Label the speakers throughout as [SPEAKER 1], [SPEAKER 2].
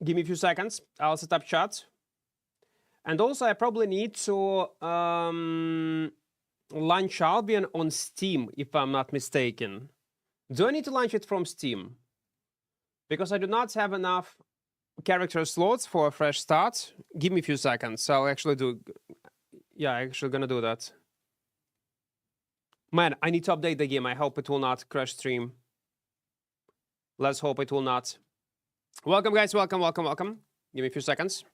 [SPEAKER 1] Give me a few seconds. I'll set up chat. And also, I probably need to launch Albion on Steam, if I'm not mistaken. Do I need to launch it from Steam? Because I do not have enough character slots for a fresh start. Give me a few seconds. I'll actually do... Yeah, I'm actually gonna do that. Man, I need to update the game. I hope it will not crash stream. Let's hope it will not. Welcome, guys. Welcome, welcome, welcome. Give me a few seconds.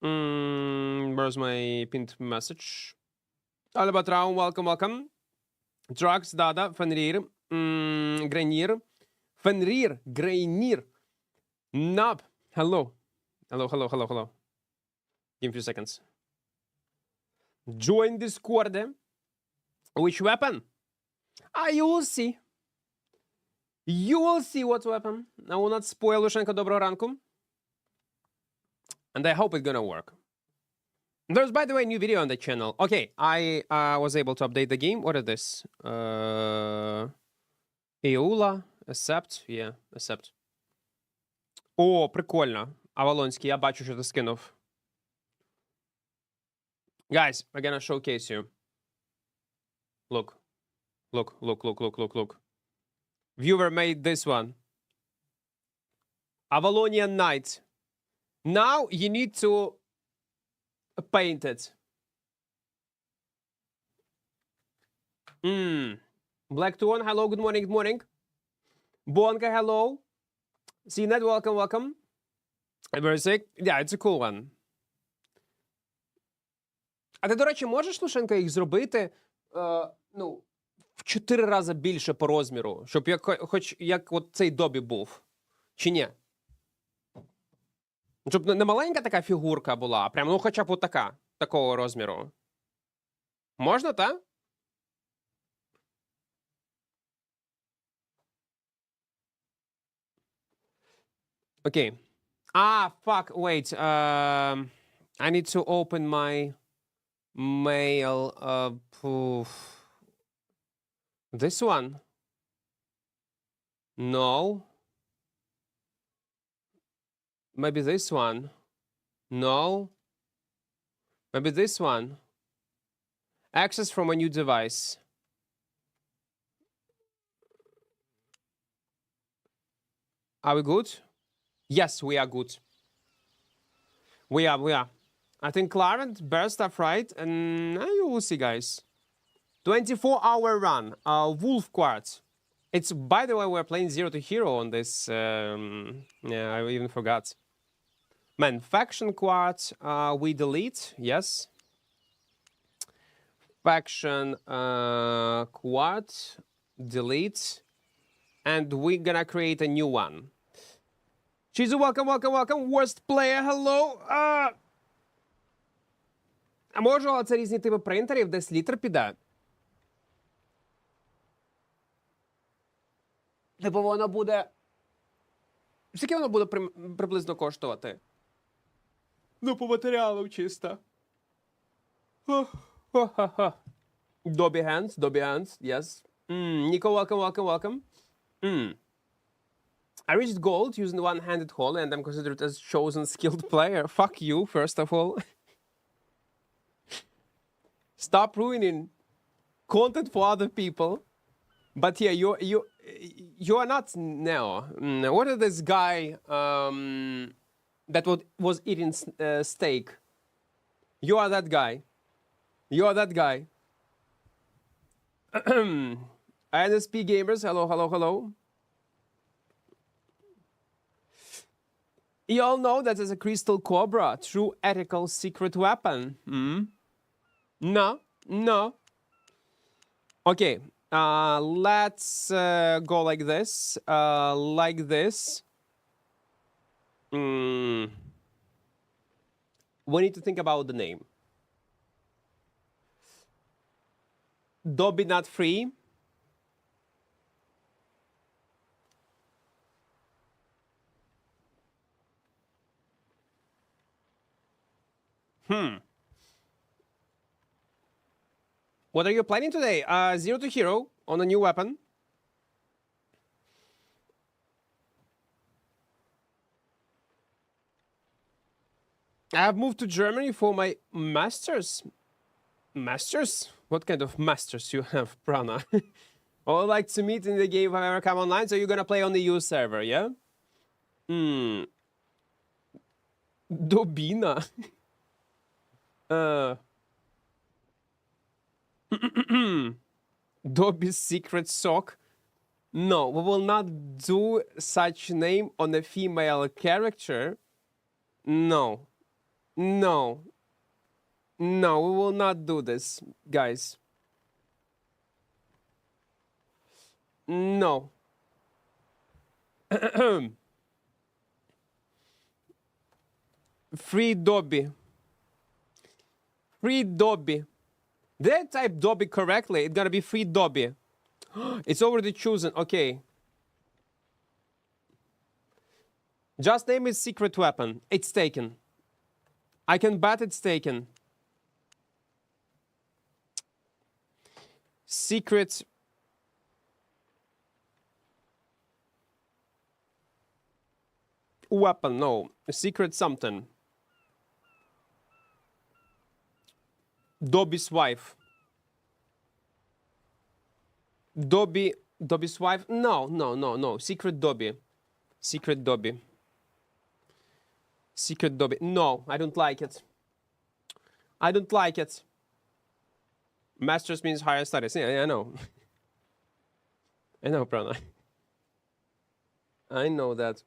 [SPEAKER 1] Where's my pinned message? Albatraum, welcome, welcome. Drugs, Dada, Fenrir, Grenier, Fenrir, Grenier, Nub. Hello. Hello, hello, hello, hello. Give me a few seconds. Join Discord. Which weapon? You will see. You will see what weapon. I will not spoil Lushenko Доброго ранку. And I hope it's gonna work. There's, by the way, a new video on the channel. Okay, I was able to update the game. What is this? Eula, accept. Yeah, accept. О, прикольно. Авалонський, я бачу, що ти скинув. Guys, I'm gonna showcase you. Look. Look, look, look, look, look, look. Viewer made this one. Avalonian Knight. Now you need to paint it. Black Tuan, hello, good morning, good morning. Bonka, hello. CNET, welcome, welcome. Very sick. Yeah, it's a cool one. А ти, до речі, можеш, Лушенко, їх зробити, ну, в 4 рази більше по розміру, щоб хоч як от цей Добі був? Чи ні? Щоб не маленька така фігурка була, а прям, ну, хоча б от така, такого розміру. Можна, та? Окей. Fuck, wait. I need to open my mail. This one? No. Maybe this one? No. Maybe this one? Access from a new device. Are we good? Yes, we are good. We are. I think Clarent, bear stuff right, and you will see, guys. 24-hour run. Wolf Quartz. It's, by the way, we're playing 0 to Hero on this. Yeah, I even forgot. Man, Faction Quartz, we delete, yes. Faction Quartz, delete. And we're gonna create a new one. Shizu, welcome, welcome, welcome. Worst player, hello. А може це різні типи принтерів, десь літр піде? Типу воно буде... Скільки воно буде приблизно коштувати? Ну, по матеріалу чисто. Dobby hands, yes. Nico, welcome, welcome, welcome. I reached gold using the one-handed holy and I'm considered as chosen skilled player. Fuck you, first of all. Stop ruining content for other people. But yeah, you are not Neo. What is this guy that was eating steak? You are that guy. You are that guy. INSP gamers, hello, hello, hello. You all know that is a crystal cobra, true ethical secret weapon. No, no. Okay, let's go like this. Like this. We need to think about the name. Dobby not free. What are you planning today? 0 to Hero on a new weapon. I have moved to Germany for my masters. Masters? What kind of masters you have, Prana? I would like to meet in the game if I ever come online, so you're gonna play on the EU server, yeah? Hmm. Dobina. Dobby's secret sock. No, we will not do such name on a female character. No. No. No, we will not do this, guys. No. Free Dobby. Free Dobby. Did I type Dobby correctly? It's gonna be free Dobby. It's already chosen. Okay. Just name is secret weapon. It's taken. I can bet it's taken. Secret. Weapon, no. Secret something. Dobby's wife. Dobby's wife? No, no, no, no. Secret Dobby. Secret Dobby. Secret Dobby. No, I don't like it. I don't like it. Masters means higher studies. Yeah, I know. I know, Prana. I know that.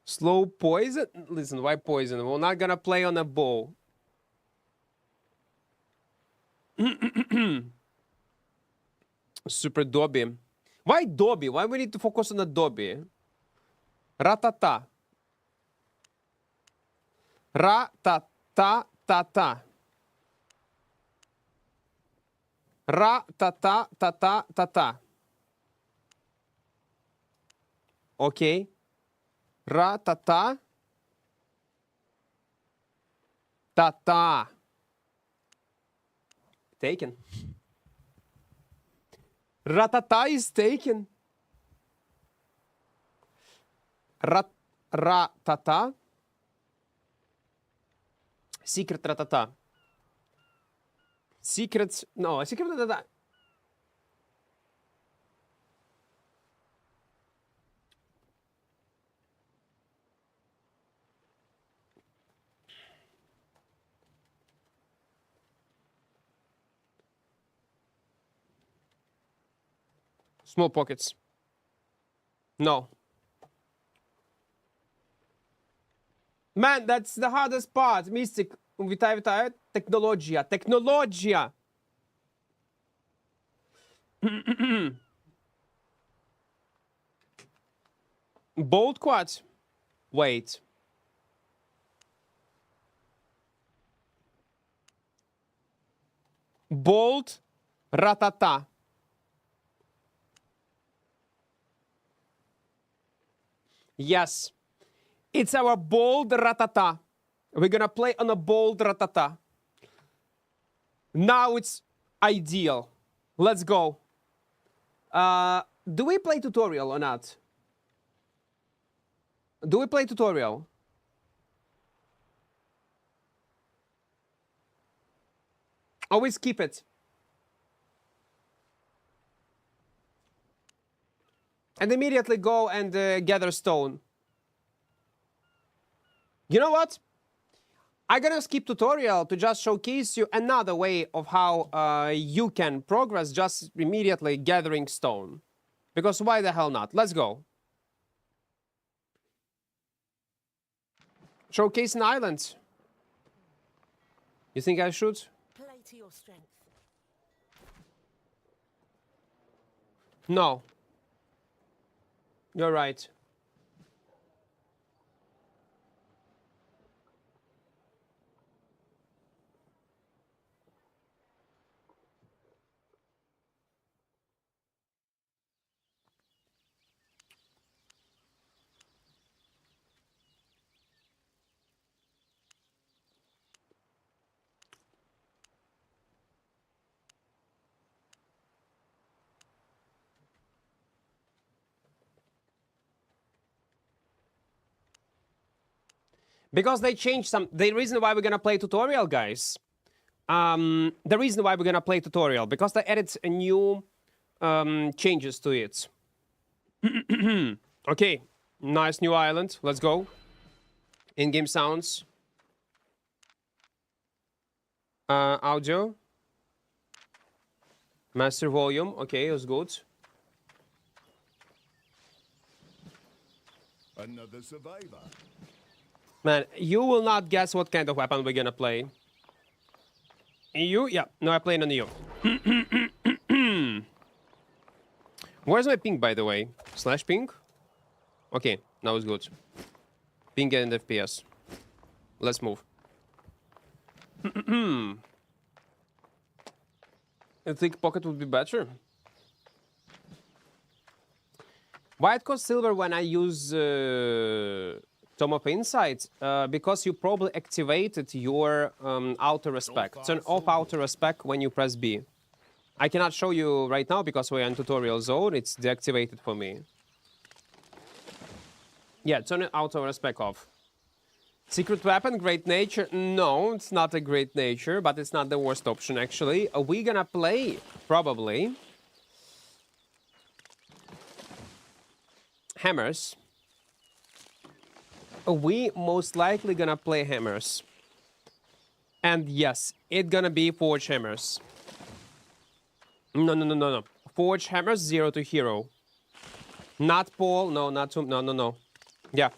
[SPEAKER 1] Slow poison? Listen, why poison? We're not gonna play on a bow. Super Dobby. Why Dobby? Why we need to focus on the Dobby? Ratata. Ra-ta-ta-ta-ta. Ra-ta-ta-ta-ta-ta-ta. Okay. Ra-ta-ta. Ta-ta. Taken. Ratata is taken. Ratata. Secret ratata. Secrets. No, secret ratata. Small pockets. No. Man, that's the hardest part. Mystic. Вітаю. Технологія. Технологія. Bold quad. Wait. Bold ratata. Yes. It's our bold ratata. We're gonna play on a bold ratata. Now it's ideal. Let's go. Do we play tutorial or not? Do we play tutorial? Always skip it. And immediately go and gather stone. You know what? I'm gonna skip tutorial to just showcase you another way of how you can progress just immediately gathering stone. Because why the hell not? Let's go. Showcasing islands. You think I should?
[SPEAKER 2] Play to your strength.
[SPEAKER 1] No. You're right. Because they changed some... The reason why we're gonna play tutorial, guys... the reason why we're gonna play tutorial, because they added a new changes to it. Okay, nice new island. Let's go. In-game sounds. Audio. Master volume. Okay, that's good.
[SPEAKER 2] Another survivor.
[SPEAKER 1] Man, you will not guess what kind of weapon we're gonna play. EU? Yeah. No, I played on EU. Where's my ping, by the way? Slash ping? Okay, now it's good. Ping and FPS. Let's move. I think pocket would be better. Why it costs silver when I use Tome of Insight? Because you probably activated your auto respec. Turn off auto respec when you press B. I cannot show you right now because we're in tutorial zone. It's deactivated for me. Yeah, turn auto respec off. Secret weapon, great nature. No, it's not a great nature, but it's not the worst option actually. We're gonna play probably hammers. We most likely gonna play hammers. And yes, it's gonna be forge hammers. No. Forge hammers 0 to hero. Not Paul, no, not to, no. Yeah.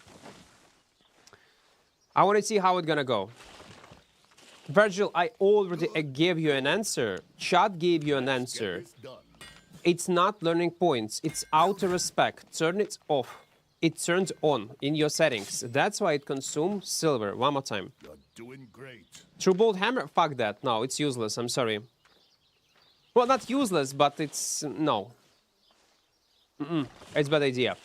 [SPEAKER 1] I want to see how it's gonna go. Virgil, I already gave you an answer. Chat gave you an answer. It's not learning points. It's auto respec. Turn it off. It turns on in your settings. That's why it consumes silver. One more time.
[SPEAKER 2] You're doing great.
[SPEAKER 1] True bolt hammer? Fuck that. No, it's useless. I'm sorry. Well, not useless, but it's... No. It's a bad idea.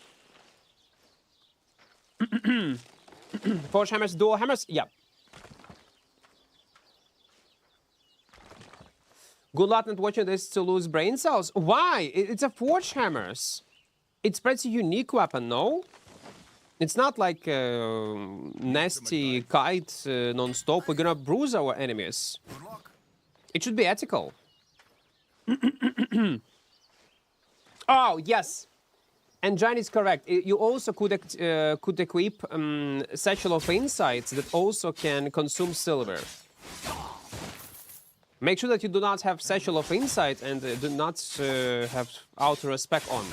[SPEAKER 1] Forge hammers, dual hammers? Yeah. Good luck not watching this to lose brain cells. Why? It's a forge hammers. It's pretty unique weapon, no? It's not like nasty kite non-stop. We're gonna bruise our enemies. It should be ethical. Oh, yes. And Jan is correct. You also could equip Satchel of Insights that also can consume silver. Make sure that you do not have Satchel of Insight and do not have auto respec on.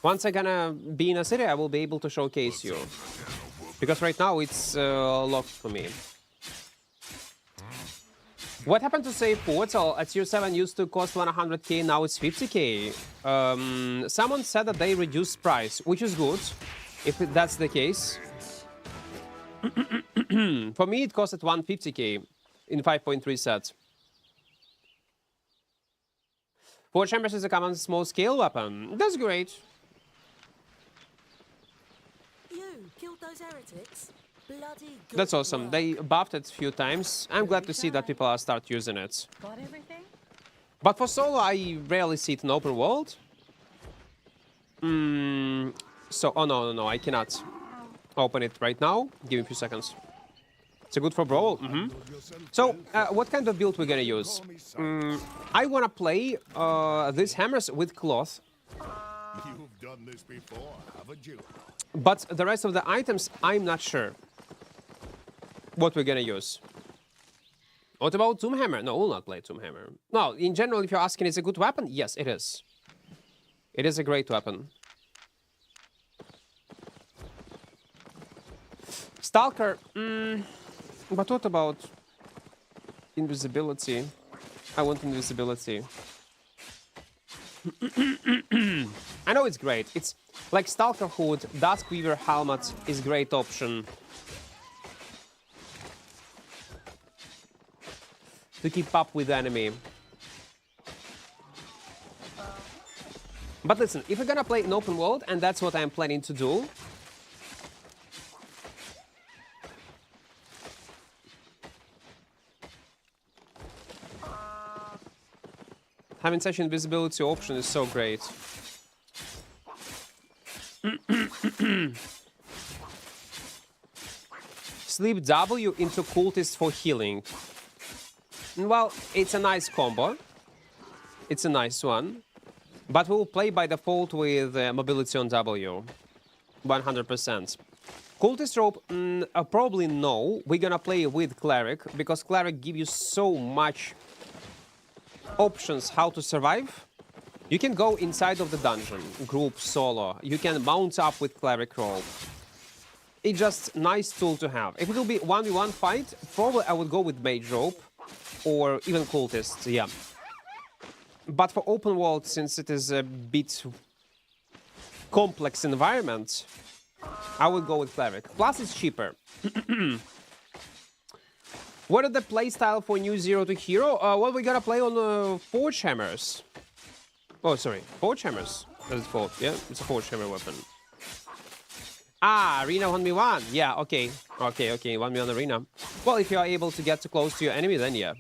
[SPEAKER 1] Once I'm gonna be in a city, I will be able to showcase you. Because right now it's locked for me. What happened to say Portal at tier 7 used to cost 100k, now it's 50k? Someone said that they reduced price, which is good, if that's the case. For me, it costed 150k in 5.3 sets. Forge hammers is a common small-scale weapon. That's great.
[SPEAKER 3] You killed those heretics? Bloody good.
[SPEAKER 1] That's awesome. They buffed it a few times. I'm glad to see that people are start using it.
[SPEAKER 3] Got everything?
[SPEAKER 1] But for solo, I rarely see it in open world. So, oh no, I cannot open it right now. Give me a few seconds. It's a good for brawl. So, what kind of build we're gonna use? I wanna play these hammers with cloth.
[SPEAKER 2] You've done this before, haven't you?
[SPEAKER 1] But the rest of the items, I'm not sure what we're gonna use. What about Tomb Hammer? No, we'll not play Tomb Hammer. No, in general, if you're asking, is it a good weapon? Yes, it is. It is a great weapon. Stalker, but what about invisibility? I want invisibility. I know it's great. It's like Stalker Hood, Duskweaver Helmet is great option. To keep up with the enemy. But listen, if we're gonna play in open world, and that's what I'm planning to do, having such invisibility option is so great. Sleep W into cultist for healing. Well, it's a nice combo. It's a nice one. But we'll play by default with mobility on W. 100%. Cultist rope, probably no. We're gonna play with cleric, because cleric give you so much options how to survive. You can go inside of the dungeon, group, solo. You can mount up with cleric rope. It's just nice tool to have. If it will be 1v1 fight, probably I would go with mage rope or even cultist, yeah. But for open world, since it is a bit complex environment, I would go with cleric. Plus it's cheaper. What are the playstyle for new Zero to Hero? Well, we gotta play on Forge Hammers. Oh, sorry, Forge Hammers. That's fault. Yeah, it's a Forge Hammer weapon. Ah, Arena 1v1. Yeah, okay. Okay, 1v1 Arena. Well, if you are able to get too close to your enemy, then yeah.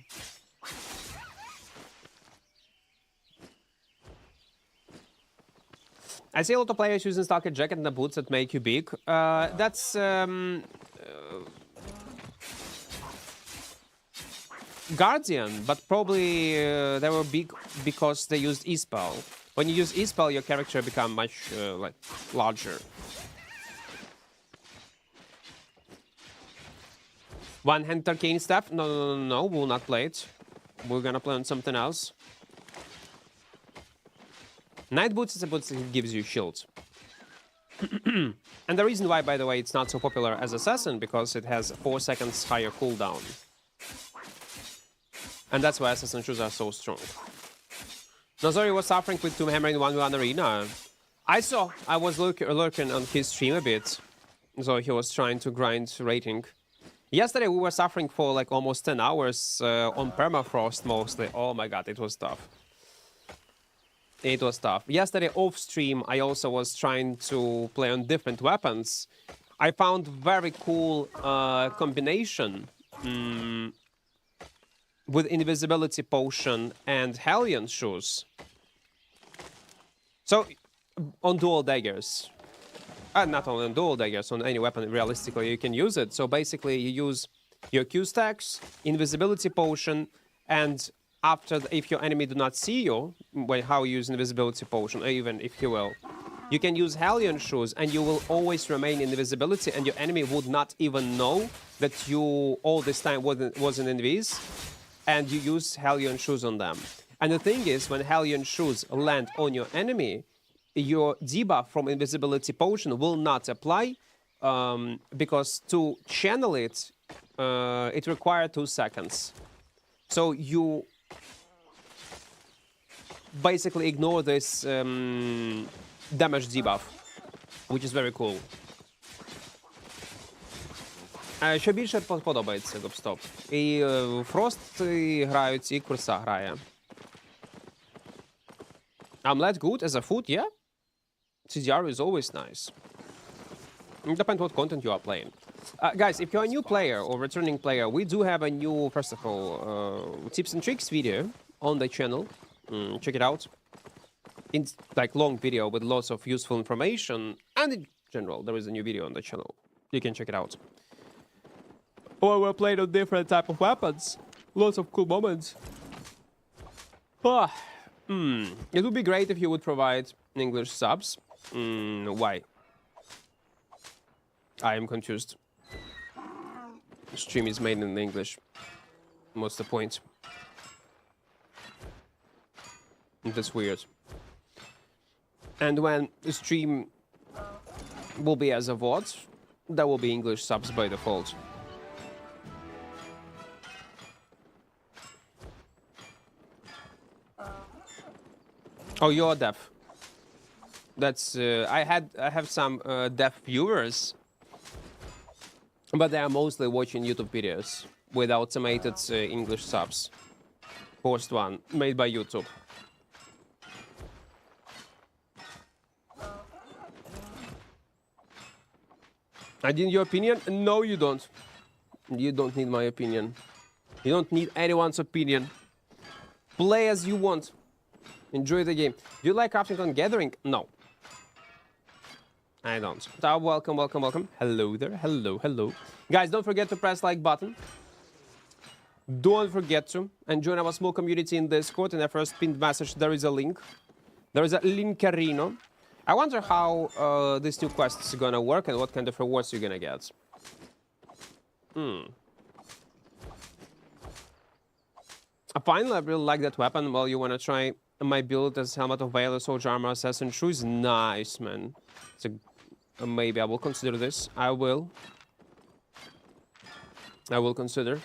[SPEAKER 1] I see a lot of players using Stalker Jacket and the boots that make you big. That's... Guardian, but probably they were big because they used E-Spell. When you use E-Spell, your character becomes much like larger. One-hand arcane staff? No, we'll not play it. We're gonna play on something else. Night boots is a boot that gives you shield. And the reason why, by the way, it's not so popular as Assassin, because it has 4 seconds higher cooldown. And that's why Assassin shoes are so strong. Nazori was suffering with Tomb Hammer in 1v1 Arena. I was lurking on his stream a bit. So he was trying to grind rating. Yesterday we were suffering for like almost 10 hours on permafrost mostly. Oh my god, it was tough. It was tough. Yesterday off stream I also was trying to play on different weapons. I found very cool combination with invisibility potion and Hellion shoes. So on dual daggers. Not only on dual daggers, on any weapon realistically you can use it. So basically you use your Q stacks, invisibility potion, and after if your enemy do not see you, how you use invisibility potion, or even if he will, you can use Hellion shoes and you will always remain in invisibility and your enemy would not even know that you all this time was in invis, and you use Hellion shoes on them. And the thing is, when Hellion shoes land on your enemy, your debuff from invisibility potion will not apply, because to channel it, it requires 2 seconds. So you basically ignore this damage debuff, which is very cool. Що більше подобається, гоп-стоп? І Frost грають, і Курса грає. Omelette good as a food, yeah? CDR is always nice. It depends what content you are playing. Guys, if you're a new player or returning player, we do have a new, first of all, tips and tricks video on the channel. Check it out. It's like long video with lots of useful information, and in general, there is a new video on the channel. You can check it out. Or we're playing on different type of weapons. Lots of cool moments. It would be great if you would provide English subs. Why? I am confused. The stream is made in English. What's the point? That's weird. And when the stream will be as a VOD, there will be English subs by default. Oh, you're deaf. That's I have some deaf viewers, but they are mostly watching YouTube videos with automated English subs. First one made by YouTube. I need your opinion? No, you don't. You don't need my opinion. You don't need anyone's opinion. Play as you want. Enjoy the game. Do you like crafting on Gathering? No. I don't. So welcome, welcome, welcome. Hello there. Hello, hello. Guys, don't forget to press like button. Don't forget to. And join our small community in Discord. In the first pinned message, there is a link. There is a linkarino. I wonder how this new quest is gonna work and what kind of rewards you're gonna get. Finally, I really like that weapon. Well, you wanna try my build as Helmet of Valor, Soldier Armor, Assassin Shoes? Nice, man. It's a maybe I will consider this. I will consider.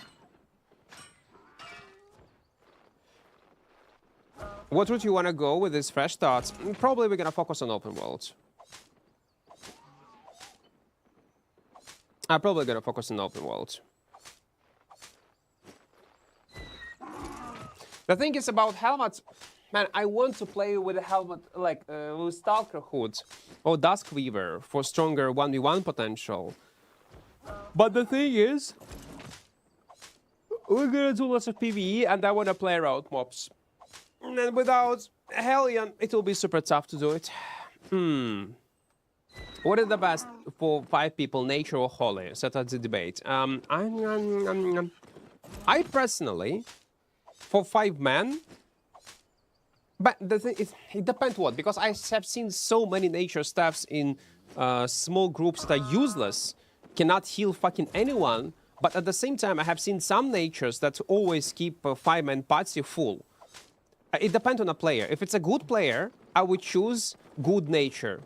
[SPEAKER 1] What route you wanna go with this fresh start? Probably we're gonna focus on open world. I'm probably gonna focus on open world. The thing is about helmets, man, I want to play with a helmet like with Stalker Hood or Dusk Weaver for stronger 1v1 potential. But the thing is, we're gonna do lots of PvE and I wanna play around mobs. And without Hellion, it will be super tough to do it. What is the best for 5 people, nature or holy? Set out the debate. I personally, for 5 men, but the thing is, it depends what, because I have seen so many nature staffs in small groups that are useless, cannot heal fucking anyone, but at the same time I have seen some natures that always keep a 5-man party full. It depends on a player. If it's a good player, I would choose good nature.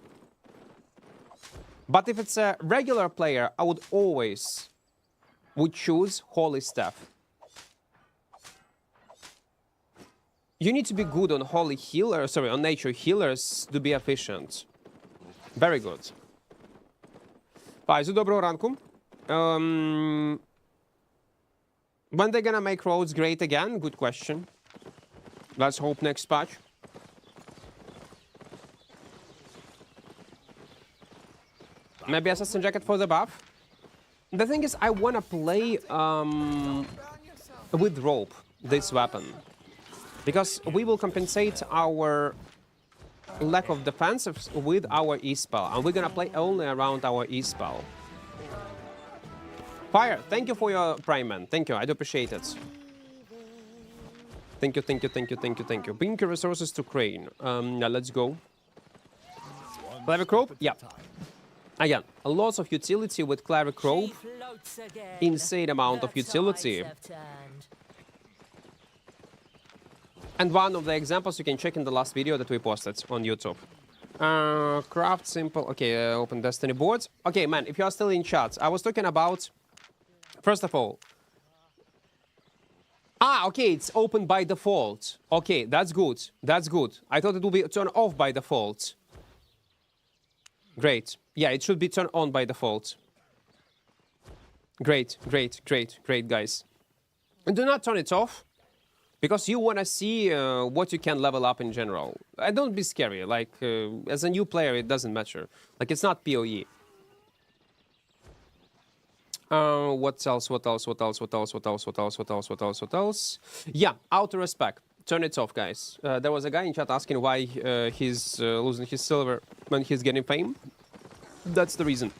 [SPEAKER 1] But if it's a regular player, I would always choose holy staff. You need to be good on holy healer, sorry, on nature healers to be efficient. Very good. Faizu, доброго ранку. When they're gonna make roads great again? Good question. Let's hope next patch. Maybe Assassin Jacket for the buff. The thing is, I wanna play with rope, this weapon. Because we will compensate our lack of defensive with our E-spell. And we're gonna play only around our E-spell. Fire, thank you for your Prime, man. Thank you, I do appreciate it. Thank you, thank you, thank you, thank you, thank you. Bring your resources to Crane. Now let's go. Cleric Rope? Yeah. Again, a lot of utility with Cleric Rope. Insane amount of utility. And one of the examples you can check in the last video that we posted on YouTube. Craft simple. Okay, open Destiny boards. Okay, man, if you are still in chat, I was talking about, first of all, okay, it's open by default. Okay, that's good. That's good. I thought it would be turned off by default. Great. Yeah, it should be turned on by default. Great, great, great, great, guys. And do not turn it off, because you want to see what you can level up in general. And don't be scary. Like, as a new player, it doesn't matter. Like, it's not PoE. What else? What else? What else? What else? What else? What else? What else? What else? What else? Yeah, auto respec. Turn it off, guys. There was a guy in chat asking why he's losing his silver when he's getting fame. That's the reason.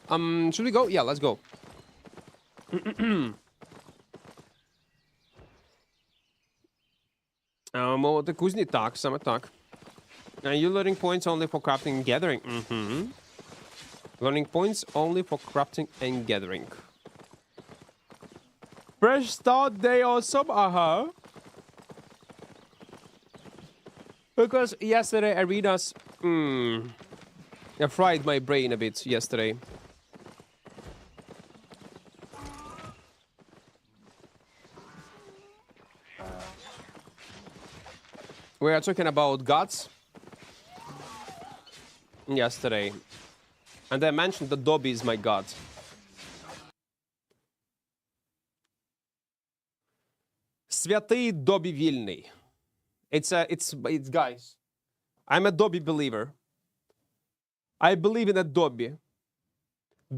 [SPEAKER 1] Should we go? Yeah, let's go. Молоти кузні, так, саме так. You learning points only for crafting and gathering. Learning points only for crafting and gathering. Fresh start day awesome, Because yesterday arenas, I fried my brain a bit yesterday. We are talking about gods yesterday. And I mentioned that Dobby is my god. Святий Dobby вільний. It's guys. I'm a Dobby believer. I believe in a Dobby.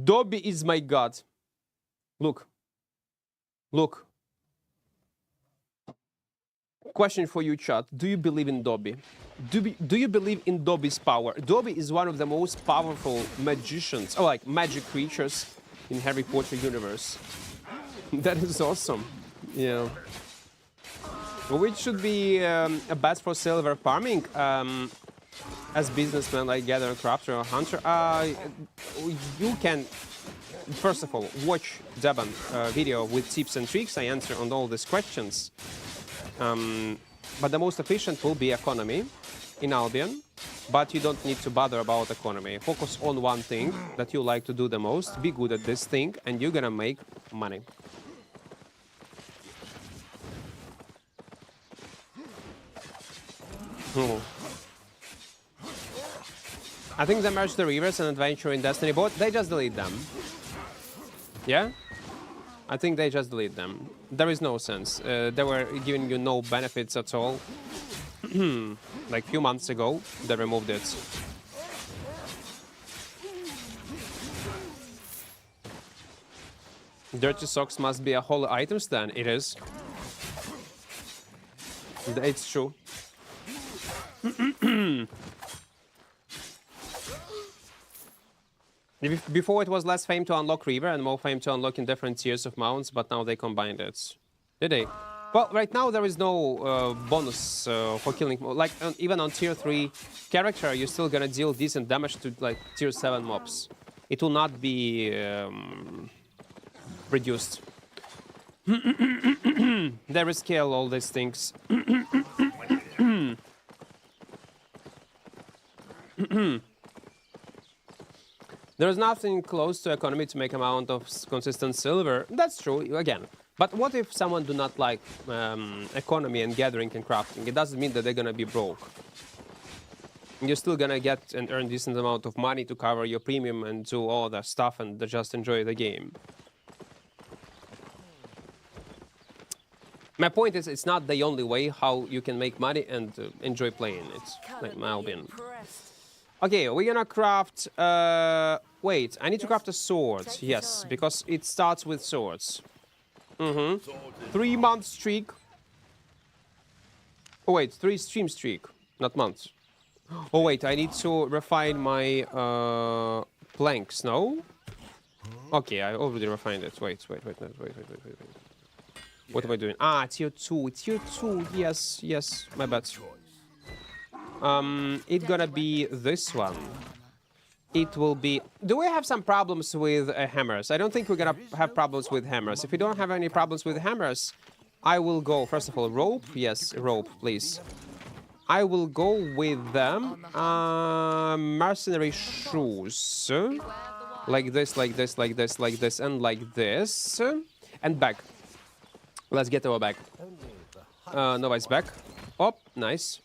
[SPEAKER 1] Dobby is my god. Look. Look. Question for you, chat. Do you believe in Dobby? Do you believe in Dobby's power? Dobby is one of the most powerful magicians, or like magic creatures in Harry Potter universe. That is awesome. Yeah. Which should be a best for silver farming. As businessman like gatherer, crafter, or hunter, you can, first of all, watch Deban video with tips and tricks. I answer on all these questions. But the most efficient will be economy in Albion. But you don't need to bother about economy. Focus on one thing that you like to do the most. Be good at this thing, and you're gonna make money. Oh. I think they merged the Reavers and Adventure in Destiny, but they just delete them. Yeah? I think they just delete them. There is no sense. They were giving you no benefits at all. Like a few months ago, they removed it. Dirty socks must be a holy item stand. It is. It's true. Before it was less fame to unlock Reaver and more fame to unlock in different tiers of mounts, but now they combined it. Did they? Well, right now there is no bonus for killing. Like even on tier 3 character, you're still gonna deal decent damage to like tier 7 mobs. It will not be reduced. They rescale all these things. There's nothing close to economy to make amount of consistent silver. That's true, again. But what if someone do not like economy and gathering and crafting? It doesn't mean that they're gonna be broke. You're still gonna get and earn decent amount of money to cover your premium and do all that stuff and just enjoy the game. My point is, it's not the only way how you can make money and enjoy playing it. Like my Albion. Okay, we're gonna craft... wait, I need to craft a sword. Yes, because it starts with swords. 3-month streak. Oh wait, 3 stream streak, not months. Oh wait, I need to refine my planks, no? Okay, I already refined it. Wait. What am I doing? Ah, tier 2, yes, my bad. It's gonna be this one. It will be... Do we have some problems with hammers? I don't think we're gonna have problems with hammers. If we don't have any problems with hammers, I will go... First of all, rope? Yes, rope, please. I will go with them. Mercenary shoes. Like this, and like this. And back. Let's get our back. Nobody's back. Oh, nice.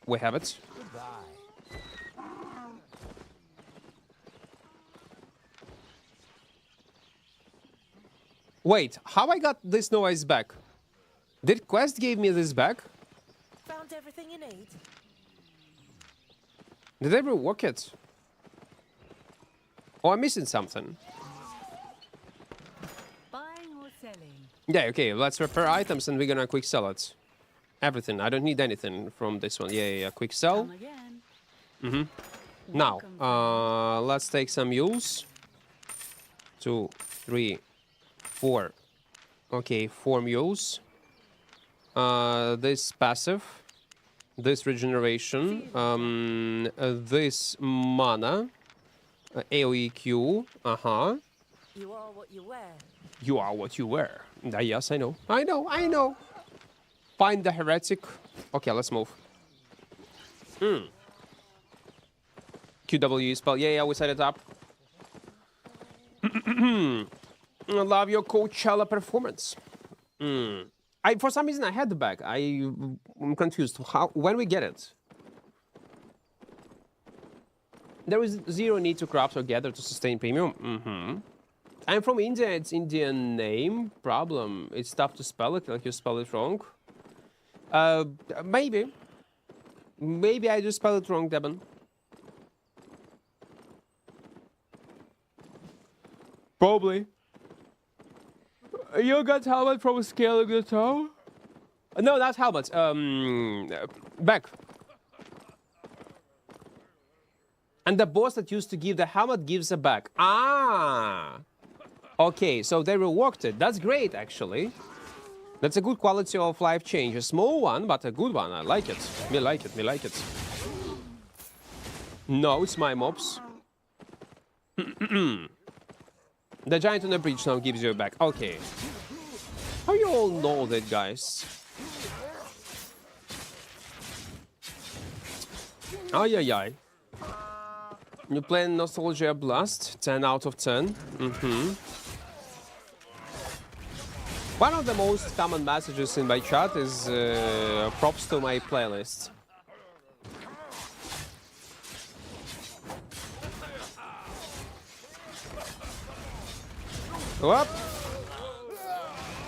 [SPEAKER 1] We have it. Wait, how I got this noise back? Did Quest give me this back?
[SPEAKER 3] Found everything you need.
[SPEAKER 1] Did I rework it? Oh, I'm missing something.
[SPEAKER 4] Buying or selling?
[SPEAKER 1] Yeah, okay, let's repair items and we're gonna quick sell it. Everything. I don't need anything from this one. Yeah, quick sell. Now, let's take some mules. 2, 3, 4. Okay, 4 mules. This passive. This regeneration. This mana. AoE Q.
[SPEAKER 3] You are what you wear.
[SPEAKER 1] You are what you wear. Yes, I know. I know. Find the heretic. Okay, let's move. QW spell. Yeah, we set it up. I love your Coachella performance. For some reason I had the bag. I'm confused. How? When we get it? There is zero need to craft or gather to sustain premium. I'm from India. It's Indian name. Problem. It's tough to spell it. Like you spell it wrong. Maybe. Maybe I just spelled it wrong, Devon. Probably. You got helmet from scaling the tower? No, not helmet. Back. And the boss that used to give the helmet gives a back. Ah. Okay, so they reworked it. That's great, actually. That's a good quality of life change. A small one, but a good one. I like it. Me like it. Me like it. No, it's my mobs. The giant on the bridge now gives you a back. Okay. How you all know that, guys? Ay, ay, ay. You play Nostalgia Blast, 10 out of 10. One of the most common messages in my chat is props to my playlist. Go up.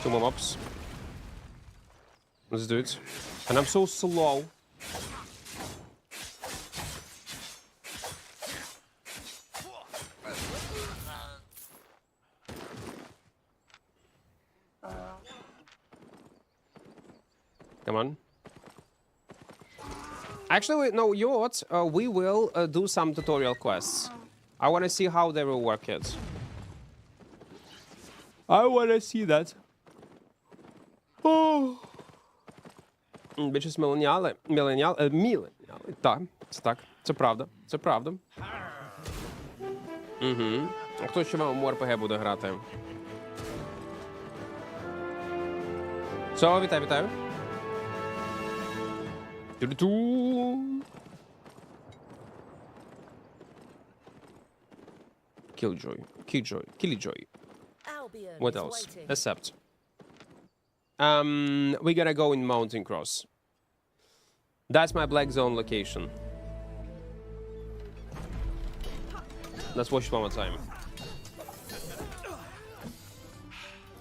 [SPEAKER 1] 2 more mobs. Let's do it. And I'm so slow. Come on. Actually, no, you know what? We will do some tutorial quests. I want to see how they will work it. I want to see that. Oh. Більшість міленіали. Так, це так. Це правда. Це правда. Угу. А хто ще в mmorpg буде грати? Все, вітаю, вітаю. Killjoy. Killjoy.
[SPEAKER 3] Albion
[SPEAKER 1] What
[SPEAKER 3] is
[SPEAKER 1] else?
[SPEAKER 3] waiting.
[SPEAKER 1] Accept. We're gonna go in Mountain Cross. That's my black zone location. Let's watch it one more time.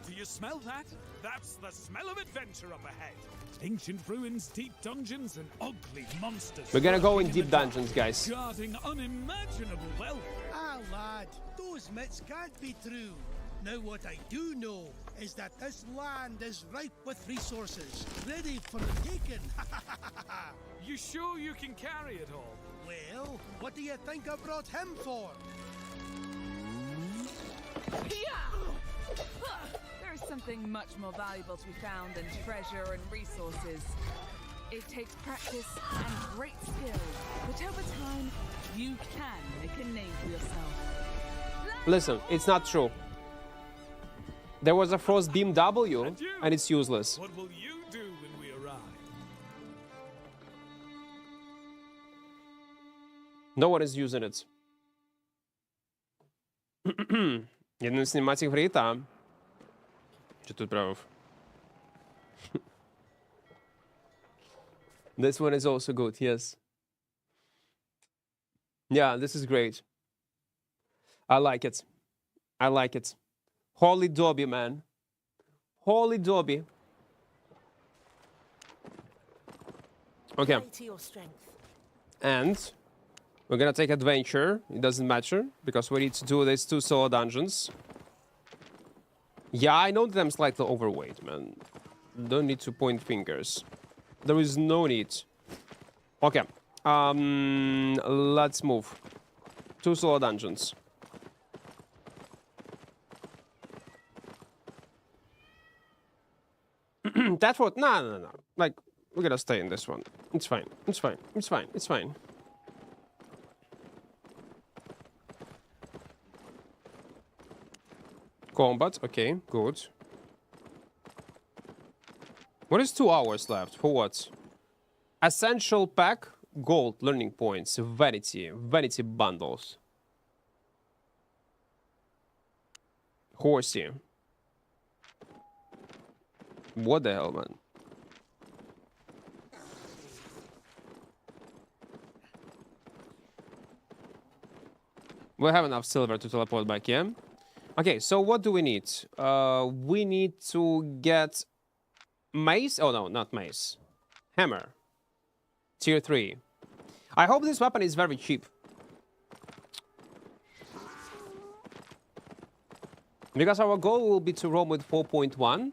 [SPEAKER 4] Do you smell that? That's the smell of adventure up ahead. Ancient ruins, deep dungeons, and ugly monsters.
[SPEAKER 1] We're gonna go in
[SPEAKER 4] lurking
[SPEAKER 1] deep
[SPEAKER 4] the
[SPEAKER 1] dungeons, guys.
[SPEAKER 4] guarding unimaginable wealth.
[SPEAKER 5] Ah, lad, those myths can't be true. Now, what I do know is that this land is ripe with resources, ready for the taking.
[SPEAKER 4] You sure you can carry it all?
[SPEAKER 5] Well, what do you think I brought him for?
[SPEAKER 6] There is something much more valuable to be found than treasure and resources. It takes practice and great skill, but over time, you can make a name for yourself.
[SPEAKER 1] Listen, it's not true. There was a frost beam W, and it's useless.
[SPEAKER 4] What will you do when we arrive?
[SPEAKER 1] No one is using it. Єдине знімати гри там. Чи тут правив? This one is also good, yes. Yeah, this is great. I like it. I like it. Holy Dobby, man. Holy Dobby. Okay.
[SPEAKER 3] Play to your strength.
[SPEAKER 1] And we're gonna take adventure. It doesn't matter because we need to do these 2 solo dungeons. Yeah, I know that I'm slightly overweight, man. Don't need to point fingers. There is no need. Okay. Let's move. 2 solo dungeons. That one, no. Like, we're gonna stay in this one. It's fine. It's fine. It's fine. It's fine. Combat. Okay, good. What is 2 hours left? For what? Essential pack, gold, learning points, vanity bundles. Horsey. What the hell, man? We have enough silver to teleport back, yeah? Okay, so what do we need? We need to get mace. Oh, no, not mace. Hammer. Tier 3. I hope this weapon is very cheap. Because our goal will be to roam with 4.1.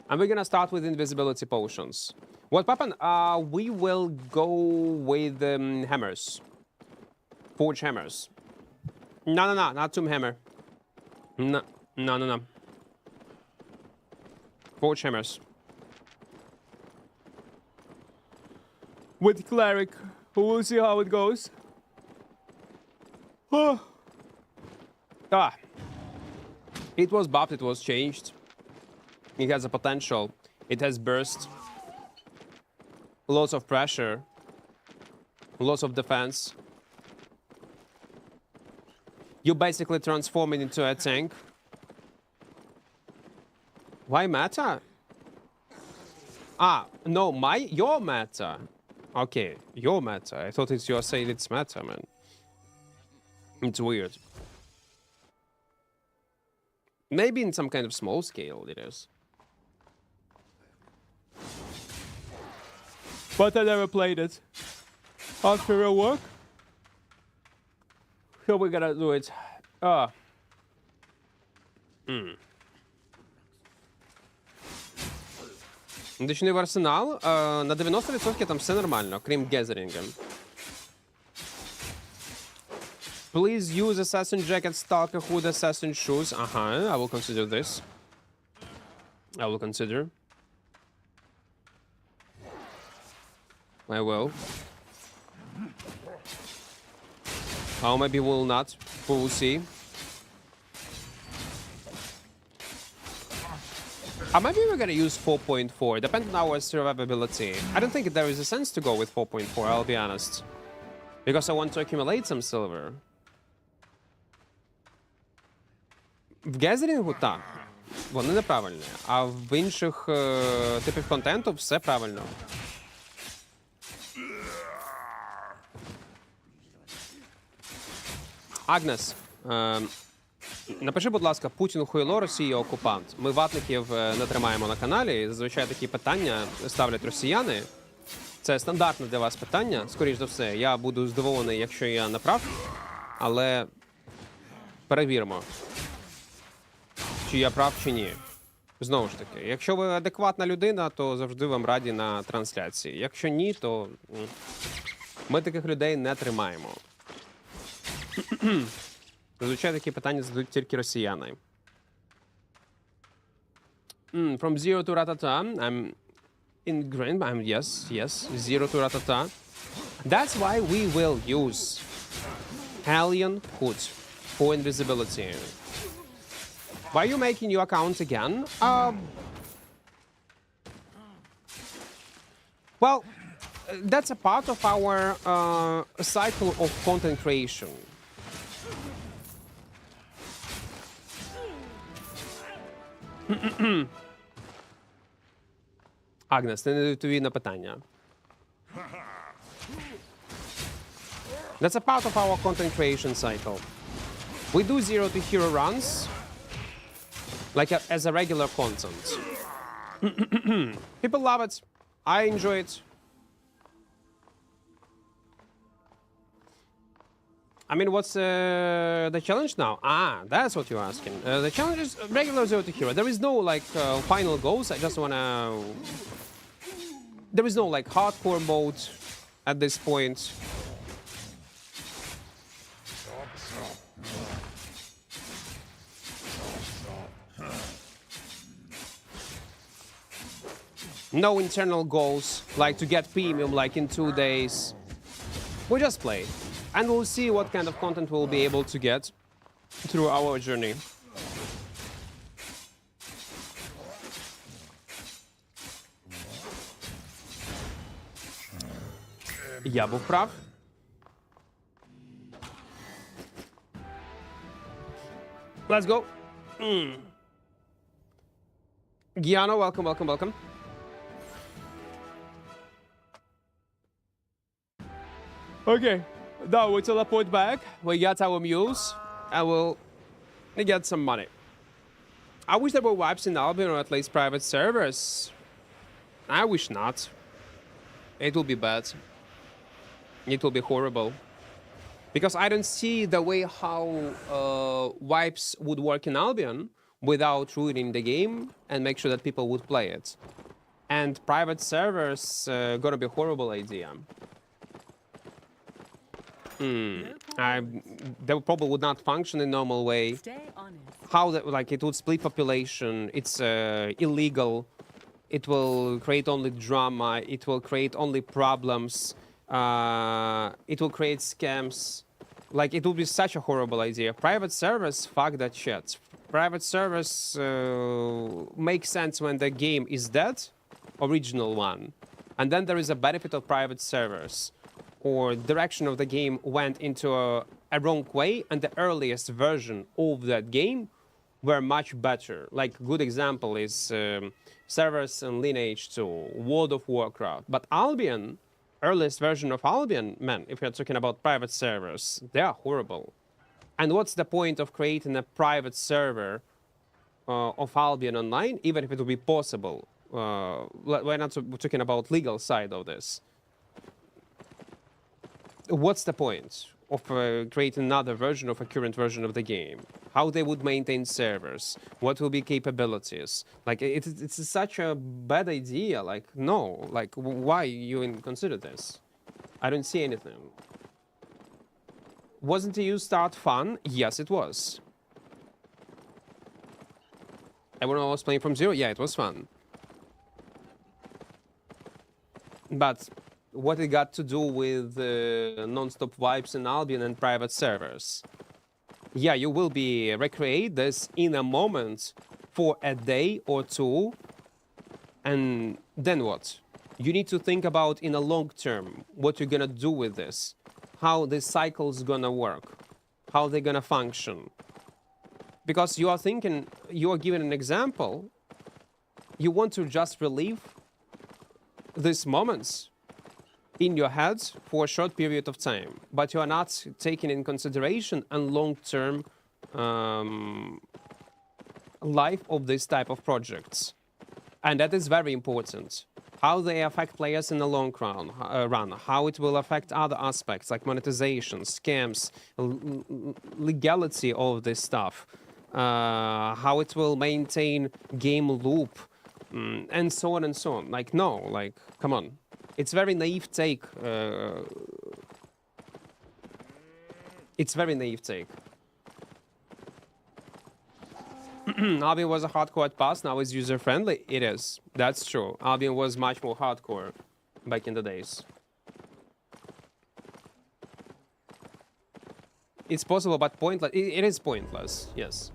[SPEAKER 1] And we're gonna start with invisibility potions. What weapon? We will go with hammers. Forge hammers. No, not Tomb Hammer. No. Forge hammers. With Cleric. We'll see how it goes. It was buffed, it was changed. It has a potential. It has burst. Lots of pressure. Lots of defense. You basically transform it into a tank. Why meta? No, your meta. Okay, your meta. I thought it's your saying it's meta, man. It's weird. Maybe in some kind of small scale it is. But I never played it. After real work? So we gotta do it. Дичний в арсенал. На 90% там все нормально, крім гезерінга. Please use assassin jacket, stalker hood, assassin shoes. I will consider this. I will consider. I will. Or maybe we will not. We will see. Maybe we're gonna use 4.4, depending on our survivability. I don't think there is a sense to go with 4.4, I'll be honest. Because I want to accumulate some silver. В гезерінгу так, вони неправильні, а в інших типів контенту все правильно. Агнес, напиши, будь ласка, Путін хуйло, Росія окупант. Ми ватників не тримаємо на каналі, і зазвичай такі питання ставлять росіяни. Це стандартне для вас питання, скоріш за все. Я буду здивований, якщо я не прав, але перевіримо, чи я прав, чи ні. Знову ж таки, якщо ви адекватна людина, то завжди вам раді на трансляції. Якщо ні, то ми таких людей не тримаємо. Зазвичай такі питання задають тільки росіяни. From zero to ratata, I'm in green, yes, zero to ratata. That's why we will use Hellion Hood for invisibility. Why are you making your account again? Well, that's a part of our cycle of content creation. Агнес, не відповів на питання. That's a part of our content creation cycle. We do zero to hero runs, like as a regular content. People love it. I enjoy it. I mean, what's the challenge now? That's what you're asking. The challenge is regular zero to hero. There is no like final goals. I just wanna. There is no like hardcore mode at this point. No internal goals like to get premium like in 2 days. We just play. And we'll see what kind of content we'll be able to get through our journey. Я був прав. Let's go. Giano, welcome. Okay. Now we teleport back, we get our mules, and we'll get some money. I wish there were wipes in Albion or at least private servers. I wish not. It will be bad. It will be horrible. Because I don't see the way how wipes would work in Albion without ruining the game and make sure that people would play it. And private servers gonna be a horrible idea. They probably would not function in normal way.
[SPEAKER 6] Stay honest.
[SPEAKER 1] How that, like, it would split population. It's illegal. It will create only drama. It will create only problems. It will create scams. Like, it would be such a horrible idea. Private servers, fuck that shit. Private servers make sense when the game is dead, original one, and then there is a benefit of private servers, or direction of the game went into a wrong way, and the earliest version of that game were much better. Like, good example is servers in Lineage 2, World of Warcraft. But Albion, earliest version of Albion, man, if you're talking about private servers, they are horrible. And what's the point of creating a private server of Albion Online, even if it would be possible? We're not talking about legal side of this. What's the point of creating another version of a current version of the game? How they would maintain servers? What will be capabilities? Like, it's such a bad idea. Like, no, like, why you even consider this? I don't see anything. Wasn't the EU start fun? Yes, it was. Everyone was playing from zero? Yeah, it was fun. But what it got to do with non-stop vibes in Albion and private servers? Yeah, you will be recreate this in a moment for a day or two, and then what? You need to think about in a long term what you're gonna do with this, how this cycle's gonna work, how they're gonna function. Because you are thinking, you are given an example, you want to just relieve these moments in your head for a short period of time, but you are not taking in consideration a long-term life of this type of projects. And that is very important. How they affect players in the long run, how it will affect other aspects like monetization, scams, legality of this stuff, how it will maintain game loop, and so on and so on. Like, no, like, come on. It's very naive take. It's very naive take. Albion was a hardcore at past, now it's user-friendly. It is. That's true. Albion was much more hardcore back in the days. It's possible, but pointless. It is pointless, yes.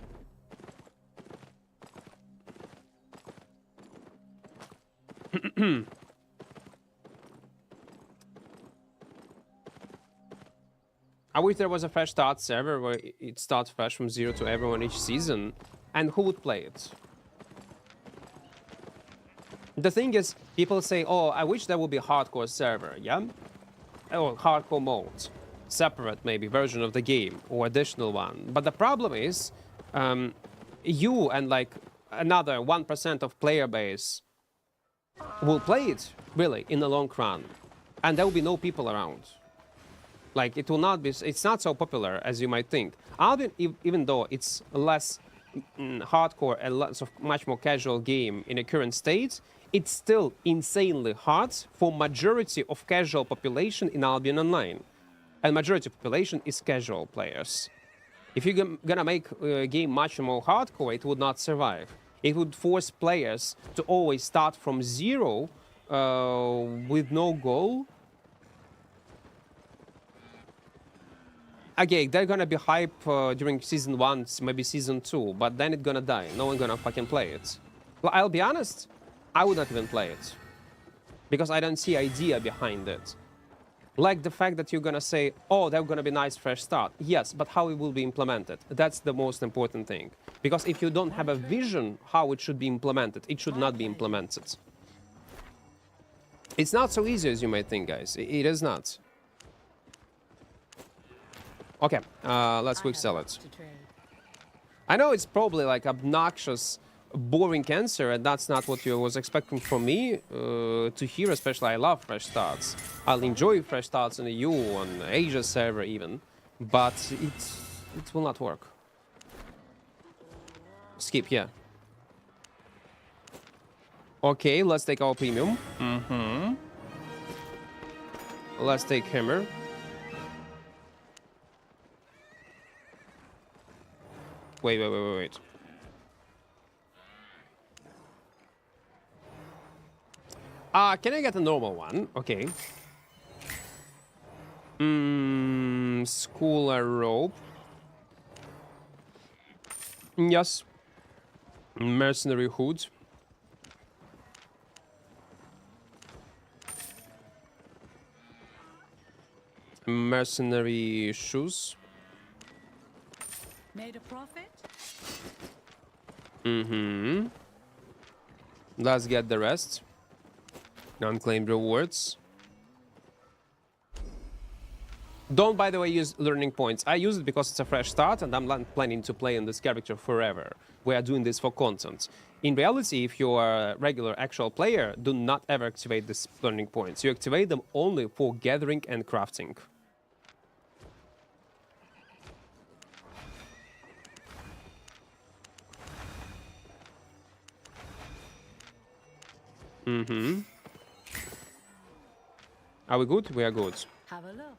[SPEAKER 1] I wish there was a fresh start server where it starts fresh from zero to everyone each season. And who would play it? The thing is, people say, oh, I wish there would be a hardcore server, yeah? Or hardcore mode. Separate, maybe, version of the game, or additional one. But the problem is, you and like another 1% of player base will play it, really, in the long run. And there will be no people around. Like, it will not be, it's not so popular as you might think. Albion, even though it's less hardcore and much more casual game in a current state, it's still insanely hard for majority of casual population in Albion Online. And majority of population is casual players. If you're gonna make a game much more hardcore, it would not survive. It would force players to always start from zero with no goal. Again, they're gonna be hype during season 1, maybe season 2, but then it's gonna die. No one gonna fucking play it. Well, I'll be honest, I would not even play it. Because I don't see idea behind it. Like the fact that you're gonna say, oh, they're gonna be nice fresh start. Yes, but how it will be implemented? That's the most important thing. Because if you don't have a vision how it should be implemented, it should not be implemented. It's not so easy as you might think, guys. It is not. Okay, let's quick sell it. I know it's probably like obnoxious, boring answer, and that's not what you was expecting from me to hear. Especially, I love fresh starts. I'll enjoy fresh starts on the EU, on Asia server even, but it will not work. Skip, yeah. Okay, let's take our premium. Let's take hammer. Wait. Can I get a normal one? Okay. Schooler rope. Yes. Mercenary hood. Mercenary shoes.
[SPEAKER 6] Made a profit?
[SPEAKER 1] Let's get the rest. Unclaimed rewards. Don't, by the way, use learning points. I use it because it's a fresh start and I'm not planning to play in this character forever. We are doing this for content. In reality, if you are a regular actual player, do not ever activate these learning points. You activate them only for gathering and crafting. Are we good? We are good.
[SPEAKER 3] Have a look.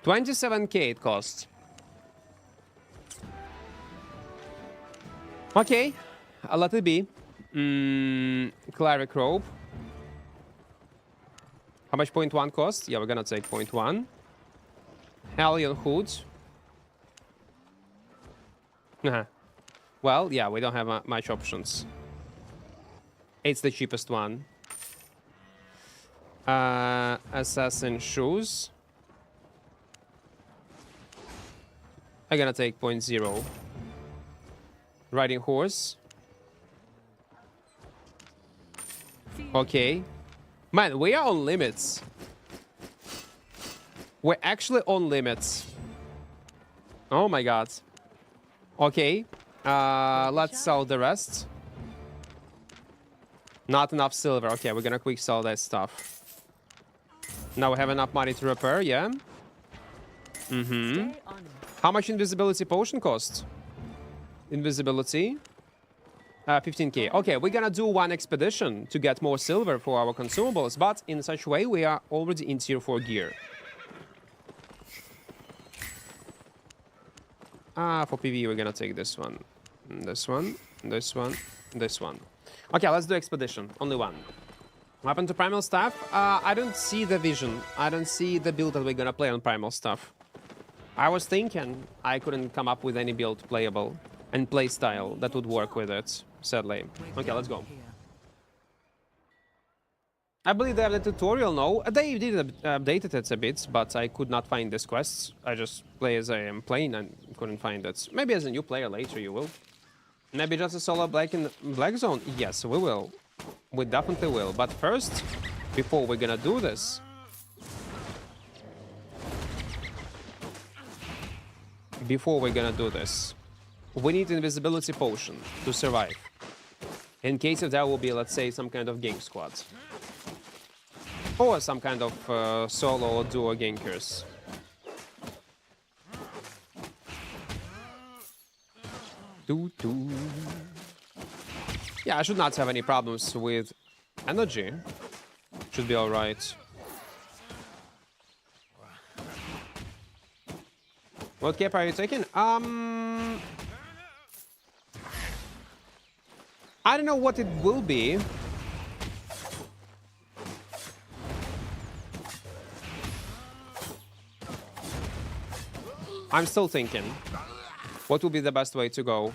[SPEAKER 1] $27K it costs. Okay, let it be. Cleric rope. How much 0.1 cost? Yeah, we're gonna take 0.1. Hellion hood. Well, yeah, we don't have much options. It's the cheapest one. Assassin shoes. I'm gonna take 0.0. Riding horse. Okay. Man, we are on limits. We're actually on limits. Oh my god. Okay. Let's sell the rest. Not enough silver. Okay, we're gonna quick sell that stuff. Now we have enough money to repair, yeah? How much invisibility potion costs? Invisibility? 15K. Okay, we're gonna do one expedition to get more silver for our consumables, but in such a way we are already in tier 4 gear. For PvE we're gonna take this one. This one. This one. This one. Okay, let's do expedition. Only one. Weapon to primal staff. I don't see the vision. I don't see the build that we're gonna play on primal staff. I was thinking I couldn't come up with any build playable and play style that would work with it, sadly. Okay, let's go. I believe they have the tutorial now. They did updated it a bit, but I could not find these quests. I just play as I am playing and couldn't find it. Maybe as a new player later you will. Maybe just a solo black in black zone? Yes, we will. We definitely will. But first, before we're gonna do this, we need invisibility potion to survive. In case if there will be, let's say, some kind of gank squad. Or some kind of solo or duo gankers. Yeah, I should not have any problems with energy. Should be alright. What cap are you taking? I don't know what it will be. I'm still thinking. What will be the best way to go?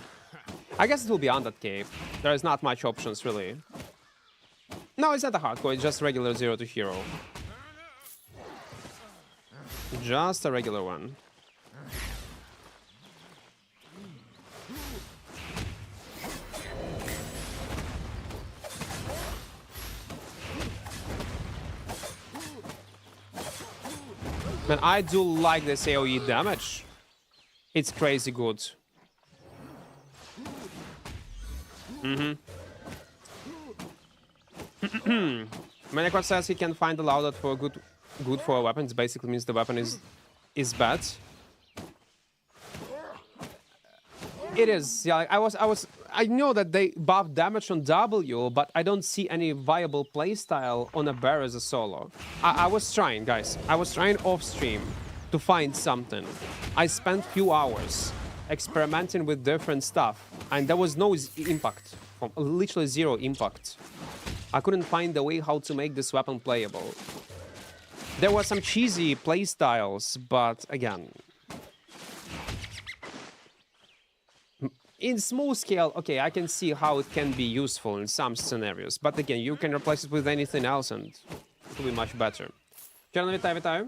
[SPEAKER 1] I guess it will be on that cape. There is not much options, really. No, it's not a hardcore, it's just regular 0 to hero. Just a regular one. Man, I do like this AoE damage. It's crazy good. Equart says he can find a loadout for good for a weapon. It basically means the weapon is bad. It is. Yeah, I know that they buff damage on W, but I don't see any viable playstyle on a bear as a solo. I was trying, guys. I was trying off stream to find something. I spent few hours experimenting with different stuff, and there was no impact. Literally zero impact. I couldn't find a way how to make this weapon playable. There were some cheesy playstyles, but again, in small scale, okay, I can see how it can be useful in some scenarios. But again, you can replace it with anything else and it will be much better. Чорно, вітаю, вітаю.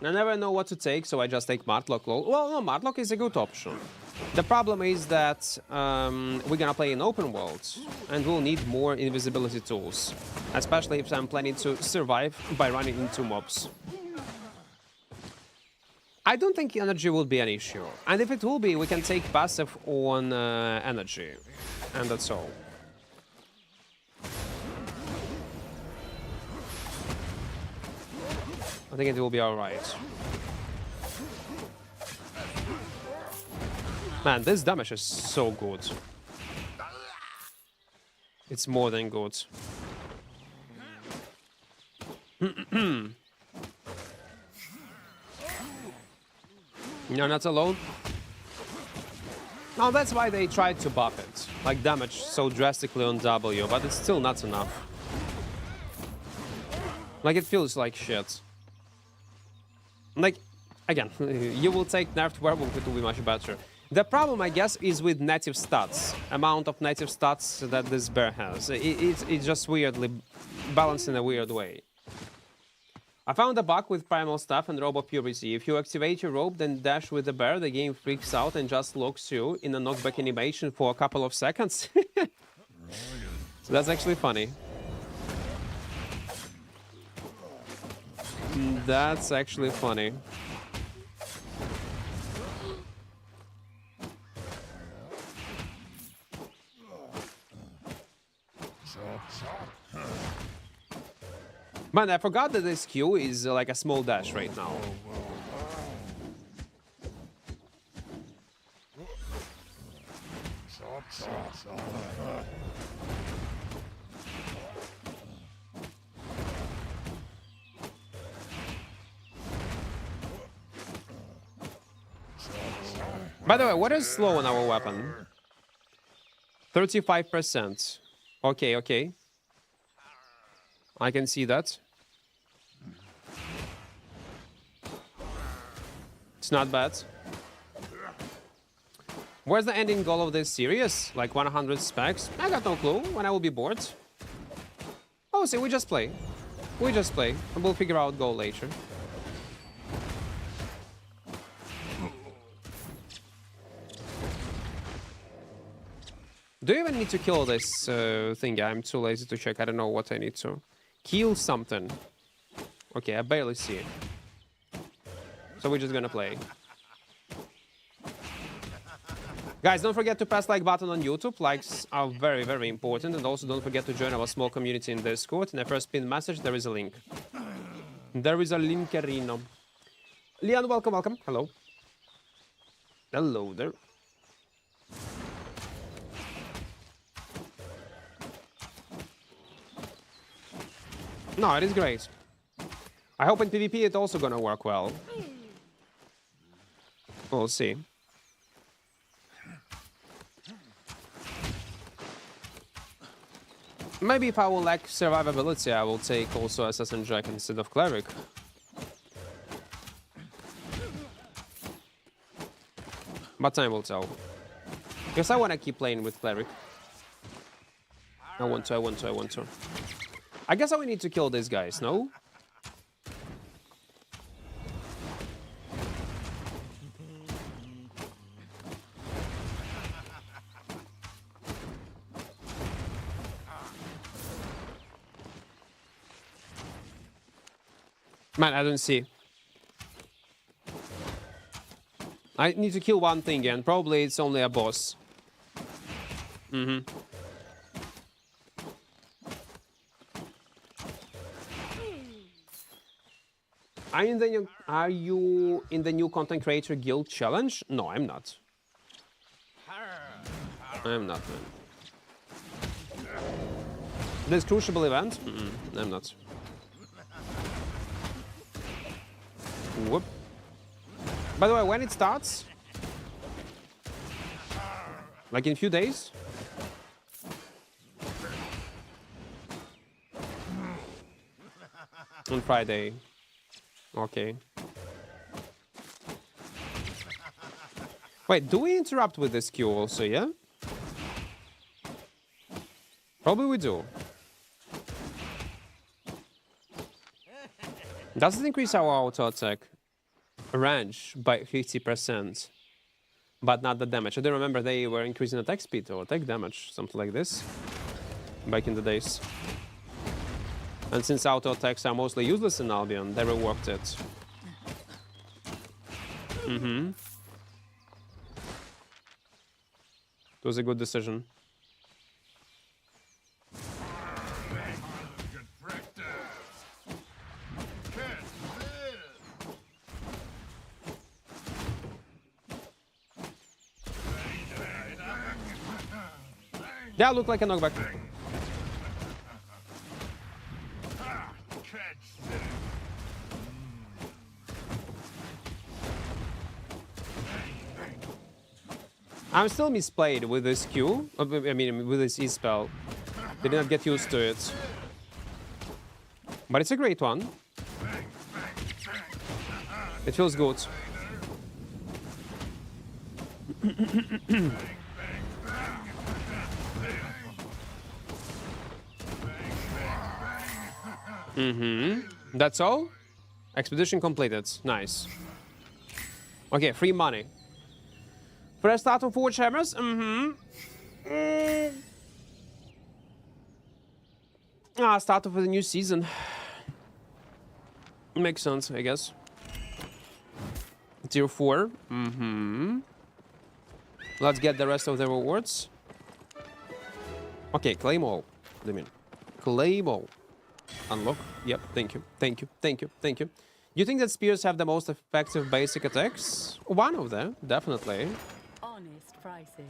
[SPEAKER 1] I never know what to take, so I just take Martlock low. Well, no, Martlock is a good option. The problem is that we're gonna play in open world, and we'll need more invisibility tools, especially if I'm planning to survive by running into mobs. I don't think energy will be an issue, and if it will be, we can take passive on energy, and that's all. I think it will be alright. Man, this damage is so good. It's more than good. You're not alone? No, that's why they tried to buff it. Like damage so drastically on W, but it's still not enough. Like it feels like shit. Like, again, you will take nerfed werewolf, it will be much better. The problem, I guess, is with native stats. Amount of native stats that this bear has. It's just weirdly balanced in a weird way. I found a bug with primal staff and robe of purity. If you activate your robe, then dash with the bear, the game freaks out and just locks you in a knockback animation for a couple of seconds. So that's actually funny. That's actually funny. Man, I forgot that this Q is like a small dash right now. By the way, what is slow on our weapon? 35%. Okay, okay. I can see that. It's not bad. Where's the ending goal of this series? Like 100 specs? I got no clue when I will be bored. Oh, see, we just play. We just play, and we'll figure out goal later. Do you even need to kill this thing? I'm too lazy to check. I don't know what I need to. Kill something. Okay, I barely see it. So we're just gonna play. Guys, don't forget to press like button on YouTube. Likes are very, very important. And also don't forget to join our small community in Discord. In the first pinned message, there is a link. There is a linkerino. Leon, welcome, welcome. Hello. Hello there. No, it is great. I hope in PvP it's also gonna work well. We'll see. Maybe if I will lack survivability, I will take also Assassin Jack instead of Cleric. But time will tell. Because I want to keep playing with Cleric. I want to. I guess I will need to kill these guys, no? Man, I don't see. I need to kill one thing, and probably it's only a boss. Are you in the new content creator guild challenge? No, I'm not. I'm not, man. This crucible event? I'm not. Whoop. By the way, when it starts? Like in a few days? On Friday. Okay. Wait, do we interrupt with this queue also, yeah? Probably we do. Does it increase our auto attack range by 50%? But not the damage. I don't remember they were increasing attack speed or attack damage, something like this, back in the days. And since auto attacks are mostly useless in Albion, they reworked it. It was a good decision. That looked like a knockback. I'm still misplayed with this Q. I mean, with this E-spell. Did not get used to it. But it's a great one. It feels good. That's all? Expedition completed. Nice. Okay, free money. First start on Forge Hammers. Start off with a new season. Makes sense, I guess. Tier 4. Let's get the rest of the rewards. Okay, claim all. I mean, claim all. Unlock. Yep, thank you. Thank you. Thank you. Thank you. Do you think that spears have the most effective basic attacks? One of them, definitely.
[SPEAKER 3] Honest prices.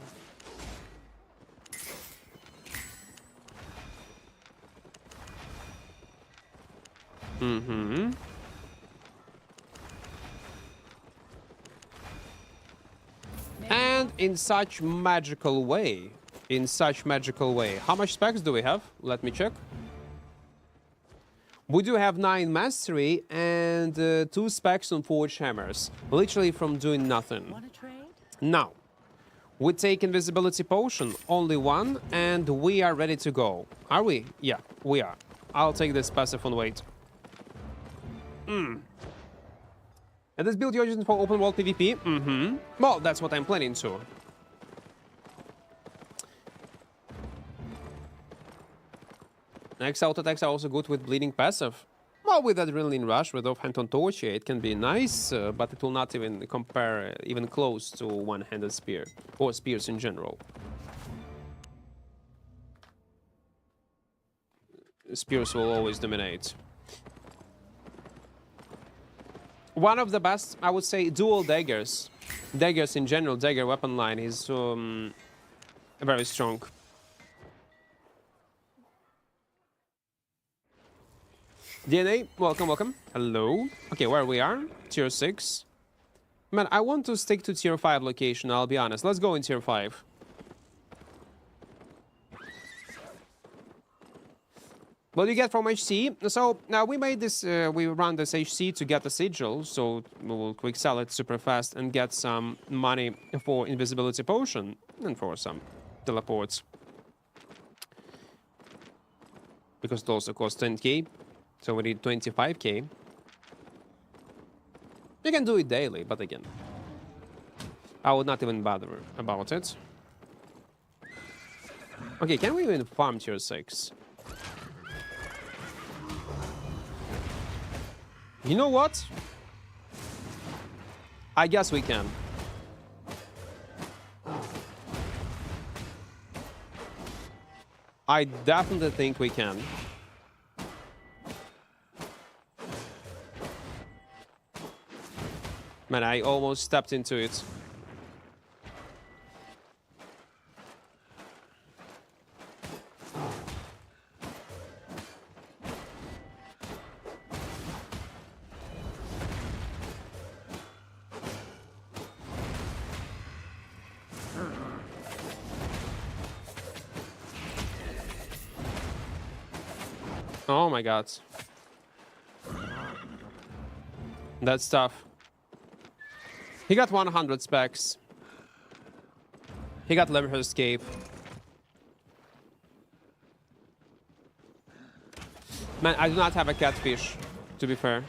[SPEAKER 1] And in such magical way. In such magical way. How much specs do we have? Let me check. We do have 9 mastery and 2 specs on Forge Hammers. Literally from doing nothing.
[SPEAKER 3] Want to trade?
[SPEAKER 1] Now, we take invisibility potion, only 1, and we are ready to go. Are we? Yeah, we are. I'll take this passive on wait. And this build you're using for open world PvP? Well, that's what I'm planning to. Next auto attacks are also good with bleeding passive. Well, with Adrenaline Rush, with Offhand on Torch, it can be nice, but it will not even compare even close to one-handed spear, or spears in general. Spears will always dominate. One of the best, I would say, dual daggers. Daggers in general, dagger weapon line is very strong. DNA, welcome, welcome. Hello. Okay, where we are? Tier 6. Man, I want to stick to Tier 5 location, I'll be honest. Let's go in Tier 5. What do you get from HC? So, now we made this, we run this HC to get the sigil, so we'll quick sell it super fast and get some money for invisibility potion and for some teleports. Because it also costs 10k. So we need 25k. You can do it daily, but again, I would not even bother about it. Okay, can we even farm tier 6? You know what? I guess we can. I definitely think we can. Man, I almost stepped into it. Oh my god. That's tough. He got 100 specs. He got Lemur Escape. Man, I do not have a catfish, to be fair.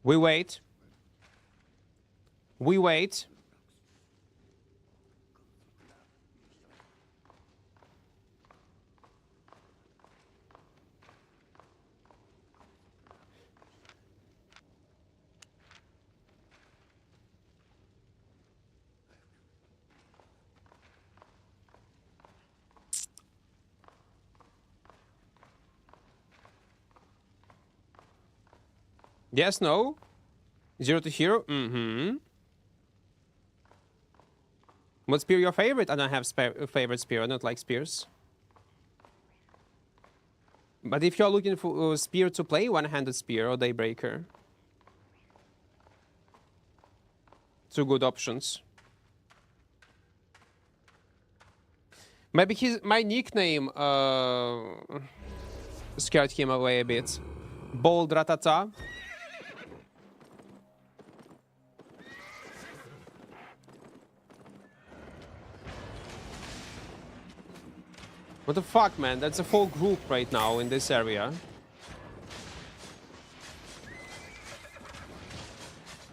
[SPEAKER 1] We wait. We wait. Yes, no? 0 to hero? Mm-hmm. What spear your favorite? I don't have favorite spear. I don't like spears. But if you're looking for a spear to play, one-handed spear or Daybreaker. Two good options. Maybe my nickname scared him away a bit. Bold Ratata. What the fuck, man? That's a full group right now in this area.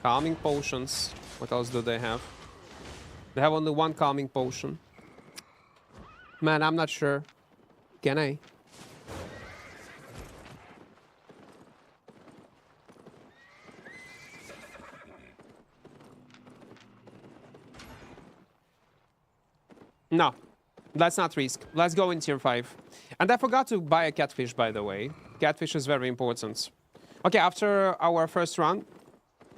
[SPEAKER 1] Calming potions. What else do they have? They have only one calming potion. Man, I'm not sure. Can I? No. Let's not risk. Let's go in tier 5. And I forgot to buy a catfish, by the way. Catfish is very important. Okay, after our first run,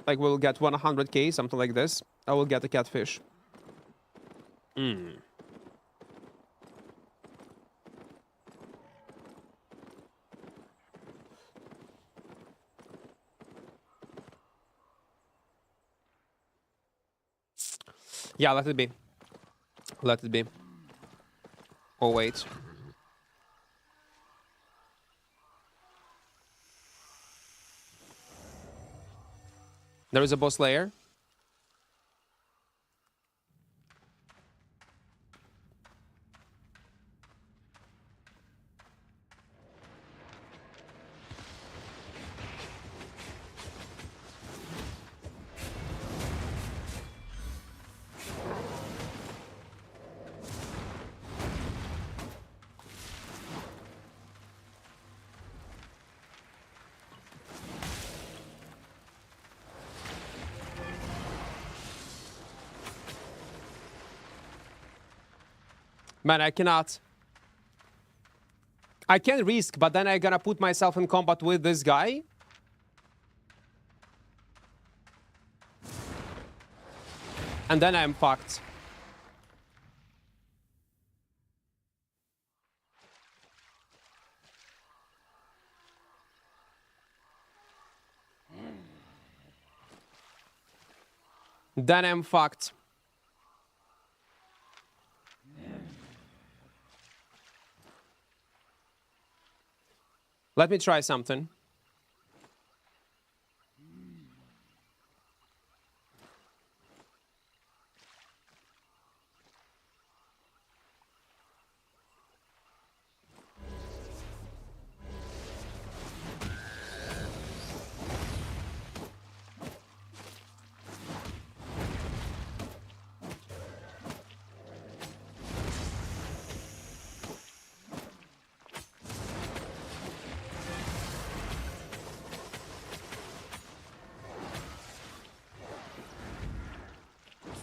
[SPEAKER 1] like we'll get 100k, something like this, I will get a catfish. Yeah, let it be. Let it be. Oh, wait. There is a boss layer. Man, I cannot. I can risk, but then I gotta put myself in combat with this guy. And then I'm fucked. Then I'm fucked. Let me try something.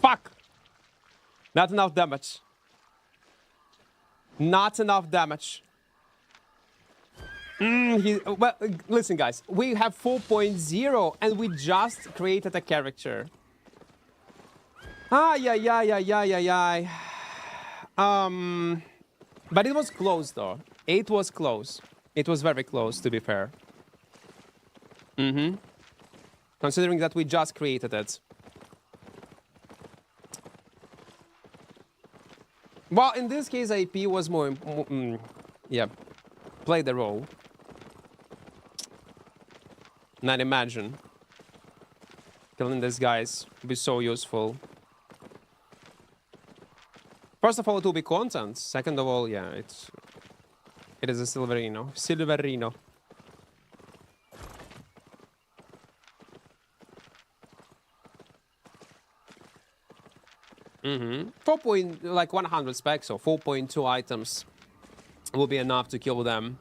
[SPEAKER 1] Fuck! Not enough damage. Not enough damage. Well, listen, guys. We have 4.0 and we just created a character. But it was close, though. It was close. It was very close, to be fair. Considering that we just created it. Well, in this case, IP was more, yeah, played the role. Not imagine. Killing these guys would be so useful. First of all, it will be content. Second of all, yeah, it is a Silverino. Silverino. Like 100 specs or 4.2 items will be enough to kill them.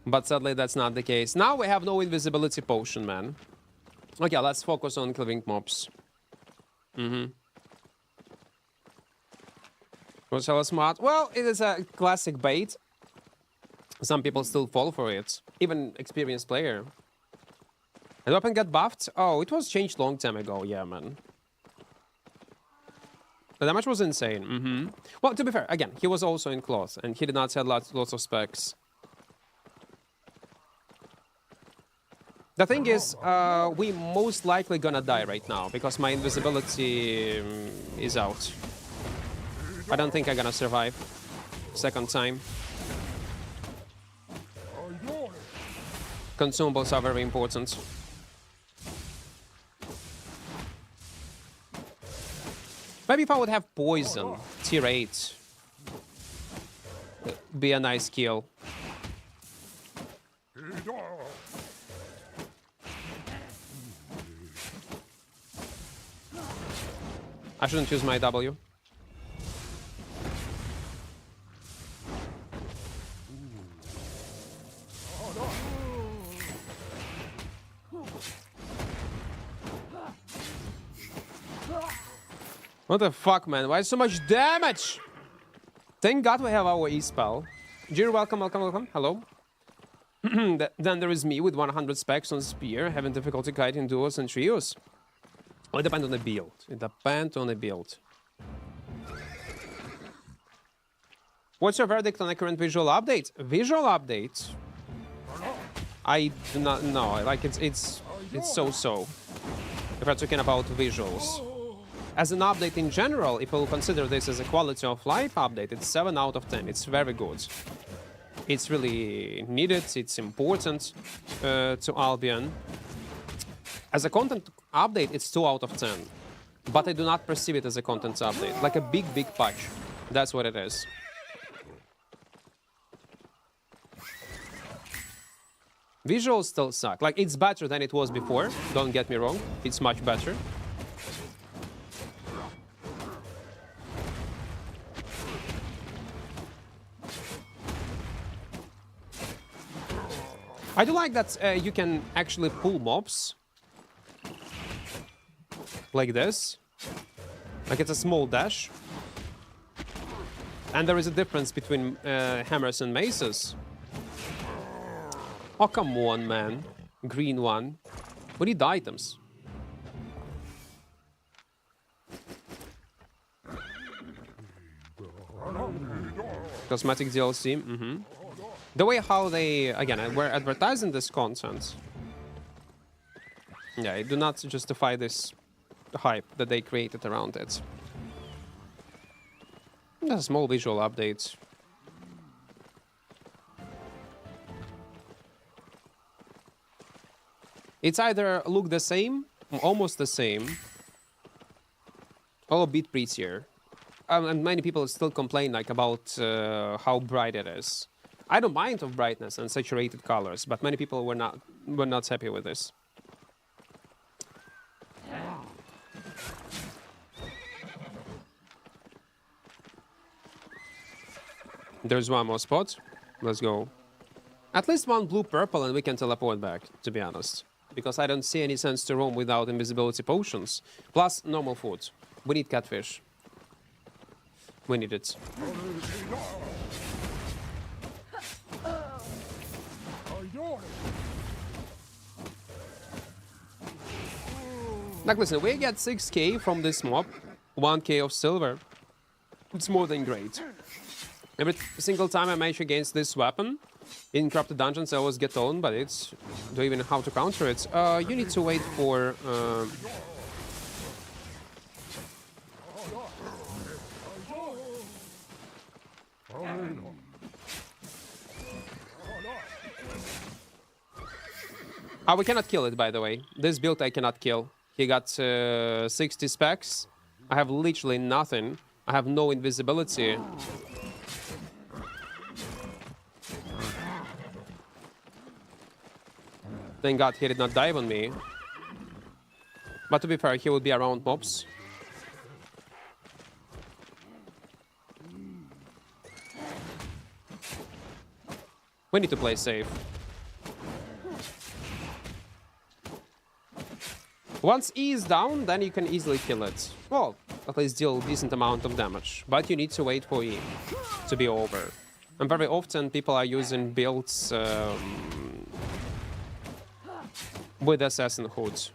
[SPEAKER 1] But sadly, that's not the case. Now we have no invisibility potion, man. Okay, let's focus on killing mobs. Was hella smart. Well, it is a classic bait. Some people still fall for it. Even experienced player. The weapon got buffed? Oh, it was changed long time ago. Yeah, man. The damage was insane. Well, to be fair, again, he was also in cloth, and he did not have lots of specs. The thing is, we most likely gonna die right now, because my invisibility is out. I don't think I'm gonna survive. Second time. Consumables are very important. Maybe if I would have poison, tier 8, be a nice kill. I shouldn't use my W. What the fuck, man? Why so much damage? Thank God we have our E-spell. Jir, welcome. Hello. Then there is me with 100 specs on spear, having difficulty kiting duos and trios. Well, it depends on the build. What's your verdict on the current visual update? Visual update? I do not know. Like, it's so-so. If we're talking about visuals. As an update in general, if we'll consider this as a quality of life update, it's 7 out of 10. It's very good. It's really needed. It's important to Albion. As a content update, it's 2 out of 10. But I do not perceive it as a content update. Like a big patch. That's what it is. Visuals still suck. Like, it's better than it was before. Don't get me wrong. It's much better. I do like that you can actually pull mobs. Like this. Like it's a small dash. And there is a difference between hammers and maces. Oh, come on, man. Green one. We need items. Cosmetic DLC. The way how they, again, were advertising this content. Yeah, I do not justify this hype that they created around it. A small visual update. It's either look the same, almost the same, or a bit prettier. And many people still complain like about how bright it is. I don't mind of brightness and saturated colors, but many people were not happy with this. There's one more spot. Let's go. At least one blue purple and we can teleport back, to be honest. Because I don't see any sense to roam without invisibility potions. Plus normal food. We need catfish. We need it. Like, listen, we get 6k from this mob, 1k of silver. It's more than great. Every single time I match against this weapon in corrupted dungeons, I always get owned, but it's don't even know how to counter it. You need to wait for. We cannot kill it, by the way. This build I cannot kill. He got 60 specs. I have literally nothing. I have no invisibility. Thank God he did not dive on me. But to be fair, he would be around mobs. We need to play safe. Once E is down, then you can easily kill it. Well, at least deal a decent amount of damage. But you need to wait for E to be over. And very often people are using builds with assassin hoods.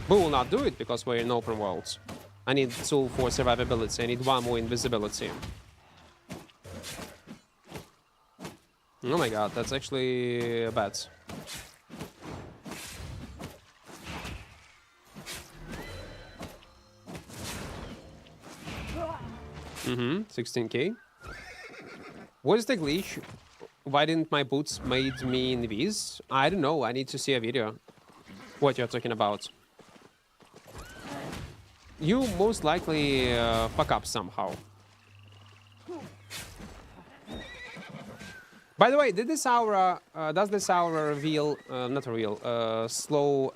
[SPEAKER 1] We will not do it because we're in open world. I need 2 for survivability. I need 1 more invisibility. Oh my god, that's actually bad. Mm-hmm, 16k. What is the glitch? Why didn't my boots made me invis? I don't know, I need to see a video. What you're talking about. You most likely fuck up somehow. By the way, did this aura, does this aura reveal, not reveal, slow...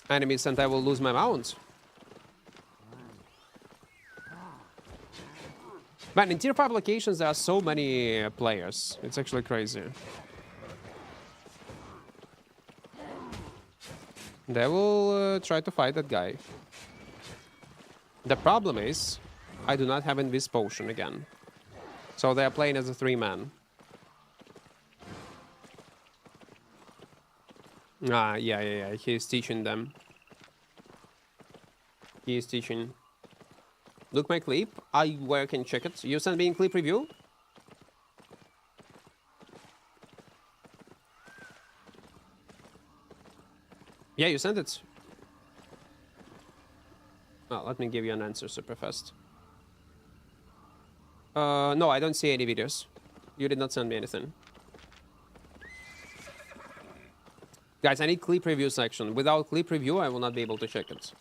[SPEAKER 1] enemies and I will lose my mount? Man, in tier 5 locations there are so many players. It's actually crazy. They will try to fight that guy. The problem is, I do not have Invis potion again. So they are playing as a 3-man. Yeah. He is teaching them. He is teaching. Look my clip. Where I can check it. You send me in clip review? Yeah, you sent it. Well, let me give you an answer super fast. No, I don't see any videos. You did not send me anything. Guys, I need clip review section. Without clip review, I will not be able to check it.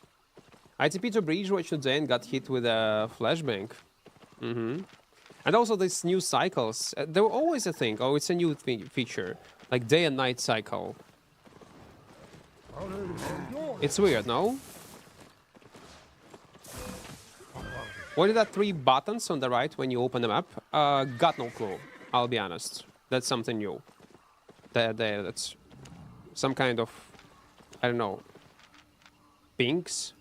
[SPEAKER 1] ITP to breach what you then got hit with a flashbang. And also these new cycles. They were always a thing. Oh, it's a new feature. Like day and night cycle. It's weird, no? What are the 3 buttons on the right when you open the map? Got no clue. I'll be honest. That's something new. That's some kind of, I don't know, pinks?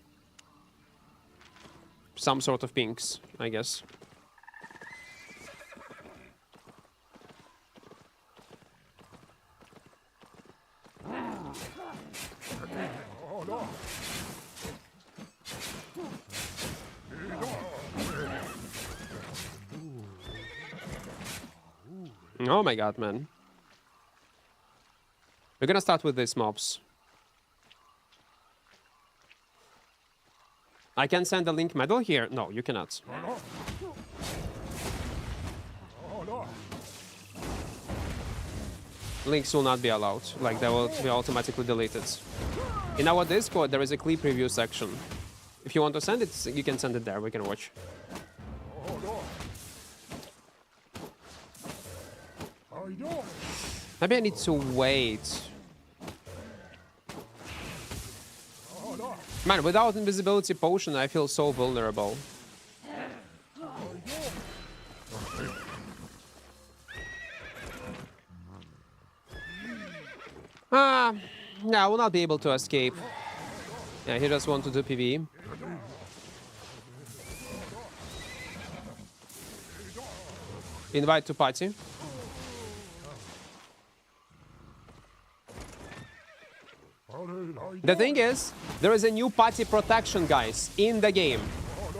[SPEAKER 1] Some sort of pinks, I guess. Oh my god, man. We're gonna start with these mobs. I can send a link medal here? No, you cannot. Links will not be allowed. Like, they will be automatically deleted. In our Discord, there is a clip review section. If you want to send it, you can send it there. We can watch. Maybe I need to wait. Man, without invisibility potion, I feel so vulnerable. Yeah, I will not be able to escape. Yeah, he just wants to do PvE. Invite to party. The thing is, there is a new party protection, guys, in the game.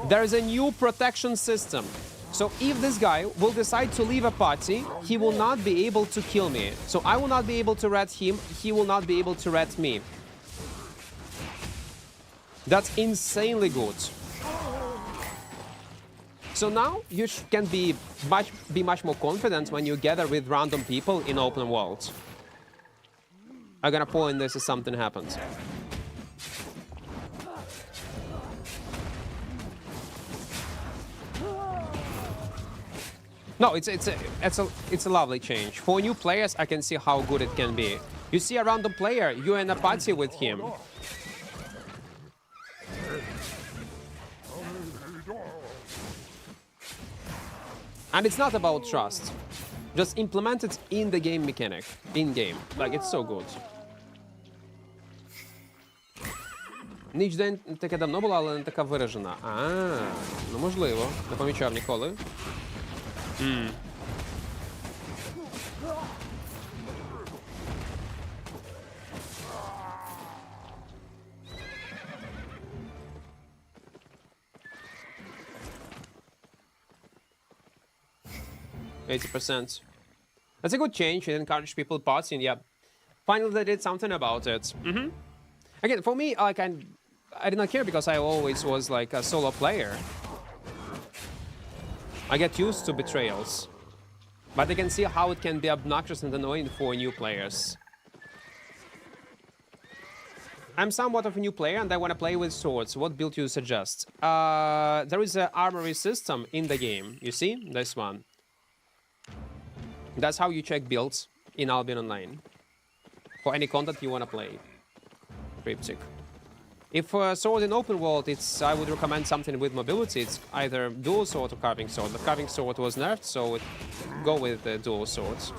[SPEAKER 1] There is a new protection system. So if this guy will decide to leave a party, he will not be able to kill me. So I will not be able to rat him, he will not be able to rat me. That's insanely good. So now you can be much more confident when you gather with random people in open world. I'm gonna point this if something happens. No, it's a lovely change. For new players, I can see how good it can be. You see a random player, you're in a party with him. And it's not about trust. Just implement it in the game mechanic, in-game. Like, it's so good. Ніч день таке давно була, але не така виражена. Ну можливо. Не помічав ніколи. 80%. That's a good change. It encouraged people partying. Yeah, finally they did something about it. Again, for me, like I did not care because I always was like a solo player. I get used to betrayals, but I can see how it can be obnoxious and annoying for new players. I'm somewhat of a new player and I want to play with swords. What build you suggest? There is an armory system in the game. You see? This one. That's how you check builds in Albion Online. For any content you want to play. Triptych. If sword in open world, I would recommend something with mobility. It's either dual sword or carving sword. The carving sword was nerfed, so go with the dual swords.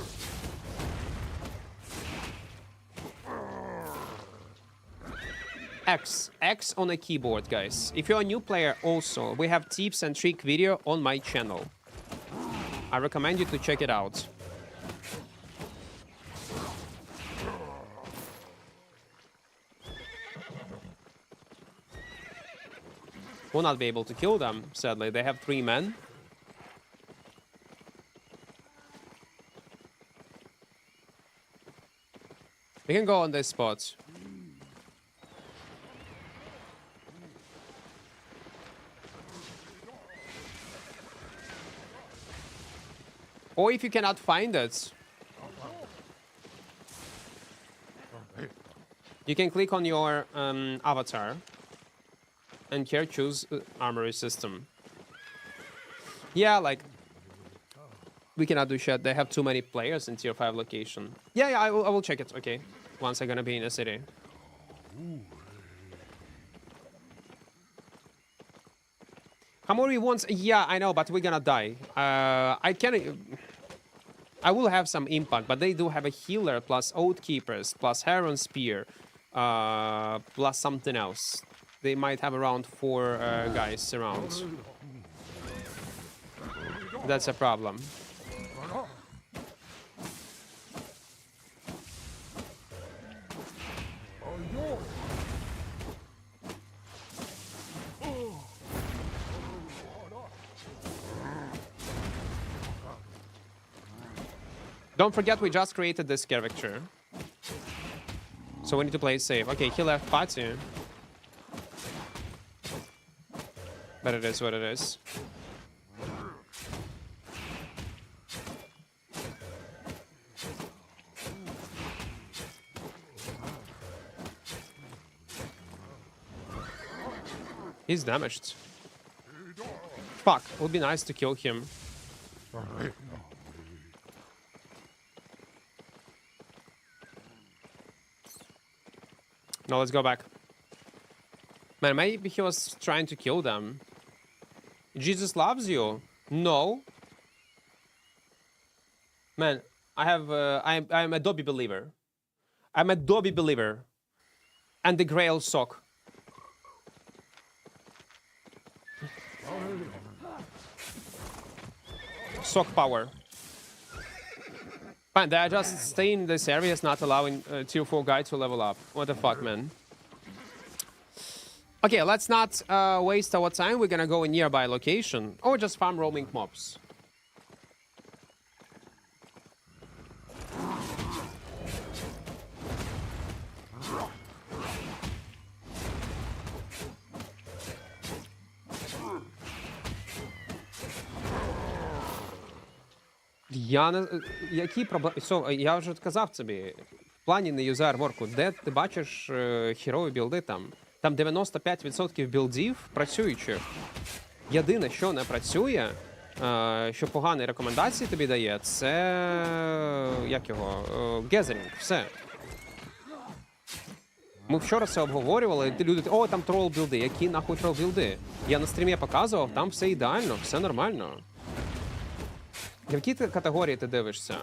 [SPEAKER 1] X on a keyboard, guys. If you're a new player also, we have tips and trick video on my channel. I recommend you to check it out. Will not be able to kill them, sadly. They have 3 men. We can go on this spot. Or if you cannot find it, you can click on your avatar and here choose armory system. Yeah, like we cannot do shit. They have too many players in tier 5 location. Yeah, I will check it. Okay, once I'm gonna be in a city. Armory wants, yeah, I know, but we're gonna die. I will have some impact, but they do have a healer plus Oath Keepers plus Heron Spear plus something else. They might have around 4 guys around. That's a problem. Don't forget we just created this character. So we need to play it safe. Okay, he left party. But it is what it is. He's damaged. Fuck, it would be nice to kill him. No, let's go back. Man, maybe he was trying to kill them. Jesus loves you. No. Man, I'm a Dobby believer. I'm a Dobby believer. And the Grail sock. Sock power. Man, they are just staying in this area, is not allowing tier 4 guy to level up. What the fuck, man? Okay, let's not waste our time. We're gonna go in nearby location. Or just farm roaming mobs. Які проблеми... Я вже казав тобі, в плані не юзай арморку, де ти бачиш хірові білди там? Там 95% білдів працюючих. Єдине, що не працює, що погані рекомендації тобі дає, це... як його? Гезерінг, все. Ми вчора це обговорювали, і люди, о, там трол білди. Які нахуй трол білди? Я на стрімі показував, там все ідеально, все нормально. В якій категорії ти дивишся?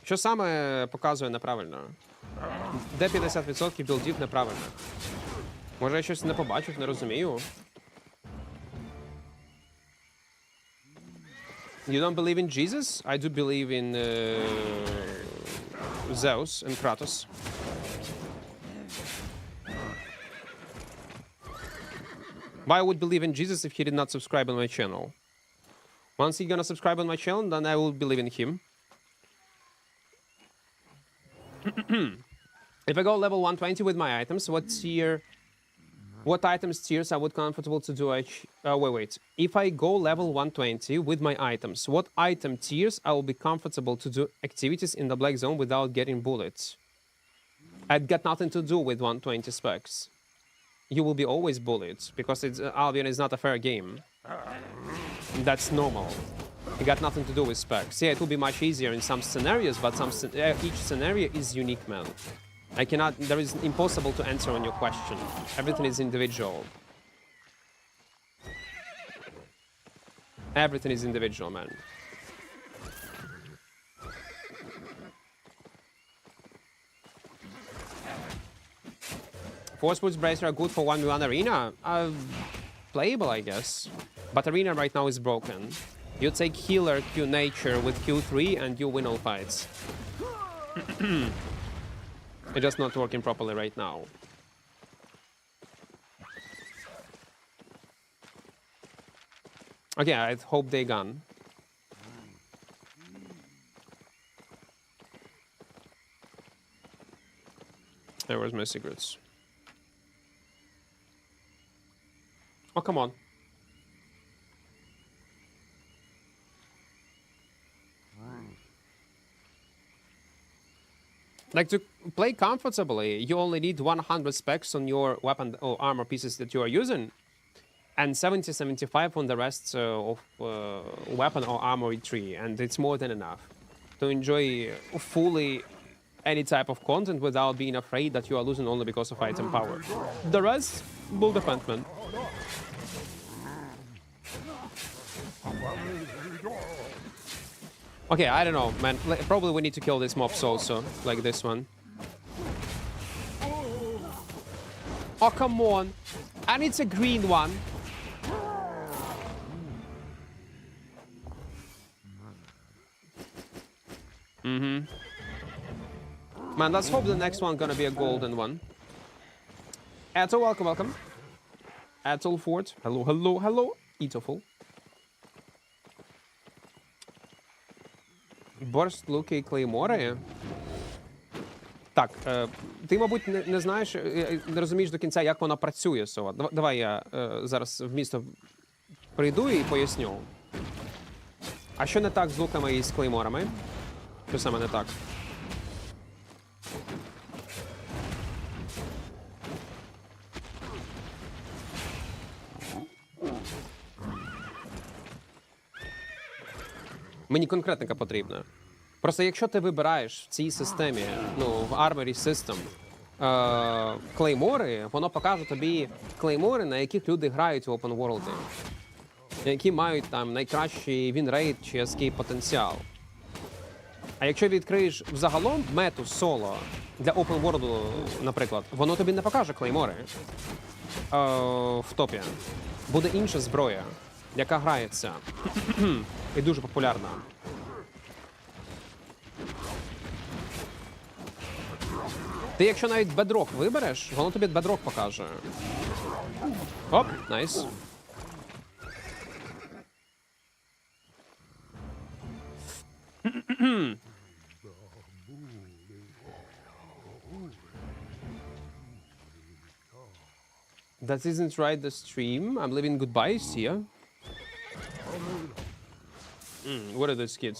[SPEAKER 1] Що саме показує неправильно? Де 50% білдів неправильно? Може я щось не побачив, не розумію? You don't believe in Jesus? I do believe in Zeus and Kratos. Why I would believe in Jesus if he did not subscribe on my channel? Once he's gonna subscribe on my channel, then I will believe in him. If I go level 120 with my items, what items tiers I would comfortable to do? Wait. If I go level 120 with my items, what item tiers I will be comfortable to do activities in the black zone without getting bullets? I've got nothing to do with 120 specs. You will be always bullied because Albion is not a fair game. That's normal. It got nothing to do with specs. Yeah, it will be much easier in some scenarios, but each scenario is unique, man. There is impossible to answer on your question. Everything is individual. Everything is individual, man. Force Boots Bracer are good for 1v1 arena. Playable, I guess. But arena right now is broken. You take healer, Q nature with Q3 and you win all fights. It's just not working properly right now. Okay, I hope they gone. There was my secrets. Oh, come on. Like, to play comfortably, you only need 100 specs on your weapon or armor pieces that you are using, and 70-75 on the rest of weapon or armory tree, and it's more than enough to enjoy fully any type of content without being afraid that you are losing only because of item power. The rest will depend, man. Okay, I don't know, man. Probably we need to kill these mobs also, like this one. Oh, come on. And it's a green one. Man, let's hope the next one gonna be a golden one. Eto, welcome, welcome. Ethelford, hello, hello, hello. Etoful. Борст, луки і клеймори. Так, ти, мабуть, не знаєш, не розумієш до кінця, як вона працює, Сова. Давай я зараз в місто прийду і поясню. А що не так з луками і з клейморами? Що саме не так? Мені конкретника потрібна. Просто якщо ти вибираєш в цій системі, ну, в Armory System, клеймори, воно покаже тобі клеймори, на яких люди грають в Open World, які мають там найкращий вінрейт чи escape потенціал. А якщо відкриєш взагалом мету соло для Open World, наприклад, воно тобі не покаже клеймори в топі. Буде інша зброя, яка грається і дуже популярна. Ти якщо навіть бедрок вибереш, воно тобі бедрок покаже. Оп, найс. That isn't right, the stream. I'm leaving goodbyes here. What are those kids?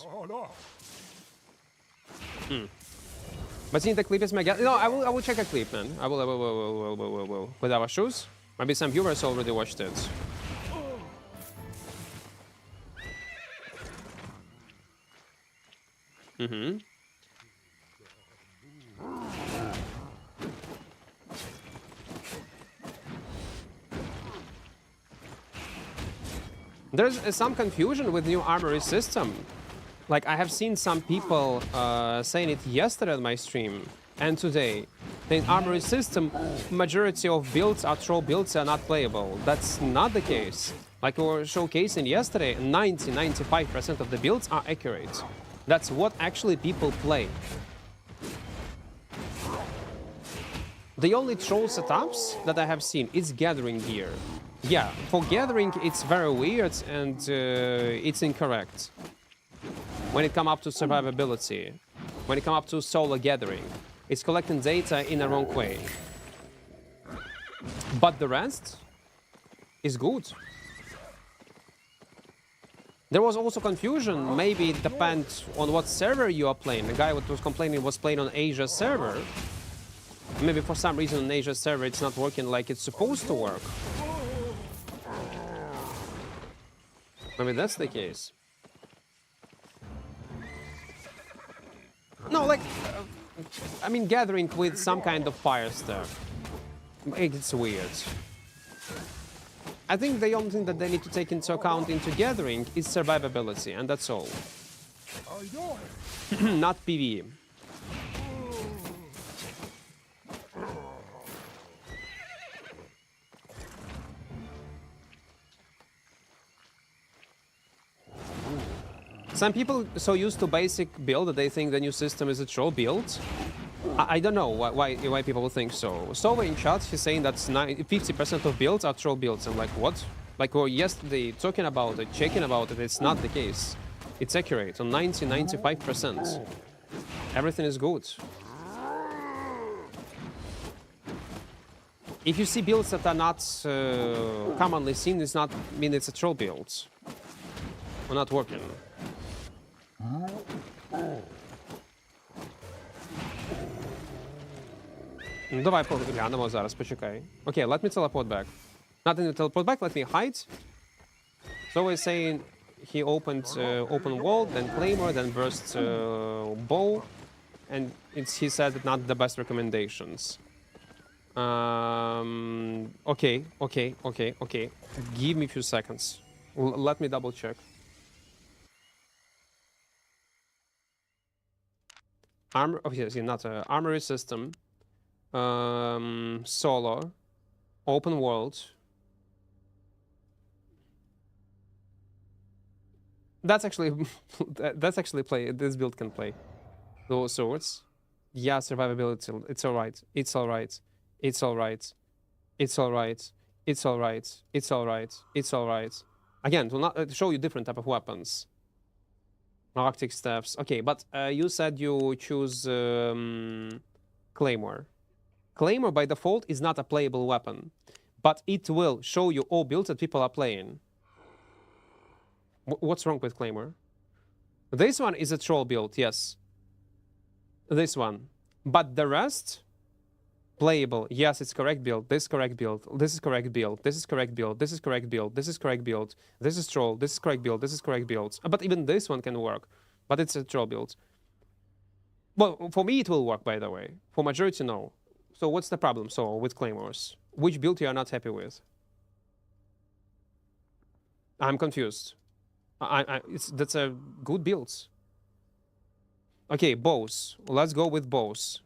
[SPEAKER 1] But seeing the clip is my guess. No, I will check a clip, man. I will. With our shoes. Maybe some viewers already watched it. There's some confusion with new Armory system. Like, I have seen some people saying it yesterday on my stream and today. The Armory system, majority of builds are troll builds are not playable. That's not the case. Like we were showcasing yesterday, 90-95% of the builds are accurate. That's what actually people play. The only troll setups that I have seen is gathering gear. Yeah, for gathering it's very weird and it's incorrect. When it comes up to survivability, when it comes up to solo gathering, it's collecting data in a wrong way. But the rest is good. There was also confusion, maybe it depends on what server you are playing. The guy who was complaining was playing on Asia server. Maybe for some reason on Asia server it's not working like it's supposed to work. Maybe that's the case. No, like, I mean, gathering with some kind of fire stuff. It's weird. I think the only thing that they need to take into account into gathering is survivability, and that's all. Not PvE. Some people are so used to basic build that they think the new system is a troll build. I don't know why people think so. Sova in chat, he's saying that 50% of builds are troll builds. I'm like, what? Like we were yesterday talking about it, checking about it, it's not the case. It's accurate on 90-95%. Everything is good. If you see builds that are not commonly seen, it's not mean it's a troll build. Or not working. Ну, давай поглянемо зараз, почекай. Okay, let me teleport back. Nothing to teleport back, let me hide. So we're saying he opened open wall, then claymore, then burst bow, and he said that not the best recommendations. Okay. Give me a few seconds. Let me double check. Armory system, solo, open world. That's actually play. This build can play those swords. Yeah, survivability. It's alright. It's alright. It's alright. It's alright. It's alright. It's alright. It's alright. Again, to show you different type of weapons. Arctic staffs. Okay, but you said you choose Claymore. Claymore by default is not a playable weapon, but it will show you all builds that people are playing. What's wrong with Claymore? This one is a troll build, yes. This one. But the rest, playable. Yes, it's correct build. This correct build. This is correct build. This is correct build. This is correct build. This is correct build. This is troll. This is correct build. This is correct build. But even this one can work. But it's a troll build. Well, for me it will work, by the way. For majority, no. So what's the problem, so, with Claymores? Which build you are not happy with? I'm confused. That's a good build. Okay, bows. Let's go with bows.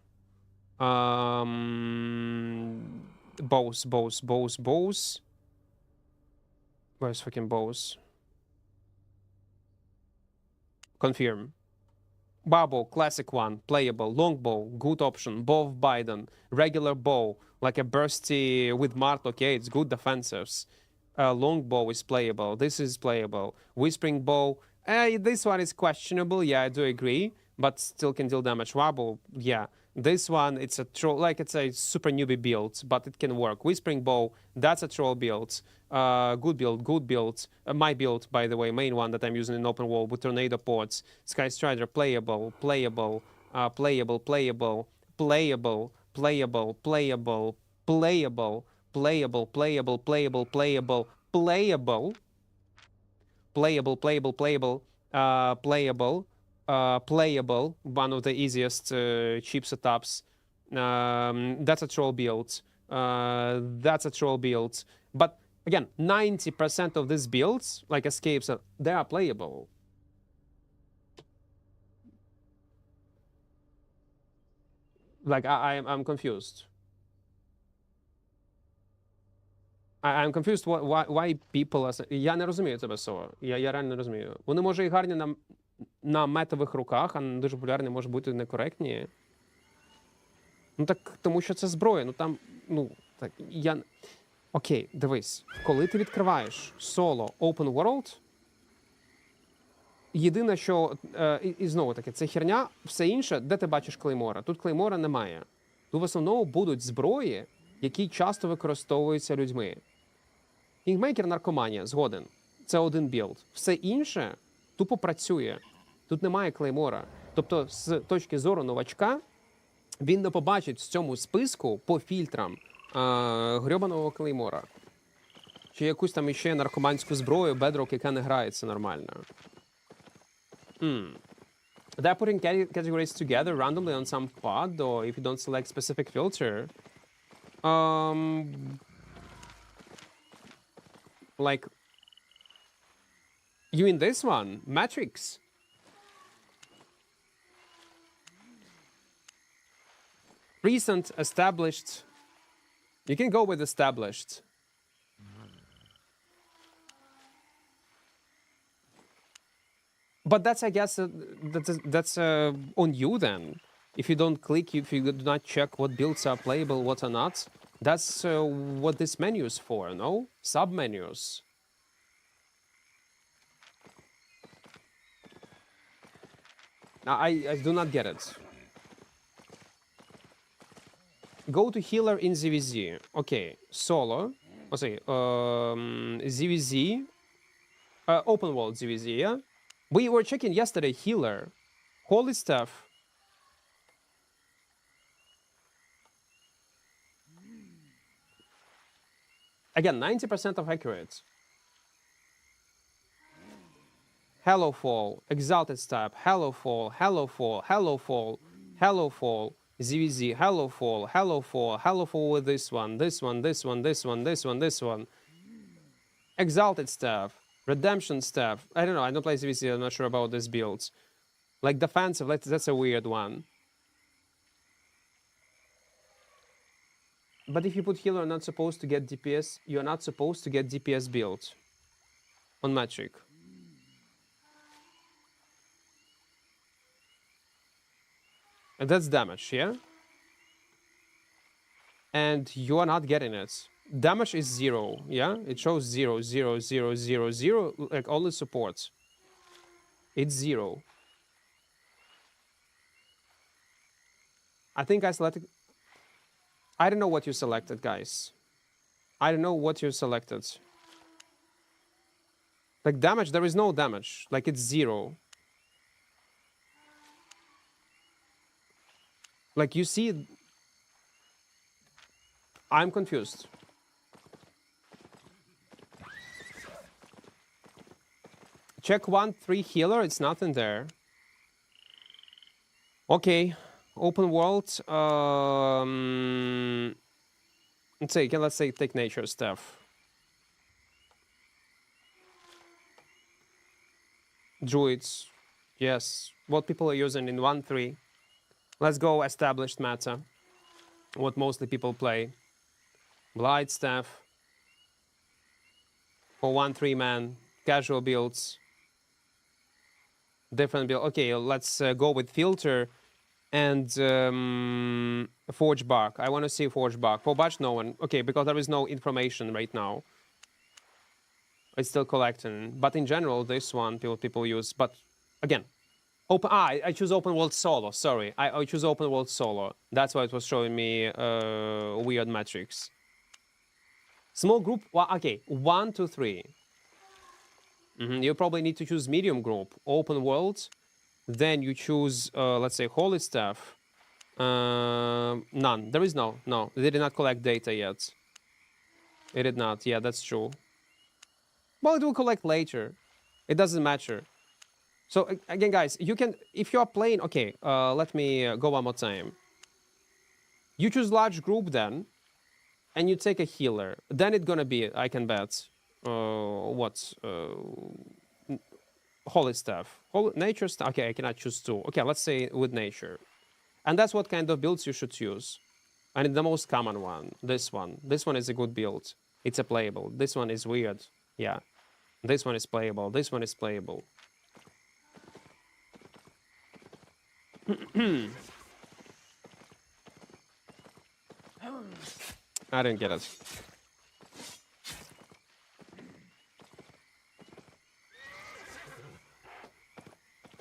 [SPEAKER 1] Bows. Where's fucking bows? Confirm. Barbell, classic one, playable. Longbow, good option. Bow of Biden, regular bow, like a bursty with Mart. Okay, it's good defensives. Longbow is playable. This is playable. Whispering bow. This one is questionable. Yeah, I do agree, but still can deal damage. Wobble. Yeah. This one, it's a troll, like it's a super newbie build, but it can work. Whispering bow, that's a troll build. Good build. My build, by the way, main one that I'm using in open world with tornado ports. Sky Strider, playable. Playable, one of the easiest cheap setups. That's a troll build. That's a troll build. But again, 90% of these builds, like escapes, they are playable. Like I'm confused. I'm confused why people are... Я не розумію тебе, Сова. Я реально не розумію. Вони, може, і гарні на метових руках, а дуже популярні може бути некоректні. Ну так, тому що це зброя. Ну там, ну, так, я... Окей, дивись. Коли ти відкриваєш соло Open World, єдине, що... І знову таки, це херня, все інше, де ти бачиш клеймора? Тут клеймора немає. Тут в основному будуть зброї, які часто використовуються людьми. Кінгмейкер наркоманія, згоден. Це один білд. Все інше тупо працює. Тут немає клеймора. Тобто, з точки зору новачка, він не побачить в цьому списку по фільтрам грьобаного клеймора. Чи якусь там іще наркоманську зброю, бедрок, яка не грається нормально. They're putting categories together randomly on some pod, or if you don't select specific filter. Like, you in this one, Matrix. Recent, established. You can go with established. But that's, I guess, that's on you then. If you don't click, if you do not check what builds are playable, what are not, that's what this menu is for, no? Sub-menus. I do not get it. Go to healer in ZVZ. Okay, solo. Let's see. ZVZ. Open world ZVZ, yeah? We were checking yesterday healer. Holy stuff. Again, 90% of accurate. Hello Fall, Exalted Stab, Hello Fall, Hello Fall, Hello Fall, Hello Fall, ZVZ, Hello Fall, Hello Fall, Hello Fall with this one, this one, this one, this one, this one, this one. Exalted Staff, Redemption Staff. I don't know, I don't play ZVZ, I'm not sure about these builds. Like defensive, that's a weird one. But if you put healer, you're not supposed to get DPS, you're not supposed to get DPS build on Magic. And that's damage, yeah? And you are not getting it. Damage is 0, yeah? It shows 0, 0, 0, 0, 0, like only supports. It's 0. I think I selected... I don't know what you selected, guys. I don't know what you selected. Like damage, there is no damage. Like it's 0. Like you see... I'm confused. Check 1-3 healer, it's nothing there. Okay, open world. Let's say take nature stuff. Druids, yes. What people are using in 1-3. Let's go established meta. What mostly people play. Blight staff. For 1-3 man, casual builds. Different build. Okay, let's go with filter and forge bark. I want to see forge bark. For batch, no one. Okay, because there is no information right now. It's still collecting. But in general, this one people use. But again, I choose open world solo. Sorry, I choose open world solo. That's why it was showing me weird metrics. Small group. Well, okay, 1 to 3. You probably need to choose medium group, open world. Then you choose, let's say, holy staff. None. There is no. They did not collect data yet. It did not. Yeah, that's true. Well, it will collect later. It doesn't matter. So again, guys, you can, if you are playing. Okay, let me go one more time. You choose large group then, and you take a healer. Then it's gonna be, I can bet. Holy staff, nature staff. Okay, I cannot choose 2. Okay, let's say with nature, and that's what kind of builds you should use. And the most common one, this one is a good build. It's a playable. This one is weird. Yeah, this one is playable. This one is playable. I didn't get it.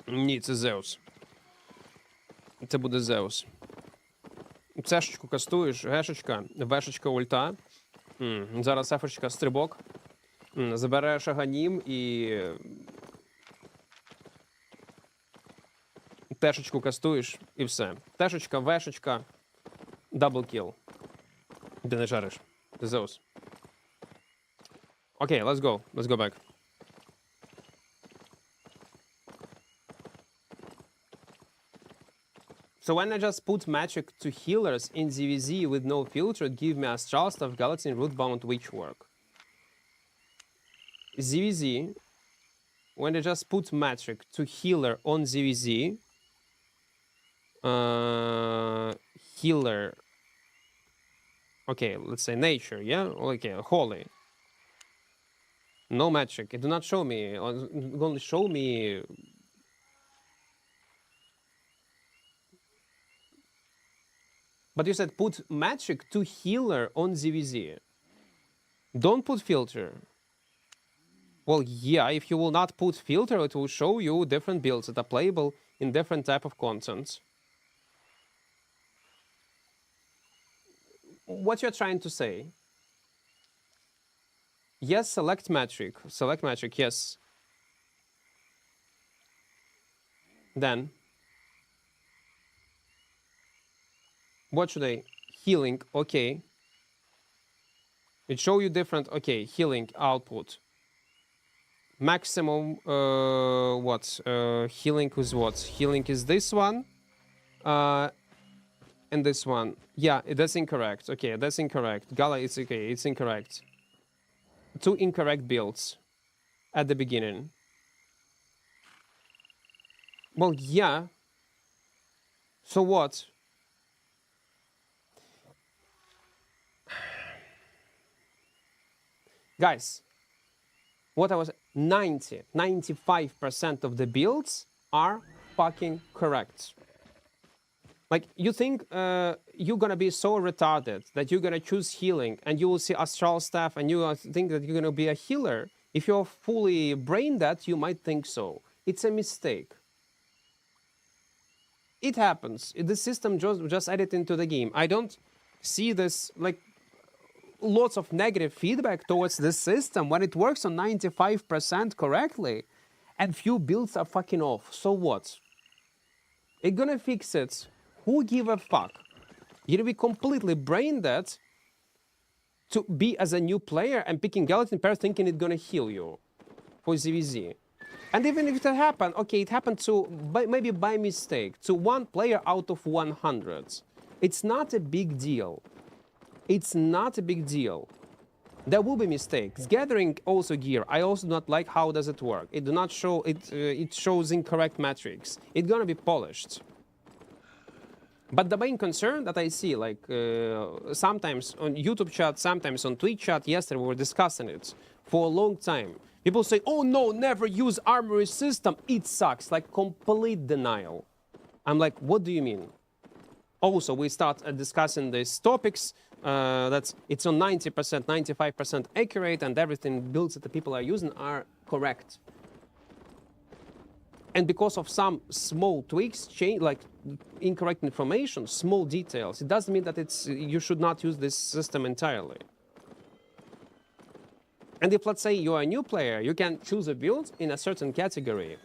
[SPEAKER 1] Ні, це Зеус. Це буде Зеус. Цешечку кастуєш, гешечка, вешечка ульта. Зараз ефочка стрибок. Забереш аганім і... Тешечку кастуєш і все. Тешечка, вешечка, даблкіл. Ти не жариш. Це Зеус. Окей, let's go. Let's go back. So when I just put magic to healers in ZVZ with no filter, give me Astral Staff, Galaxy, Rootbound, Witchwork. ZVZ, when I just put magic to healer on ZVZ, healer, okay, let's say nature, yeah? Okay, holy. No magic, it do not show me, only show me... But you said put magic to healer on ZVZ. Don't put filter. Well, yeah, if you will not put filter, it will show you different builds that are playable in different type of content. What you're trying to say? Yes, select metric. Select metric, yes. Then... What should I? Healing, okay. It show you different, okay, healing output. Maximum, what? Healing is what? Healing is this one. And this one. Yeah, that's incorrect. Okay, that's incorrect. Gala, it's okay, it's incorrect. 2 incorrect builds at the beginning. Well, yeah. So what? Guys, what I was 95% of the builds are fucking correct. Like, you think you're gonna be so retarded that you're gonna choose healing and you will see Astral Staff and you think that you're gonna be a healer. If you're fully brain dead, you might think so. It's a mistake. it happens. The system just added into the game. I don't see this, like, lots of negative feedback towards the system when it works on 95% correctly and few builds are fucking off. So what? It's gonna fix it. Who give a fuck? You're gonna be completely brain dead to be as a new player and picking Gelatin Pair thinking it's gonna heal you for ZVZ. And even if it happened, okay, it happened to, maybe by mistake, to one player out of 100. It's not a big deal. It's not a big deal. There will be mistakes. Gathering also gear, I also do not like how does it work. It do not show, it shows incorrect metrics. It's gonna be polished. But the main concern that I see, like sometimes on YouTube chat, sometimes on Twitch chat, yesterday we were discussing it for a long time. People say, oh no, never use Armory system, it sucks, like complete denial. I'm like, what do you mean? Also, we start discussing these topics, that's it's on 90%, 95% accurate, and everything builds that the people are using are correct. And because of some small tweaks, change, like incorrect information, small details, it doesn't mean that it's you should not use this system entirely. And if, let's say, you're a new player, you can choose a build in a certain category.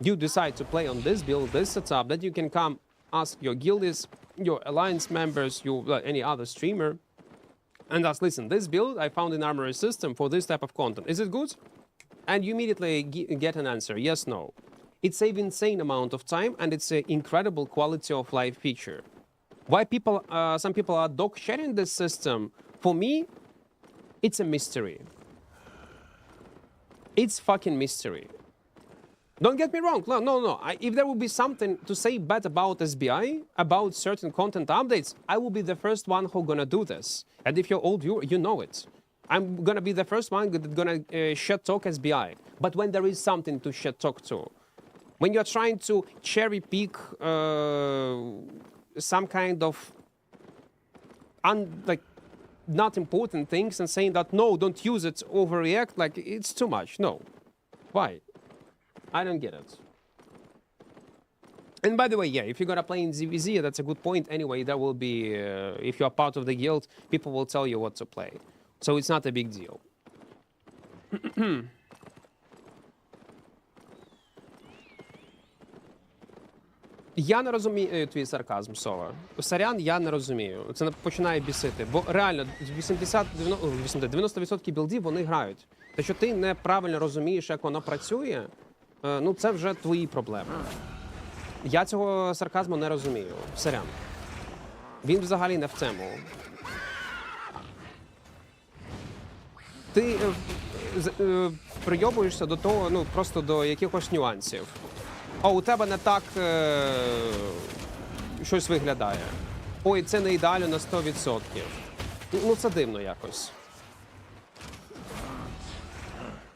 [SPEAKER 1] You decide to play on this build, this setup, that you can come ask your guildies, your alliance members, your any other streamer, and ask, listen, this build I found in Armory system for this type of content. Is it good? And you immediately get an answer, yes, no. It saves insane amount of time, and it's an incredible quality of life feature. Why people, some people are dog sharing this system, for me, it's a mystery. It's fucking mystery. Don't get me wrong, no. If there will be something to say bad about SBI, about certain content updates, I will be the first one who gonna do this. And if you're old viewer, you know it. I'm gonna be the first one gonna shit talk SBI. But when there is something to shit talk to, when you're trying to cherry pick some kind of not important things and saying that no, don't use it, overreact, like it's too much. No. Why? I don't get it. And by the way, yeah, if you're gonna play in ZVZ, that's a good point. Anyway, there will be, if you're part of the guild, people will tell you what to play. So it's not a big deal. Я не розумію твій сарказм, Сова. Сорян, я не розумію. Це починає бісити. Бо реально 90% білдів вони грають. Те, що ти неправильно розумієш, як воно працює, ну це вже твої проблеми. Я цього сарказму не розумію. Сорян. Він взагалі не в тему. Ти прийобуєшся до того, ну просто до якихось нюансів. О, у тебе не так щось виглядає. Ой, це не ідеально на 100%. Ну, це дивно якось.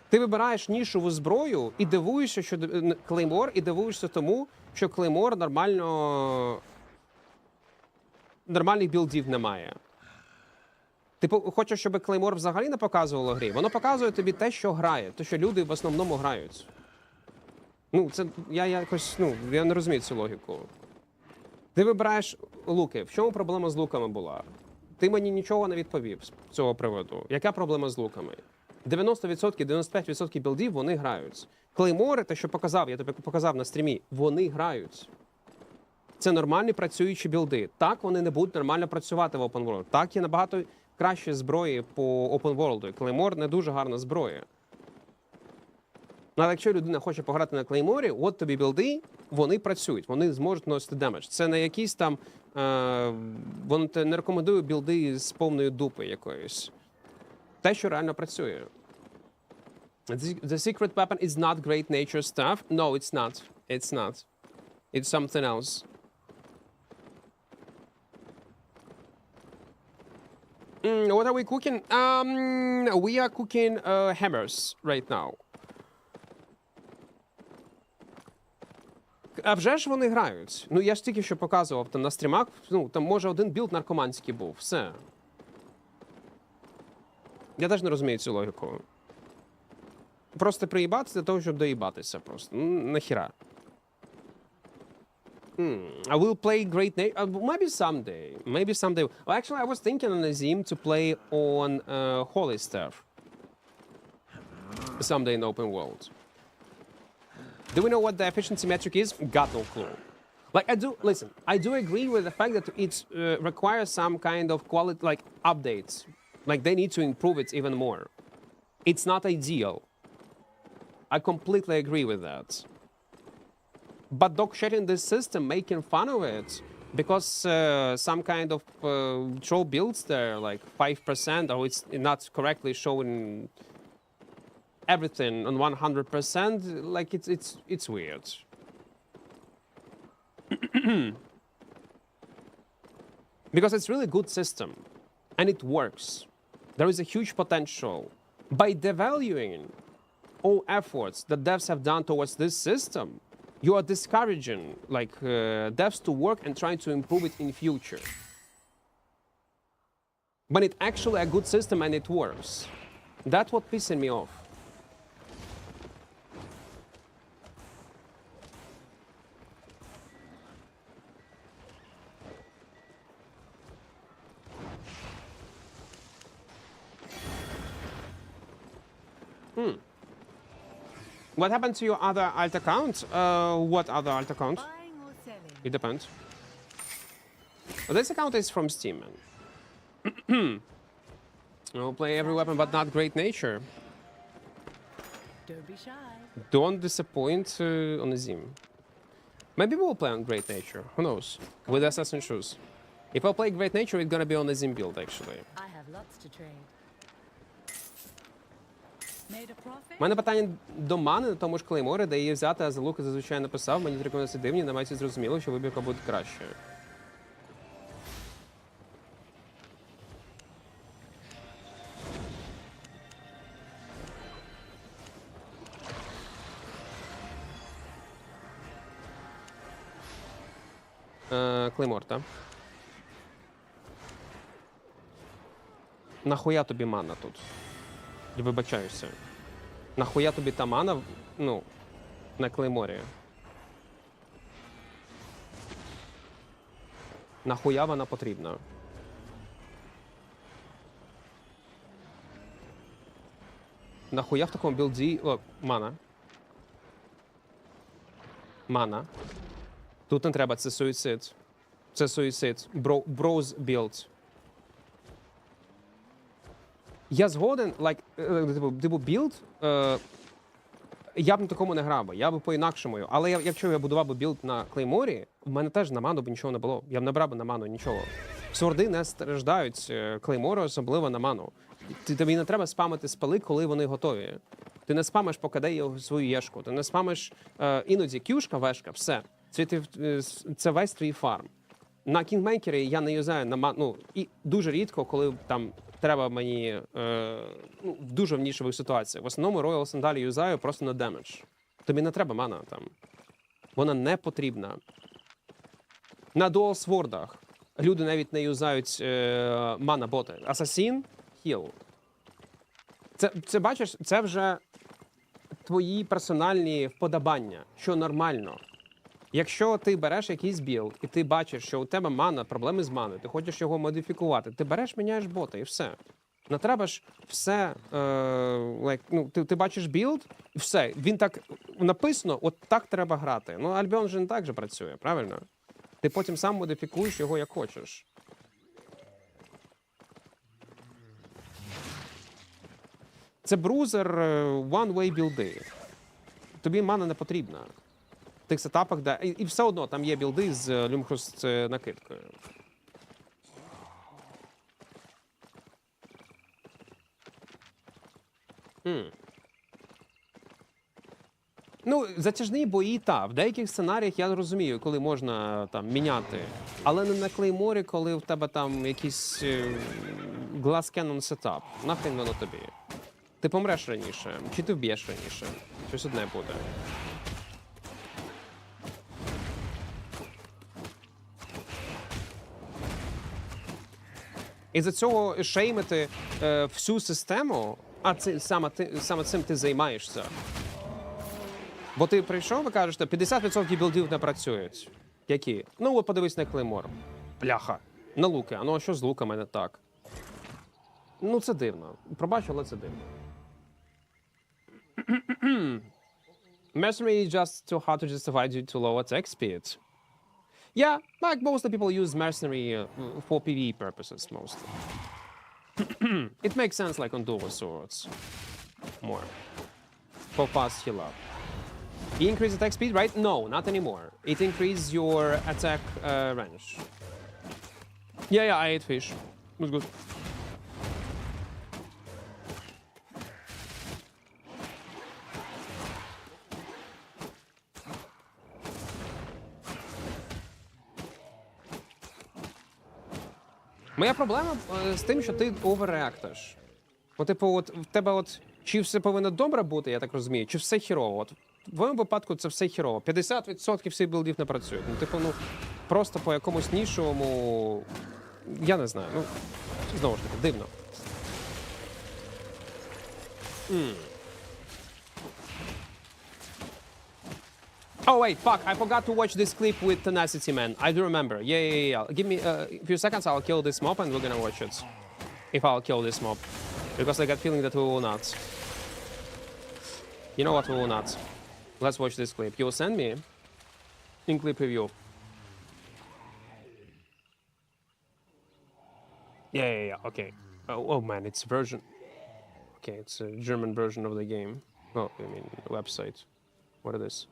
[SPEAKER 1] Ти вибираєш нішову зброю і дивуєшся, що клеймор, і дивуєшся тому, що клеймор нормальних білдів немає. Ти хочеш, щоб клеймор взагалі не показувало грі? Воно показує тобі те, що грає, те, що люди в основному грають. Ну, це я якось, я не розумію цю логіку. Ти вибираєш луки. В чому проблема з луками була? Ти мені нічого не відповів з цього приводу. Яка проблема з луками? 90%, 95% білдів вони грають. Клеймори, те, що показав, я тобі показав на стрімі, вони грають. Це нормальні працюючі білди. Так, вони не будуть нормально працювати в Open World. Так, є набагато кращі зброї по Open World. Клеймор не дуже гарна зброя. Але якщо людина хоче пограти на клейморі, от тобі білди, вони працюють, вони зможуть носити демедж. Це не якісь там, вони не рекомендують білди з повною дупи якоюсь. Те, що реально працює. The secret weapon is not great nature stuff. No, it's not. It's not. It's something else. What are we cooking? We are cooking hammers right now. А вже ж вони грають. Ну, я ж тільки що показував там на стрімах, там може один білд наркоманський був. Все. Я теж не розумію цю логіку. Просто приїбатися для того, щоб доїбатися просто. Нахіра. I will play Great Nature. Maybe someday. Maybe someday. Well, actually, I was thinking on Azim to play on Holy Staff. Someday in open world. Do we know what the efficiency metric is? Got no clue. Like, I do agree with the fact that it requires some kind of quality, like, updates. Like, they need to improve it even more. It's not ideal. I completely agree with that. But dog sharing this system, making fun of it, because some kind of troll builds there, like 5%, or it's not correctly showing everything on 100%, like it's weird. Because it's really good system, and it works. There is a huge potential. By devaluing all efforts that devs have done towards this system, you are discouraging like devs to work and trying to improve it in future. But it's actually a good system and it works. That's what pissing me off. What happened to your other alt account? What other alt account?
[SPEAKER 3] Buying or selling?
[SPEAKER 1] It depends. Well, this account is from Steam, man. I'll play every weapon but not Great Nature.
[SPEAKER 3] Don't be shy.
[SPEAKER 1] Don't disappoint on Azim. Maybe we'll play on Great Nature. Who knows? With Assassin Shoes. If I play Great Nature, it's gonna be on Azim build, actually.
[SPEAKER 3] I have lots to trade. Made a profit?
[SPEAKER 1] У мене питання до мани на тому ж Клейморі, де її взяти, а за луки зазвичай написав, мені рекомендації дивні, намагається зрозуміло, що вибірка буде краще. Клеймор, так? Нахуя тобі мана тут? Я вибачаюся. Нахуя тобі та мана, ну, на Клейморі? Нахуя вона потрібна? Нахуя в такому білді... О, мана. Мана. Тут не треба, це суїцид. Це суїцид. Броуз білд. Я згоден, типу білд, я б на такому не грав би, я б по-інакшому. Але якщо я будував би білд на Клейморі, в мене теж на ману б нічого не було. Я б не брав би на ману нічого. Сворди не страждають Клеймору, особливо на ману. Тобі не треба спамити спали, коли вони готові. Ти не спамиш, поки дає свою єшку. Ти не спамиш іноді кюшка, вешка, все. Це весь твій фарм. На кінгмейкері я не юзаю на ману, ну, і дуже рідко, коли там треба мені в дуже в нішевих ситуаціях. В основному Royal Sandali юзаю просто на демедж. Тобі не треба мана там. Вона не потрібна. На Dual Sword'ах люди навіть не юзають мана-боти. Assassin – хіл. Це бачиш, це вже твої персональні вподобання, що нормально. Якщо ти береш якийсь білд, і ти бачиш, що у тебе мана, проблеми з маною, ти хочеш його модифікувати, ти береш, міняєш бота і все. Не треба ж все, ти бачиш білд, і все, він так написано, от так треба грати. Ну, Альбіон же не так же працює, правильно? Ти потім сам модифікуєш його як хочеш. Це брузер one-way білди. Тобі мана не потрібна. В тих сетапах, де... І все одно там є білди з люмхрус накидкою. Ну, затяжні бої, в деяких сценаріях я розумію, коли можна там міняти. Але не на Клейморі, коли в тебе там якийсь Glass Cannon сетап. Нахрен воно тобі. Ти помреш раніше, чи ти вб'єш раніше. Щось одне буде. І за цього шеймити всю систему, а саме цим ти займаєшся. Бо ти прийшов і кажеш, що 50% білдів не працюють. Які? Ну, от подивись на клеймор. Бляха. На луки. А ну, а що з луками не так? Ну, це дивно. Пробач, але це дивно. Mercenary is just too hard to justify due to low attack speed. Yeah, like most of the people use mercenary for PvE purposes mostly. It makes sense like on dual swords. More. For fast heal up. You increase attack speed, right? No, not anymore. It increases your attack range. Yeah, I ate fish. It was good. Моя проблема з тим, що ти оверреактиш. Типу, от в тебе от чи все повинно добре бути, я так розумію, чи все хірово. От в твоєму випадку це все хірово. 50% всіх білдів не працюють. Ну, типу, просто по якомусь нішовому. Я не знаю. Ну, знову ж таки, дивно. Oh wait, fuck, I forgot to watch this clip with Tenacity, man. I do remember. Yeah. Give me a few seconds, I'll kill this mob and we're gonna watch it. If I'll kill this mob. Because I got feeling that we will not. You know what, we will not. Let's watch this clip. You'll send me in clip review. Yeah, okay. Oh man, it's version. Okay, it's a German version of the game. Oh, I mean, website. What it is.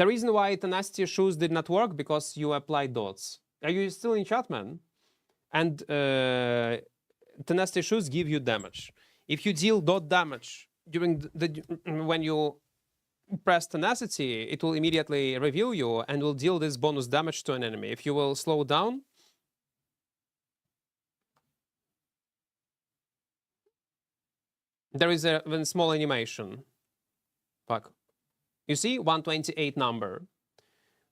[SPEAKER 1] The reason why Tenacity shoes did not work because you applied dots. Are you still in chat, man? And Tenacity shoes give you damage. If you deal dot damage during when you press Tenacity, it will immediately review you and will deal this bonus damage to an enemy. If you will slow down, there is a small animation. Fuck. You see 128 number.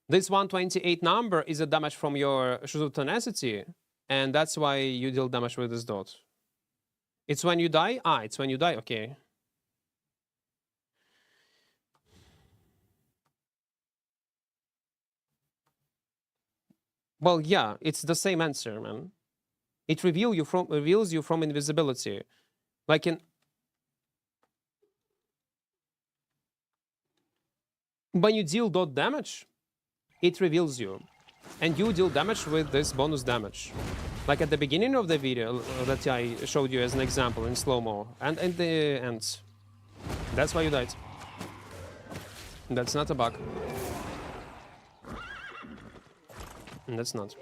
[SPEAKER 1] This 128 number is a damage from your Shoes of Tenacity, and that's why you deal damage with this dot. It's when you die? Ah, it's when you die, okay. Well, yeah, it's the same answer, man. It reveals you from invisibility. Like in... When you deal dot damage, it reveals you. And you deal damage with this bonus damage. Like at the beginning of the video that I showed you as an example in slow-mo. And at the end. That's why you died. That's not a bug. That's not.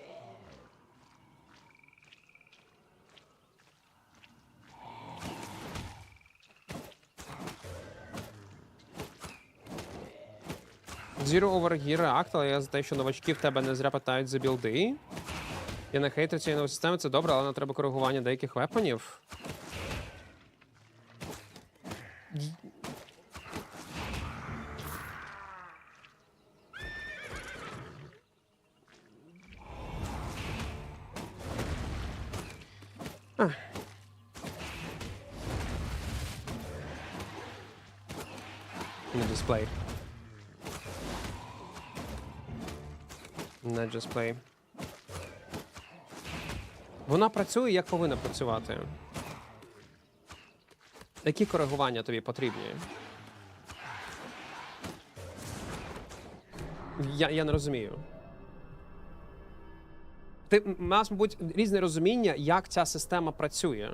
[SPEAKER 1] Zero over here React, але я за те, що новачки в тебе не зря питають за білди. Я не хейтер цієї нової системи, це добре, але не треба коригування деяких вепонів. Не дисплей. Не дисплей. Вона працює, як повинна працювати. Які коригування тобі потрібні? Я не розумію. У нас, мабуть, різне розуміння, як ця система працює.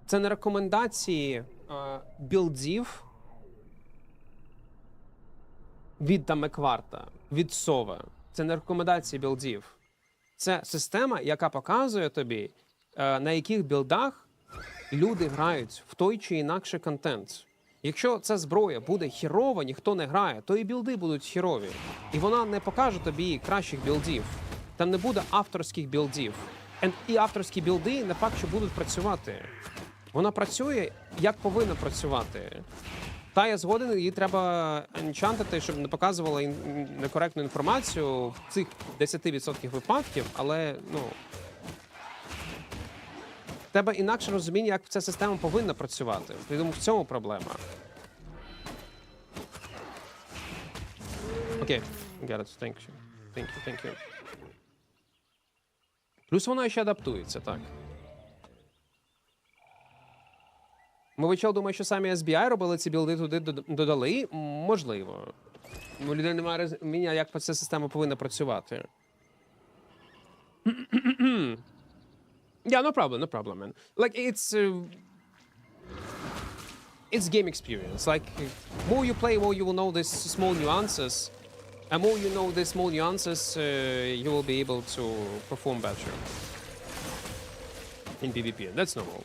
[SPEAKER 1] Це не рекомендації білдів від там Екварта, від Сови. Це не рекомендації білдів. Це система, яка показує тобі, на яких білдах люди грають в той чи інакший контент. Якщо ця зброя буде хірова, ніхто не грає, то і білди будуть хірові. І вона не покаже тобі кращих білдів. Там не буде авторських білдів. І авторські білди не факт, що будуть працювати. Вона працює, як повинна працювати. Та я згоден, її треба енчантити, щоб не показувала некоректну інформацію в цих 10% випадків, але, ну, тебе інакше розуміння, як ця система повинна працювати. Я думаю, в цьому проблема. Окей, got it. Thank you. Thank you, thank you. Плюс воно ще адаптується, так. Мовичел думає, що самі SBI робили ці білди туди, додали? Можливо. У людей немає розуміння, як ця система повинна працювати. Yeah, no problem, man. Like, it's game experience. Like, more you play, more you will know these small nuances. And more you know these small nuances, you will be able to perform better in PvP. That's normal.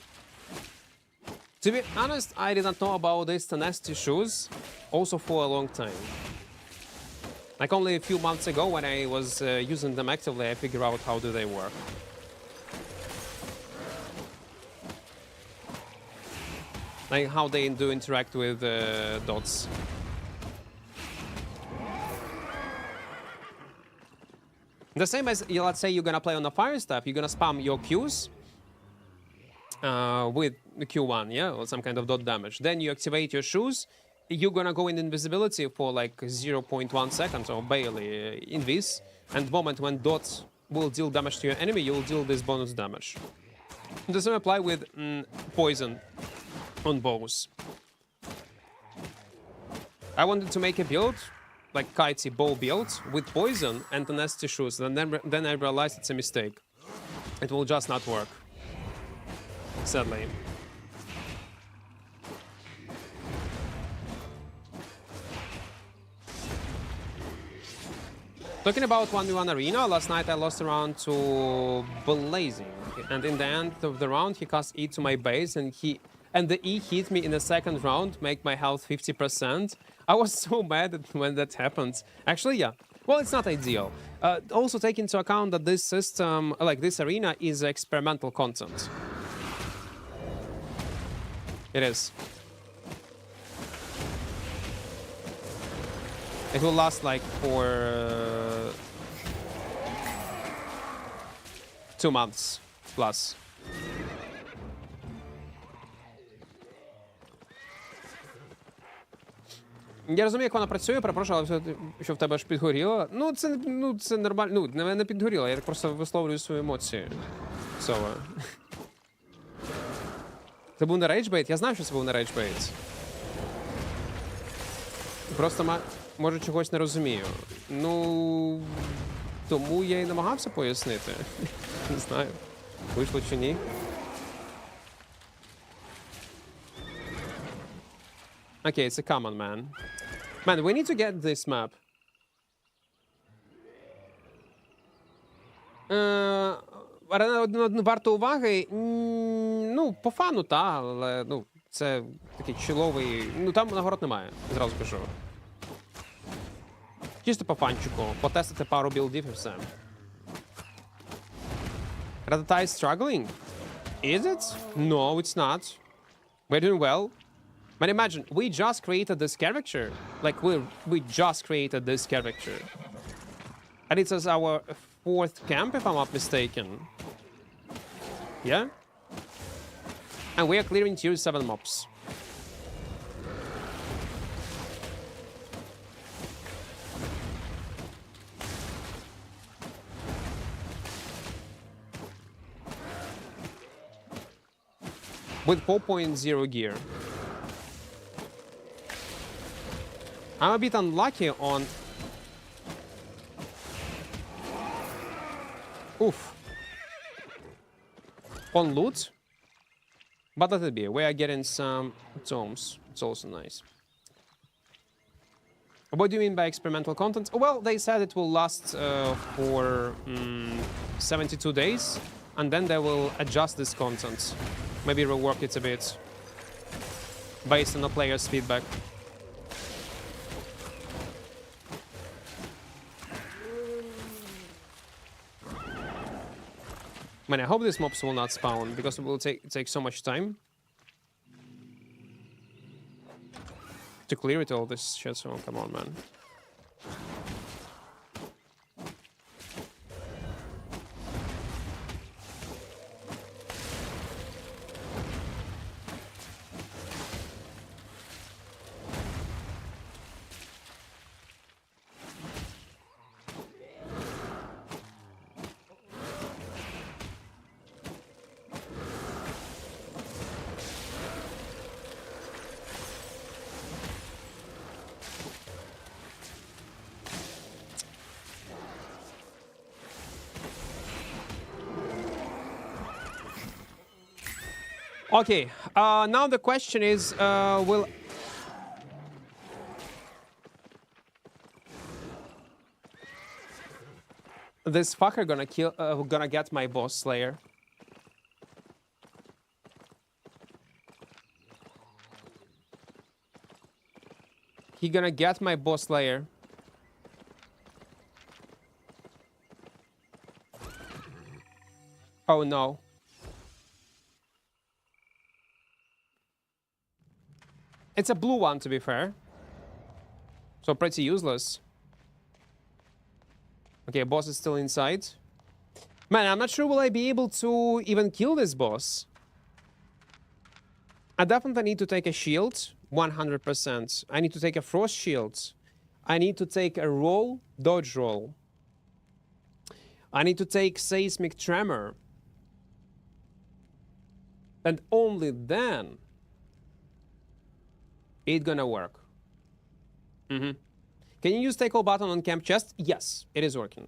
[SPEAKER 1] To be honest, I did not know about these tenacity shoes also for a long time. Like only a few months ago when I was using them actively, I figured out how do they work. Like how they do interact with dots. The same as, let's say you're gonna play on the fire stuff, you're gonna spam your Qs with the Q1, yeah, or some kind of dot damage. Then you activate your shoes, you're gonna go in invisibility for like 0.1 seconds or barely in this, and the moment when dots will deal damage to your enemy, you will deal this bonus damage. The same apply with poison on bows. I wanted to make a build, like kitey bow build, with poison and tenacity shoes, and then I realized it's a mistake. It will just not work. Sadly. Talking about 1v1 arena, last night I lost a round to Blazing, and in the end of the round he cast E to my base, and the E hit me in the second round, make my health 50%. I was so mad when that happened. Actually, yeah. Well, it's not ideal. Also take into account that this system, like this arena, is experimental content. It is. It will last like for 2 months plus. Я розумію, як вона працює, перепрошую, але що в тебе ж підгоріло. Це нормально. Ну, не підгоріло, я так просто висловлюю свої емоції. Сове. Це був не рейджбейт? Я знаю, що це був не рейджбейт. Просто, може, чогось не розумію. Ну, тому я і намагався пояснити. Не знаю, вийшло чи ні. Okay, it's a common, man. Man, we need to get this map. Варто уваги. Ну, по фану, та, але, ну, це такий чиловий. Ну, там нагород немає, зразу кажу. Чисто по фанчику, потестити пару білдів і все. Ratata is struggling? Is it? No, it's not. We're doing well. But imagine, we just created this character. Like, we just created this character. And it says our 4th camp, if I'm not mistaken. Yeah? And we are clearing tier 7 mobs. With 4.0 gear. I'm a bit unlucky on... Oof. On loot. But let it be. We are getting some tomes. It's also nice. What do you mean by experimental content? Well, they said it will last for 72 days. And then they will adjust this content. Maybe rework it a bit. Based on the players' feedback. Man, I hope these mobs will not spawn, because it will take so much time to clear it all this shit, so come on, man. Okay, now the question is, will... this fucker gonna get my boss slayer? He gonna get my boss slayer. Oh no. It's a blue one, to be fair. So pretty useless. Okay, boss is still inside. Man, I'm not sure will I be able to even kill this boss. I definitely need to take a shield, 100%. I need to take a frost shield. I need to take a roll, dodge roll. I need to take seismic tremor. And only then it's gonna work. Can you use take all button on camp chest? Yes, it is working.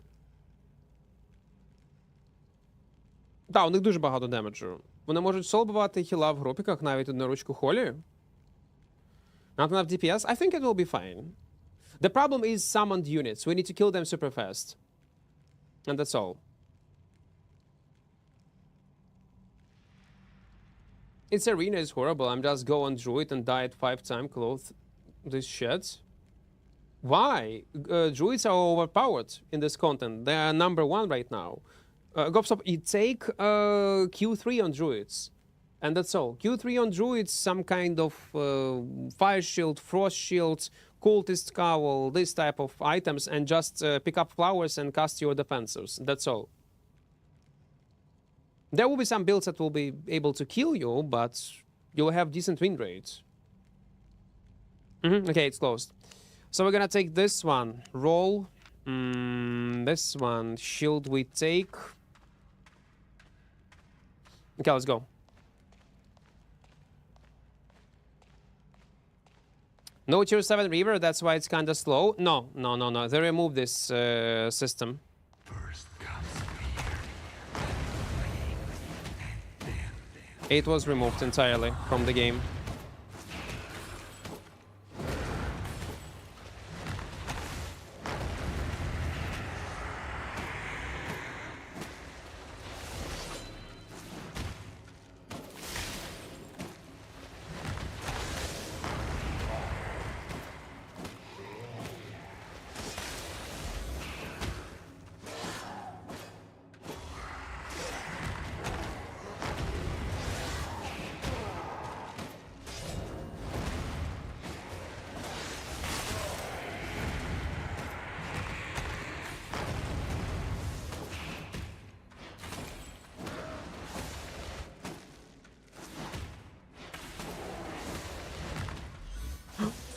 [SPEAKER 1] Так, у них дуже багато демеджу. Вони можуть солбувати хіла в групіках, навіть одну ручку холі. Not enough DPS? I think it will be fine. The problem is summoned units. We need to kill them super fast. And that's all. Its arena is horrible. I'm just go on druid and die at 5 times clothes this shit. Why? Druids are overpowered in this content. They are #1 right now. Gopstop, you take Q3 on druids. And that's all. Q3 on druids, some kind of fire shield, frost shield, cultist cowl, this type of items, and just pick up flowers and cast your defensors. That's all. There will be some builds that will be able to kill you, but you'll have decent win rates. Okay, it's closed. So we're gonna take this one. Roll. This one. Shield we take. Okay, let's go. No tier 7 river, that's why it's kinda slow. No. They removed this system. It was removed entirely from the game.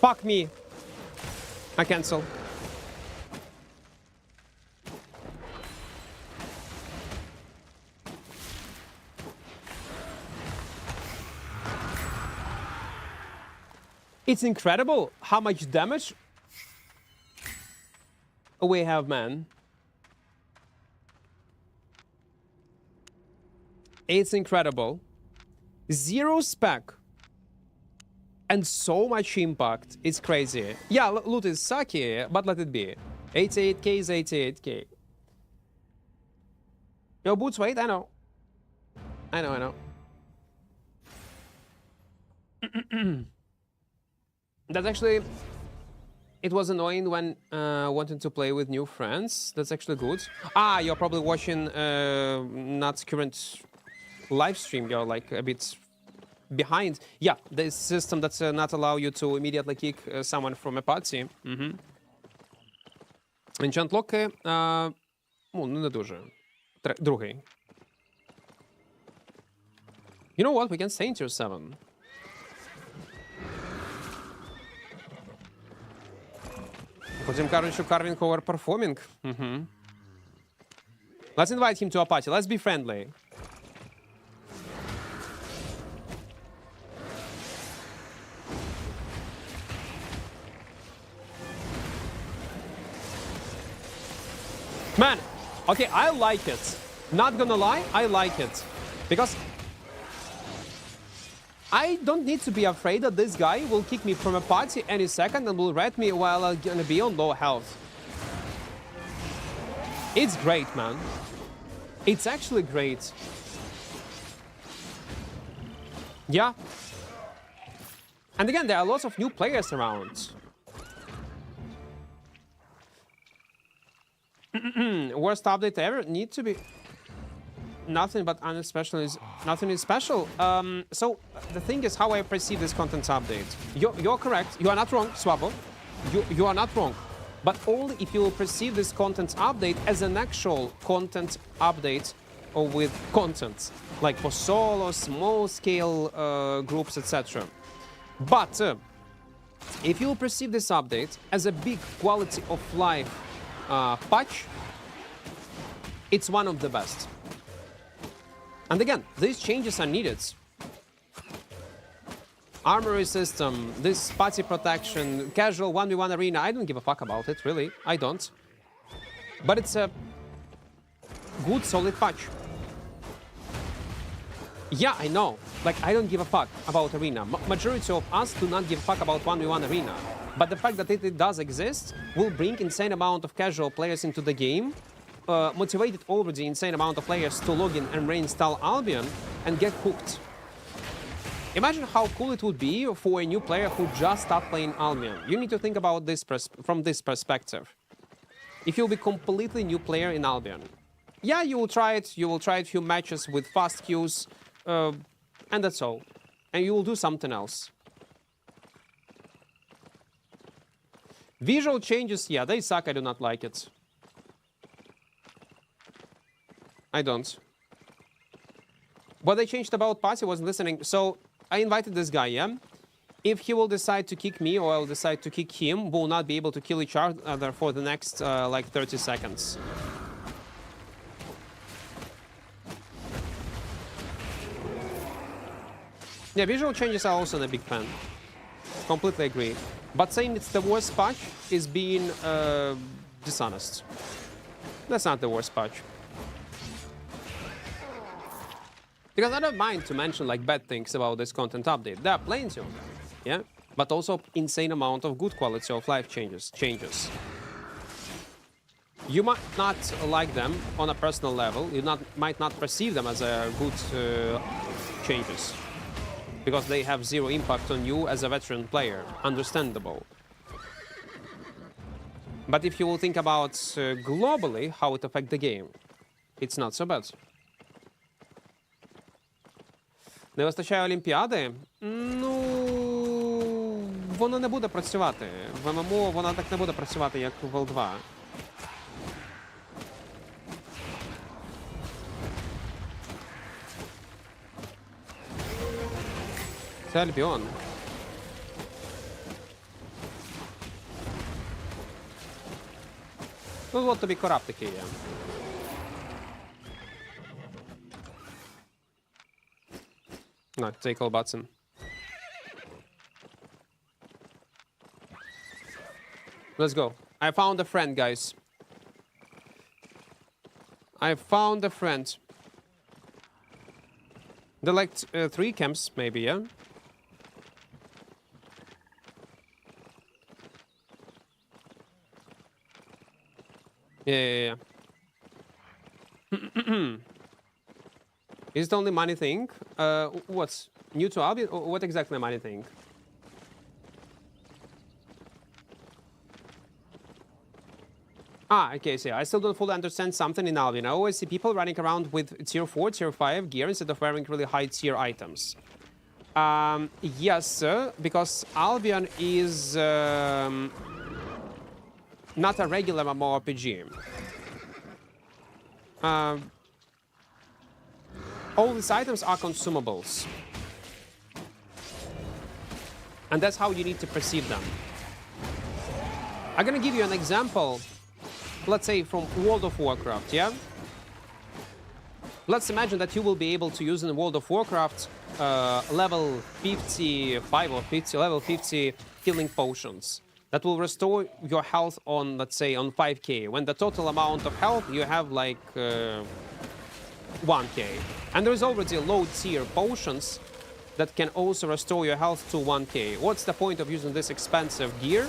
[SPEAKER 1] Fuck me. I cancel. It's incredible how much damage we have, man. It's incredible. 0 spec. And so much impact. It's crazy. Yeah, loot is sucky, but let it be. 88k is 88k. Yo, boots, wait, I know. I know. That's actually... It was annoying when wanting to play with new friends. That's actually good. Ah, you're probably watching not current live stream. You're like a bit... behind. Yeah, the system that's not allow you to immediately kick someone from a party. Enchant локи, ну, не дуже. Другий. You know what? We can stay in tier 7. Потім кажуть, що Carving overperforming. Let's invite him to a party. Let's be friendly. Man, okay, I like it. Not gonna lie, I like it. Because I don't need to be afraid that this guy will kick me from a party any second and will red me while I'm gonna be on low health. It's great, man. It's actually great. Yeah. And again, there are lots of new players around. Worst update ever? Need to be... Nothing but unspecial is... Nothing is special. So, the thing is how I perceive this content update. You're correct. You are not wrong, Swabo. You are not wrong. But only if you will perceive this content update as an actual content update or with content. Like for solo, small-scale groups, etc. But if you will perceive this update as a big quality of life patch, it's one of the best. And again, these changes are needed. Armory system, this party protection, casual 1v1 arena, I don't give a fuck about it, really. I don't. But it's a good, solid patch. Yeah, I know. Like, I don't give a fuck about arena. Majority of us do not give a fuck about 1v1 arena. But the fact that it does exist will bring insane amount of casual players into the game, motivated already insane amount of players to log in and reinstall Albion and get hooked. Imagine how cool it would be for a new player who just started playing Albion. You need to think about this from this perspective. If you'll be completely new player in Albion, yeah, you will try it a few matches with fast queues, and that's all. And you will do something else. Visual changes, yeah, they suck, I do not like it. I don't. What they changed about party, wasn't listening. So, I invited this guy, yeah? If he will decide to kick me or I'll decide to kick him, we'll not be able to kill each other for the next, like, 30 seconds. Yeah, visual changes are also a big fan. Completely agree. But saying it's the worst patch is being dishonest. That's not the worst patch. Because I don't mind to mention like bad things about this content update. There are plenty of them, yeah? But also insane amount of good quality of life changes. You might not like them on a personal level. You might not perceive them as a good changes. Because they have zero impact on you as a veteran player. Understandable. But if you will think about globally how it affects the game, it's not so bad. Не вистачає Олімпіади? Ну, воно не буде працювати. В ММО воно так не буде працювати, як в L2. Це Альбіон. Ну, от тобі кораб такий є. No, take all button. Let's go. I found a friend, guys. I found a friend. They're like 3 camps, maybe, yeah? Yeah. Is it only money thing? What's new to Albion? What exactly money thing? Ah, okay, so I still don't fully understand something in Albion. I always see people running around with tier 4, tier 5 gear instead of wearing really high tier items. Yes, sir, because Albion is not a regular mmorpg. All these items are consumables. And that's how you need to perceive them. I'm gonna give you an example, let's say from World of Warcraft, yeah? Let's imagine that you will be able to use in World of Warcraft level 55 or 50, level 50 healing potions that will restore your health on, let's say, on 5k, when the total amount of health you have like 1k. And there's already low tier potions that can also restore your health to 1k. What's the point of using this expensive gear?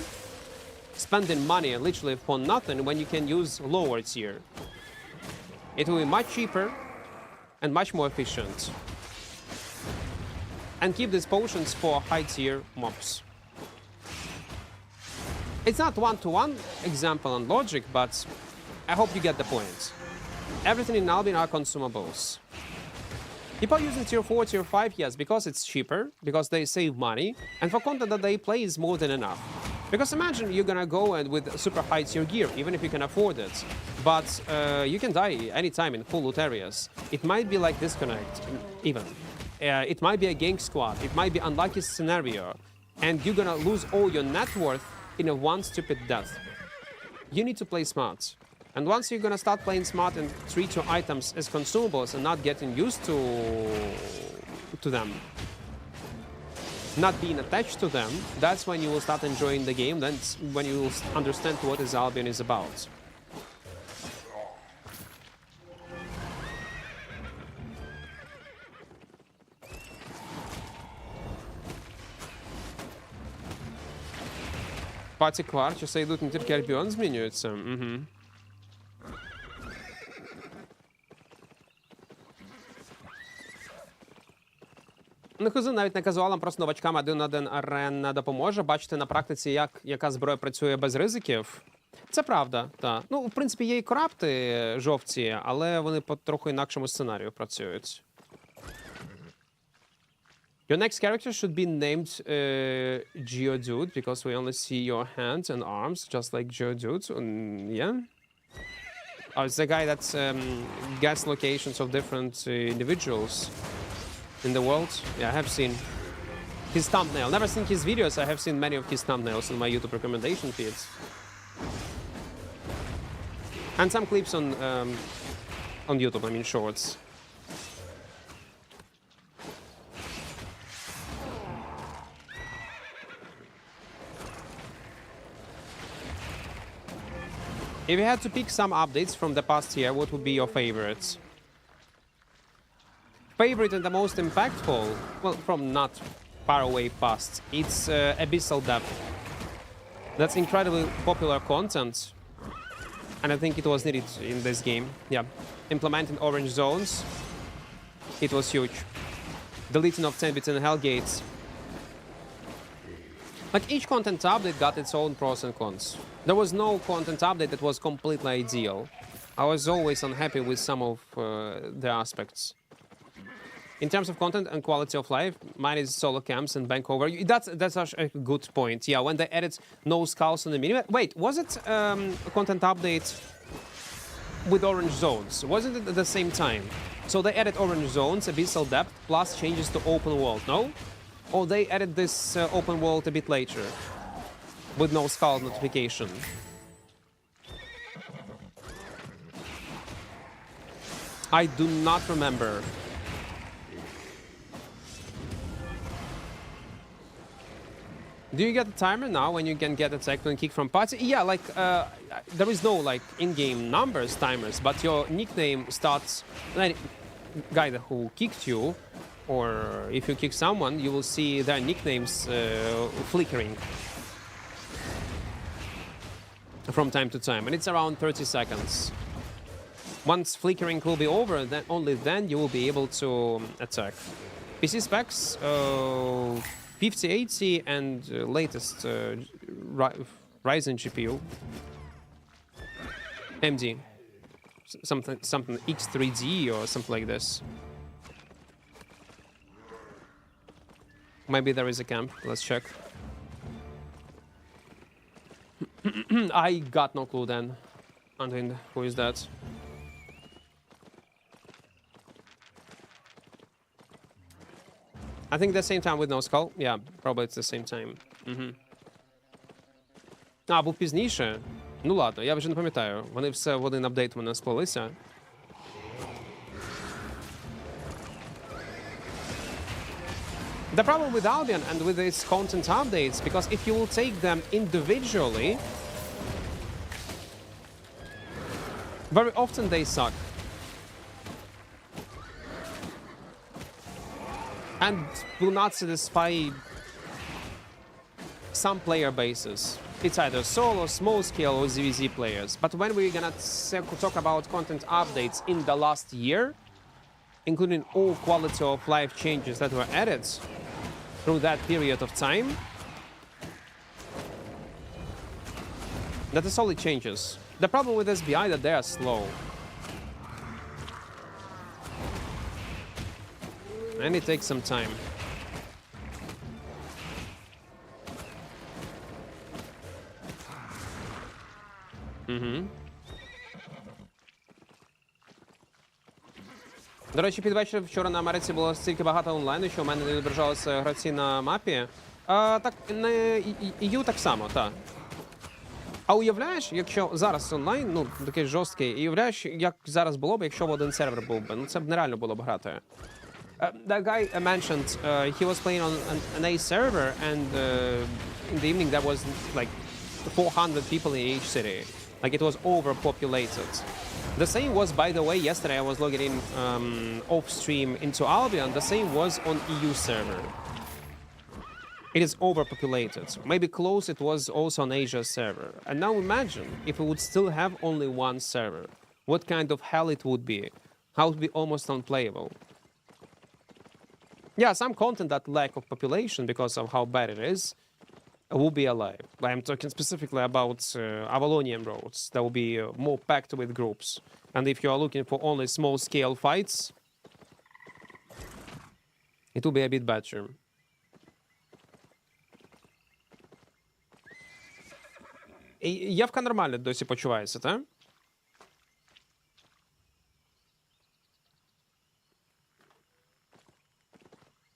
[SPEAKER 1] Spending money literally for nothing when you can use lower tier. It will be much cheaper and much more efficient. And keep these potions for high tier mobs. It's not one-to-one example and logic, but I hope you get the point. Everything in Albion are consumables. People are using tier 4, tier 5, yes, because it's cheaper, because they save money, and for content that they play is more than enough. Because imagine you're gonna go and with super high tier gear, even if you can afford it, but you can die anytime in full loot areas. It might be like disconnect, even. It might be a gank squad, it might be unlucky scenario, and you're gonna lose all your net worth in a one stupid death. You need to play smart. And once you're gonna start playing smart and treat your items as consumables and not getting used to them, not being attached to them, that's when you will start enjoying the game. That's when you will understand what is Albion is about. Пац Equart, часи йдуть не тільки Альбіон змінюється. Угу. Не хз, навіть не казуалам, просто новачкам 1-1 арена допоможе. Бачите на практиці, яка зброя працює без ризиків. Це правда, так. Ну, в принципі, є і крапти жовті, але вони по трохи інакшому сценарію працюють. Your next character should be named Geodude, because we only see your hands and arms, just like Geodude. Yeah? Oh, it's the guy that gets locations of different individuals in the world. Yeah, I have seen his thumbnail. Never seen his videos. I have seen many of his thumbnails in my YouTube recommendation feeds. And some clips on YouTube, I mean shorts. If you had to pick some updates from the past year, what would be your favorites? Favorite and the most impactful, well, from not far away past, it's Abyssal Depth. That's incredibly popular content, and I think it was needed in this game. Yeah, implementing orange zones, it was huge. Deleting of 10-bit and Hellgates. Like, each content update got its own pros and cons. There was no content update that was completely ideal. I was always unhappy with some of the aspects. In terms of content and quality of life, mine is solo camps and bank over. That's such a good point. Yeah, when they added no skulls on the minimap. Wait, was it a content update with orange zones? Wasn't it at the same time? So they added orange zones, Abyssal Depth, plus changes to open world, no? Or they added this open world a bit later, with no skull notification. I do not remember. Do you get a timer now when you can get attacked and kicked from party? Yeah, like, there is no, like, in-game numbers timers, but your nickname starts... Like, guy who kicked you, or if you kick someone, you will see their nicknames flickering from time to time, and it's around 30 seconds. Once flickering will be over, then only then you will be able to attack. PC specs, 5080 and latest Ryzen GPU. AMD, something X3D or something like this. Maybe there is a camp. Let's check. I got no clue then. Until who is that? I think the same time with no skull. Yeah, probably it's the same time. А, був пізніше? Ну ладно, я вже не пам'ятаю. Вони все в один апдейт мене сплелися. The problem with Albion and with its content updates, because if you will take them individually, very often they suck. and will not satisfy some player bases. It's either solo, small scale, or ZVZ players. But when we're gonna talk about content updates in the last year, including all quality of life changes that were added through that period of time, that is solid changes. The problem with SBI that they are slow. And it takes some time. До речі, під вечір вчора на Америці було стільки багато онлайну, що в мене не відображалися гравці на мапі. Так, на EU так само, так. А уявляєш, якщо зараз онлайн, ну, такий жорсткий, і уявляєш, як зараз було б, якщо б один сервер був би. Ну, це б нереально було б грати. That guy mentioned he was playing on an A server, and in the evening there was like 400 people in each city. Like, it was overpopulated. The same was, by the way, yesterday I was logging in off stream into Albion. The same was on EU server. It is overpopulated. Maybe close it was also on Asia server. And now imagine if we would still have only one server. What kind of hell it would be. How it would be almost unplayable. Yeah, some content that lack of population because of how bad it is will be alive. I'm talking specifically about Avalonian roads that will be more packed with groups. And if you are looking for only small-scale fights, it will be a bit better. Явка нормально досі почувається, так?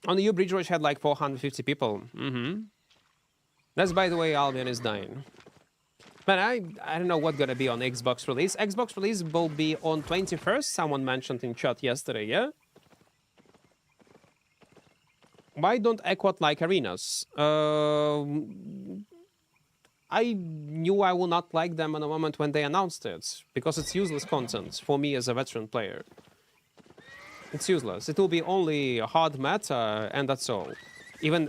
[SPEAKER 1] On the U Bridge Rush had like 450 people. That's, by the way, Albion is dying. Man, I don't know what's gonna be on Xbox release. Xbox release will be on 21st. Someone mentioned in chat yesterday, yeah? Why don't Equart like arenas? I knew I will not like them in the moment when they announced it, because it's useless content for me as a veteran player. It's useless. It will be only hard meta, and that's all. Even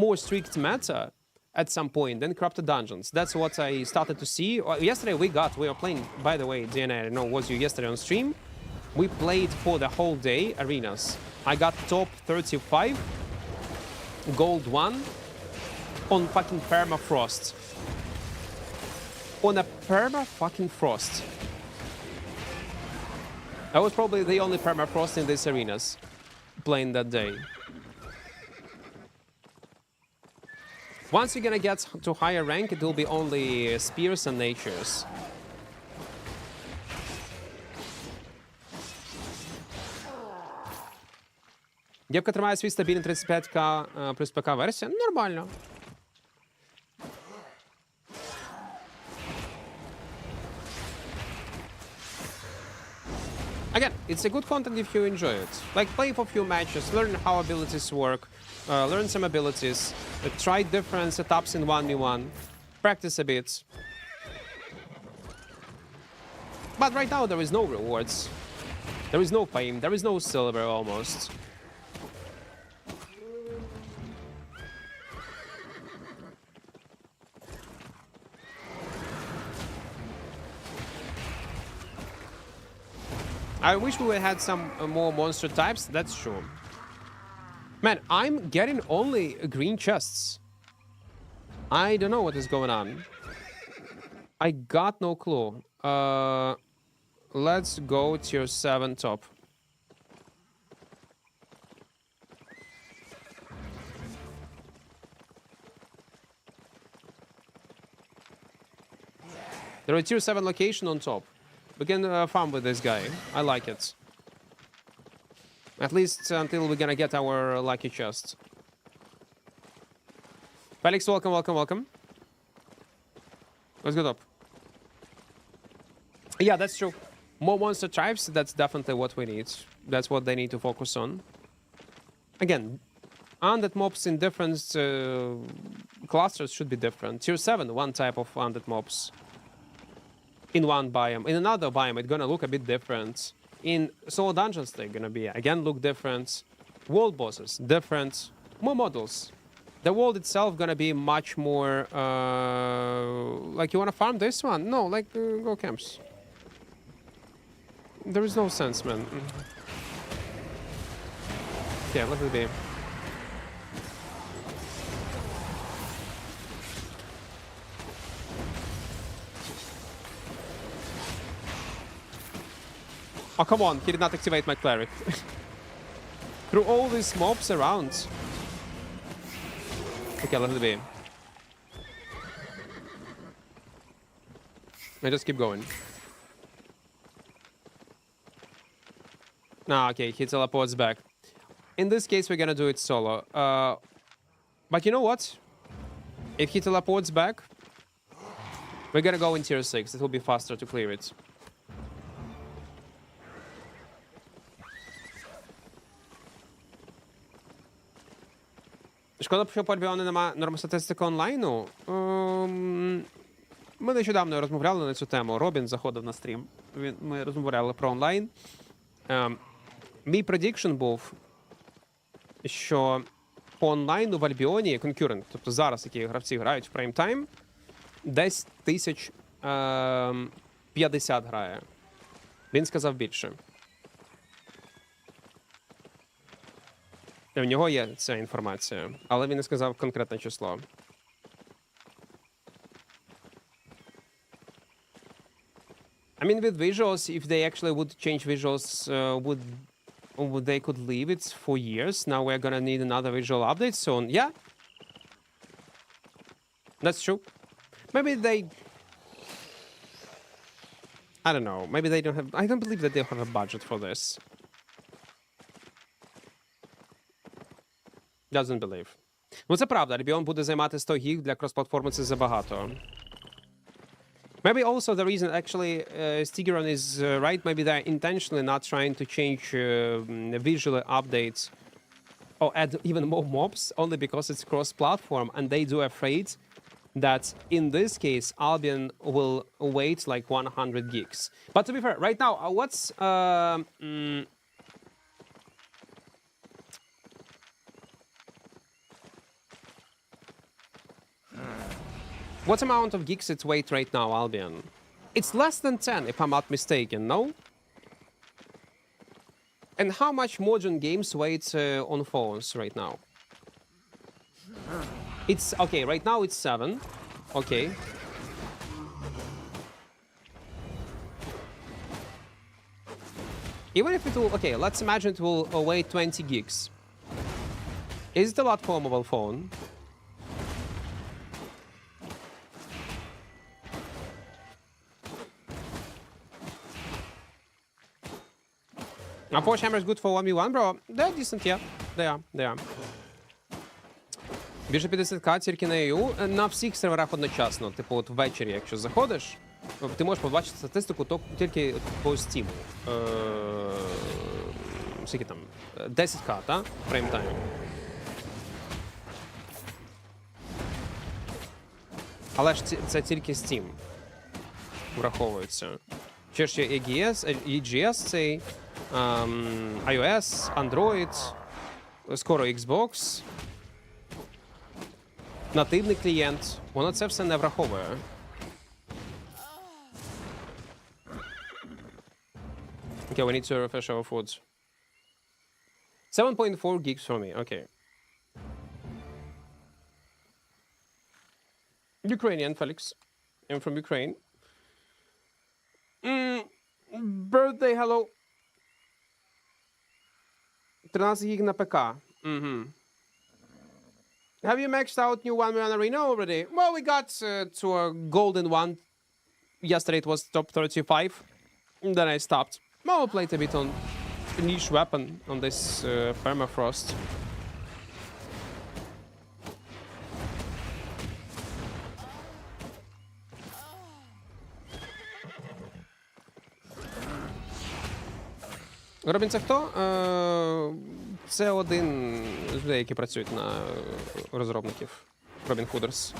[SPEAKER 1] more strict meta at some point than corrupted dungeons. That's what I started to see. Yesterday we were playing, by the way, DNA, I don't know, was you yesterday on stream? We played for the whole day arenas. I got top 35, gold 1, on fucking permafrost. On a perma-fucking frost. I was probably the only permafrost in these arenas playing that day. Once you're gonna get to higher rank, it will be only spears and natures. Дівка тримає свій стабільний 35к плюс ПК версія. Нормально. Again, it's a good content if you enjoy it. Like, play for a few matches, learn how abilities work, learn some abilities, try different setups in 1v1, practice a bit. But right now there is no rewards. There is no fame, there is no silver almost. I wish we would had some more monster types, that's true. Man, I'm getting only green chests. I don't know what is going on. I got no clue. Let's go tier 7 top. There are tier 7 location on top. We can farm with this guy. I like it. At least until we're gonna get our lucky chest. Felix, welcome, welcome, welcome. Let's go up. Yeah, that's true. More monster types, that's definitely what we need. That's what they need to focus on. Again, undead mobs in different clusters should be different. Tier 7, one type of undead mobs. In one biome. In another biome, it's gonna look a bit different. In solo dungeons, they're gonna be, again, look different. World bosses, different. More models. The world itself gonna be much more, like, you wanna farm this one? No, like, go camps. There is no sense, man. Yeah, let it be. Oh, come on, he did not activate my cleric. Through all these mobs around. Okay, let it be. I just keep going. Nah, okay, he teleports back. In this case, we're gonna do it solo. But you know what? If he teleports back, we're gonna go in tier 6. It will be faster to clear it. Шкода, що по Альбіону нема нормостатистики онлайну. Ми нещодавно розмовляли на цю тему. Робін заходив на стрім. Ми розмовляли про онлайн. Мій предікшн був, що по онлайну в Альбіоні конкурент, тобто зараз, які гравці грають в прайм-тайм, десь 1050 грає. Він сказав більше. В нього є ця інформація, але він не сказав конкретне число. I mean, with visuals, if they actually would change visuals, would they could leave it for years? Now we're gonna need another visual update soon. Yeah, that's true. Maybe they, I don't know. Maybe they don't have. I don't believe that they have a budget for this. Doesn't believe. Ну, це правда. Альбіон буде займати 100 гіг, для крос-платформи це забагато. Maybe also the reason actually Stigeron is right. Maybe they're intentionally not trying to change visual updates or add even more mobs only because it's cross-platform and they do afraid that in this case Albion will wait like 100 gigs. But to be fair, right now, what's what amount of gigs it's wait right now, Albion? It's less than 10, if I'm not mistaken, no? And how much modern games wait on phones right now? It's, okay, right now it's 7. Okay. Even if it will, okay, let's imagine it will wait 20 gigs. Is it a lot for a mobile phone? Are Porsche hammers good for 1v1, bro? They're decent, yeah. They are. Більше 50к тільки на EU. На всіх серверах одночасно. Типу, от ввечері, якщо заходиш, ти можеш побачити статистику тільки по Steam. Скільки там? 10к, так? Прайм-тайм. Але ж це тільки Steam враховується. Ще ж є EGS цей, iOS, Android, скоро Xbox, нативний клієнт. Воно це все не враховує. Okay, we need to refresh our foods. 7.4 gigs for me, okay. Ukrainian, Felix. I'm from Ukraine. Birthday, hello. 13 гиг на ПК. Have you maxed out new 1v1 arena already? Well, we got to a golden one. Yesterday it was top 35. Then I stopped. Well, I played a bit on a niche weapon on this permafrost. Робін, це хто? Це один з людей, які працюють на розробників. Робін Худерс.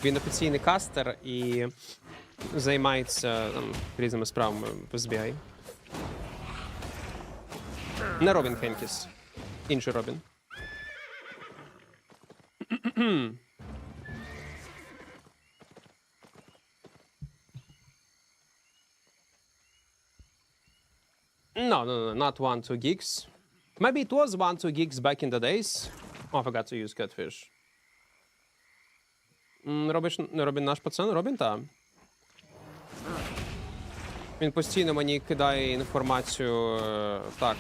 [SPEAKER 1] Він офіційний кастер і займається там різними справами в SBI. Не Робін Хенкіс. Інший Робін. No, not 1-2 gigs. Maybe it was 1-2 gigs back in the days. Oh, I forgot to use catfish. Робін наш пацан? Робін, та. Він постійно мені кидає інформацію. Так.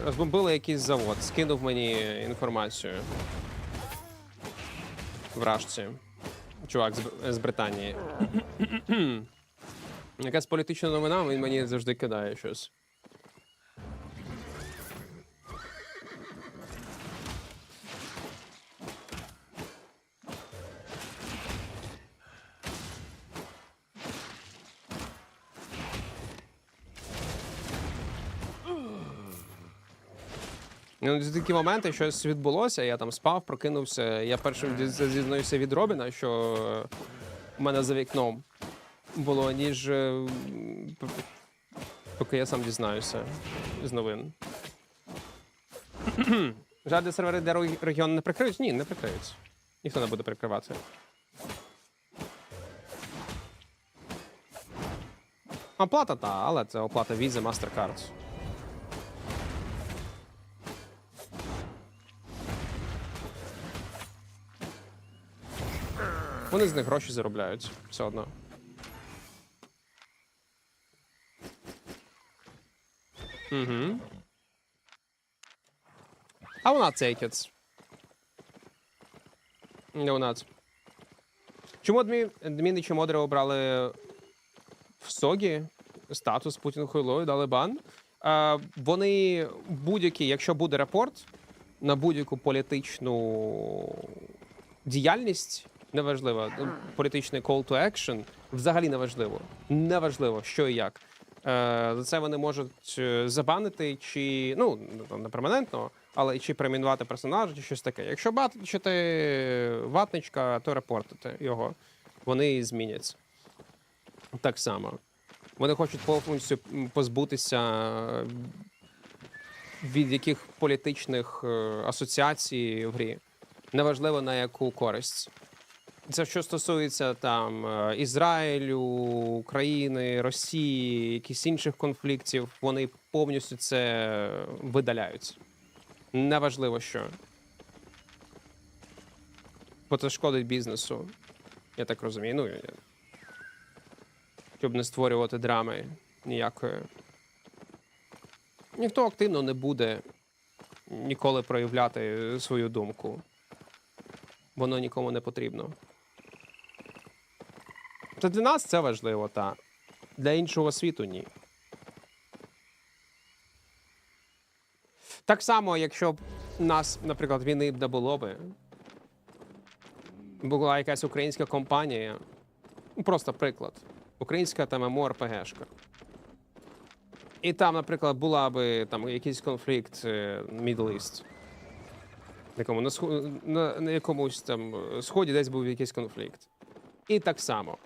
[SPEAKER 1] Розбомбили якийсь завод. Скинув мені інформацію. Вражці. Чувак з Британії. Якась політична новина, він мені завжди кидає щось. Ну, це такі моменти, щось відбулося, я там спав, прокинувся. Я першим зізнаюся від Робіна, що у мене за вікном було, ніж поки я сам дізнаюся з новин. Жаль, де сервери, де регіон не прикриють? Ні, не прикриють. Ніхто не буде прикривати. Оплата, та, але це оплата Visa, MasterCard. Вони з них гроші заробляють все одно. Угу. А вона take it. Не вона. Чому адміни чи модери обрали в Согі статус Путін хуйлою, дали бан? Вони будь-які, якщо буде репорт на будь-яку політичну діяльність, неважливо, політичний call to action, взагалі неважливо. Неважливо, що і як. За це вони можуть забанити, чи, ну, не перманентно, але чи перейменувати персонажа, чи щось таке. Якщо бачите ватничка, то репортите його. Вони зміняться. Так само. Вони хочуть повністю позбутися від яких політичних асоціацій в грі. Неважливо, на яку користь. Це що стосується там Ізраїлю, України, Росії, якихось інших конфліктів, вони повністю це видаляють. Неважливо що. Бо це шкодить бізнесу. Я так розумію. Ну, щоб не створювати драми ніякої. Ніхто активно не буде ніколи проявляти свою думку. Воно нікому не потрібно. Це для нас це важливо, та для іншого світу ні. Так само, якщо б нас, наприклад, війни б не було би, була якась українська компанія, просто приклад, українська там mmorpg-шка. І там, наприклад, була би там якийсь конфлікт Middle East. На якомусь там сході десь був якийсь конфлікт. І так само.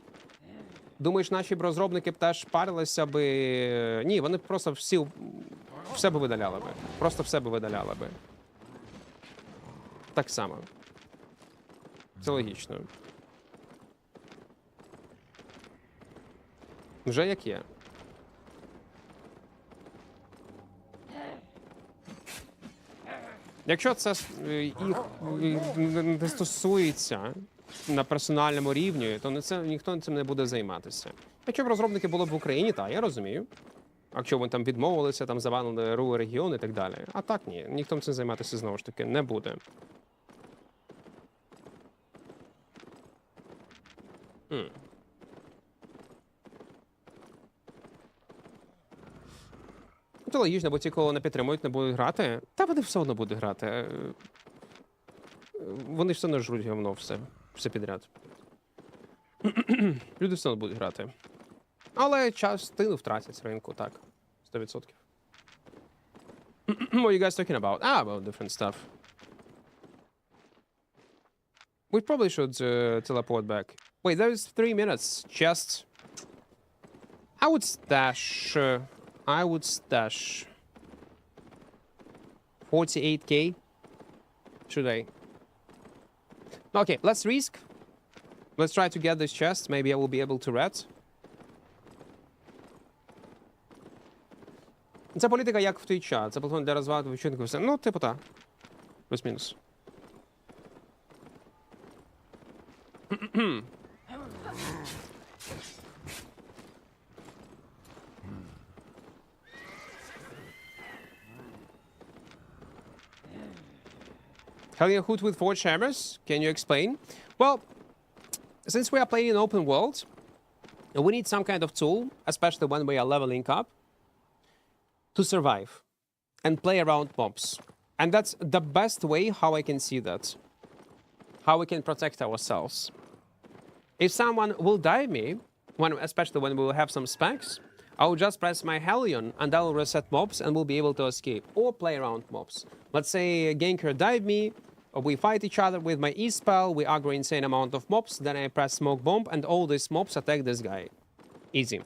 [SPEAKER 1] Думаєш, наші розробники б теж парилися би... Ні, вони просто все би видаляли би. Просто все би видаляли би. Так само. Це логічно. Вже як є. Якщо це їх не стосується на персональному рівні, то ніхто цим не буде займатися. Якщо б розробники були б в Україні, так, я розумію. А якщо вони там відмовилися, там забанили РУ регіон і так далі. А так ні, ніхто цим займатися знову ж таки не буде. Це логічно, бо ті, кого не підтримують, не будуть грати. Та вони все одно будуть грати. Вони все одно жруть говно, все підряд. Люди все одно будуть грати. Але частину втратять з ринку, так. 100%. What are you guys talking about? About different stuff. We probably should teleport back. Wait, there is 3 minutes. Chest. I would stash 48k. Should I? Okay, let's risk. Let's try to get this chest. Maybe I will be able to red. Це політика як в Твіча. Це платформа для розваги відчинків. Все. Ну, типу так. Плюс-мінус. Having a hood with forged hammers? Can you explain? Well, since we are playing in open world, we need some kind of tool, especially when we are leveling up, to survive and play around mobs. And that's the best way how I can see that. How we can protect ourselves. If someone will dive me, especially when we will have some specs, I will just press my Hellion and I will reset mobs and will be able to escape or play around mobs. Let's say a ganker dive me, or we fight each other with my E-spell, we aggro insane amount of mobs, then I press smoke bomb and all these mobs attack this guy. Easy.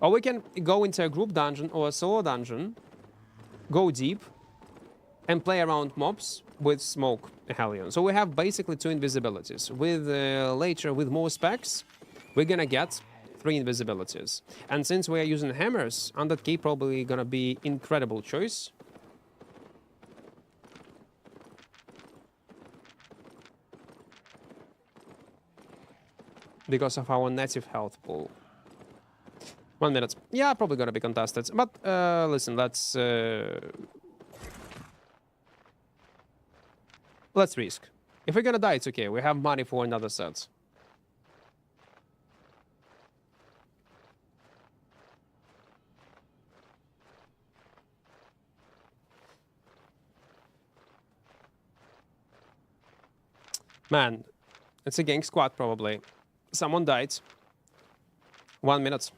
[SPEAKER 1] Or we can go into a group dungeon or a solo dungeon, go deep, and play around mobs with smoke Hellion. So we have basically 2 invisibilities. With later, with more specs, we're gonna get 3 invisibilities. And since we are using hammers, 100k probably gonna be incredible choice. Because of our native health pool. 1 minute. Yeah, probably gonna be contested. But listen, let's risk. If we're gonna die, it's okay. We have money for another set. Man, it's a gang squad probably. Someone died. 1 minute.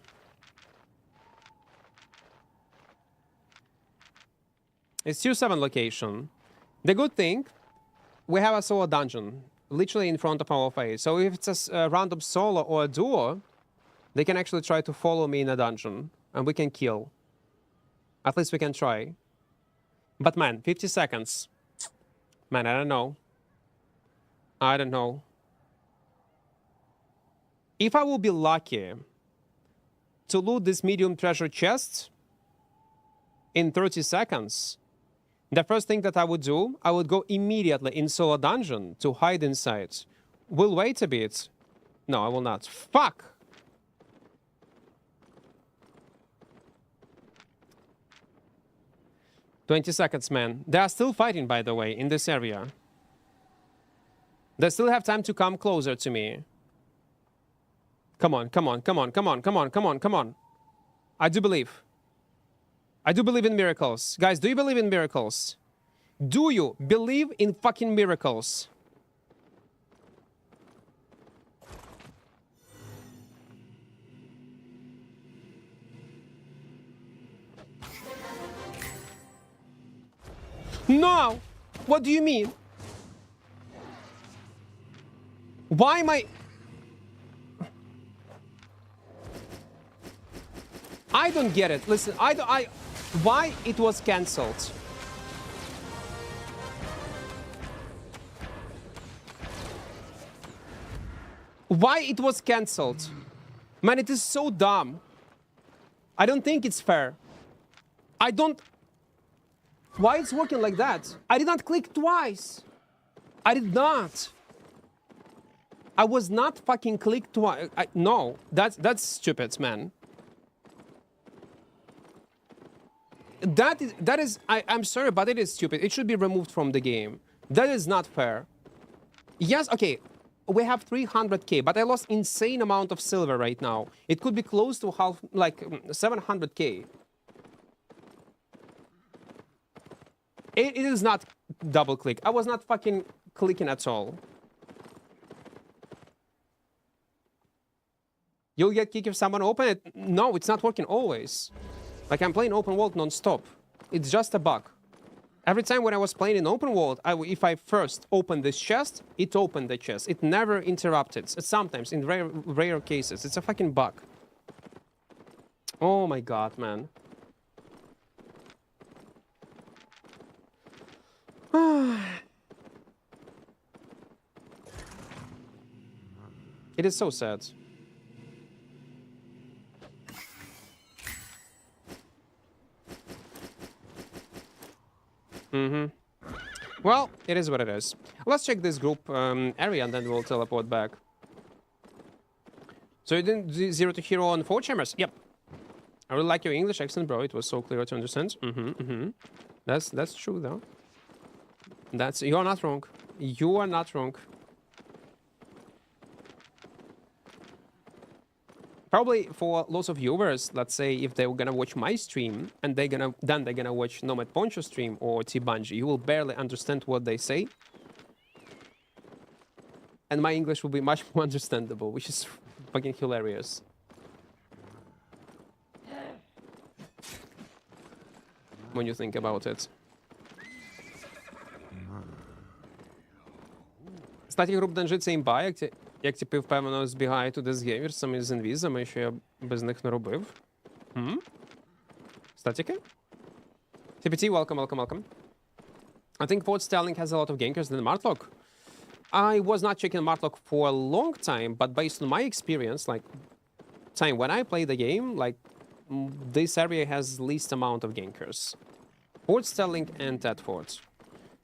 [SPEAKER 1] It's 2-7 location. The good thing, we have a solo dungeon literally in front of our face. So if it's a random solo or a duo, they can actually try to follow me in a dungeon and we can kill. At least we can try. But man, 50 seconds. Man, I don't know. I don't know. If I will be lucky to loot this medium treasure chest in 30 seconds, the first thing that I would do, I would go immediately in solo dungeon to hide inside. We'll wait a bit. No, I will not. Fuck! "20 seconds, man. They are still fighting, by the way, in this area. They still have time to come closer to me. Come on, come on, come on, come on, come on, come on, come on. I do believe. I do believe in miracles. Guys, do you believe in miracles? Do you believe in fucking miracles? No! What do you mean? Why am I don't get it. Listen, why it was cancelled? Why it was cancelled? Man, it is so dumb. I don't think it's fair. Why it's working like that? I did not click twice. I did not. I was not fucking clicked twice. No, that's stupid, man. That is I'm sorry, but it is stupid. It should be removed from the game. That is not fair. Yes, okay, we have 300k, but I lost insane amount of silver right now. It could be close to half, like 700k. It is not double click. I was not fucking clicking at all. You'll get kicked if someone open it. No, it's not working always. Like, I'm playing open world non-stop. It's just a bug. Every time when I was playing in open world, if I first opened this chest, it opened the chest. It never interrupted. Sometimes, in rare cases. It's a fucking bug. Oh my god, man. It is so sad. Well, it is what it is. Let's check this group area and then we'll teleport back. So you didn't 0 to hero on 4 chambers? Yep. I really like your English accent, bro. It was so clear to understand. That's true, though. You are not wrong. You are not wrong. Probably for lots of viewers, let's say if they were gonna watch my stream and they're gonna watch Nomad Poncho stream or T-Bungie, you will barely understand what they say. And my English will be much more understandable, which is fucking hilarious. When you think about it. Кстати, груп Данжи це імба, як типи впевнено збігають туди з гейверсами, з інвізами, що я без них не робив. Статіки? TPT, welcome. I think Fort Sterling has a lot of gankers than Martlock. I was not checking Martlock for a long time, but based on my experience, like, time when I play the game, like, this area has least amount of gankers. Fort Sterling and Ted Fort.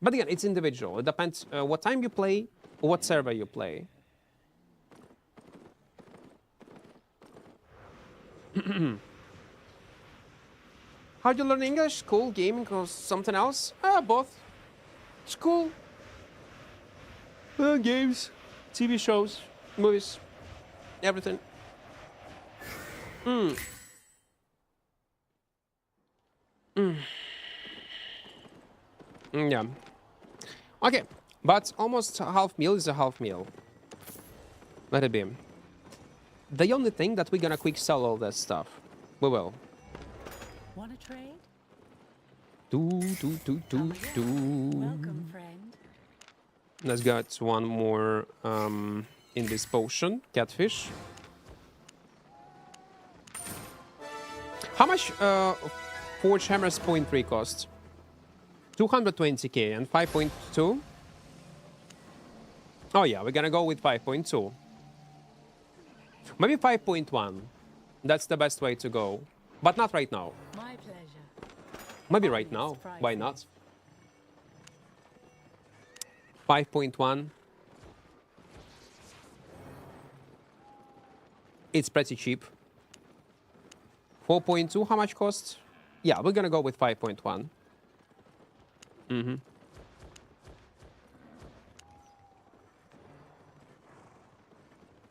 [SPEAKER 1] But again, it's individual. It depends what time you play, what server you play. How do you learn English? School, gaming, or something else? Both. School. Games, TV shows, movies, everything. Yeah. Okay, but almost half meal is a half meal. Let it be. The only thing that we're gonna quick sell all that stuff. We will.
[SPEAKER 3] Want a trade?
[SPEAKER 1] Welcome,
[SPEAKER 3] friend.
[SPEAKER 1] Let's get one more in this potion. Catfish. How much Forge Hammer's 0.3 cost? 220k and 5.2? Oh yeah, we're gonna go with 5.2. Maybe 5.1. That's the best way to go. But not right now.
[SPEAKER 3] My pleasure.
[SPEAKER 1] Maybe right now. Why not? 5.1. It's pretty cheap. 4.2, how much costs? Yeah, we're gonna go with 5.1.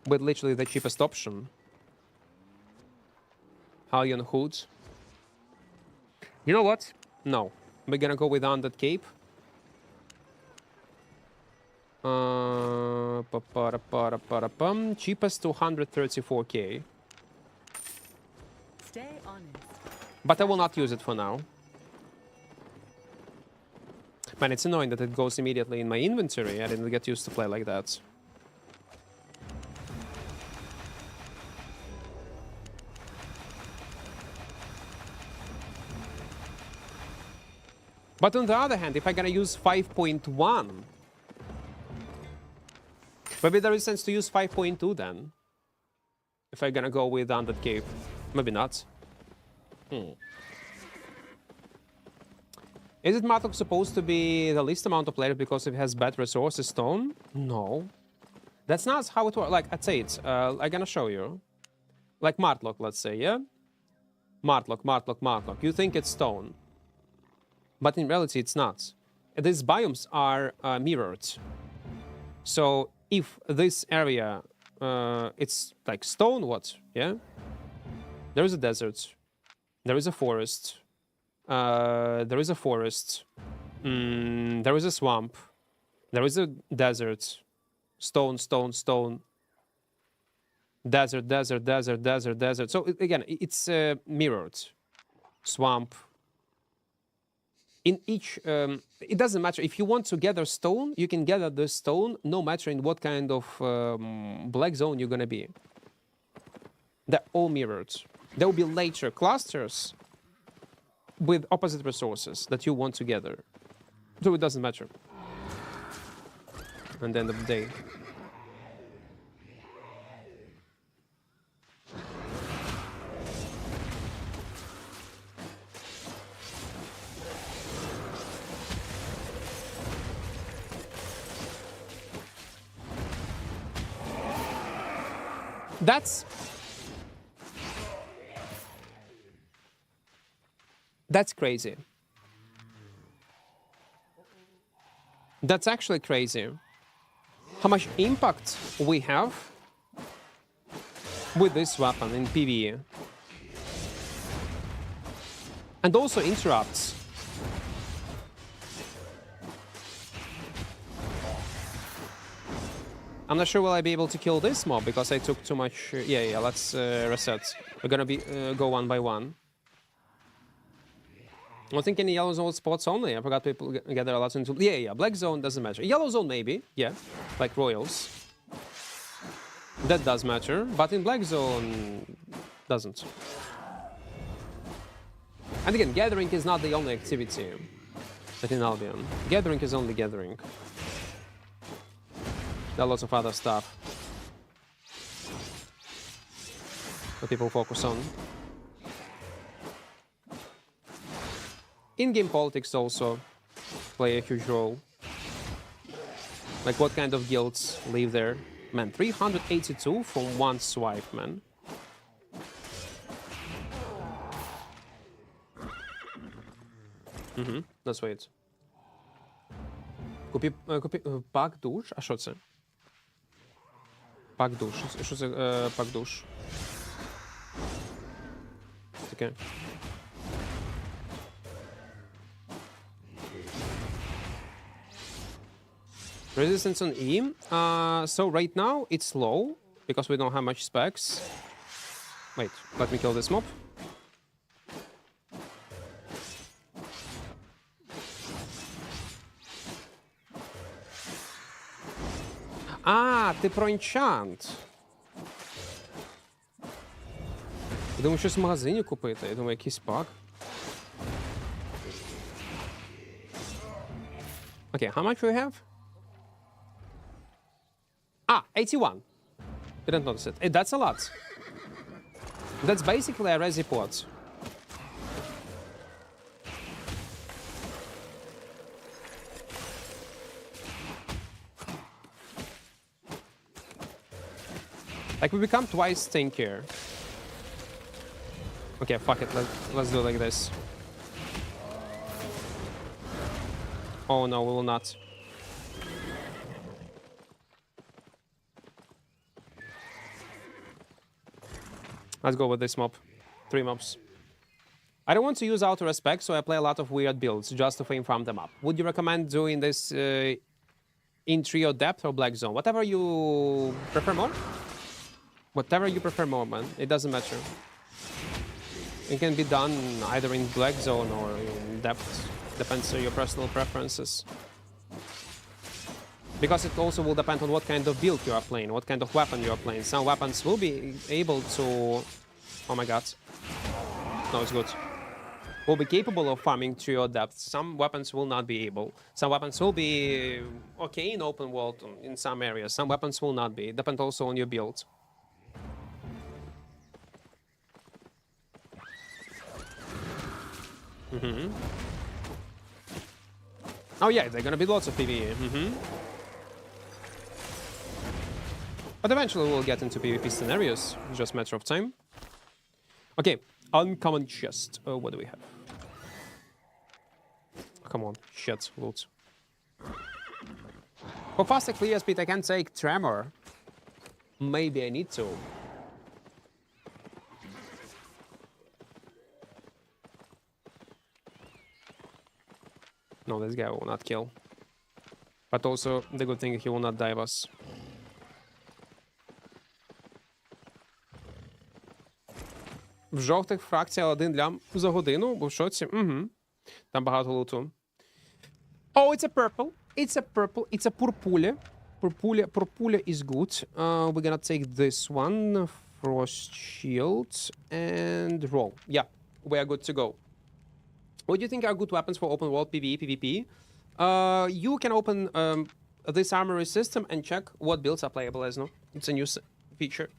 [SPEAKER 1] With literally the cheapest option. Hallion Hood. You know what? No. We're gonna go with Undead Cape. Cheapest 234k.
[SPEAKER 3] Stay honest.
[SPEAKER 1] But I will not use it for now. Man, it's annoying that it goes immediately in my inventory. I didn't get used to play like that. But on the other hand, if I'm gonna use 5.1, maybe there is sense to use 5.2 then. If I'm gonna go with Undead Cave. Maybe not. Is it Martok supposed to be the least amount of players because it has bad resources stone? No. That's not how it works. Like, I'd say it. I'm gonna show you. Like Martlock, let's say, yeah? Martlock. You think it's stone. But in reality, it's not. These biomes are mirrored. So if this area, it's like stone, what? Yeah? There is a desert. There is a forest. There is a forest. There is a swamp. There is a desert. Stone. Desert. So again, it's mirrored. Swamp. In each, it doesn't matter. If you want to gather stone, you can gather the stone no matter in what kind of black zone you're gonna be. They're all mirrored. There will be later clusters with opposite resources that you want to gather. So it doesn't matter. At the end of the day. That's crazy. That's actually crazy. How much impact we have with this weapon in PvE. And also interrupts. I'm not sure will I be able to kill this mob because I took too much. Yeah, let's reset. We're gonna be go one by one. I think in the yellow zone spots only. I forgot people gather a lot into. Yeah, black zone doesn't matter. Yellow zone maybe, yeah, like royals. That does matter, but in black zone doesn't. And again, gathering is not the only activity. But in Albion, gathering is only gathering. There are lots of other stuff that people focus on. In-game politics also play a huge role. Like what kind of guilds live there. Man, 382 from one swipe, man. Let's wait. Купи пак душ? А що це? Пак душ. Що це пак душ? Таке. Resistance on E. So right now it's low because we don't have much specs. Wait, let me kill this mob. Ти про enchant. Я думаю, щось в магазині купити. Я думаю, якийсь пак. Okay, how much we have? 81. Didn't notice it. That's a lot. That's basically a resi pot. Like, we become twice tankier. Okay, fuck it. Let's do it like this. Oh no, we will not. Let's go with this mob. 3 mobs. I don't want to use auto respect, so I play a lot of weird builds just to farm them up. Would you recommend doing this in trio depth or black zone? Whatever you prefer more. Whatever you prefer more, man. It doesn't matter. It can be done either in black zone or in depth. Depends on your personal preferences. Because it also will depend on what kind of build you are playing, what kind of weapon you are playing. Some weapons will be able to... Oh my god. No, it's good. Will be capable of farming to your depth. Some weapons will not be able. Some weapons will be okay in open world in some areas. Some weapons will not be. Depend also on your build. Oh yeah, there are gonna be lots of PvE. But eventually we'll get into PvP scenarios. It's just a matter of time. Okay, uncommon chest. What do we have? Come on, shit, loot. For faster clear speed, I can take Tremor. Maybe I need to. No, this guy will not kill. But also, the good thing, he will not dive us. В жовтих фракція 1 лям за годину, бо в шоці. Там багато луту. Oh, it's a purple. It's a purple. It's a purpule. Purpule is good. We're gonna take this one. Frost shield. And roll. Yeah, we are good to go. What do you think are good weapons for open world PvE, PvP? You can open this Armory system and check what builds are playable as no. It's a new feature.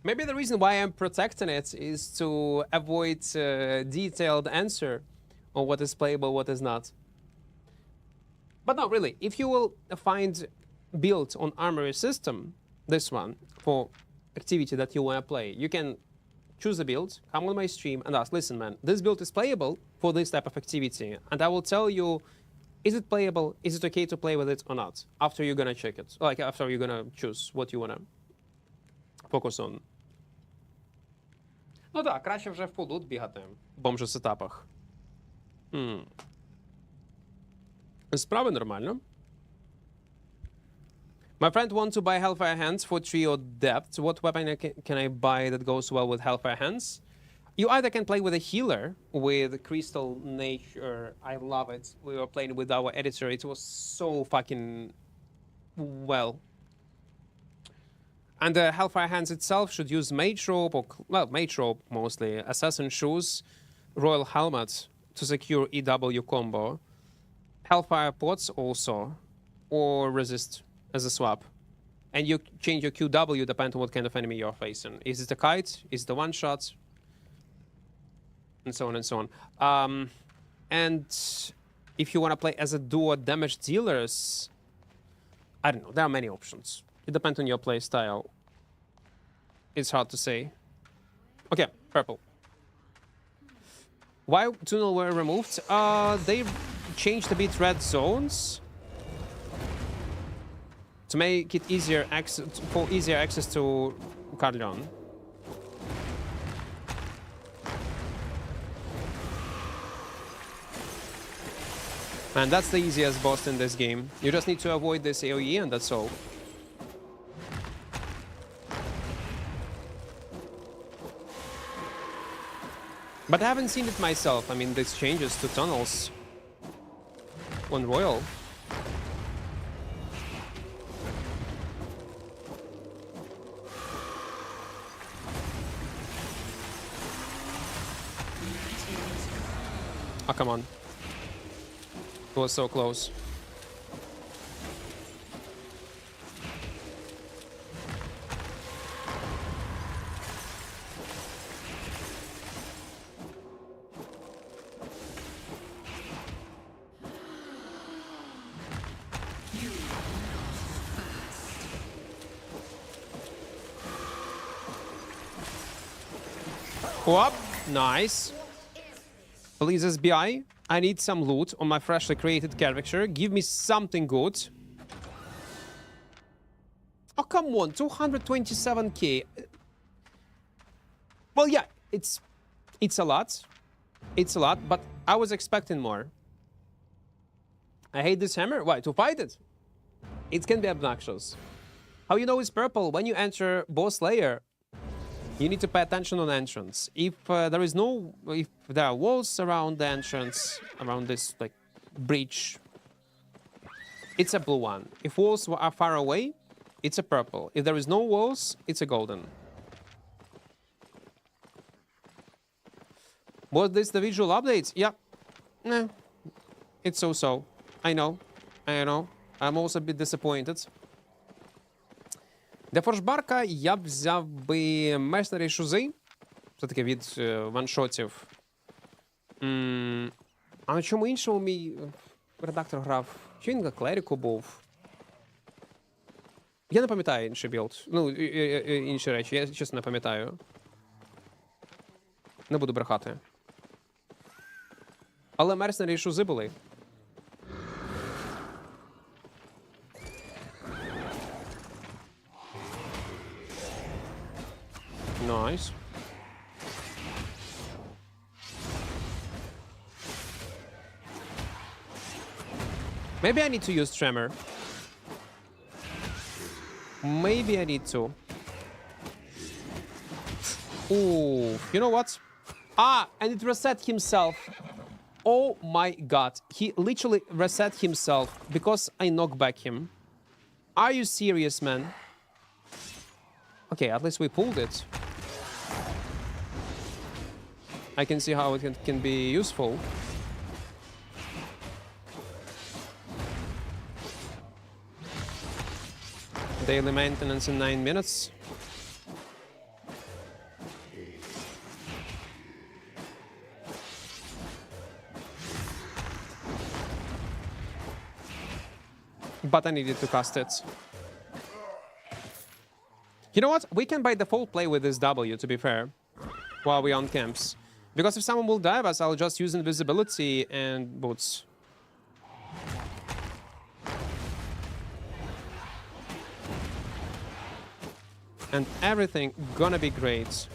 [SPEAKER 1] Maybe the reason why I'm protecting it is to avoid detailed answer on what is playable, what is not. But no, really, if you will find build on Armory system, this one, for activity that you want to play, you can choose a build, come on my stream and ask, listen man, this build is playable for this type of activity. And I will tell you, is it playable, is it okay to play with it or not? After you're gonna check it, like after you're gonna choose what you wanna focus on. Ну так, краще вже в полут бігати в бомжу сетапах. Справи нормально. My friend wants to buy Hellfire Hands for Trio Depth. What weapon can I buy that goes well with Hellfire Hands? You either can play with a healer, with Crystal Nature. I love it. We were playing with our editor. It was so fucking well. And the Hellfire Hands itself should use Mage Robe, or, well, Mage Robe mostly, Assassin Shoes, Royal Helmet to secure EW combo, Hellfire Pots also, or Resist as a swap. And you change your QW depending on what kind of enemy you're facing. Is it a kite? Is it a one-shot? And so on and so on. And if you want to play as a duo damage dealers, I don't know, there are many options. It depends on your play style. It's hard to say. Okay, purple. Why tunnel were removed? They changed a bit red zones to make it easier access to Carleon. And that's the easiest boss in this game. You just need to avoid this AoE and that's all. But I haven't seen it myself. I mean, these changes to tunnels on Royal. Oh, come on. It was so close. Whoop, nice. Please SBI, I need some loot on my freshly created character. Give me something good. Oh, come on, 227k. Well, yeah, it's a lot. It's a lot, but I was expecting more. I hate this hammer. Why? To fight it? It can be obnoxious. How you know it's purple? When you enter boss layer, you need to pay attention on entrance. If there are walls around the entrance, around this like breach, it's a blue one. If walls are far away, it's a purple. If there is no walls, it's a golden. Was this the visual updates? Yeah. Nah. It's so-so. I know. I'm also a bit disappointed. Для форшбарка я б взяв би мерсенері шузи, все-таки від ваншотів. А на чому іншому мій редактор грав? Чи він на клеріку був? Я не пам'ятаю інший білд. Ну, інші речі, я чесно не пам'ятаю. Не буду брехати. Але мерсенері шузи були. Nice. Maybe I need to use Tremor. Maybe I need to. Ooh, you know what? Ah, and it reset himself. Oh my god. He literally reset himself because I knocked back him. Are you serious, man? Okay, at least we pulled it. I can see how it can be useful. Daily maintenance in 9 minutes. But I needed to cast it. You know what? We can by default play with this W, to be fair, while we're on camps. Because if someone will dive us, I'll just use invisibility and boots. And everything gonna be great.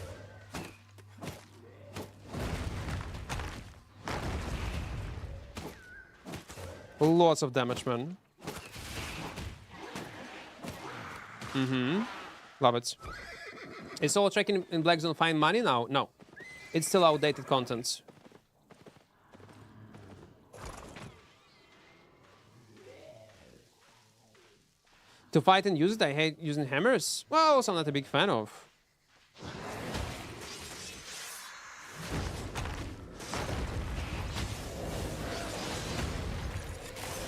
[SPEAKER 1] Lots of damage, man. Love it. Is solo trekking in Black Zone find money now? No. It's still outdated content. To fight and use it, I hate using hammers. Well, also I'm not a big fan of.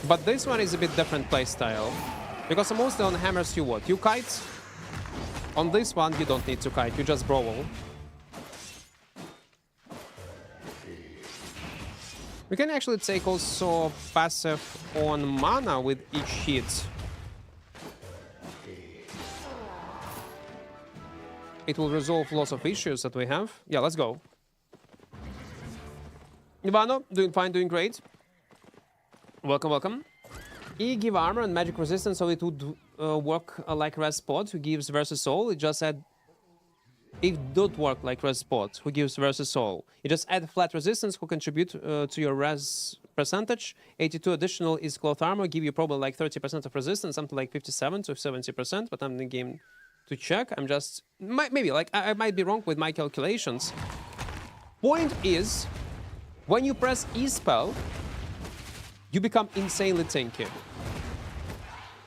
[SPEAKER 1] But this one is a bit different playstyle. Because mostly on hammers you what? You kite. On this one you don't need to kite, you just brawl. We can actually take also passive on mana with each hit. It will resolve lots of issues that we have. Yeah, let's go. Ivano, doing fine, doing great. Welcome, welcome. E give armor and magic resistance, so it would work like res spot, who gives versus soul. It just said it don't work like res spot, who gives versus soul. You just add flat resistance, who contribute to your res percentage. 82 additional is cloth armor, give you probably like 30% of resistance, something like 57 to 70%. But I'm in the game to check. I'm just maybe like I might be wrong with my calculations. Point is, when you press E spell, you become insanely tanky.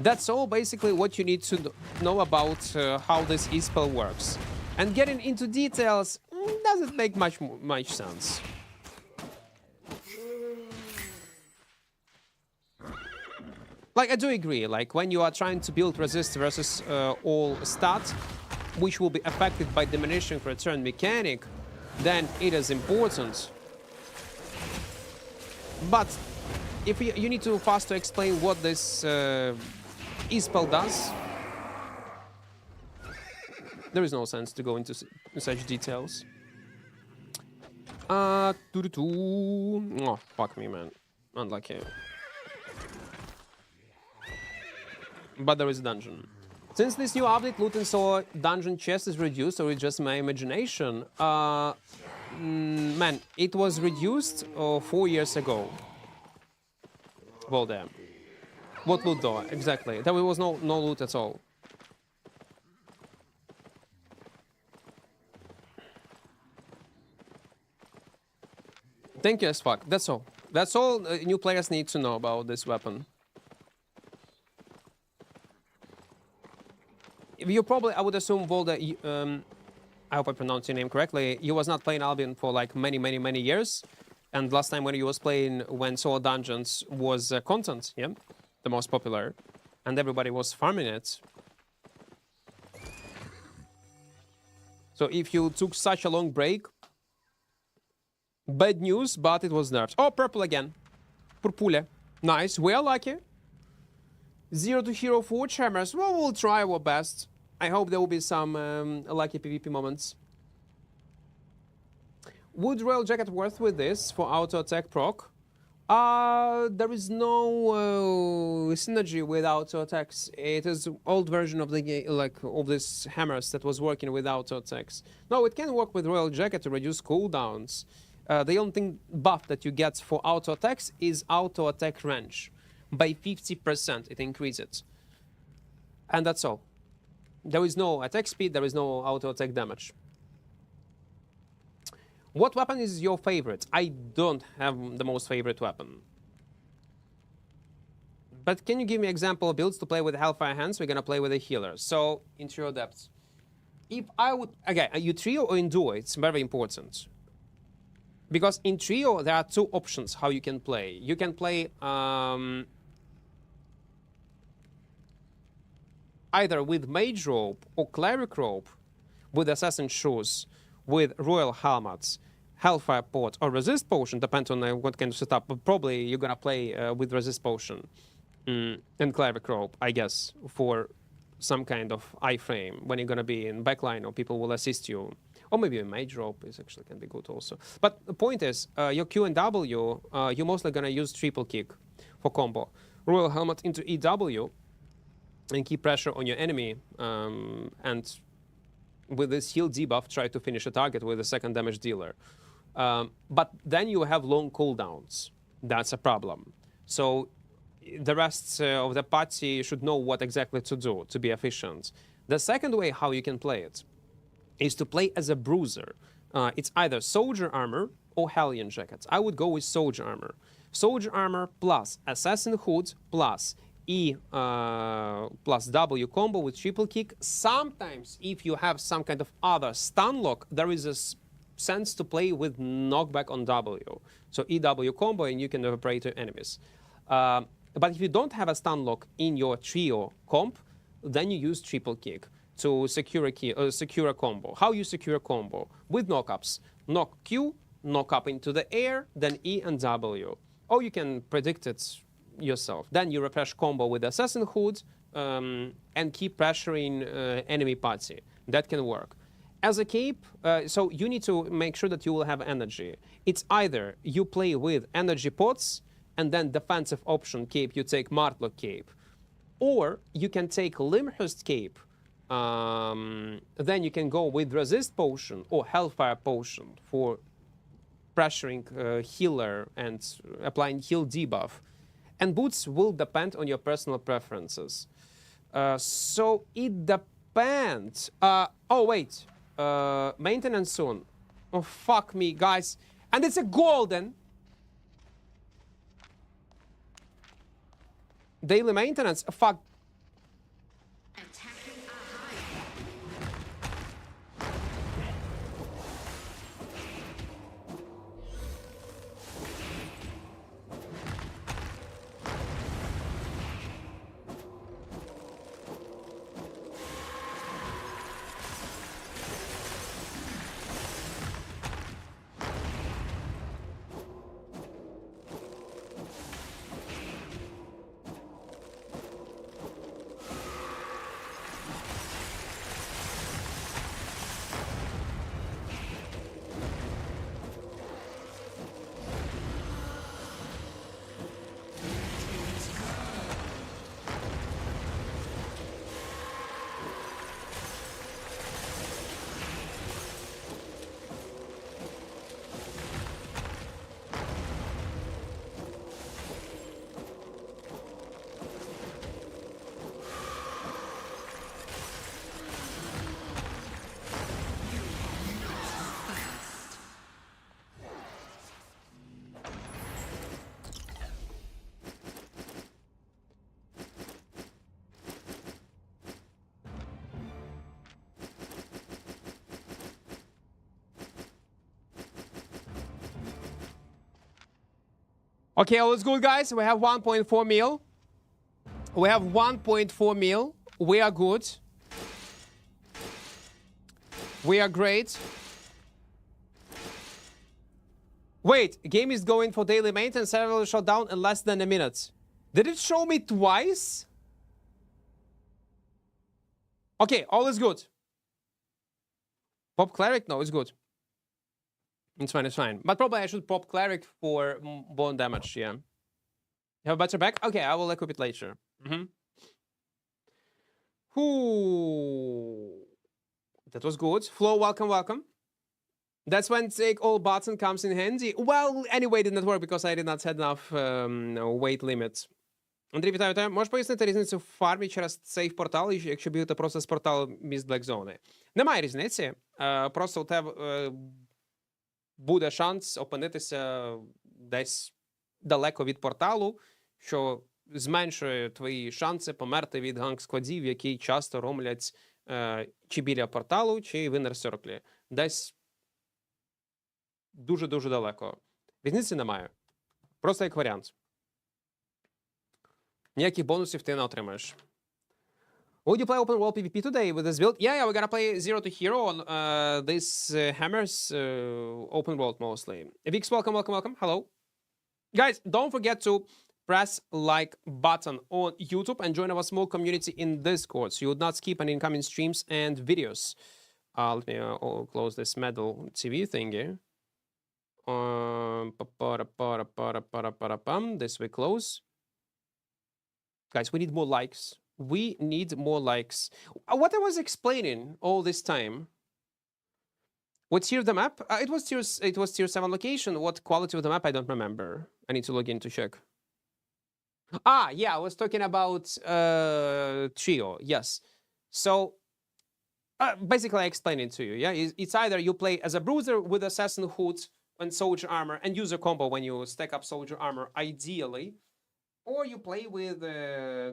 [SPEAKER 1] That's all basically what you need to know about how this E-spell works. And getting into details doesn't make much sense. Like, I do agree, like, when you are trying to build resist versus all stat, which will be affected by diminishing return mechanic, then it is important. But if you need to fast to explain what this E-spell does, there is no sense to go into such details. Oh, fuck me, man. Unlucky. But there is a dungeon. Since this new update, loot and so dungeon chest is reduced, or it's just my imagination? Man, it was reduced 4 years ago. Well, damn. What loot though? Exactly. There was no loot at all. Thank you as fuck. That's all. That's all new players need to know about this weapon. You probably, I would assume, Volda, I hope I pronounced your name correctly, you was not playing Albion for like many years. And last time when you was playing, when Solo Dungeons was content, yeah, the most popular, and everybody was farming it. So if you took such a long break, bad news, but it was nerfed. Oh, purple again. Purpule. Nice, we are lucky. 0 to hero 4 hammers. Well, we'll try our best. I hope there will be some lucky PvP moments. Would Royal Jacket worth with this for auto attack proc? There is no synergy with auto attacks. It is old version of the game, like of this hammers that was working with auto attacks. No, it can work with Royal Jacket to reduce cooldowns. The only thing buff that you get for auto attacks is auto attack range. By 50% it increases. And that's all. There is no attack speed, there is no auto attack damage. What weapon is your favorite? I don't have the most favorite weapon. But can you give me example of builds to play with Hellfire Hands? We're gonna play with a healer. So, Interior Depths. If I would... Okay, you trio or in duo? It's very important. Because in trio, there are two options how you can play. You can play... either with Mage Robe or Cleric Robe, with Assassin Shoes, with Royal Helmets, Hellfire Pot, or Resist Potion, depends on what kind of setup, but probably you're gonna play with Resist Potion and Cleric Robe, I guess, for some kind of iframe when you're gonna be in backline or people will assist you. Or maybe a Mage Robe is actually can be good also. But the point is, your Q and W, you're mostly gonna use triple kick for combo. Royal Helmet into EW and keep pressure on your enemy, and with this heal debuff, try to finish a target with a second damage dealer. But then you have long cooldowns. That's a problem. So the rest of the party should know what exactly to do to be efficient. The second way how you can play it is to play as a bruiser. It's either Soldier Armor or Hellion Jacket. I would go with Soldier Armor. Soldier Armor plus Assassin Hood plus E plus W combo with triple kick. Sometimes, if you have some kind of other stun lock, there is a sense to play with knockback on W. So EW combo and you can evaporate your enemies. But if you don't have a stun lock in your trio comp, then you use triple kick to secure a combo. How you secure a combo? With knockups. Knock Q, knock up into the air, then E and W. Or you can predict it yourself. Then you refresh combo with Assassin Hood and keep pressuring enemy party. That can work. As a cape, so you need to make sure that you will have energy. It's either you play with energy pots and then defensive option cape, you take Martlock cape. Or you can take Limhurst cape, then you can go with Resist Potion or Hellfire Potion for pressuring healer and applying heal debuff. And boots will depend on your personal preferences. So it depends. Oh, wait. Maintenance soon. Oh, fuck me, guys. And it's a golden. Daily maintenance. Fuck. Okay, all is good, guys. We have 1.4 mil. We have 1.4 mil. We are good. We are great. Wait, game is going for daily maintenance. Server will shut down in less than a minute. Did it show me twice? Okay, all is good. Pop Cleric? No, it's good. It's fine, it's fine. But probably I should pop Cleric for bone damage, yeah. You have a better back? Okay, I will equip it later. Ooh. That was good. Flo, welcome, welcome. That's when take all button comes in handy. Well, anyway, it did not work because I did not set enough weight limit. Андрій, вітаю. Можеш пояснити різницю в фармі через сейф портал, якщо бігати просто з порталу міст Black Zone? Немає різниці. Просто у тебе буде шанс опинитися десь далеко від порталу, що зменшує твої шанси померти від ганг-складів, які часто ромлять чи біля порталу, чи в Inner Circle. Десь дуже-дуже далеко. Різниці немає. Просто як варіант. Ніяких бонусів ти не отримаєш. Would you play open world PvP today with this build? Yeah, we're gonna play 0 to Hero on this Hammers open world mostly. Vix, welcome, welcome, welcome. Hello. Guys, don't forget to press like button on YouTube and join our small community in Discord so you would not skip any incoming streams and videos. Let me close this medal TV thingy. This we close. Guys, we need more likes. We need more likes. What I was explaining all this time. What tier of the map? It was tier 7 location. What quality of the map? I don't remember. I need to log in to check. Ah, yeah, I was talking about trio. Yes. So basically, I explained it to you. Yeah, it's either you play as a bruiser with assassin hood and soldier armor and use a combo when you stack up soldier armor, ideally, or you play with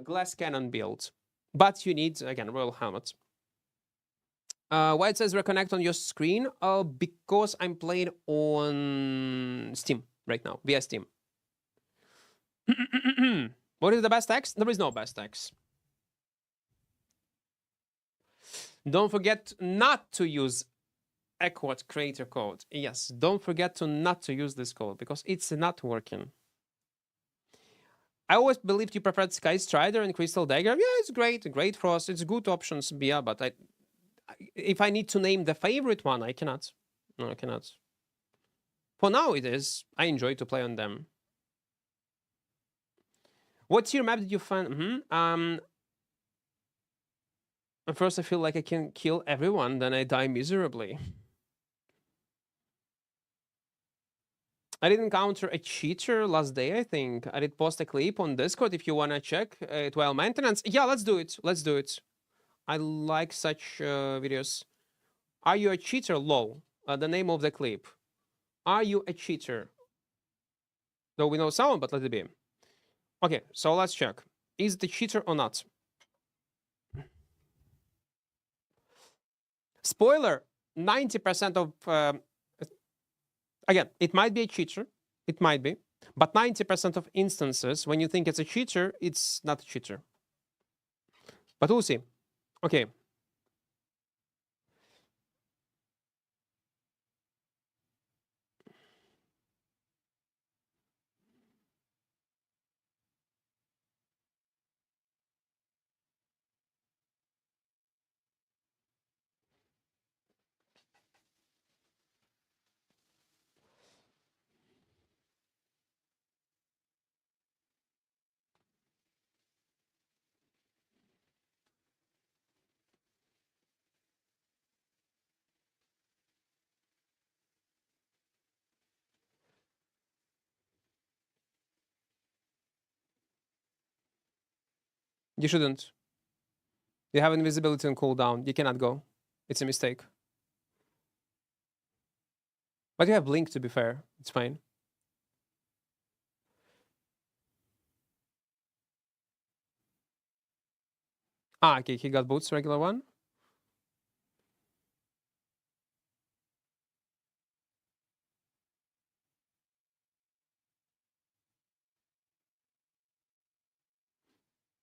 [SPEAKER 1] glass cannon build. But you need again royal helmet. Why it says reconnect on your screen? Because I'm playing on Steam right now, via Steam. What is the best X? There is no best X. Don't forget not to use Equart creator code. Yes, don't forget to not to use this code because it's not working. I always believed you preferred Sky Strider and Crystal Dagger. Yeah, it's great. Great Frost. It's good options. Yeah, but if I need to name the favorite one, I cannot. No, I cannot. For now, it is. I enjoy to play on them. What tier map did you find? At first, I feel like I can kill everyone, then I die miserably. I did encounter a cheater last day, I think. I did post a clip on Discord if you want to check it while maintenance. Yeah, let's do it. Let's do it. I like such videos. Are you a cheater? Low. The name of the clip. Are you a cheater? Though we know someone, but let it be. Okay, so let's check. Is it a cheater or not? Spoiler, 90% of... again, it might be a cheater. It might be. But 90% of instances, when you think it's a cheater, it's not a cheater. But we'll see. Okay. You shouldn't. You have invisibility and cooldown. You cannot go. It's a mistake. But you have Blink, to be fair. It's fine. Ah, okay, he got boots, regular one.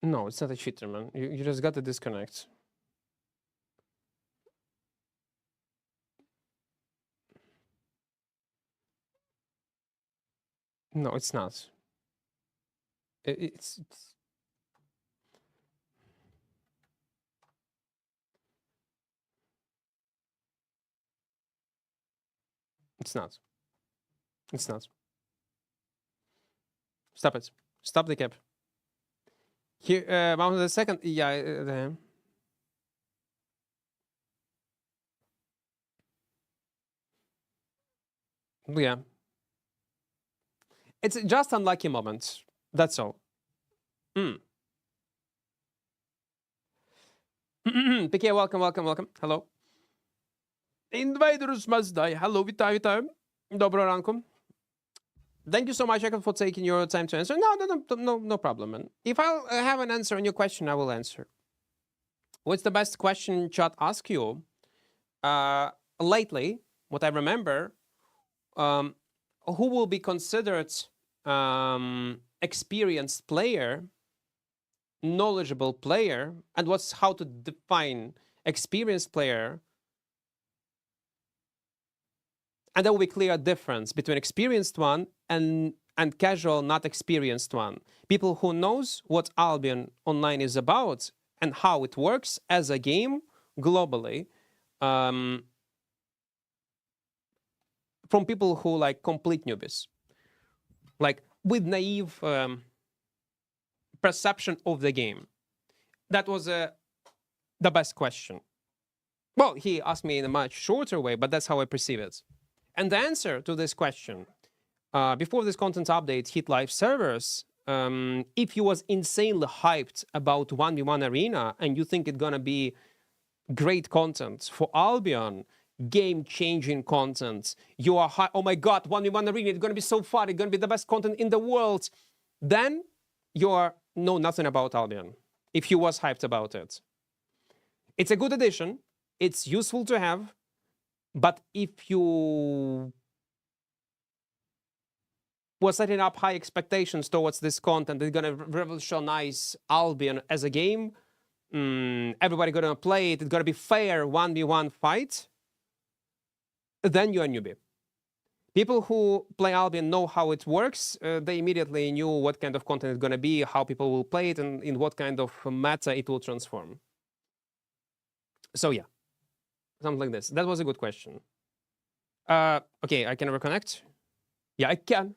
[SPEAKER 1] No, it's not a cheater, man. You just got the disconnect. No, it's not. It's not. It's not. Stop it. Stop the cap. Here, Mountain the second. Yeah. Yeah. It's just unlucky moment. That's all. PK, welcome. Hello. Invaders must die. Hello, вітаю. Доброго ранку. Thank you so much, Jacob, for taking your time to answer. No problem, man. If I have an answer on your question, I will answer. What's the best question chat ask you? Lately, what I remember, who will be considered experienced player knowledgeable player and what's how to define experienced player. And there will be clear difference between experienced one and casual, not experienced one. People who knows what Albion Online is about and how it works as a game globally, from people who like complete newbies, like with naive perception of the game. That was the best question. Well, he asked me in a much shorter way, but that's how I perceive it. And the answer to this question, before this content update hit live servers, if you was insanely hyped about 1v1 arena and you think it's gonna be great content for Albion, game-changing content, you are oh my god, 1v1 arena, it's gonna be so fun, it's gonna be the best content in the world, then you know nothing about Albion, if you was hyped about it. It's a good addition, it's useful to have, but if you were setting up high expectations towards this content, it's gonna revolutionize Albion as a game, everybody gonna play it, it's gonna be fair 1v1 fight, then you're a newbie. People who play Albion know how it works, they immediately knew what kind of content it's gonna be, how people will play it, and in what kind of meta it will transform. So yeah. Something like this. That was a good question. Okay, I can reconnect. Yeah, I can.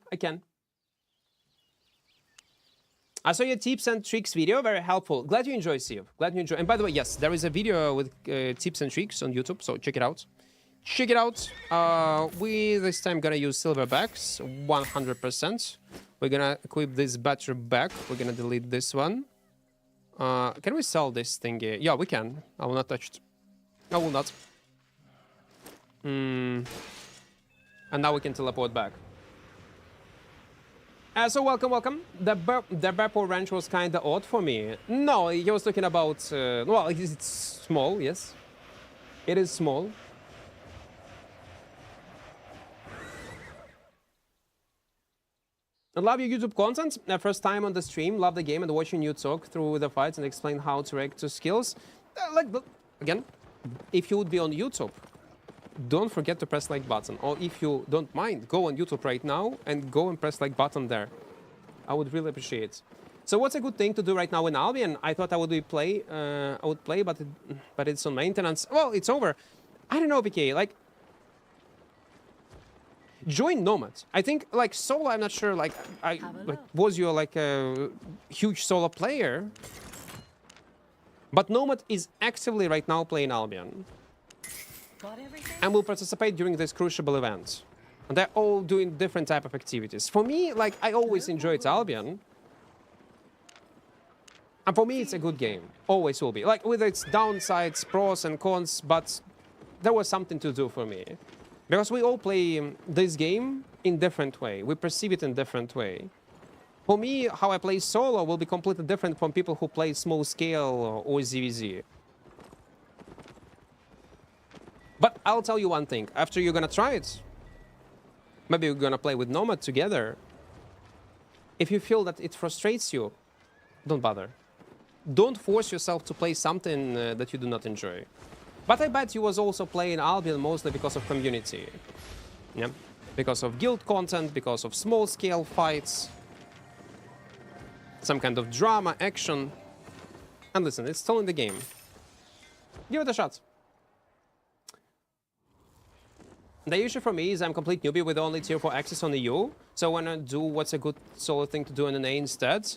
[SPEAKER 1] I saw your tips and tricks video, very helpful. Glad you enjoy, Steve. Glad you enjoy. And by the way, yes, there is a video with tips and tricks on YouTube, so check it out. Check it out. We this time gonna use silver bags, 100%. We're gonna equip this battery back. We're gonna delete this one. Can we sell this thingy? Yeah, we can. I will not touch it. I will not. And now we can teleport back. So welcome. The Beppo ranch was kinda odd for me. No, he was talking about... well, it's small, yes. It is small. I love your YouTube content. First time on the stream. Love the game and watching you talk through the fights and explain how to react to skills. Again, if you would be on YouTube, don't forget to press like button. Or if you don't mind, go on YouTube right now and go and press like button there. I would really appreciate it. So what's a good thing to do right now in Albion? I thought I would play, but it's on maintenance. Well, it's over. I don't know, PK. Like, join Nomad. I think like solo. I'm not sure. Like, was you like a huge solo player? But Nomad is actively right now playing Albion. And will participate during this crucible event. And they're all doing different type of activities. For me, like, I always enjoyed Albion. And for me, it's a good game. Always will be. Like, with its downsides, pros and cons, but there was something to do for me. Because we all play this game in different way. We perceive it in different way. For me, how I play solo will be completely different from people who play small scale or ZVZ. But I'll tell you one thing. After you're gonna try it, maybe you're gonna play with Nomad together. If you feel that it frustrates you, don't bother. Don't force yourself to play something that you do not enjoy. But I bet you was also playing Albion mostly because of community. Yeah? Because of guild content, because of small scale fights. Some kind of drama, action. And listen, it's still in the game. Give it a shot. The issue for me is I'm complete newbie with only tier 4 access on the U, so I wanna do what's a good solo thing to do in an A instead.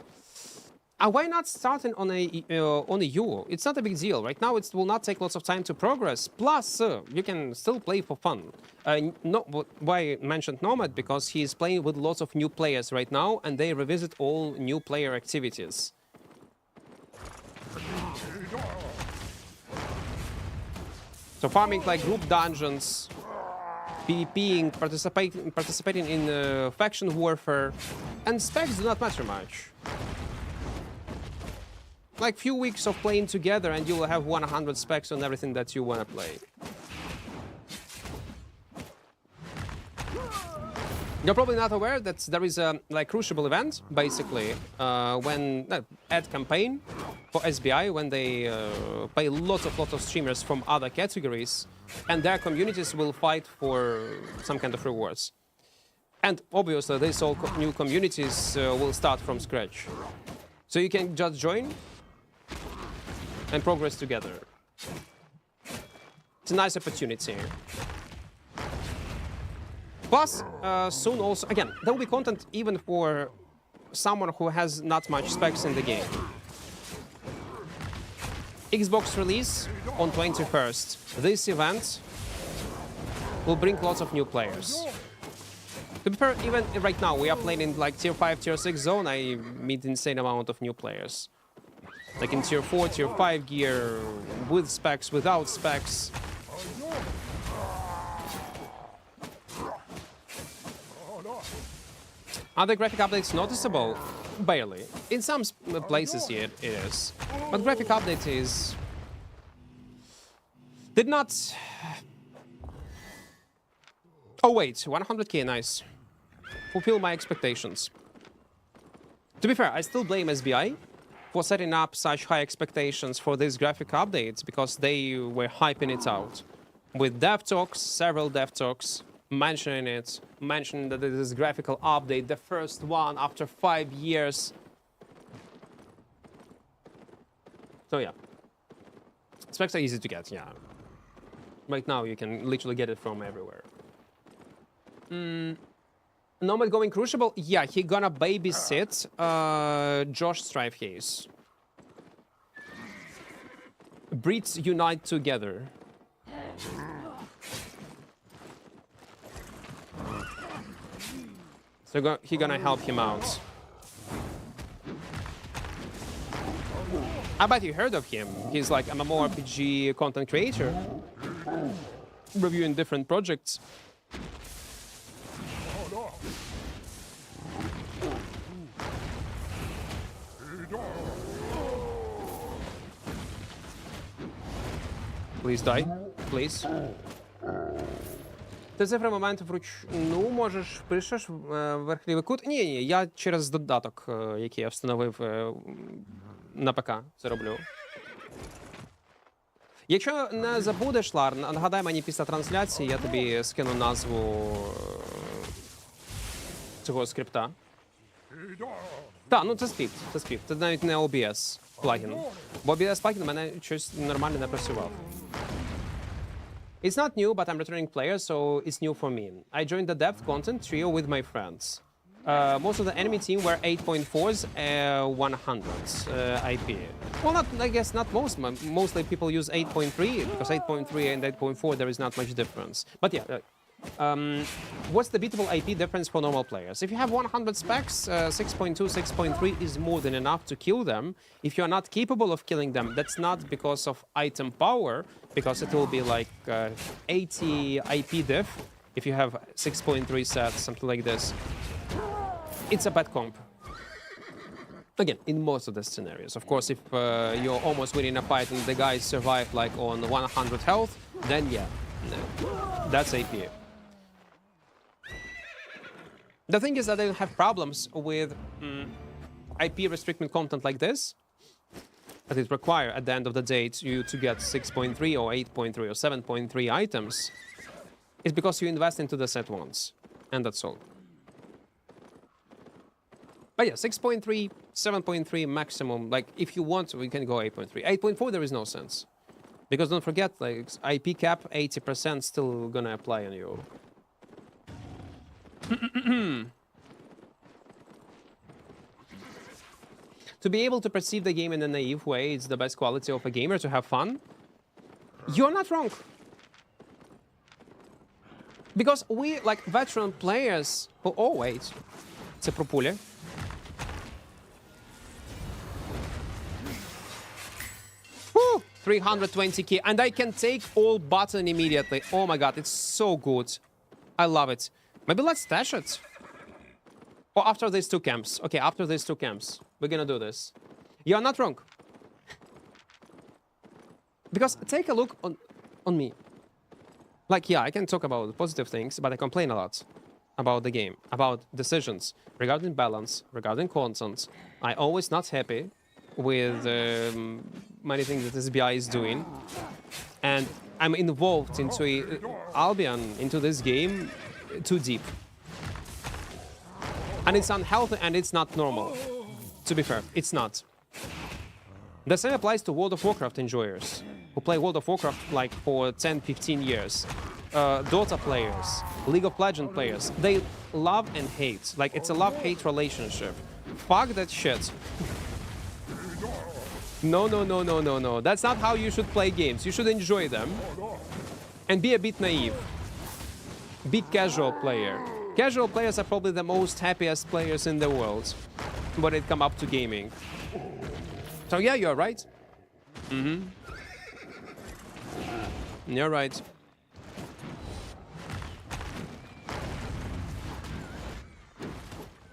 [SPEAKER 1] Why not starting on a U? It's not a big deal. Right now it will not take lots of time to progress. Plus, you can still play for fun. Why I mentioned Nomad? Because he's playing with lots of new players right now, and they revisit all new player activities. So farming like group dungeons, PvPing, participating in faction warfare, and specs do not matter much. Like few weeks of playing together and you will have 100 specs on everything that you wanna play. You're probably not aware that there is a like crucible event, basically, when ad campaign for SBI, when they pay lots of streamers from other categories, and their communities will fight for some kind of rewards. And obviously, these all new communities will start from scratch, so you can just join and progress together. It's a nice opportunity. Plus, soon also, again, there will be content even for someone who has not much specs in the game. Xbox release on 21st. This event will bring lots of new players. To be fair, even right now, we are playing in like tier 5, tier 6 zone. I meet insane amount of new players. Like in tier 4, tier 5 gear, with specs, without specs. Are the graphic updates noticeable? Barely. In some places it is. But graphic update is... Did not... Oh wait, 100k, nice. Fulfill my expectations. To be fair, I still blame SBI for setting up such high expectations for these graphic updates, because they were hyping it out. With dev talks, several dev talks, mentioning that it is graphical update, the first one after 5 years. So yeah, specs are easy to get, yeah. Right now you can literally get it from everywhere. Nomad going Crucible? Yeah, he gonna babysit Josh Strife Hayes. Breeds unite together. So he gonna help him out. I bet you heard of him. He's like a mmorpg content creator, reviewing different projects. Please die. Please. Ти цифри моменту вручну можеш, пишеш в верхній кут? Ні, я через додаток, який я встановив на ПК, це роблю. Якщо не забудеш, Лар, нагадай мені після трансляції, я тобі скину назву цього скрипта. Так, ну це скрипт, це навіть не OBS плагін. Бо OBS плагін у мене щось нормально не працював. It's not new, but I'm returning player, so it's new for me. I joined the depth content trio with my friends. Most of the enemy team were 8.4s, 100s IP. Well, not, I guess not most. Mostly people use 8.3, because 8.3 and 8.4 there is not much difference. But yeah, what's the beatable IP difference for normal players? If you have 100 specs, 6.2, 6.3 is more than enough to kill them. If you're not capable of killing them, that's not because of item power, because it will be like 80 IP diff if you have 6.3 sets, something like this. It's a bad comp. Again, in most of the scenarios. Of course, if you're almost winning a fight and the guys survive like on 100 health, then yeah, that's AP. The thing is that I have problems with IP restricting content like this, that it requires at the end of the day you to get 6.3 or 8.3 or 7.3 items, is because you invest into the set once, and that's all. But yeah, 6.3, 7.3 maximum. Like, if you want, we can go 8.3. 8.4, there is no sense. Because don't forget, like, IP cap, 80% still gonna apply on you. To be able to perceive the game in a naive way, it's the best quality of a gamer to have fun. You're not wrong. Because we, like, veteran players who... Oh, wait. It's a propule. 320k, and I can take all button immediately. Oh my god, it's so good. I love it. Maybe let's stash it. Or after these two camps. Okay, after these two camps, we're gonna do this. You're not wrong. Because take a look on me. Like, yeah, I can talk about positive things, but I complain a lot. about the game, about decisions, regarding balance, regarding content. I always not happy with many things that SBI is doing. And I'm involved into Albion, into this game, too deep. And it's unhealthy and it's not normal. To be fair, it's not. The same applies to World of Warcraft enjoyers, who play World of Warcraft like for 10, 15 years. Dota players, League of Legends players, they love and hate. Like, it's a love-hate relationship. Fuck that shit. No, no, no, no, no, no. That's not how you should play games. You should enjoy them. And be a bit naive. Be casual player. Casual players are probably the most happiest players in the world when it comes up to gaming. So yeah, you're right. You're right.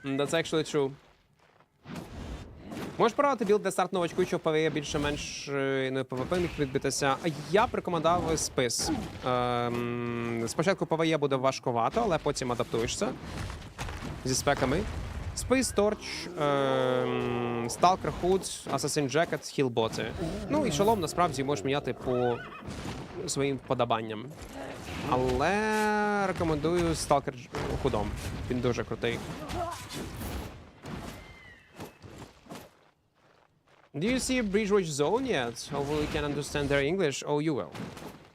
[SPEAKER 1] That's actually true. Можеш порадити білд для старт новачку, що в PvE більше-менш не PvP міг відбитися. Я б рекомендував спис. Спочатку PvE буде важкувато, але потім адаптуєшся зі спеками. Спис, Торч, Stalker Hood, Assassin Jacket, хілботи. Ну і шолом насправді можеш міняти по своїм вподобанням. Але рекомендую Stalker Hoodом. Він дуже крутий. Do you see Bridgewatch Zone yet? Hopefully you can understand their English. Oh, you will.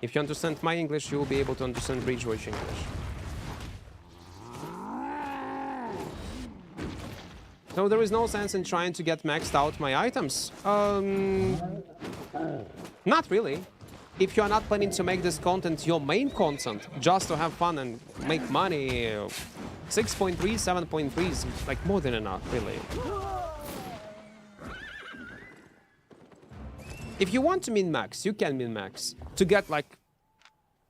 [SPEAKER 1] If you understand my English, you will be able to understand Bridgewatch English. So there is no sense in trying to get maxed out my items. Not really. If you are not planning to make this content your main content, just to have fun and make money, 6.3, 7.3 is like more than enough, really. If you want to min-max, you can min-max to get like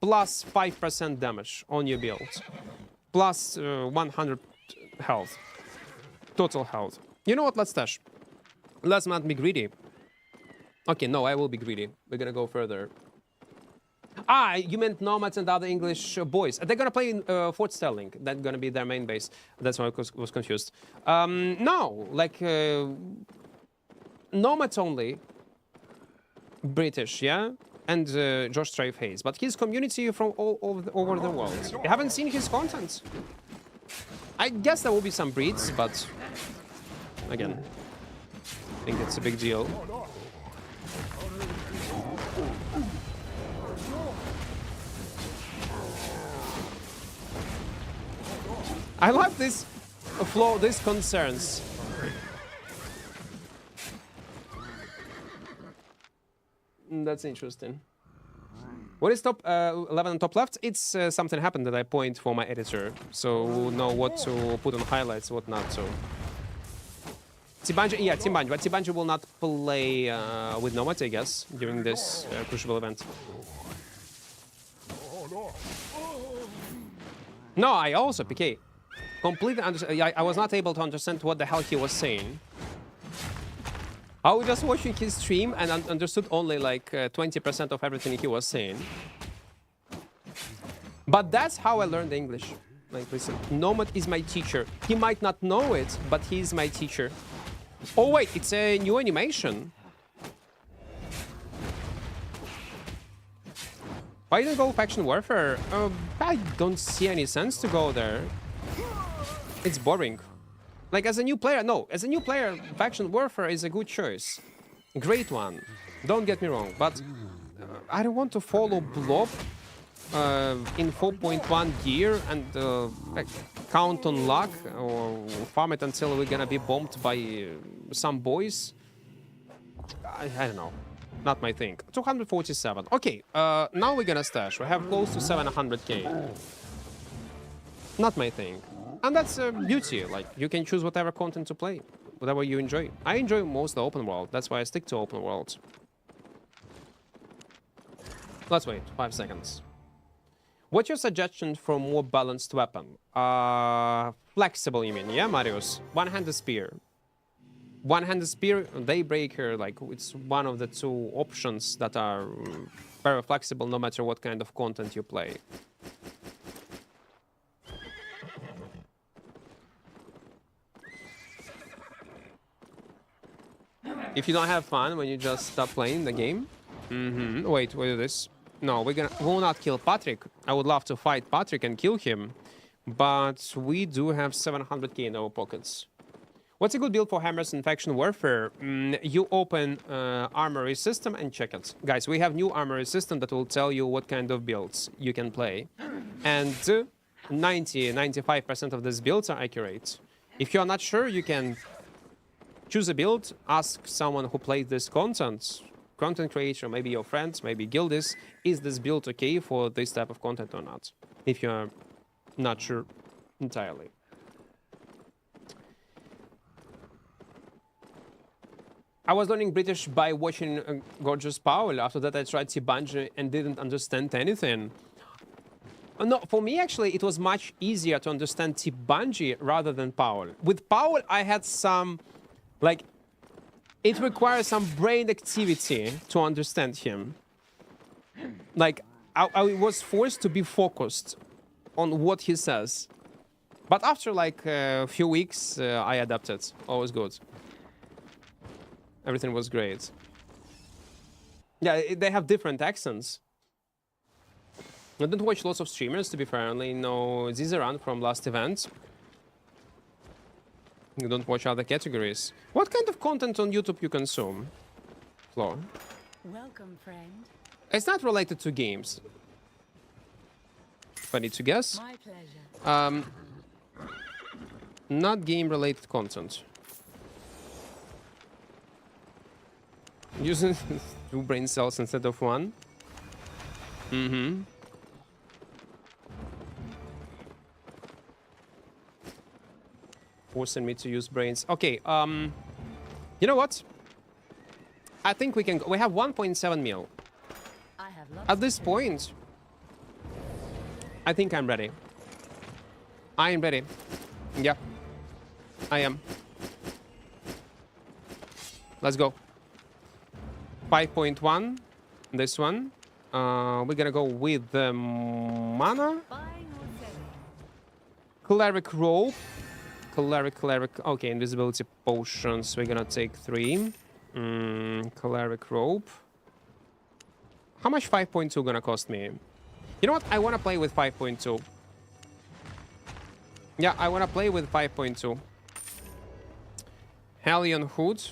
[SPEAKER 1] plus 5% damage on your build, plus 100 health, total health. You know what, let's stash. Let's not be greedy. Okay, no, I will be greedy. We're gonna go further. Ah, you meant Nomads and other English boys. They're gonna play in Fort Sterling. That's gonna be their main base. That's why I was confused. No, like Nomads only. British, yeah? And Josh Strafe Hayes. But his community from all over the world. You haven't seen his content. I guess there will be some breeds, but again, I think it's a big deal. I love this flow, these concerns. That's interesting. What is top 11 on top left? It's something happened that I point for my editor, so we'll know what to put on highlights, what not to. Tibanji, yeah, Tibanji, but Tibanji will not play with Nomad, I guess, during this crucible event. No, I also, PK, completely I was not able to understand what the hell he was saying. I was just watching his stream and understood only like 20% of everything he was saying. But that's how I learned English. Like, listen, Nomad is my teacher. He might not know it, but he's my teacher. Oh wait, it's a new animation. Why didn't go faction warfare? I don't see any sense to go there. It's boring. Like, as a new player, no. As a new player, faction warfare is a good choice. Great one. Don't get me wrong. But I don't want to follow Blob in 4.1 gear and like, count on luck or farm it until we're gonna be bombed by some boys. I don't know. Not my thing. 247. Okay, now we're gonna stash. We have close to 700k. Not my thing. And that's beauty. Like, you can choose whatever content to play, whatever you enjoy. I enjoy most the open world. That's why I stick to open world. Let's wait 5 seconds. What's your suggestion for more balanced weapon? Flexible, you mean? Yeah, Marius. One-handed spear. One-handed spear, Daybreaker. Like, it's one of the two options that are very flexible, no matter what kind of content you play. If you don't have fun when you just stop playing the game. Wait, what is this? No, we'll not kill Patrick. I would love to fight Patrick and kill him, but we do have 700k in our pockets. What's a good build for hammers in faction warfare? You open Armory system and check it. Guys, we have new Armory system that will tell you what kind of builds you can play. And 95% of these builds are accurate. If you're not sure, you can choose a build, ask someone who played this content creator, maybe your friends, maybe guildies, is this build okay for this type of content or not? If you're not sure entirely. I was learning British by watching Gorgeous Paul. After that, I tried T-Bungie and didn't understand anything. No, for me, actually, it was much easier to understand T-Bungie rather than Paul. With Paul, I had some, like, it requires some brain activity to understand him. Like, I was forced to be focused on what he says. But after, like, a few weeks, I adapted. Always good. Everything was great. Yeah, they have different accents. I don't watch lots of streamers, to be fair. I only know Zizaran from last event. You don't watch other categories. What kind of content on YouTube you consume, Flo?
[SPEAKER 3] Welcome, friend.
[SPEAKER 1] It's not related to games. If I need to guess.
[SPEAKER 3] My pleasure.
[SPEAKER 1] Not game-related content. Using 2 brain cells instead of 1. Forcing me to use brains. Okay, you know what? I think we can go. We have 1.7 mil.
[SPEAKER 3] I have lots
[SPEAKER 1] At this point, I think I'm ready. I am ready. Yeah, I am. Let's go. 5.1. This one. We're gonna go with the mana. Cleric rope. Cleric. Okay, invisibility potions. We're gonna take 3. Cleric rope. How much 5.2 gonna cost me? You know what? I wanna play with 5.2. Yeah, I wanna play with 5.2. Hellion Hood.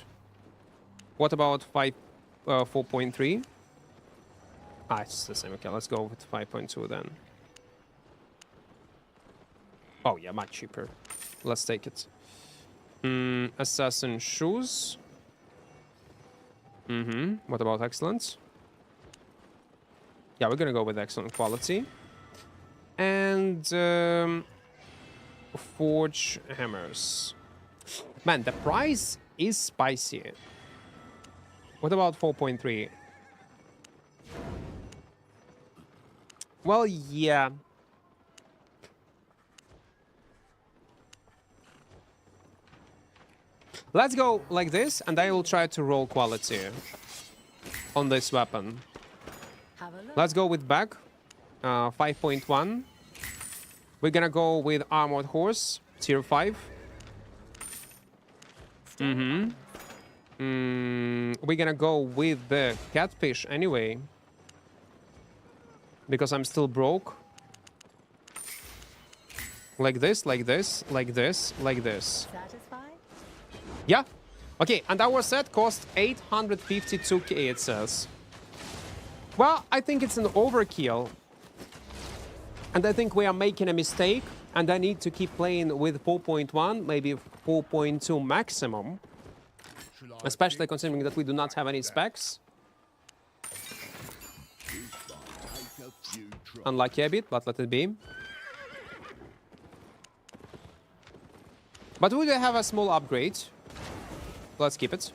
[SPEAKER 1] What about 4.3? Ah, it's the same. Okay, let's go with 5.2 then. Oh yeah, much cheaper. Let's take it. Assassin shoes. What about excellence? Yeah, we're gonna go with excellent quality. And forge hammers. Man, the price is spicy. What about 4.3? Well, yeah. Let's go like this, and I will try to roll quality on this weapon. Let's go with bag. 5.1. We're gonna go with armored horse, tier 5. We're gonna go with the catfish anyway, because I'm still broke. Like this, like this, like this, like this.
[SPEAKER 3] Satisfied?
[SPEAKER 1] Yeah. Okay, and our set cost 852k, it says. Well, I think it's an overkill. And I think we are making a mistake. And I need to keep playing with 4.1, maybe 4.2 maximum. Especially considering that we do not have any specs. Unlucky a bit, but let it be. But we do have a small upgrade. Let's keep it.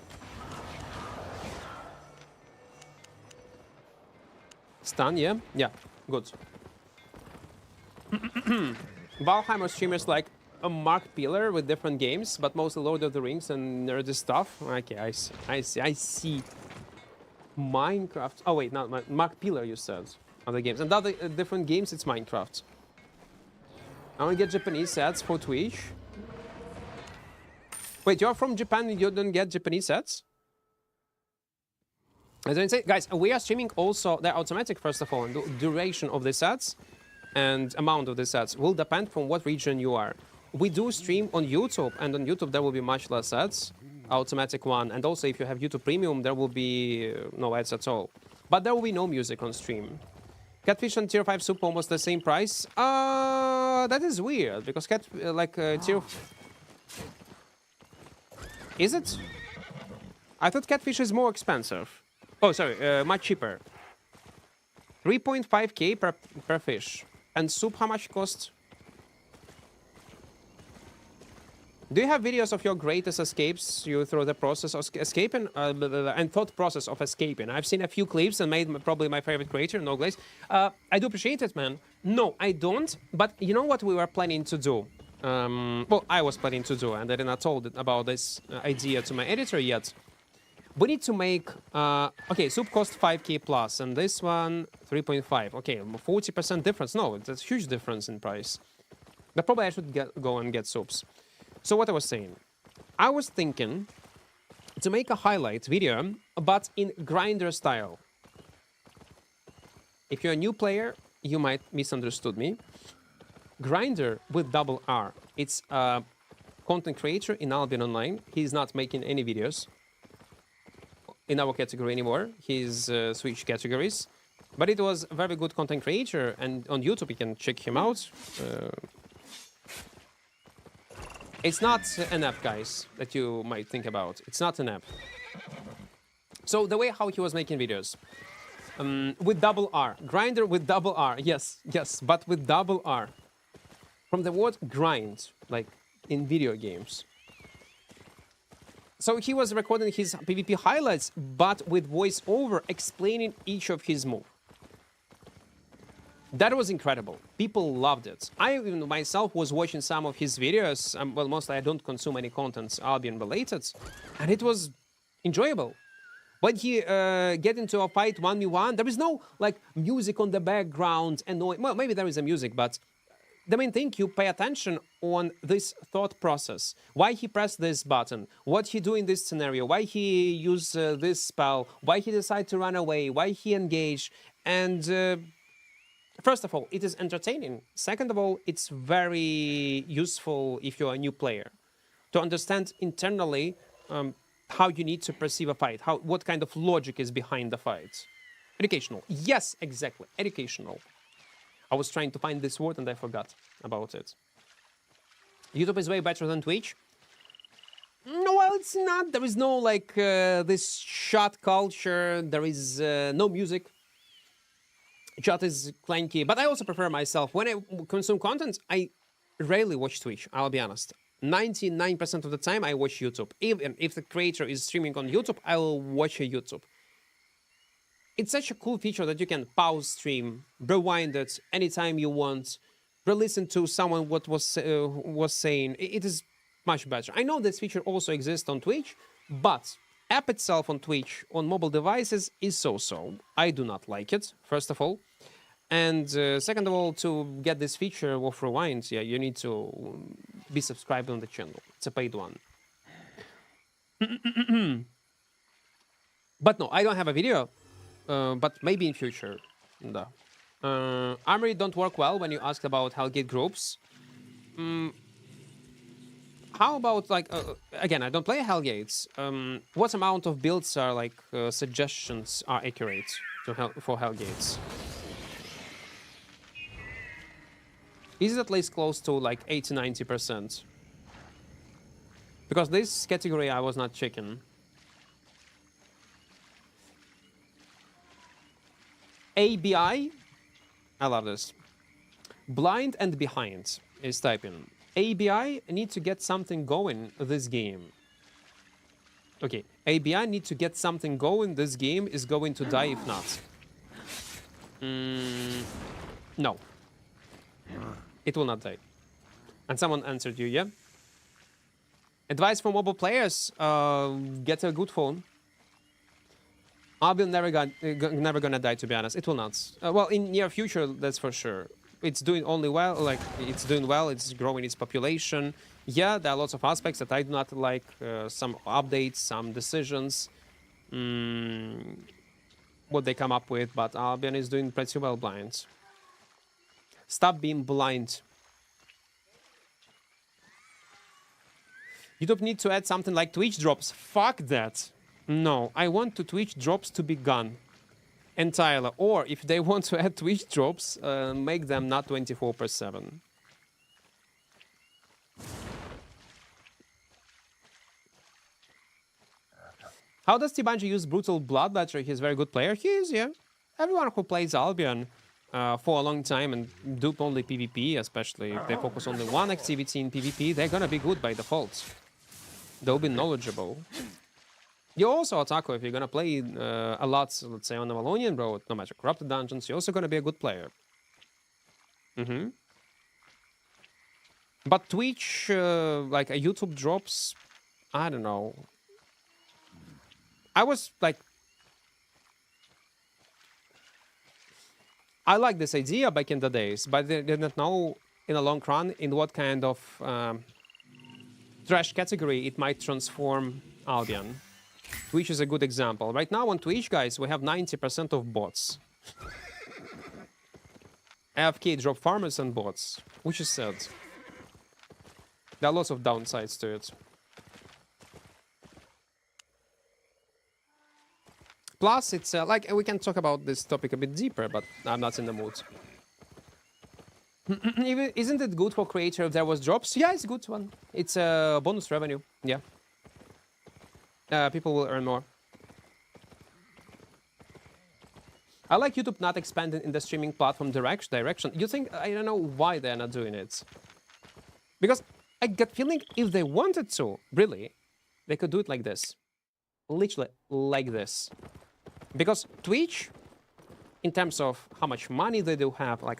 [SPEAKER 1] Stun, yeah? Yeah, good. Valheimer streamers like a Mark Pillar with different games, but mostly Lord of the Rings and nerdy stuff. Okay, I see. Minecraft. Oh wait, not Mark Pillar, you said. Other games. And other different games, it's Minecraft. I want to get Japanese sets for Twitch. Wait, you're from Japan and you don't get Japanese sets? As I say, guys, we are streaming also. They're automatic, first of all, and the duration of the sets and amount of the sets will depend from what region you are. We do stream on YouTube, and on YouTube there will be much less ads, automatic one. And also, if you have YouTube Premium, there will be no ads at all. But there will be no music on stream. Catfish and Tier 5 soup almost the same price. That is weird, because Tier... Is it? I thought catfish is more expensive. Oh, sorry, much cheaper. 3.5k per fish. And soup, how much cost? Do you have videos of your greatest escapes? You through the process of escaping and thought process of escaping. I've seen a few clips and made probably my favorite creator, No Glaze. I do appreciate it, man. No, I don't. But you know what we were planning to do? Well, I was planning to do, and I did not told about this idea to my editor yet. We need to make... okay, soup cost 5k plus, and this one 3.5. Okay, 40% difference. No, it's a huge difference in price. But probably I should go and get soups. So what I was saying, I was thinking to make a highlight video, but in grinder style. If you're a new player, you might misunderstood me. Grinder with double R. It's a content creator in Albion Online. He's not making any videos in our category anymore. He's switched categories. But it was a very good content creator, and on YouTube you can check him out. It's not an app, guys, that you might think about. It's not an app. So the way how he was making videos, with double R, grinder with double R, yes, but with double R. From the word grind, like in video games. So he was recording his PvP highlights, but with voiceover explaining each of his moves. That was incredible. People loved it. I even myself was watching some of his videos. Well, mostly I don't consume any content Albion related, and it was enjoyable. When he get into a fight 1v1, there is no like music on the background and no. Well, maybe there is a music, but the main thing, you pay attention on this thought process. Why he pressed this button, what he do in this scenario, why he use this spell, why he decide to run away, why he engage. And first of all, it is entertaining. Second of all, it's very useful if you're a new player to understand internally how you need to perceive a fight, what kind of logic is behind the fight. Educational. Yes, exactly. Educational. I was trying to find this word and I forgot about it. YouTube is way better than Twitch. No, well, it's not. There is no like this shot culture. There is no music. Chat is clanky. But I also prefer myself. When I consume content, I rarely watch Twitch. I'll be honest. 99% of the time I watch YouTube. Even if the creator is streaming on YouTube, I will watch a YouTube. It's such a cool feature that you can pause stream, rewind it anytime you want, re-listen to someone what was saying. It is much better. I know this feature also exists on Twitch, but app itself on Twitch on mobile devices is so-so. I do not like it, first of all. And second of all, to get this feature of rewind, yeah, you need to be subscribed on the channel. It's a paid one. But no, I don't have a video. But maybe in future. No. Armory don't work well when you asked about Hellgate groups. How about like again? I don't play Hellgates. What amount of builds are like suggestions are accurate for Hellgates? Is it at least close to like 80-90%? Because this category I was not checking. ABI, I love this. Blind and behind is typing. ABI need to get something going this game. Okay, ABI need to get something going. This game is going to die if not. No. It will not die. And someone answered you, yeah? Advice for mobile players, get a good phone. Albion never gonna die, to be honest. It will not. Well, in near future, that's for sure. It's doing only well, like, it's doing well, it's growing its population. Yeah, there are lots of aspects that I do not like, some updates, some decisions. what they come up with, but Albion is doing pretty well blind. Stop being blind. YouTube need to add something like Twitch drops. Fuck that. No, I want to Twitch drops to be gone entirely. Or if they want to add Twitch drops, make them not 24/7. How does Tibanji use Brutal Bloodbatter? He's a very good player. He is, yeah. Everyone who plays Albion for a long time and do only PvP, especially if they focus only one activity in PvP, they're gonna be good by default. They'll be knowledgeable. You're also Otaku if you're gonna play a lot, let's say, on the Valonian road, no matter Corrupted Dungeons, you're also gonna be a good player. But Twitch, like a YouTube drops, I don't know. I was like, I like this idea back in the days, but they didn't know in the long run in what kind of trash category it might transform Albion. Twitch is a good example. Right now on Twitch, guys, we have 90% of bots. AFK drop farmers and bots, which is sad. There are lots of downsides to it. Plus, it's like, we can talk about this topic a bit deeper, but I'm not in the mood. Isn't it good for creator if there was drops? Yeah, it's a good one. It's a bonus revenue, yeah. People will earn more. I like YouTube not expanding in the streaming platform direction. You think, I don't know why they're not doing it. Because I get feeling if they wanted to, really, they could do it like this. Literally like this. Because Twitch, in terms of how much money they do have, like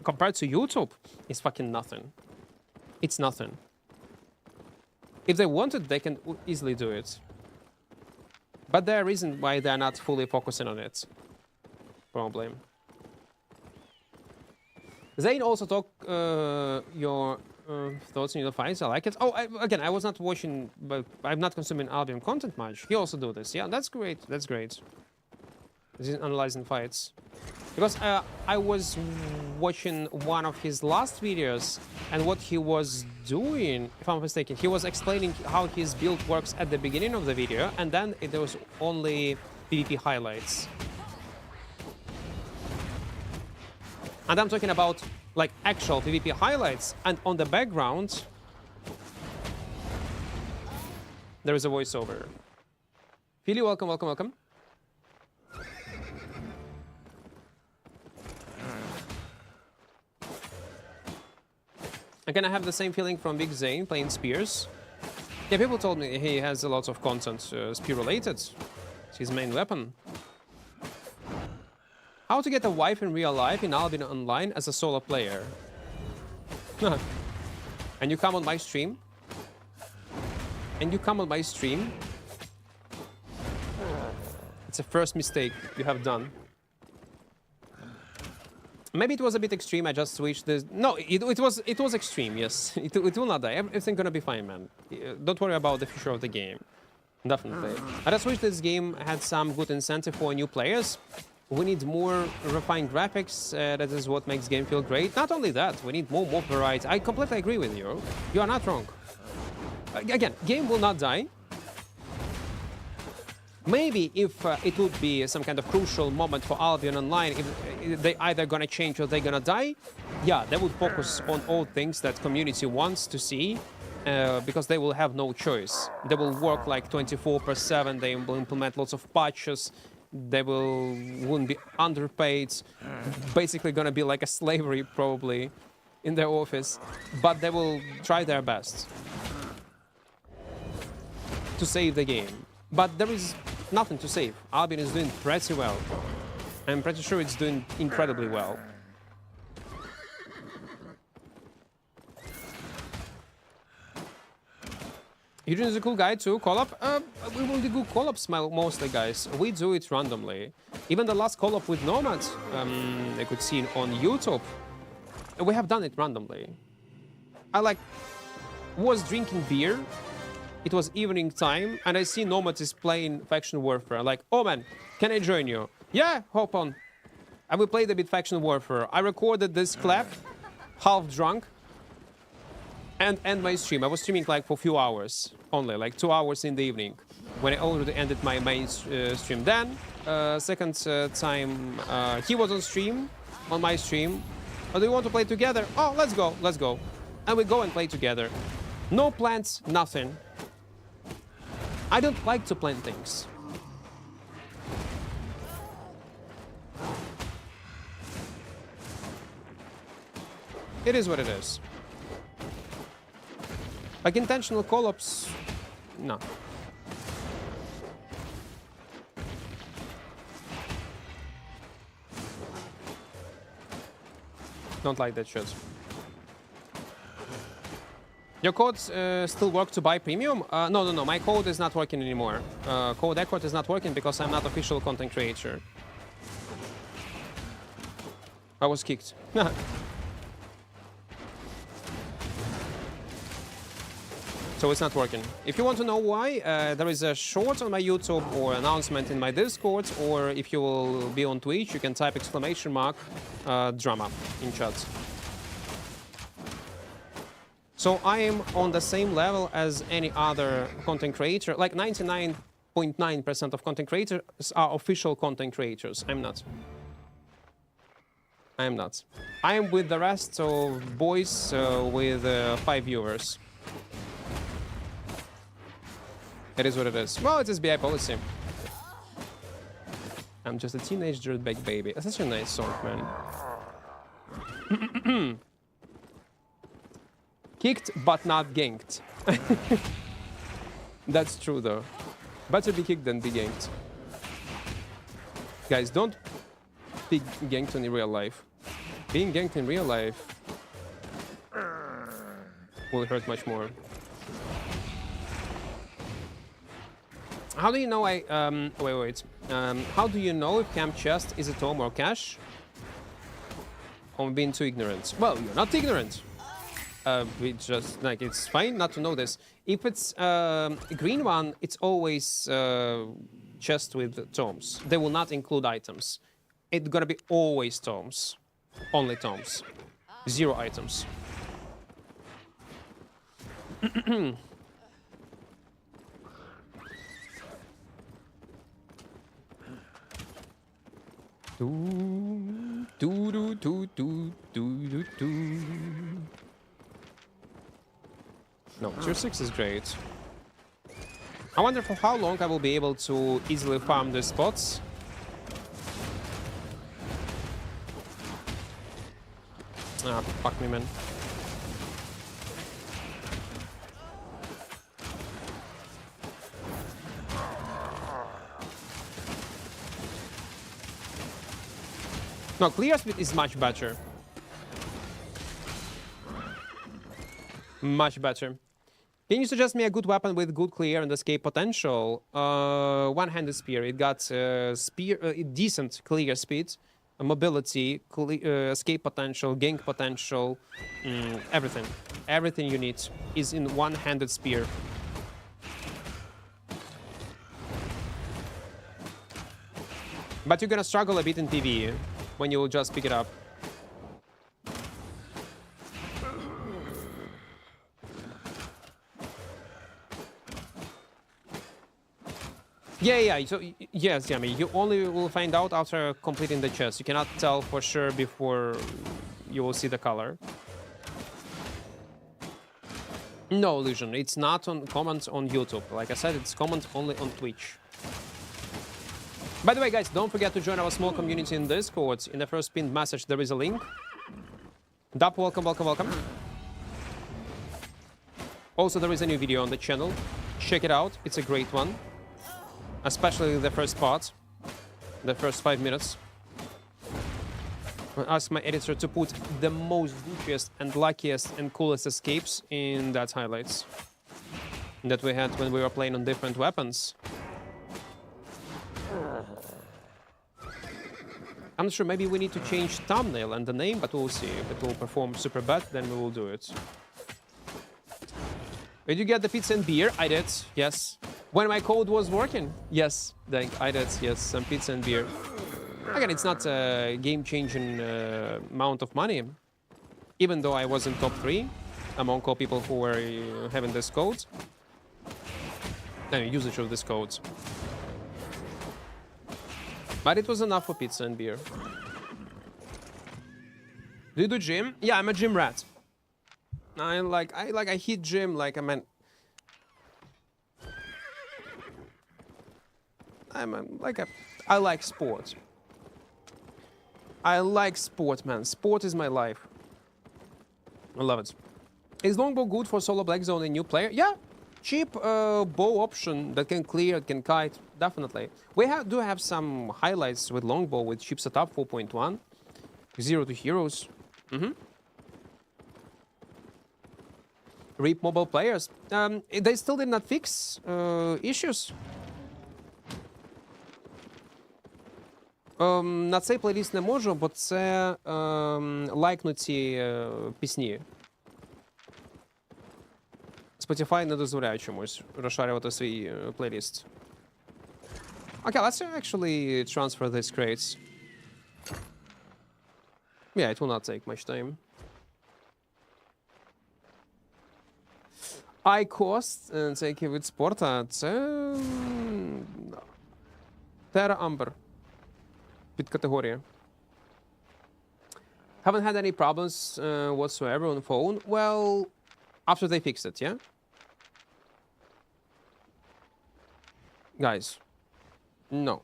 [SPEAKER 1] compared to YouTube, is fucking nothing. It's nothing. If they wanted, they can easily do it. But there is a reason why they're not fully focusing on it. Probably. Zane also talk your thoughts on the fights. I like it. Oh, again, I was not watching, but I'm not consuming Albion content much. He also do this. Yeah, that's great. That's great. This is analyzing fights. Because I was watching one of his last videos, and what he was doing, if I'm mistaken, he was explaining how his build works at the beginning of the video, and then there was only PvP highlights. And I'm talking about like actual PvP highlights, and on the background there is a voiceover. Philly, welcome, welcome, welcome. Again, I have the same feeling from Big Zane playing Spears. Yeah, people told me he has a lot of content Spear related. It's his main weapon. How to get a wife in real life in Albion Online as a solo player. And you come on my stream. It's the first mistake you have done. Maybe it was a bit extreme. I just switched this. No, it was extreme. Yes, it will not die. Everything's gonna be fine, man. Don't worry about the future of the game. Definitely. I just wish this game had some good incentive for new players. We need more refined graphics. That is what makes game feel great. Not only that, we need more variety. I completely agree with you. You are not wrong. Again, game will not die. Maybe if it would be some kind of crucial moment for Albion Online, if they either gonna change or they're gonna die, yeah, they would focus on all things that community wants to see, because they will have no choice. They will work like 24/7. They will implement lots of patches. They wouldn't be underpaid. Basically gonna be like a slavery probably in their office, but they will try their best to save the game. But there is nothing to save. Albion is doing pretty well. I'm pretty sure it's doing incredibly well. Eugene is a cool guy too. Call-up? We will do call-ups mostly, guys. We do it randomly. Even the last call-up with Nomad, I could see on YouTube. We have done it randomly. I was drinking beer it was evening time, and I see Nomad is playing Faction Warfare. Like, oh man, can I join you? Yeah, hop on. And we played a bit Faction Warfare. I recorded this clap, half drunk, and end my stream. I was streaming like for a few hours only, like 2 hours in the evening, when I already ended my main stream. Then, second time, he was on stream, on my stream. Oh, do you want to play together? Oh, let's go, let's go. And we go and play together. No plans, nothing. I don't like to plan things. It is what it is. Like intentional call-ups, no. Don't like that shit. Your codes still work to buy premium? No. My code is not working anymore. Code Equart is not working because I'm not official content creator. I was kicked. So it's not working. If you want to know why, there is a short on my YouTube or announcement in my Discord, or if you will be on Twitch, you can type !drama in chat. So I am on the same level as any other content creator. Like 99.9% of content creators are official content creators. I'm not. I am not. I am with the rest of boys with 5 viewers. It is what it is. Well, it is BI policy. I'm just a teenage dirtbag baby. That's such a nice song, man. Kicked, but not ganked. That's true, though. Better be kicked than be ganked. Guys, don't be ganked in real life. Being ganked in real life will hurt much more. How do you know wait. How do you know if camp chest is a tome or cache? I'm being too ignorant. Well, you're not ignorant. We just, like, it's fine not to know this. If it's a green one, it's always chest with tomes. They will not include items. It's gonna be always tomes. Only tomes. 0 items. No, tier 6 is great. I wonder for how long I will be able to easily farm these spots. Ah, fuck me, man. No, clear speed is much better. Much better. Can you suggest me a good weapon with good clear and escape potential? One-handed spear. It got decent clear speed, mobility, escape potential, gank potential, everything. Everything you need is in one-handed spear. But you're gonna struggle a bit in PvE when you will just pick it up. Yeah. So yes, Yami, you only will find out after completing the chest. You cannot tell for sure before you will see the color. No, Illusion, it's not on comments on YouTube. Like I said, it's comments only on Twitch. By the way, guys, don't forget to join our small community in Discord. In the first pinned message, there is a link. Dap, welcome. Also, there is a new video on the channel. Check it out. It's a great one. Especially the first part. The first 5 minutes. I asked my editor to put the most goochiest and luckiest and coolest escapes in that highlights that we had when we were playing on different weapons. I'm not sure, maybe we need to change thumbnail and the name, but we'll see. If it will perform super bad, then we will do it. Did you get the pizza and beer? I did, yes. When my code was working? Yes, I did, yes, some pizza and beer. Again, it's not a game-changing amount of money. Even though I was in top 3 among all people who were having this code. Usage of this code. But it was enough for pizza and beer. Do you do gym? Yeah, I'm a gym rat. I hit gym like I like sport. I like sport, man. Sport is my life. I love it. Is longbow good for solo black zone and new player? Yeah, cheap bow option that can clear, can kite, definitely. We do have some highlights with longbow with cheap setup 4.1, 0 to heroes. Reap mobile players. They still did not fix issues. На цей плейліст не можу, бо це лайкнуті пісні. Spotify не дозволяє чомусь розшарювати свій плейліст. Okay, let's actually transfer these crates. Yeah, it will not take much time. iCost, це який вид спорта, це Terra Amber. Під категорія. Haven't had any problems whatsoever on phone. Well, after they fixed it, yeah? Guys, no.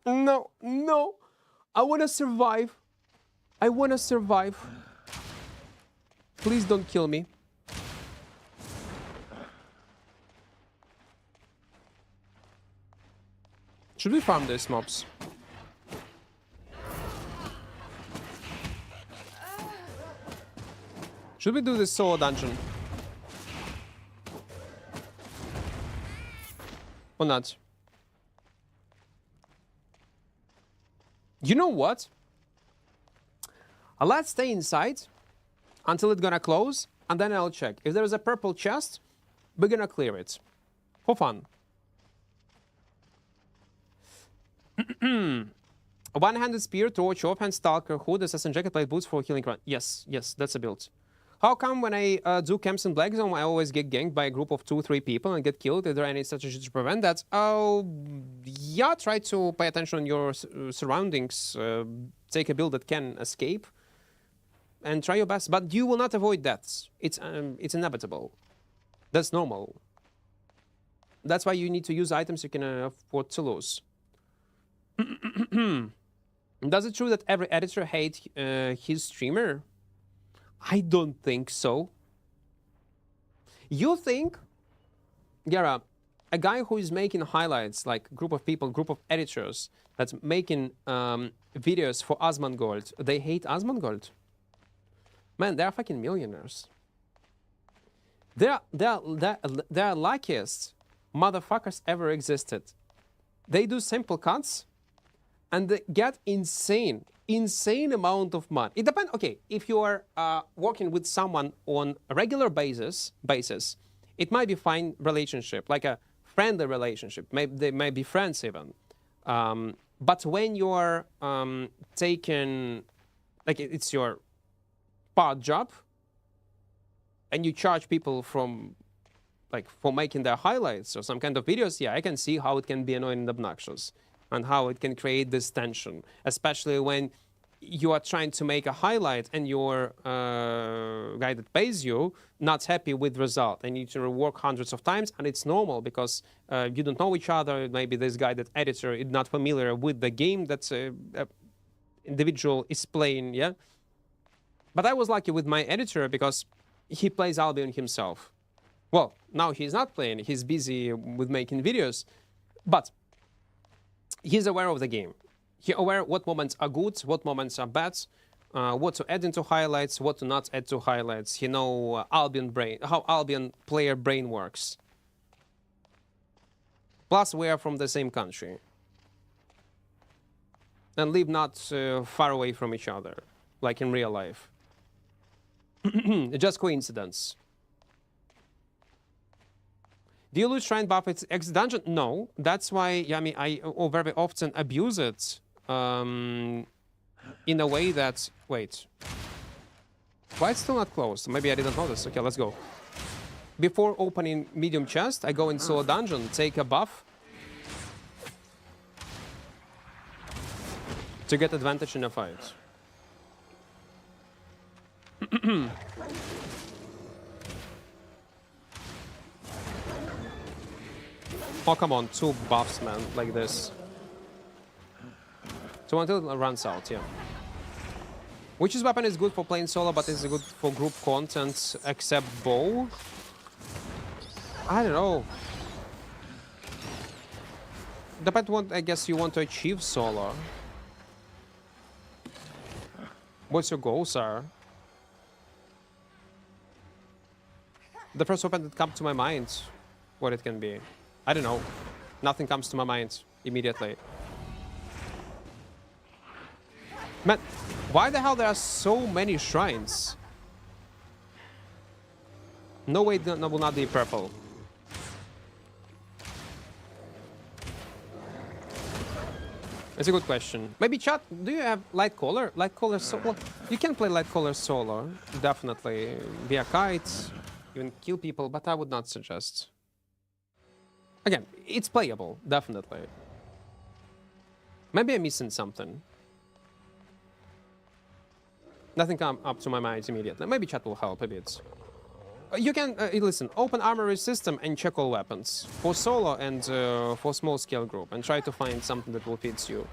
[SPEAKER 1] No, no. I want to survive. I want to survive. Please don't kill me. Should we farm these mobs? Should we do this solo dungeon? Or not? You know what? Let's stay inside until it's gonna close, and then I'll check. If there is a purple chest, we're gonna clear it. For fun. One-handed spear, torch, offhand, stalker, hood, assassin jacket, plate boots for healing run. Yes, that's a build. How come when I do camps in Black Zone, I always get ganked by a group of 2-3 people and get killed? Is there any strategy to prevent that? Oh, yeah, try to pay attention on your surroundings. Take a build that can escape. And try your best. But you will not avoid deaths. It's inevitable. That's normal. That's why you need to use items you can afford to lose. Does it true that every editor hates his streamer? I don't think so. You think, Gara, a guy who is making highlights, like group of people, group of editors that's making videos for Asmongold, they hate Asmongold? Man, they're fucking millionaires. They're luckiest motherfuckers ever existed. They do simple cuts and they get insane amount of money. It depends. Okay, if you are working with someone on a regular basis, it might be fine relationship, like a friendly relationship. Maybe they might be friends even. But when you're taking, like it's your part job, and you charge people from, like, for making their highlights or some kind of videos, yeah, I can see how it can be annoying and obnoxious. And how it can create this tension, especially when you are trying to make a highlight and your guy that pays you not happy with the result. They need to rework hundreds of times, and it's normal because you don't know each other. Maybe this guy, that editor, is not familiar with the game that individual is playing, yeah? But I was lucky with my editor because he plays Albion himself. Well, now he's not playing. He's busy with making videos, but he's aware of the game. He's aware what moments are good, what moments are bad, what to add into highlights, what to not add to highlights. He know Albion brain, how Albion player brain works. Plus, we are from the same country. and live not far away from each other, like in real life. Just coincidence. Do you lose shrine buff its X dungeon? No, that's why I very often abuse it in a way that... Wait. Why it's still not closed? Maybe I didn't notice. Okay, let's go. Before opening medium chest, I go in solo dungeon, take a buff to get advantage in a fight. Oh, come on, 2 buffs, man, like this. So until it runs out, yeah. Which weapon is good for playing solo, but is good for group content, except bow? I don't know. Depends what I guess you want to achieve solo. What's your goal, sir? The first weapon that comes to my mind, what it can be. I don't know. Nothing comes to my mind immediately. Man, why the hell there are so many shrines? No way that will not be purple. It's a good question. Maybe chat, do you have light color? Light color solo? You can play light color solo, definitely. Via kites, even kill people, but I would not suggest. Again, it's playable, definitely. Maybe I'm missing something. Nothing come up to my mind immediately. Maybe chat will help a bit. You can, listen, open Armory system and check all weapons. For solo and for small scale group. And try to find something that will fit you.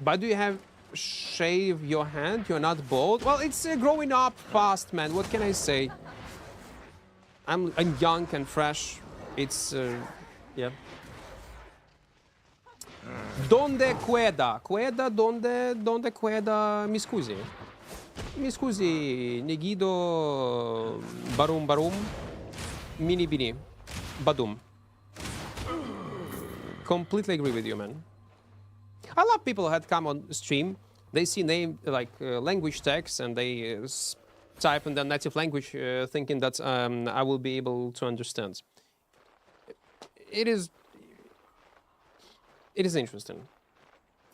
[SPEAKER 1] But do you have shave your hand? You're not bald? Well, it's growing up fast, man. What can I say? I'm young and fresh. It's, yeah. Donde queda? Queda, donde queda? Mi scusi. Mi scusi, Negido, barum, mini bini, badum. Completely agree with you, man. I love people who had come on stream. They see name like language text and they type in their native language, thinking that I will be able to understand. It is interesting.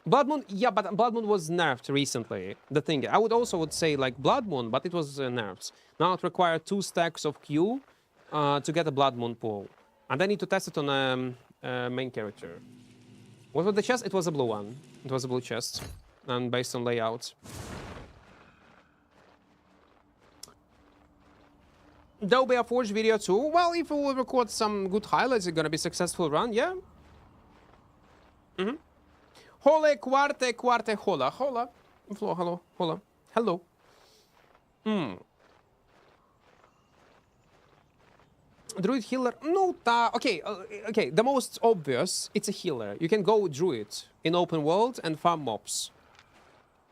[SPEAKER 1] Blood Moon, yeah, but Blood Moon was nerfed recently. The thing, I would say like Blood Moon, but it was nerfed. Now it requires 2 stacks of Q to get a Blood Moon pool, and I need to test it on a main character. What was the chest? It was a blue one. It was a blue chest, and based on layout. There'll be a Forge video too. Well, if we will record some good highlights, it's gonna be a successful run, yeah. Hole, quarte, hola. Hello. Druid healer? No, okay. The most obvious, it's a healer. You can go Druid in open world and farm mobs.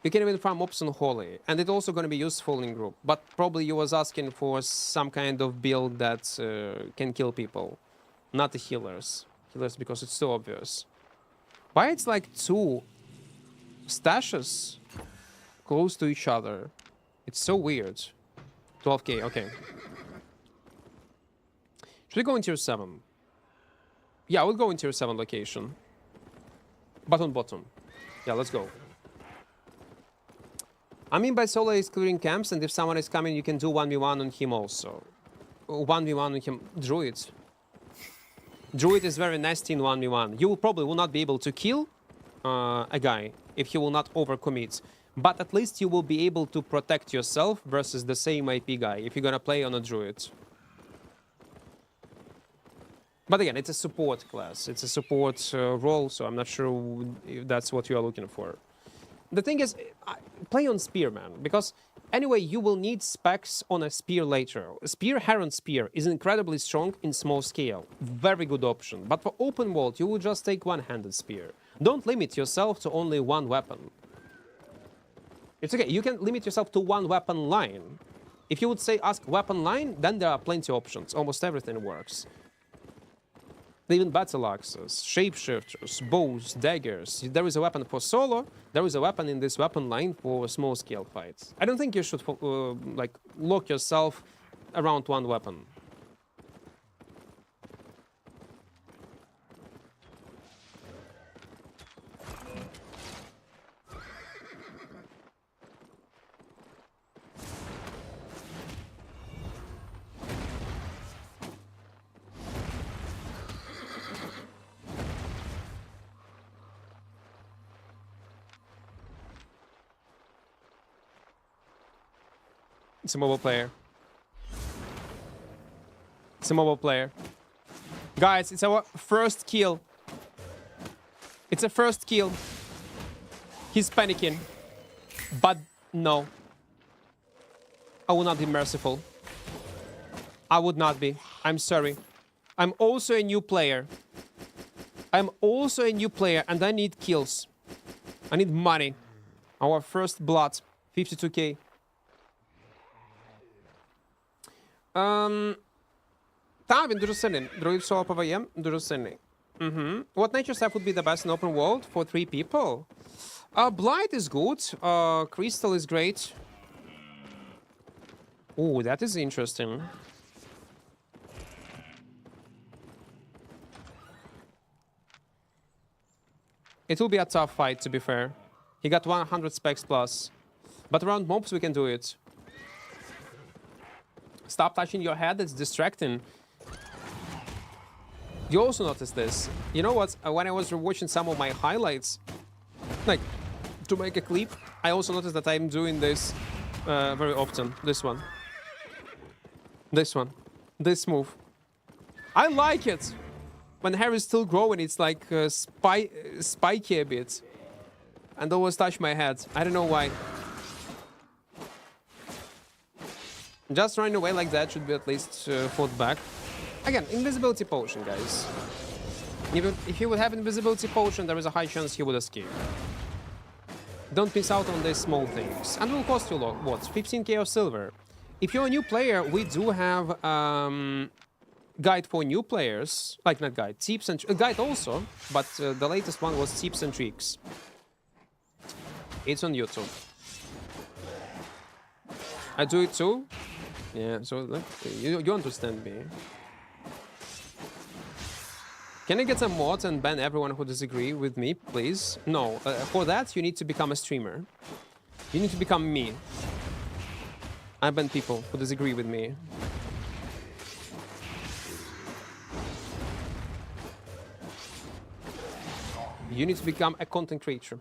[SPEAKER 1] You can even farm mobs on Holy, and it's also going to be useful in group. But probably you was asking for some kind of build that can kill people, not the healers. Healers because it's so obvious. Why it's like 2 stashes close to each other? It's so weird. 12k, okay. Should we go in tier 7? Yeah, I would go in tier 7 location. Bottom. Yeah, let's go. I mean by solo is clearing camps, and if someone is coming, you can do 1v1 on him also. 1v1 on him. Druid is very nasty in 1v1. You probably will not be able to kill a guy if he will not overcommit. But at least you will be able to protect yourself versus the same IP guy if you're gonna play on a Druid. But again, it's a support class. It's a support role, so I'm not sure if that's what you are looking for. The thing is, play on Spearman, because anyway, you will need specs on a spear later. Spear, Heron Spear is incredibly strong in small scale. Very good option. But for open world, you will just take one-handed spear. Don't limit yourself to only one weapon. It's okay, you can limit yourself to one weapon line. If you would say ask weapon line, then there are plenty of options. Almost everything works. Even battle axes, shapeshifters, bows, daggers. There is a weapon for solo. There is a weapon in this weapon line for small scale fights. I don't think you should like lock yourself around one weapon. It's a mobile player. It's a mobile player. Guys, it's our first kill. It's a first kill. He's panicking. But no. I will not be merciful. I would not be. I'm sorry. I'm also a new player. I'm also a new player and I need kills. I need money. Our first blood. 52k. Та, він дуже сильний. Другий соло PvE, дуже сильний. What nature step would be the best in open world for 3 people? Blight is good. Crystal is great. Oh, that is interesting. It will be a tough fight, to be fair. He got 100 specs plus. But around mobs, we can do it. Stop touching your head, it's distracting. You also noticed this. You know what? When I was watching some of my highlights, like, to make a clip, I also noticed that I'm doing this very often. This one. This one. This move. I like it! When hair is still growing, it's like spiky a bit. And always touch my head. I don't know why. Just running away like that should be at least fought back. Again, invisibility potion, guys. Even if he would have invisibility potion, there is a high chance he would escape. Don't miss out on these small things. And it will cost you what? 15k of silver. If you're a new player, we do have guide for new players. Like, not guide, tips and... guide also, but the latest one was tips and tricks. It's on YouTube. I do it too. Yeah, so look, you understand me. Can I get some mods and ban everyone who disagree with me, please? No, for that you need to become a streamer. You need to become me. I ban people who disagree with me. You need to become a content creator.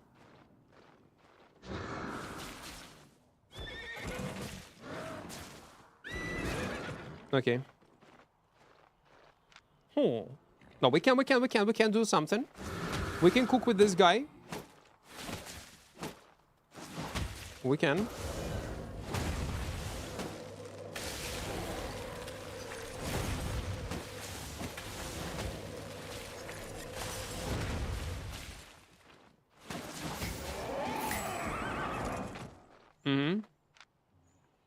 [SPEAKER 1] Okay. No, we can do something. We can cook with this guy. We can.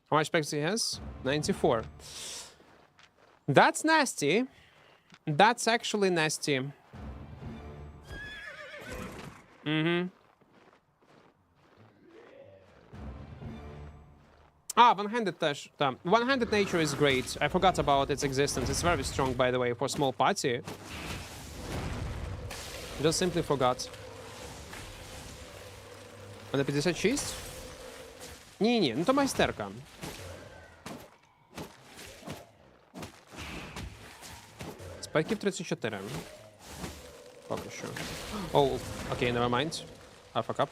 [SPEAKER 1] How much specs he has? 94. That's nasty. That's actually nasty. One-handed dash. One-handed nature is great. I forgot about its existence. It's very strong, by the way, for small party. Just simply forgot. На 56? Ні, ну то майстерка. Спайків 34. Поки що. Oh, okay, never mind. I fuck up.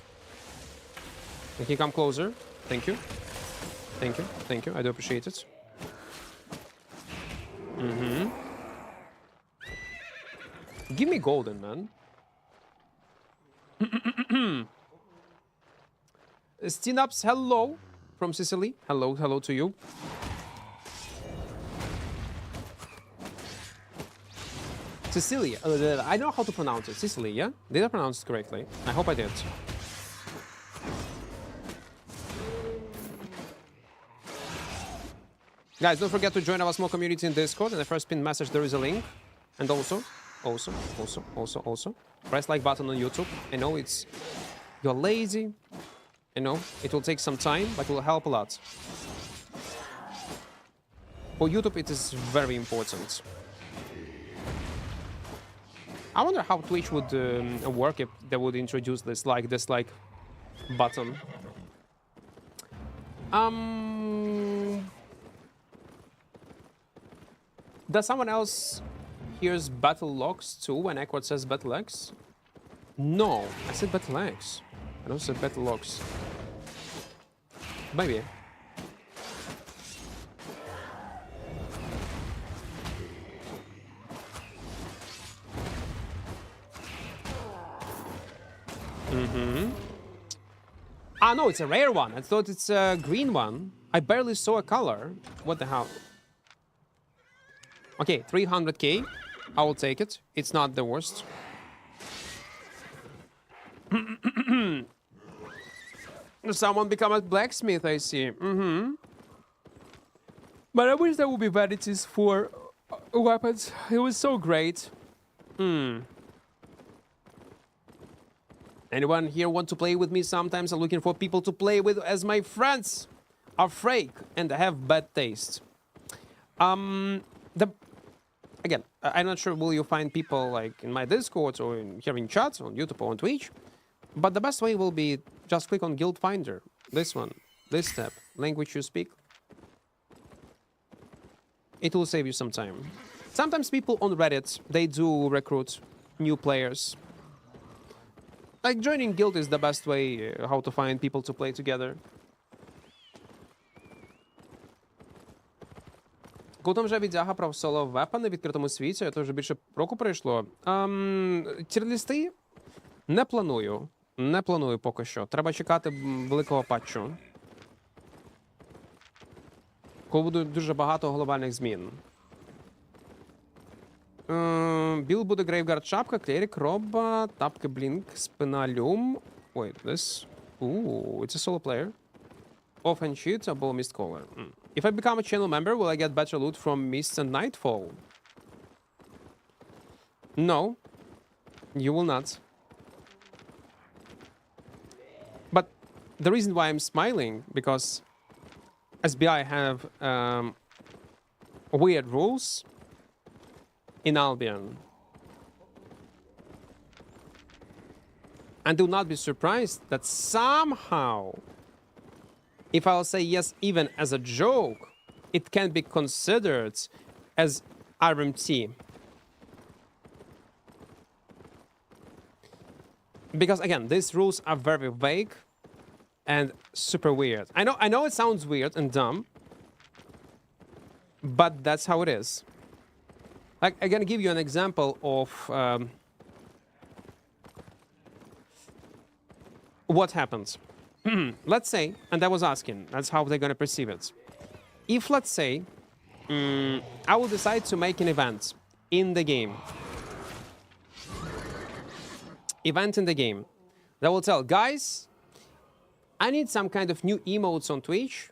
[SPEAKER 1] Can he come closer? Thank you. Thank you, thank you. I do appreciate it. Give me golden, man. Stinaps, hello from Sicily. Hello, hello to you. Sicilia. I know how to pronounce it. Sicily, yeah? Did I pronounce it correctly? I hope I did. Guys, don't forget to join our small community in Discord. In the first pinned message, there is a link. And also, Also. Press like button on YouTube. I know you're lazy. I know it will take some time, but it will help a lot. For YouTube, it is very important. I wonder how Twitch would work if they would introduce this like button. Does someone else hears battle logs too when Equart says battle X? No, I said battle X. I don't say battle logs. Maybe. Ah, no, it's a rare one. I thought it's a green one. I barely saw a color. What the hell? Okay, 300k. I will take it. It's not the worst. Someone become a blacksmith, I see. But I wish there would be vanities for weapons. It was so great. Anyone here want to play with me? Sometimes I'm looking for people to play with as my friends are fake and have bad taste. Again, I'm not sure will you find people like in my Discord or here in chats on YouTube or on Twitch. But the best way will be just click on Guild Finder. This one, this tab, language you speak. It will save you some time. Sometimes people on Reddit, they do recruit new players. Like joining guild is the best way how to find people to play together. Кутом вже віддяга про соло вепани в відкритому світі, це вже більше року пройшло. Тірлісти не планую. Не планую поки що. Треба чекати великого патчу. Коли буде дуже багато глобальних змін. Білд буде Грейвгард шапка, клерік, роба, тапки, блінк, спина, люм. Wait, this... Ooh, it's a solo player. Offhand cheat, a ball mist caller. If I become a channel member, will I get better loot from Mist and Nightfall? No. You will not. But the reason why I'm smiling, because SBI have weird rules in Albion. And do not be surprised that somehow, if I'll say yes even as a joke, it can be considered as RMT. Because again, these rules are very vague and super weird. I know it sounds weird and dumb, but that's how it is. Like, I'm gonna give you an example of what happens. Let's say, and I was asking, that's how they're gonna perceive it. If, let's say, I will decide to make an event in the game. Event in the game. That will tell, guys, I need some kind of new emotes on Twitch.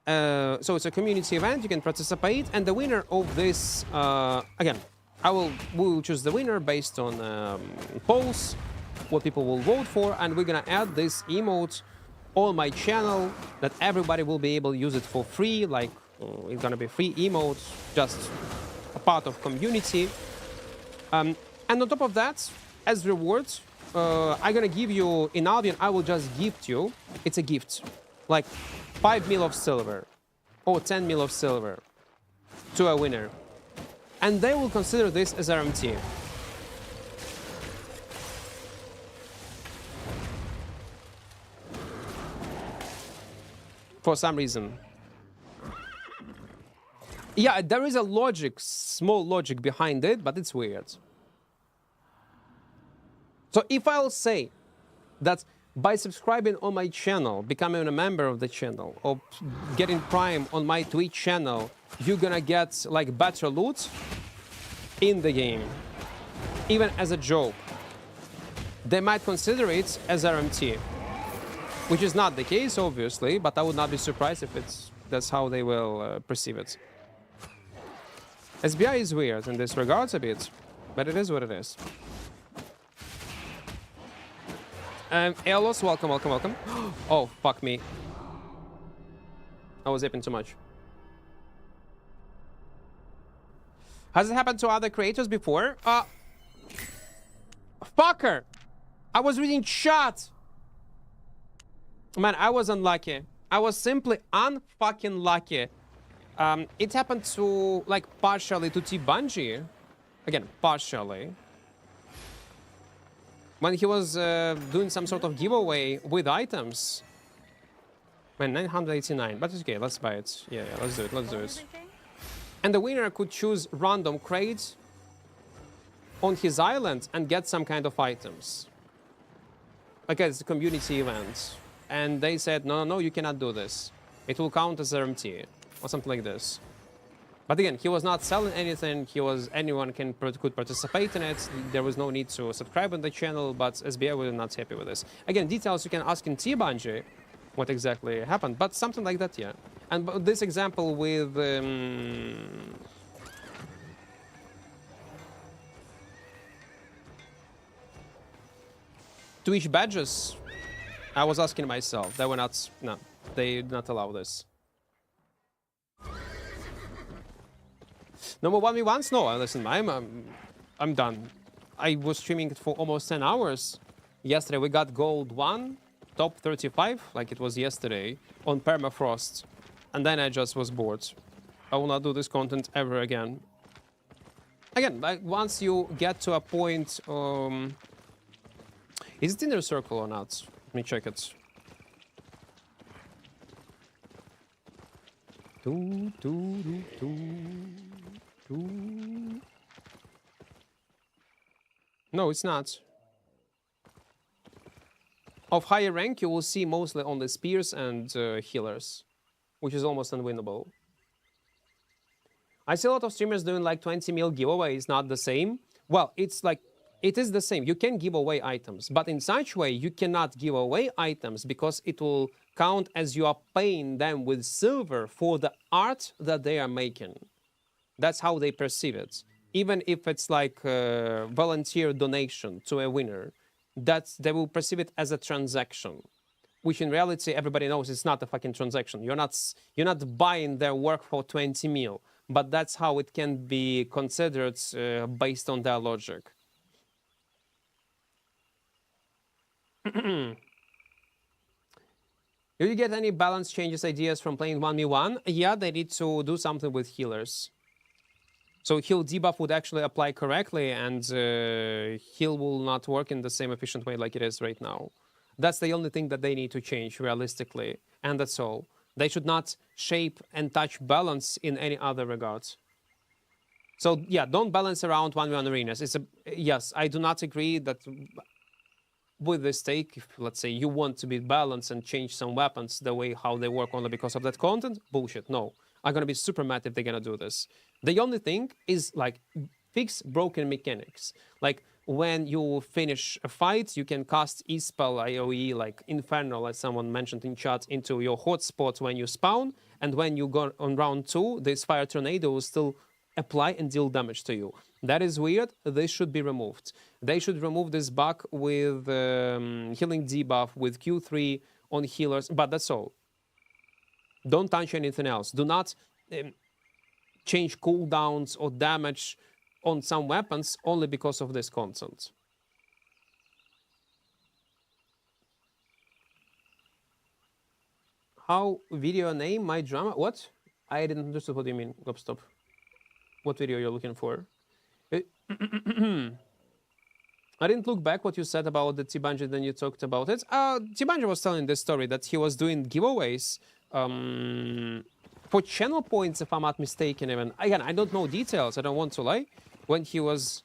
[SPEAKER 1] So it's a community event, you can participate, and the winner of this, again, we'll choose the winner based on polls, what people will vote for, and we're gonna add this emote on my channel that everybody will be able to use it for free, like it's gonna be free emotes, just a part of community. And on top of that, as rewards, I'm gonna give you, in Albion, I will just gift you, it's a gift, like 5 mil of silver or 10 mil of silver to a winner. And they will consider this as RMT. For some reason. Yeah, there is a logic, small logic behind it, but it's weird. So if I'll say that by subscribing on my channel, becoming a member of the channel, or getting Prime on my Twitch channel, you're gonna get like better loot in the game, even as a joke. They might consider it as RMT, which is not the case, obviously, but I would not be surprised if that's how they will perceive it. SBI is weird in this regards a bit. But it is what it is. Elos, welcome, welcome, welcome. Oh, fuck me. I was zipping too much. Has it happened to other creators before? Fucker! I was reading chat! Man, I was unlucky. I was simply unfucking lucky. It happened to, like, partially to T-Bungie. Again, partially. When he was doing some sort of giveaway with items. Man, 989. But it's okay, let's buy it. Yeah, let's do it, let's do it. And the winner could choose random crates on his island and get some kind of items. Okay, it's a community event. And they said, no, no, no, you cannot do this. It will count as RMT or something like this. But again, he was not selling anything. Anyone could participate in it. There was no need to subscribe on the channel, but SBI were not happy with this. Again, details you can ask in T-Bungie what exactly happened, but something like that, yeah. And this example with Twitch badges, I was asking myself. They were not, no, they did not allow this. Number 1v1s? No, listen, I'm done. I was streaming it for almost 10 hours. Yesterday we got gold 1, top 35, like it was yesterday, on permafrost. And then I just was bored. I will not do this content ever again. Again, like once you get to a point, is it inner circle or not? Let me check it. No, it's not. Of higher rank, you will see mostly only spears and healers, which is almost unwinnable. I see a lot of streamers doing like 20 mil giveaways, not the same. Well, it's like, it is the same. You can give away items, but in such way, you cannot give away items because it will count as you are paying them with silver for the art that they are making. That's how they perceive it. Even if it's like a volunteer donation to a winner, they will perceive it as a transaction, which in reality, everybody knows it's not a fucking transaction. You're not buying their work for 20 mil, but that's how it can be considered based on their logic. Do you get any balance changes ideas from playing 1v1? Yeah, they need to do something with healers. So heal debuff would actually apply correctly, and heal will not work in the same efficient way like it is right now. That's the only thing that they need to change realistically, and that's all. They should not shape and touch balance in any other regards. So yeah, don't balance around 1v1 arenas. Yes, I do not agree that with this take, if let's say you want to be balanced and change some weapons the way how they work only because of that content, bullshit. No, I'm gonna be super mad if they're gonna do this. The only thing is like fix broken mechanics. Like when you finish a fight, you can cast E-spell AoE like Infernal, as someone mentioned in chat, into your hotspot when you spawn, and when you go on round 2, this fire tornado will still apply and deal damage to you. That is weird. This should be removed. They should remove this bug with healing debuff, with Q3 on healers, but that's all. Don't touch anything else. Do not change cooldowns or damage on some weapons only because of this content. How video name my drama? What? I didn't understand what you mean. Stop. What video you're looking for? I didn't look back what you said about the T-Bungie, then you talked about it. T-Bungie was telling this story that he was doing giveaways for channel points, if I'm not mistaken even. Again, I don't know details, I don't want to lie. When he was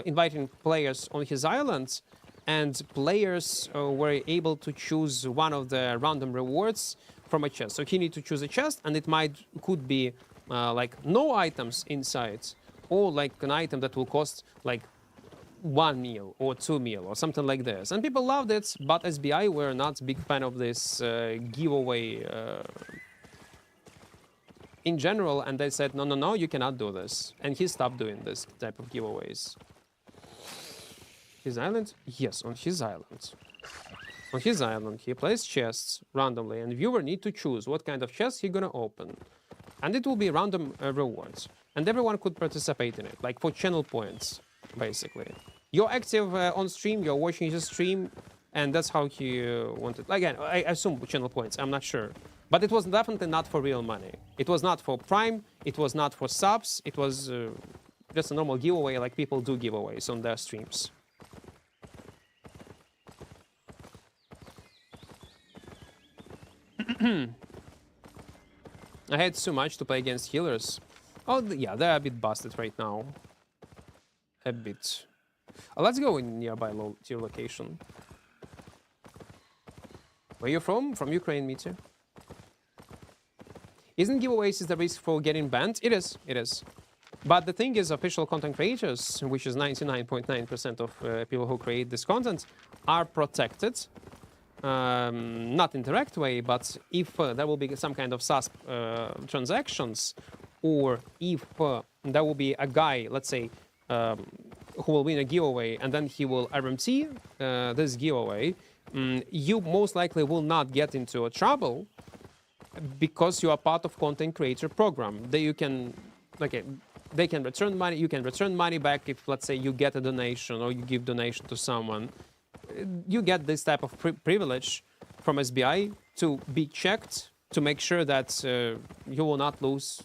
[SPEAKER 1] inviting players on his island, and players were able to choose one of the random rewards from a chest. So he needed to choose a chest, and it could be like no items inside, or like an item that will cost like 1 meal or 2 meal or something like this. And people loved it, but SBI were not a big fan of this giveaway in general, and they said, no, no, no, you cannot do this. And he stopped doing this type of giveaways. His island? Yes, on his island. On his island, he plays chests randomly, and viewer need to choose what kind of chest he gonna open. And it will be random rewards. And everyone could participate in it, like for channel points, basically. You're active on stream, you're watching his stream, and that's how he wanted. Again, I assume channel points, I'm not sure. But it was definitely not for real money. It was not for Prime, it was not for subs, it was just a normal giveaway, like people do giveaways on their streams. I had too much to play against healers. Oh, yeah, they're a bit busted right now. A bit. Let's go in nearby low tier location. Where you from? From Ukraine, me too. Isn't giveaways is the risk for getting banned? It is, it is. But the thing is, official content creators, which is 99.9% of people who create this content, are protected. Not in direct way, but if there will be some kind of sus transactions, or if there will be a guy, let's say, who will win a giveaway, and then he will RMT this giveaway, you most likely will not get into a trouble because you are part of content creator program. That you can, okay, they can return money. You can return money back if, let's say, you get a donation or you give donation to someone. You get this type of privilege from SBI to be checked to make sure that you will not lose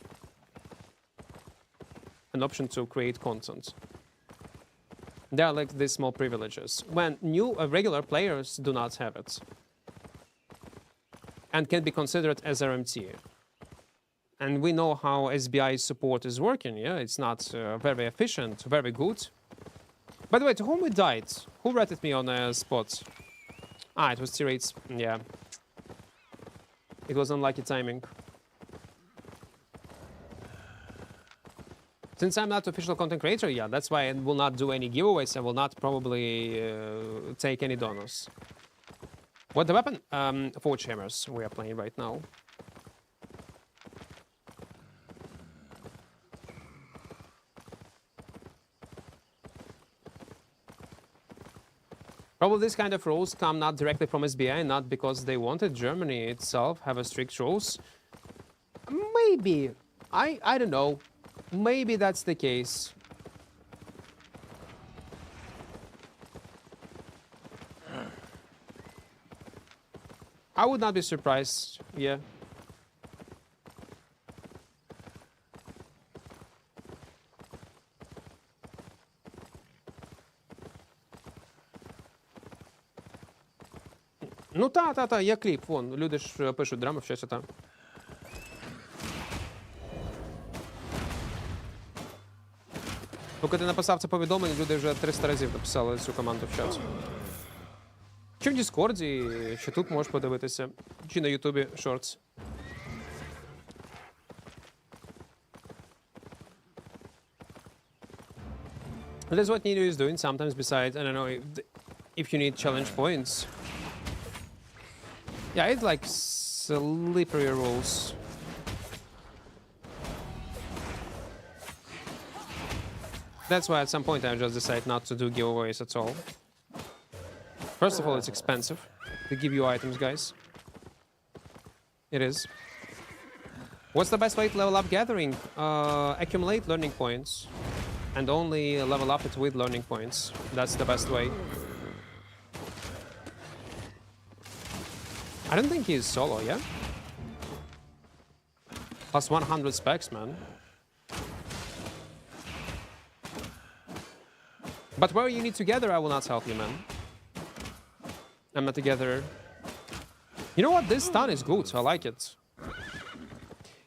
[SPEAKER 1] an option to create content. There are like these small privileges when new regular players do not have it and can be considered as RMT. And we know how SBI support is working. Yeah, it's not very efficient, very good. By the way, to whom we died? Who ratted me on a spot? Ah, it was tier 8. Yeah. It was unlucky timing. Since I'm not official content creator, yeah, that's why I will not do any giveaways. I will not probably take any donors. What the weapon? Forge hammers we are playing right now. Probably this kind of rules come not directly from SBI, not because they wanted. Germany itself have a strict rules. Maybe. I don't know. Maybe that's the case. I would not be surprised, yeah. Ну та, є кліп, вон, люди ж пишуть драми в часі, та. Поки ти написав це повідомлення, люди вже 300 разів написали цю команду в чат. Чи в Діскорді, чи тут можеш подивитися, чи на Ютубі Shorts. That's what Nido is doing sometimes besides, I don't know, if you need challenge points. Yeah, it's like slippery rules. That's why at some point I just decided not to do giveaways at all. First of all, it's expensive to give you items, guys. It is. What's the best way to level up gathering? Accumulate learning points. And only level up it with learning points. That's the best way. I don't think he's solo, yeah? Plus 100 specs, man. But where you need to gather, I will not help you, man. I'm not a gatherer. You know what? This stun is good. I like it.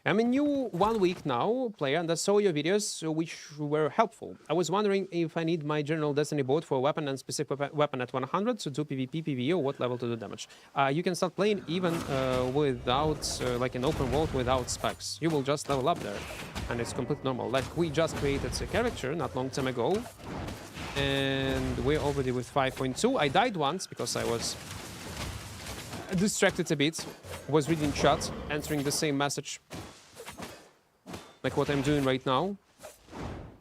[SPEAKER 1] I'm a new 1 week now player, and I saw your videos, which were helpful. I was wondering if I need my general Destiny board for a weapon and specific weapon at 100 to do PvP, PvE, or what level to do damage. You can start playing even without, like an open world without specs. You will just level up there, and it's completely normal. Like, we just created a character not long time ago, and we're already with 5.2. I died once because I was distracted a bit. Was reading chat, answering the same message like what I'm doing right now,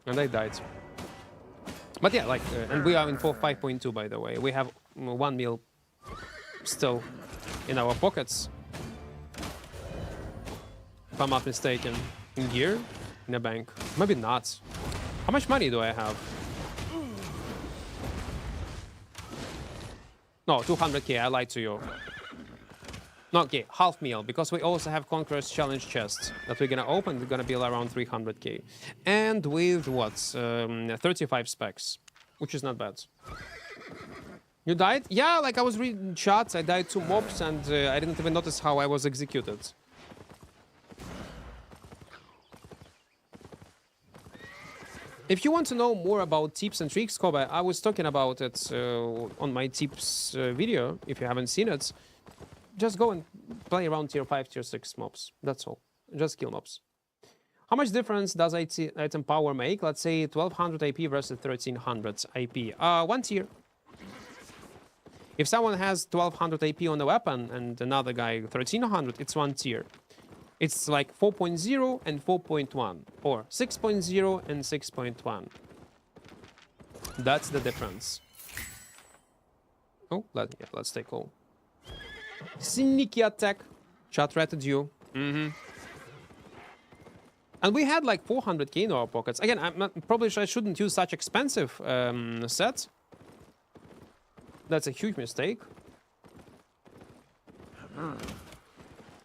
[SPEAKER 1] and I died. But yeah, like, and we are in 5.2, by the way. We have 1 mil still in our pockets. If I'm not mistaken. In gear? In a bank. Maybe not. How much money do I have? No, 200k, I lied to you. No, okay, half mil, because we also have Conqueror's Challenge chest that we're gonna open. It's gonna be around 300k. And with what? 35 specs, which is not bad. You died? Yeah, like I was reading chats, I died 2 mobs and I didn't even notice how I was executed. If you want to know more about tips and tricks, Kobe, I was talking about it on my tips video. If you haven't seen it, just go and play around tier 5, tier 6 mobs. That's all. Just kill mobs. How much difference does item power make? Let's say 1200 AP versus 1300 AP. 1 tier. If someone has 1200 AP on the weapon and another guy 1300, it's 1 tier. It's like 4.0 and 4.1, or 6.0 and 6.1. That's the difference. Oh, let's take all. Sneaky attack. Chat ratted you. And we had like 400k in our pockets. Again, probably I shouldn't use such expensive sets. That's a huge mistake.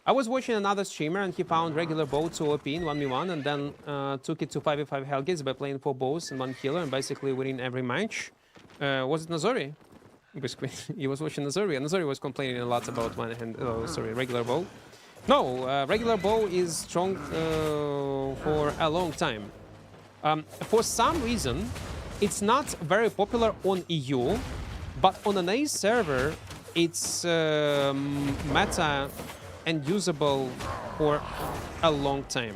[SPEAKER 1] I was watching another streamer and he found regular bow to OP in 1v1 and then took it to 5v5 Hellgates by playing 4 bows and 1 healer and basically winning every match. Was it Nazori? Basically, he was watching Nazori and Nazori was complaining a lot about regular bow. No, regular bow is strong for a long time. For some reason, it's not very popular on EU, but on an A server, it's meta and usable for a long time.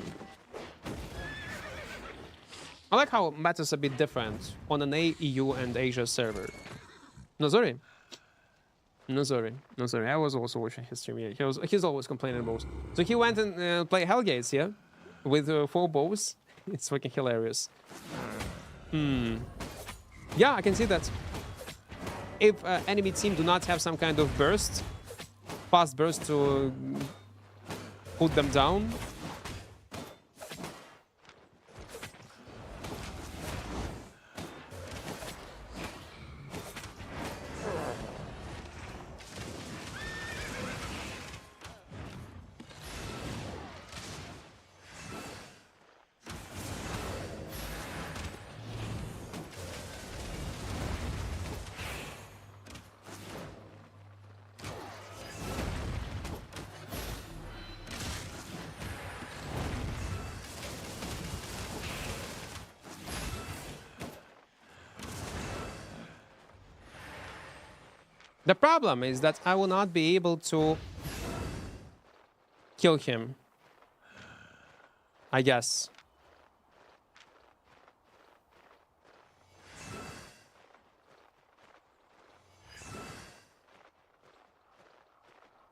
[SPEAKER 1] I like how meta's a bit different on an A, EU, and Asia server. No, sorry. No, sorry. No, sorry. I was also watching his stream. Yeah, he's always complaining about. So he went and played Hellgates, yeah? With 4 bows. It's fucking hilarious. Yeah, I can see that. If enemy team do not have some kind of burst, fast burst to put them down. The problem is that I will not be able to kill him. I guess.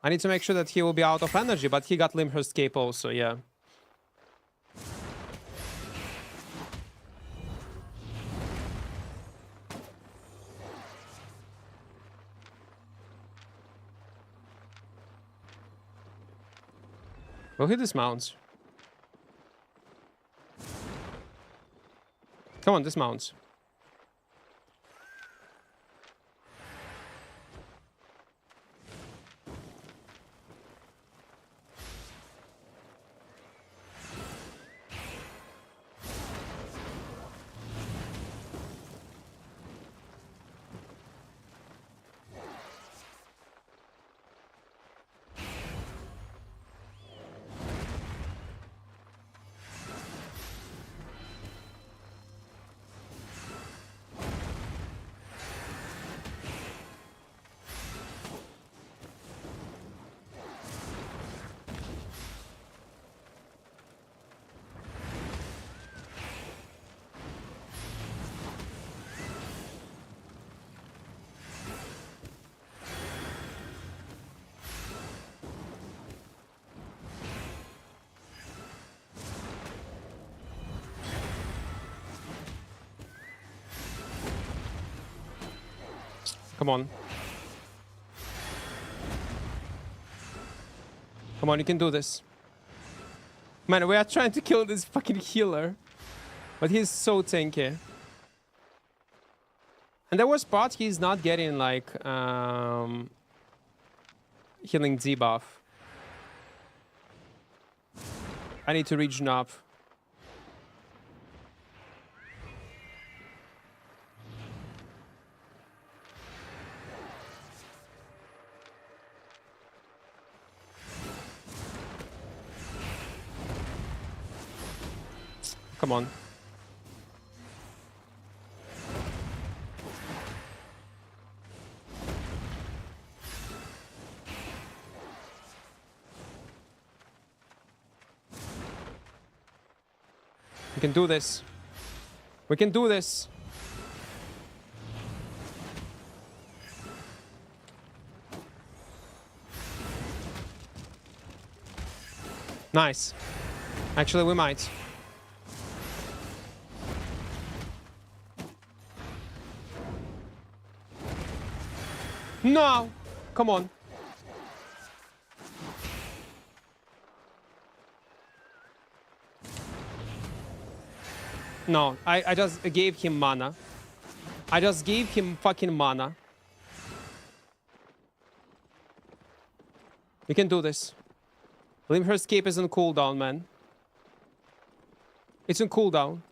[SPEAKER 1] I need to make sure that he will be out of energy, but he got Limhurst Cape also, yeah. Will he dismount? Come on, dismount. Come on. Come on, you can do this. Man, we are trying to kill this fucking healer. But he's so tanky. And the worst part, he's not getting, like, healing debuff. I need to regen up. Come on. We can do this. We can do this. Nice. Actually, we might. No! Come on. No, I just gave him mana. I just gave him fucking mana. We can do this. Leave her escape is on cooldown, man. It's on cooldown.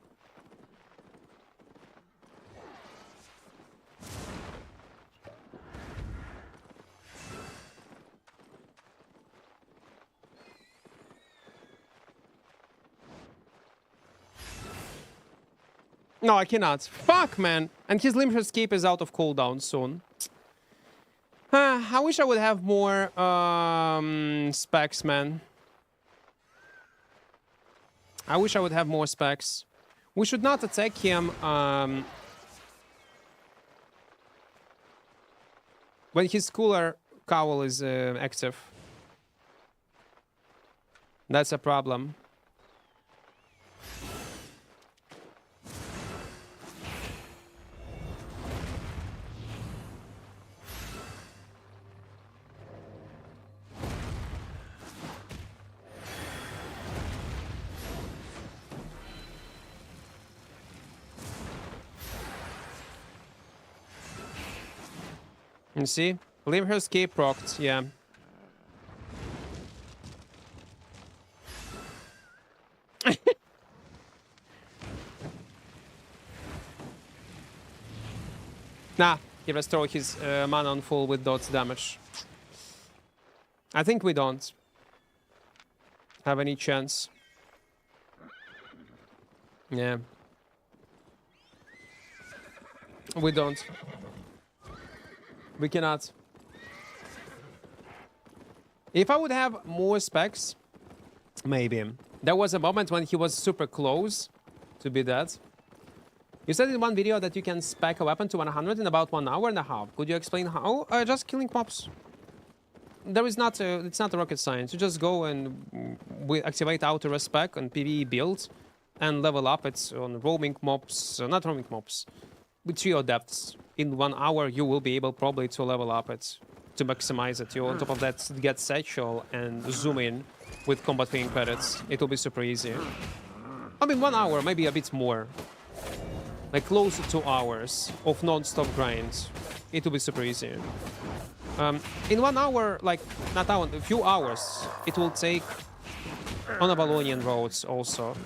[SPEAKER 1] No, I cannot. Fuck, man. And his limb escape is out of cooldown soon. I wish I would have more specs, man. I wish I would have more specs. We should not attack him when his cooler cowl is active. That's a problem. You see? Leave her escape procced, yeah. Nah, he restored his mana on full with dots damage. I think we don't have any chance. Yeah. We don't. We cannot. If I would have more specs, maybe. There was a moment when he was super close to be dead. You said in one video that you can spec a weapon to 100 in about 1 hour and a half. Could you explain how? Just killing mobs. There is not it's not rocket science. You just go and we activate auto respec on PvE builds and level up. It's on roaming mobs, not roaming mobs, with trio depths. In 1 hour, you will be able probably to level up it, to maximize it. You on top of that get satchel and zoom in with combat wing credits. It will be super easy. I mean, 1 hour, maybe a bit more. Like close to 2 hours of non-stop grind. It will be super easy. In 1 hour, like, not hour, a few hours, it will take on Avalonian roads also.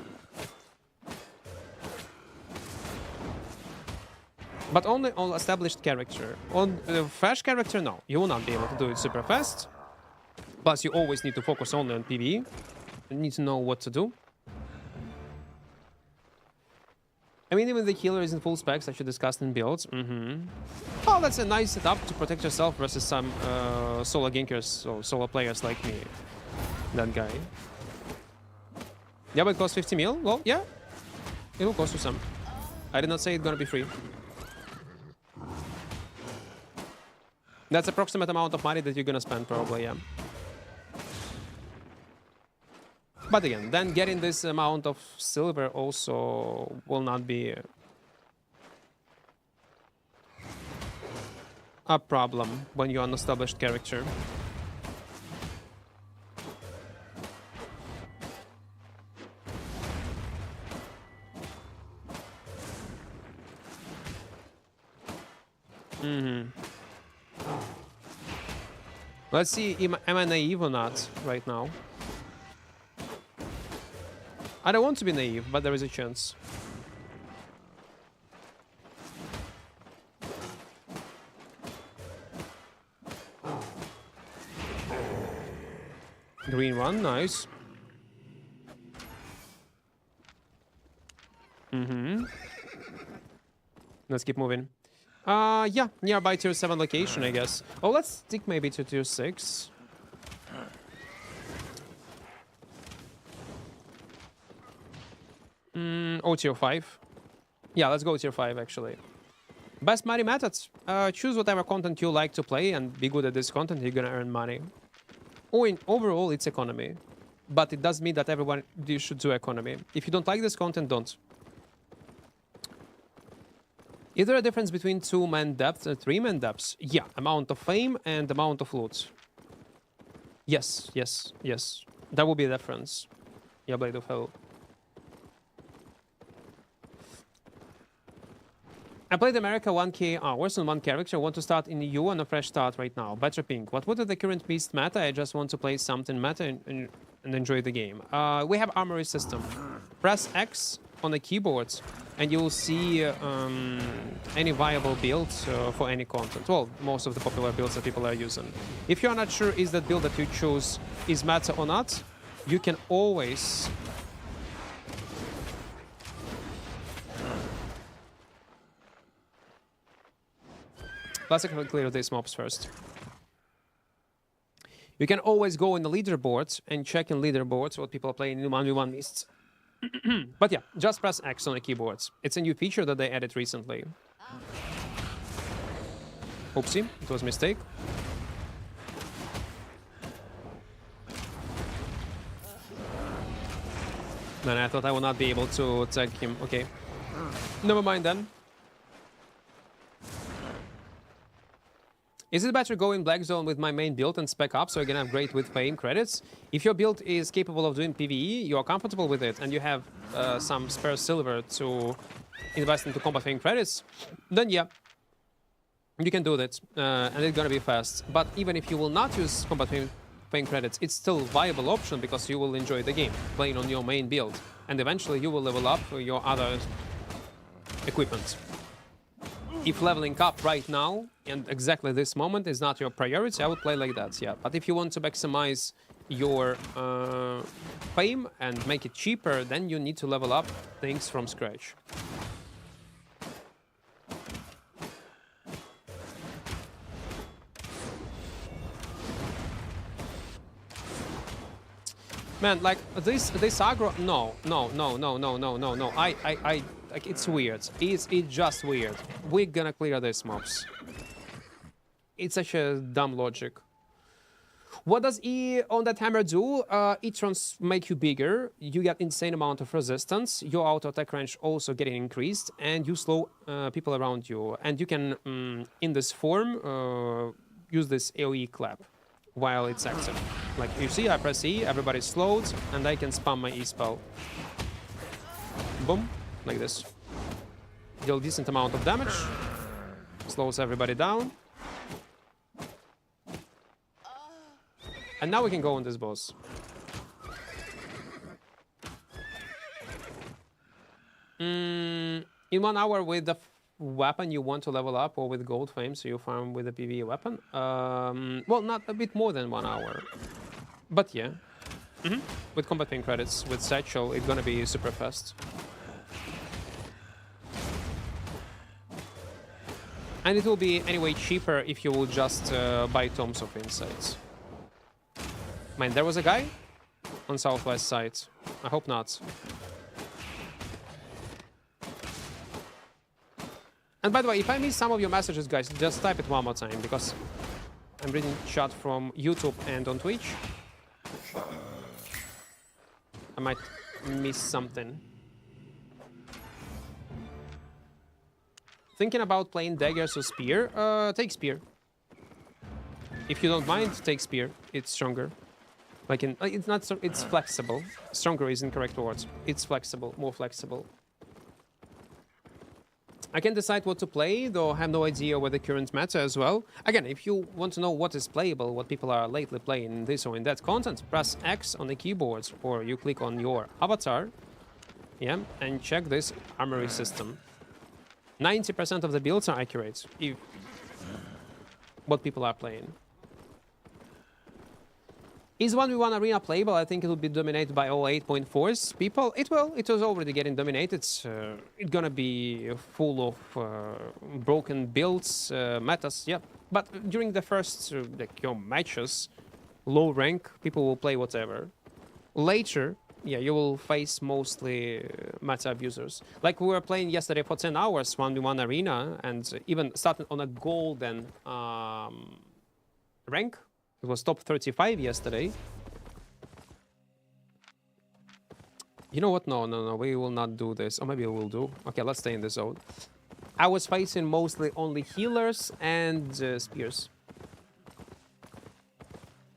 [SPEAKER 1] But only on established character. On fresh character, no. You will not be able to do it super fast. Plus, you always need to focus only on PvE. You need to know what to do. I mean, even the healer is in full specs, I should discuss in builds. Oh, that's a nice setup to protect yourself versus some solo gankers or solo players like me. That guy. Yeah, but it costs 50 mil? Well, yeah. It will cost you some. I did not say it's gonna be free. That's approximate amount of money that you're gonna spend, probably, yeah. But again, then getting this amount of silver also will not be a problem when you're an established character. Let's see, am I naive or not right now? I don't want to be naive, but there is a chance. Green one, nice. Let's keep moving. Yeah, nearby tier 7 location, I guess. Oh, let's stick maybe to tier 6. Oh, tier 5. Yeah, let's go tier 5, actually. Best money methods. Choose whatever content you like to play and be good at this content, you're gonna earn money. Overall, it's economy. But it does mean that everyone should do economy. If you don't like this content, don't. Is there a difference between 2-man depths and 3-man depths? Yeah, amount of fame and amount of loot. Yes, yes, yes. That will be a difference. Yeah, Blade of Hell. I played America 1k hours on one character. I want to start in EU on a fresh start right now. Better pink. What would the current beast meta? I just want to play something meta and enjoy the game. We have Armory system. Press X on the keyboard and you will see any viable builds for any content. Well, most of the popular builds that people are using. If you're not sure is that build that you choose is meta or not, you can always... Let's clear these mobs first. You can always go in the leaderboards and check in leaderboards what people are playing in 1v1 mists. But yeah, just press X on the keyboards. It's a new feature that they added recently. Oopsie, it was a mistake. Man, I thought I would not be able to attack him. Okay. Never mind then. Is it better go in Black Zone with my main build and spec up so I can upgrade with fame credits? If your build is capable of doing PvE, you are comfortable with it, and you have some spare silver to invest into combat fame credits, then yeah, you can do that, and it's gonna be fast. But even if you will not use combat fame credits, it's still a viable option because you will enjoy the game, playing on your main build, and eventually you will level up your other equipment. If leveling up right now, and exactly this moment, is not your priority, I would play like that, yeah. But if you want to maximize your fame and make it cheaper, then you need to level up things from scratch. Man, like this aggro, no. Like, it's weird. It's just weird. We're gonna clear these mobs. It's such a dumb logic. What does E on that hammer do? E-trons make you bigger, you get insane amount of resistance, your auto attack range also getting increased, and you slow people around you. And you can, in this form, use this AoE clap while it's active. Like, you see, I press E, everybody's slowed, and I can spam my E spell. Boom. Like this. Deal decent amount of damage. Slows everybody down. And now we can go on this boss. In 1 hour with the weapon you want to level up, or with gold fame, so you farm with a PvE weapon. Well, not a bit more than 1 hour. But yeah. With combat fame credits, with satchel, it's gonna be super fast. And it will be anyway cheaper if you will just buy Tomes of Insights. Man, there was a guy on southwest side. I hope not. And by the way, if I miss some of your messages, guys, just type it one more time, because I'm reading chat from YouTube and on Twitch. I might miss something. Thinking about playing daggers or spear? Take spear. If you don't mind, take spear. It's stronger. Like it's not so, it's flexible. Stronger is incorrect word. It's flexible, more flexible. I can decide what to play, though I have no idea what the current meta as well. Again, if you want to know what is playable, what people are lately playing in this or in that content, press X on the keyboard, or you click on your avatar, yeah, and check this Armory system. 90% of the builds are accurate, if what people are playing. Is 1v1 arena playable? I think it will be dominated by all 8.4s people. It will. It was already getting dominated. It's gonna be full of broken builds, metas, yeah. But during the first like your matches, low rank, people will play whatever. Later, yeah, you will face mostly meta abusers. Like we were playing yesterday for 10 hours, 1v1 arena, and even started on a golden rank. It was top 35 yesterday. You know what? No, we will not do this. Or maybe we will do. Okay, let's stay in the zone. I was facing mostly only healers and spears.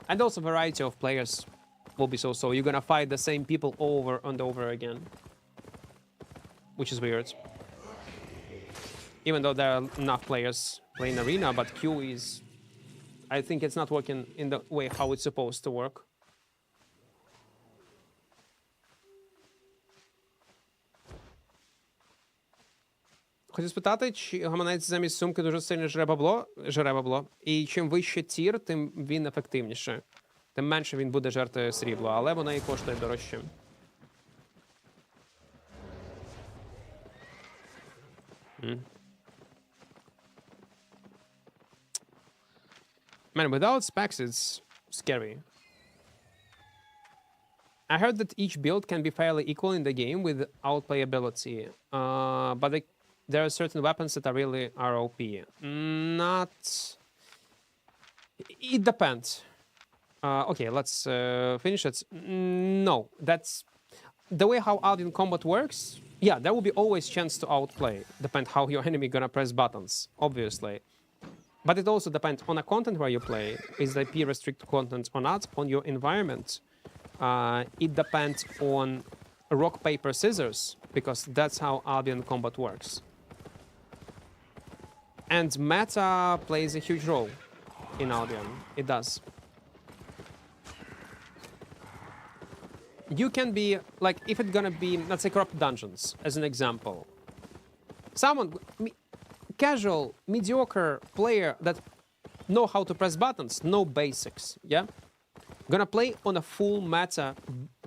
[SPEAKER 1] And also variety of players will be so-so. You're gonna fight the same people over and over again. Which is weird. Even though there are enough players playing arena, but Q is... I think it's not working in the way how it's supposed to work. Хочу спитати, чи гаманець замість сумки дуже сильно жре бабло, і чим вище тір, тим він ефективніше. Тим менше він буде жерти срібло, але вона і коштує дорожче. Man, without specs, it's scary. I heard that each build can be fairly equal in the game with outplayability, but there are certain weapons that are really ROP. Not... It depends. Okay, let's finish it. No, that's... The way how Albion combat works, yeah, there will be always chance to outplay. Depend how your enemy gonna press buttons, obviously. But it also depends on the content where you play. Is the IP restricted content or not? On your environment. It depends on rock, paper, scissors, because that's how Albion combat works. And meta plays a huge role in Albion. It does. You can be, like, if it's gonna be, let's say, corrupt dungeons, as an example. Someone... Casual, mediocre player that know how to press buttons, no basics, yeah? Gonna play on a full meta,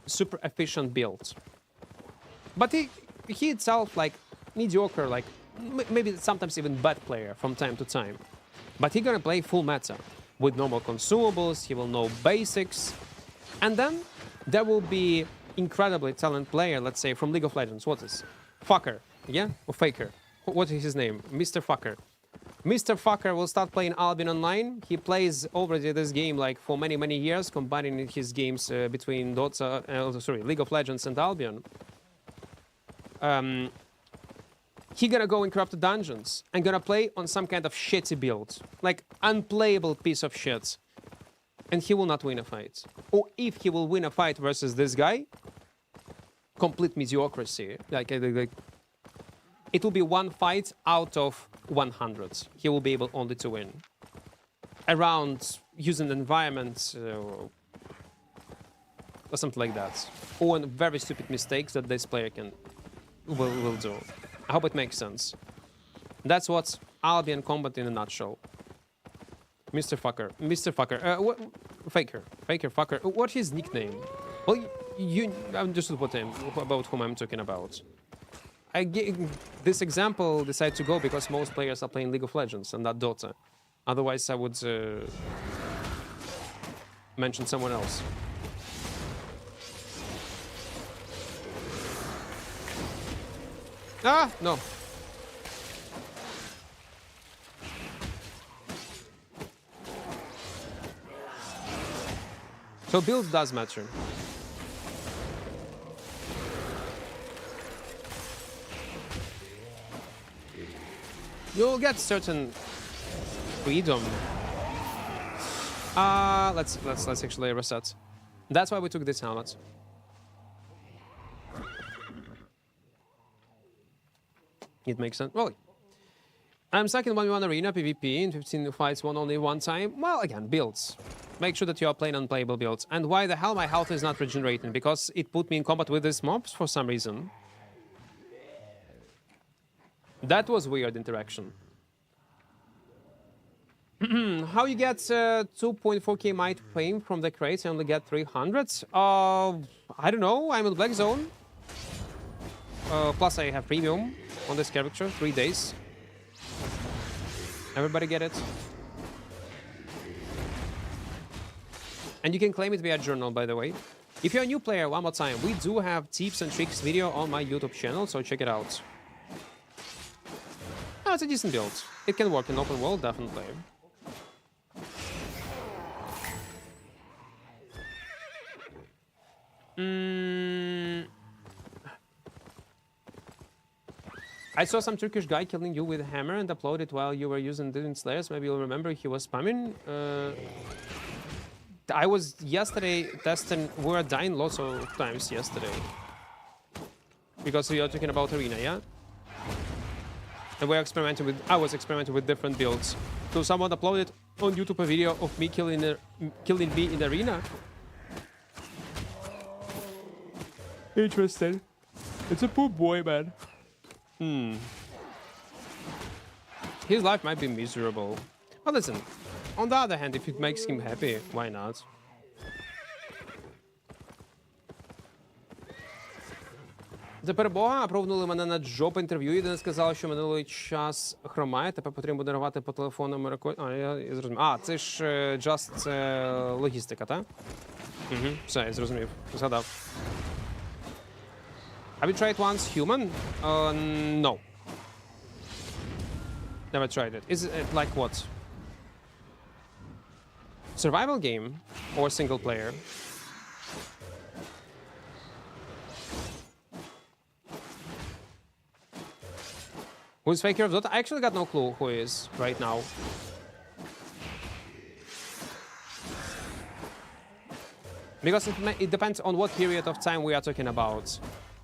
[SPEAKER 1] super efficient build. But he itself, like, mediocre, like, maybe sometimes even bad player from time to time. But he gonna play full meta with normal consumables, he will know basics. And then there will be incredibly talented player, let's say, from League of Legends. What is? Fucker, yeah? Or Faker. What is his name? Mr. Fucker. Mr. Fucker will start playing Albion Online. He plays already this game like for many years, combining his games between Dota, League of Legends and Albion. He gonna go in corrupted dungeons and gonna play on some kind of shitty build, like unplayable piece of shit, and he will not win a fight. Or if he will win a fight versus this guy, complete mediocrity, like it will be one fight out of 100. He will be able only to win. Around using the environment or something like that. Or very stupid mistakes that this player will do. I hope it makes sense. That's what Albion combat in a nutshell. Mr. Fucker. Mr. Fucker. Faker. Faker, Fucker. What's his nickname? Well, you understood about whom I'm talking about. I gave this example decided to go because most players are playing League of Legends and not Dota. Otherwise, I would mention someone else. Ah, no. So build does matter. You'll get certain freedom. Let's actually reset. That's why we took this helmet. It makes sense. Well, I'm stuck in 1v1 arena PvP in 15 fights, won only one time. Well, again, builds. Make sure that you are playing unplayable builds. And why the hell my health is not regenerating? Because it put me in combat with these mobs for some reason. That was weird interaction. How you get 2.4k might fame from the crates and only get 300? I don't know. I'm in Black Zone. Plus I have premium on this character, 3 days. Everybody get it? And you can claim it via journal, by the way. If you're a new player, one more time, we do have tips and tricks video on my YouTube channel, so check it out. Oh, it's a decent build. It can work in open world, definitely. I saw some Turkish guy killing you with a hammer and uploaded it while you were using Divine Slayers. Maybe you'll remember he was spamming. I was yesterday testing. We were dying lots of times yesterday. Because we are talking about arena, yeah? And we're experimenting with. I was experimenting with different builds. So someone uploaded on YouTube a video of me killing me in arena. Interesting. It's a poor boy, man. His life might be miserable. But listen, on the other hand, if it makes him happy, why not? За перебога апровнули мене на джоб інтерв'ю. Єдине сказали, що минулий час хромає, тепер потрібно буде рвати по телефону рекорд. Я зрозумів. Це ж just це логістика, так? Все, я зрозумів. Згадав. Have you tried once human? No. Never tried it. Is it like what? Survival game or single player? Who's Faker of Dota? I actually got no clue who he is right now. Because it depends on what period of time we are talking about.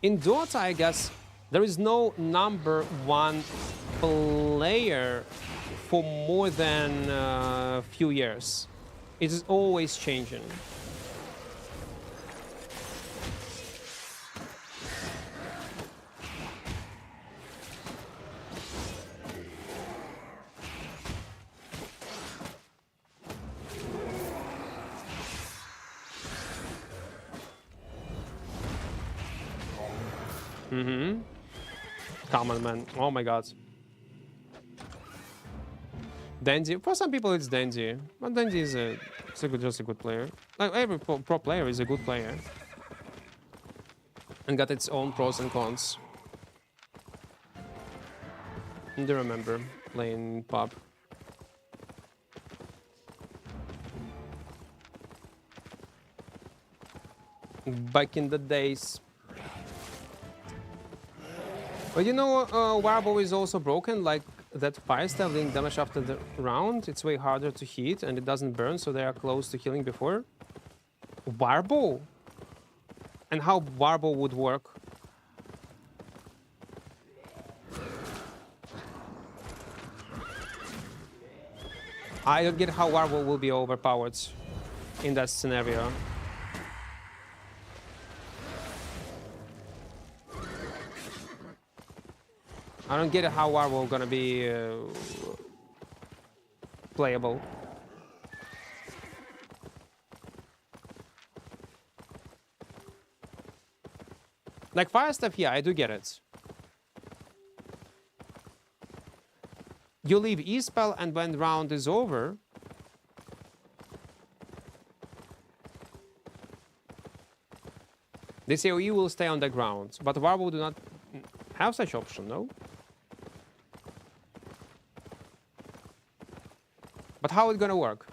[SPEAKER 1] In Dota, I guess, there is no #1 player for more than a few years. It is always changing. Common man. Oh my god. Dandy. For some people it's Dandy. But Dandy is just a good player. Like every pro player is a good player. And got its own pros and cons. I do remember playing pub. Back in the days. But you know, Warbow is also broken, like that fire style dealing damage after the round. It's way harder to hit and it doesn't burn, so they are close to healing before. Warbow? And how Warbow would work? I don't get how Warbow will be overpowered in that scenario. I don't get how Warbow gonna be playable. Like fire stuff, yeah, I do get it. You leave E-spell and when round is over, the AoE will stay on the ground, but Warbow do not have such option, no? But how it's gonna work?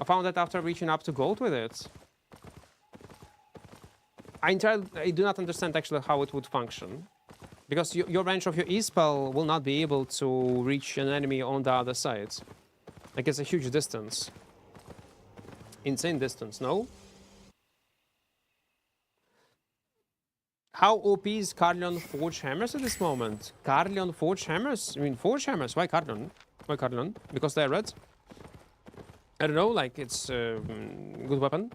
[SPEAKER 1] I found that after reaching up to gold with it. I do not understand actually how it would function. Because your range of your E-spell will not be able to reach an enemy on the other side. Like it's a huge distance. Insane distance, no? How OP is Carleon Forge Hammers at this moment? Carleon Forge Hammers? I mean, Forge Hammers? Why Carleon? Why Carleon? Because they're red? I don't know, like, it's a good weapon.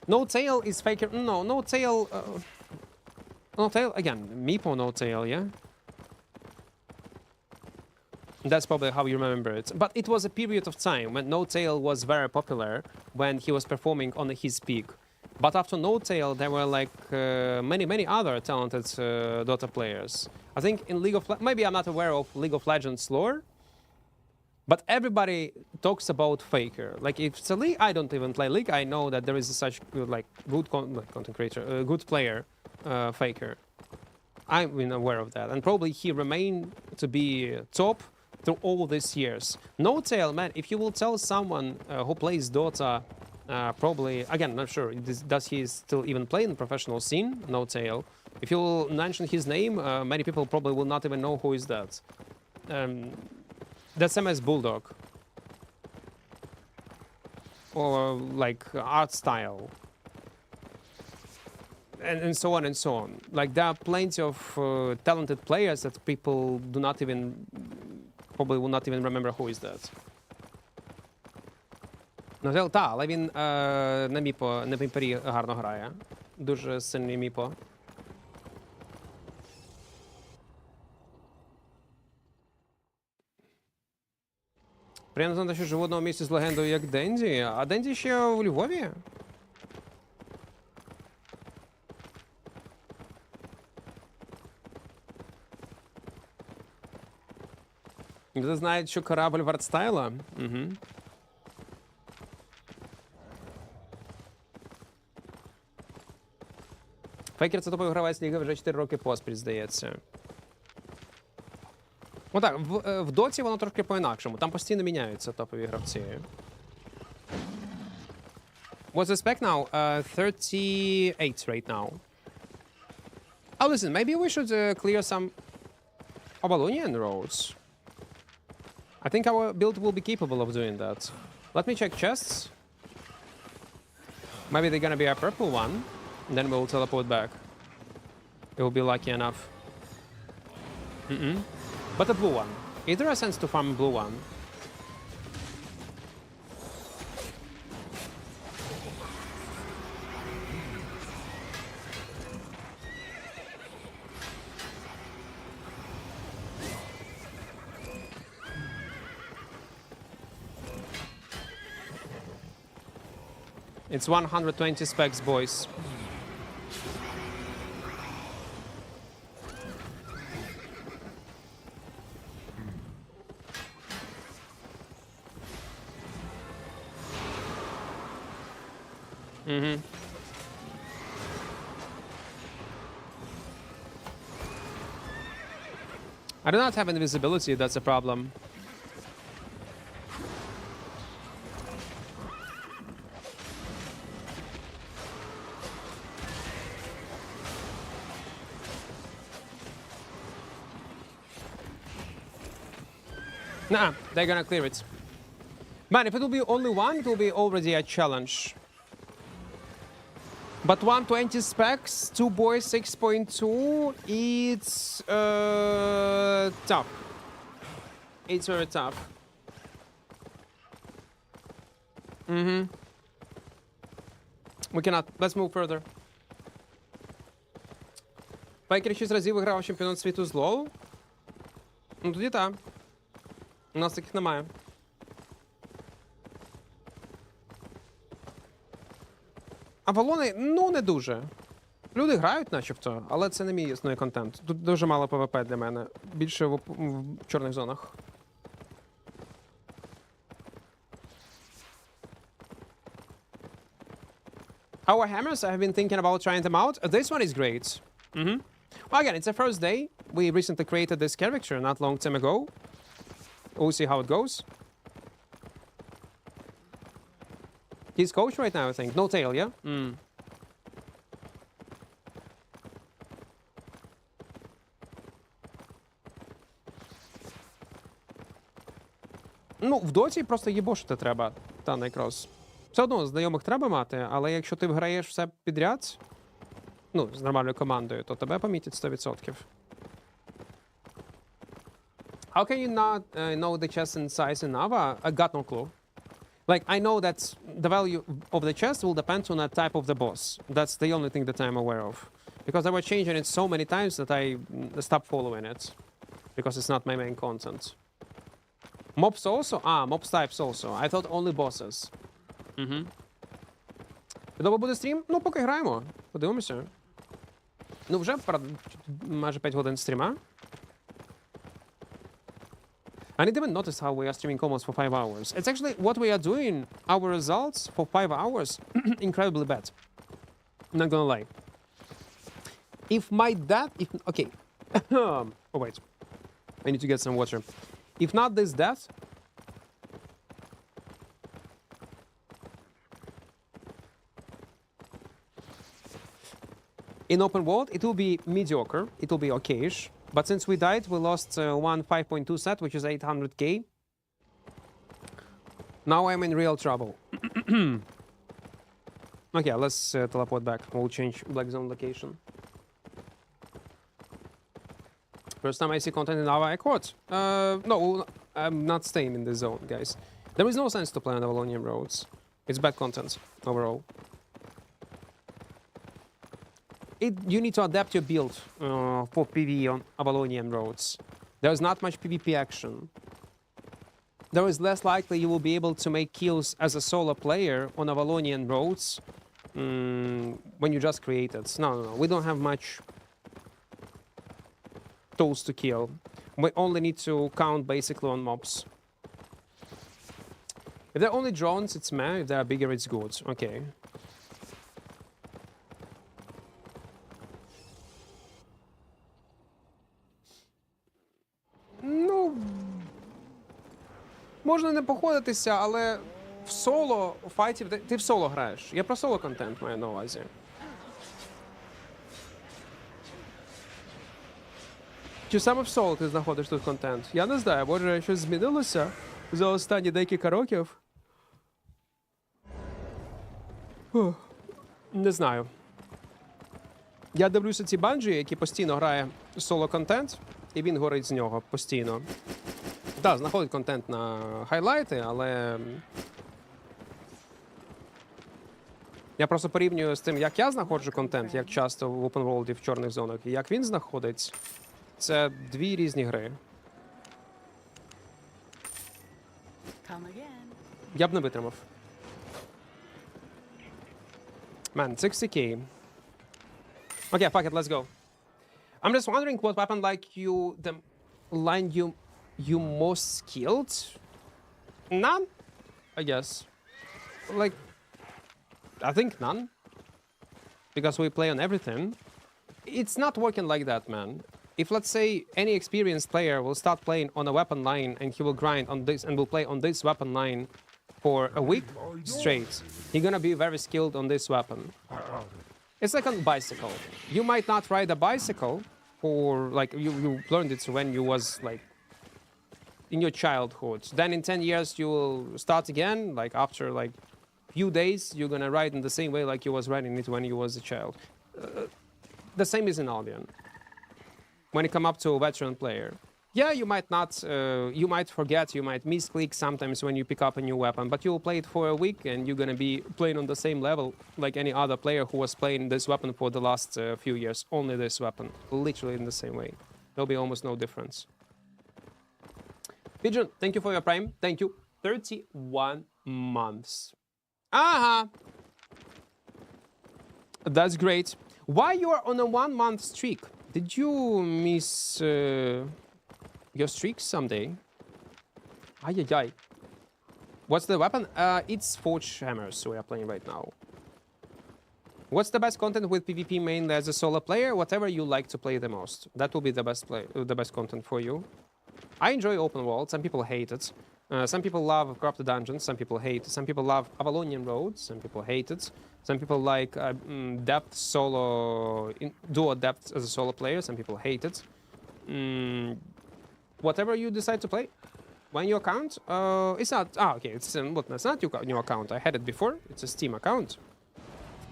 [SPEAKER 1] No tail is faker. No, no tail. No tail again. Meepo no tail, yeah. That's probably how you remember it. But it was a period of time when no tail was very popular when he was performing on his peak. But after no tail, there were like many other talented Dota players. I think in League of maybe I'm not aware of League of Legends lore. But everybody talks about Faker. Like if it's a League, I don't even play League. I know that there is such good, like good content creator, good player, Faker. I'm aware of that, and probably he remained to be top through all these years. No tail, man. If you will tell someone who plays Dota, probably again, not sure. Does he still even play in the professional scene? No tail. If you will mention his name, many people probably will not even know who is that. The same as Bulldog. Or like art style. And so on and so on. Like there are plenty of talented players that people do not even, probably will not even remember who is that. Ну, та, але він на Міпері гарно грає. Дуже сильний Міпо. Приємно знати, що живу в одному місці з легендою, як Денді. А Денді ще у Львові? Люди знають, що корабль Вартстайла? Угу. Фейкер — це топовий гравець ліги вже 4 роки поспіль, здається. Ну так, в Доті воно трошки по-інакшому. Там постійно міняються топові гравці. What's the spec now? 38 right now. Oh, listen, maybe we should clear some Obalunian roads. I think our build will be capable of doing that. Let me check chests. Maybe they're gonna be a purple one. And then we'll teleport back. It will be lucky enough. But a blue one. Is there a sense to farm a blue one? It's 120 specs, boys. I do not have invisibility, that's a problem. Nah, they're gonna clear it. Man, if it will be only one, it will be already a challenge. But 120 specs, 2 boys, 6.2, it's tough. It's very tough. We cannot. Let's move further. Пайкер 6 разів виграв чемпіонат світу з LoL. Ну тоді так. У нас таких немає. Авалони, ну, не дуже. Люди грають начебто, але це не мій основний контент. Тут дуже мало ПВП для мене. Більше в чорних зонах. Our hammers, I have been thinking about trying them out. This one is great. Well, again, it's the first day. We recently created this character not long time ago. We'll see how it goes. He's coach right now, I think. No tail, yeah? Ну, в доті просто їбошити треба, та найкрас. Все одно знайомих треба мати, але якщо ти граєш все підряд, ну, з нормальною командою, то тебе помітять 100%. How can you not know the chest in size in Ava? I got no clue. Like, I know that the value of the chest will depend on the type of the boss. That's the only thing that I'm aware of. Because they were changing it so many times that I stopped following it. Because it's not my main content. Mobs also? Ah, mobs types also. I thought only bosses. Довго буде стрім? Ну, поки граємо. Подивимося. Ну, вже майже 5 годин стріма. I didn't even notice how we are streaming almost for 5 hours. It's actually what we are doing, our results for 5 hours, incredibly bad. Not gonna lie. If my dad... Okay. Oh, wait. I need to get some water. If not this death... In open world, it will be mediocre. It will be okay-ish. But since we died, we lost one 5.2 set, which is 800k. Now I'm in real trouble. Okay, let's teleport back. We'll change black zone location. First time I see content in our Equart. No, I'm not staying in this zone, guys. There is no sense to play on Avalonian roads. It's bad content overall. You need to adapt your build for PvE on Avalonian roads. There's not much PvP action. There is less likely you will be able to make kills as a solo player on Avalonian roads when you just create it. No, we don't have much tools to kill. We only need to count basically on mobs. If they're only drones, it's meh. If they're bigger, it's good. Okay. Ну, можна не походитися, але в соло файтів... Ти в соло граєш. Я про соло контент маю на увазі. Чи саме в соло ти знаходиш тут контент? Я не знаю, може щось змінилося за останні декілька років? Фух. Не знаю. Я дивлюся ці банджі, які постійно грає соло-контент, і він горить з нього постійно. Так, знаходить контент на хайлайти, але... Я просто порівнюю з тим, як я знаходжу контент, як часто в Open World в чорних зонах, і як він знаходить. Це дві різні гри. Я б не витримав. Man, 60k. Okay, fuck it, let's go. I'm just wondering what weapon the line you most skilled? None? I guess. Like, I think none. Because we play on everything. It's not working like that, man. If, let's say, any experienced player will start playing on a weapon line and he will grind on this and will play on this weapon line for a week straight, he's gonna be very skilled on this weapon. It's like on bicycle. You might not ride a bicycle for, like, you learned it when you was, like, in your childhood. Then in 10 years you will start again, like, after, like, few days, you're gonna ride in the same way like you was riding it when you was a child. The same is in Albion. When you come up to a veteran player. Yeah, you might not, you might forget, you might misclick sometimes when you pick up a new weapon, but you'll play it for a week and you're gonna be playing on the same level like any other player who was playing this weapon for the last few years. Only this weapon. Literally in the same way. There'll be almost no difference. Pigeon, thank you for your prime. Thank you. 31 months. Aha! That's great. Why you are on a 1 month streak? Did you miss your streak someday? Ay. What's the weapon? It's Forge Hammers we are playing right now. What's the best content with PvP mainly as a solo player? Whatever you like to play the most. That will be the best content for you. I enjoy open world. Some people hate it. Some people love corrupted dungeons. Some people hate it. Some people love Avalonian roads. Some people hate it. Some people like depth solo, duo depth as a solo player. Some people hate it. Whatever you decide to play, When your account? It's not. Ah, okay. Look, it's not your new account. I had it before. It's a Steam account.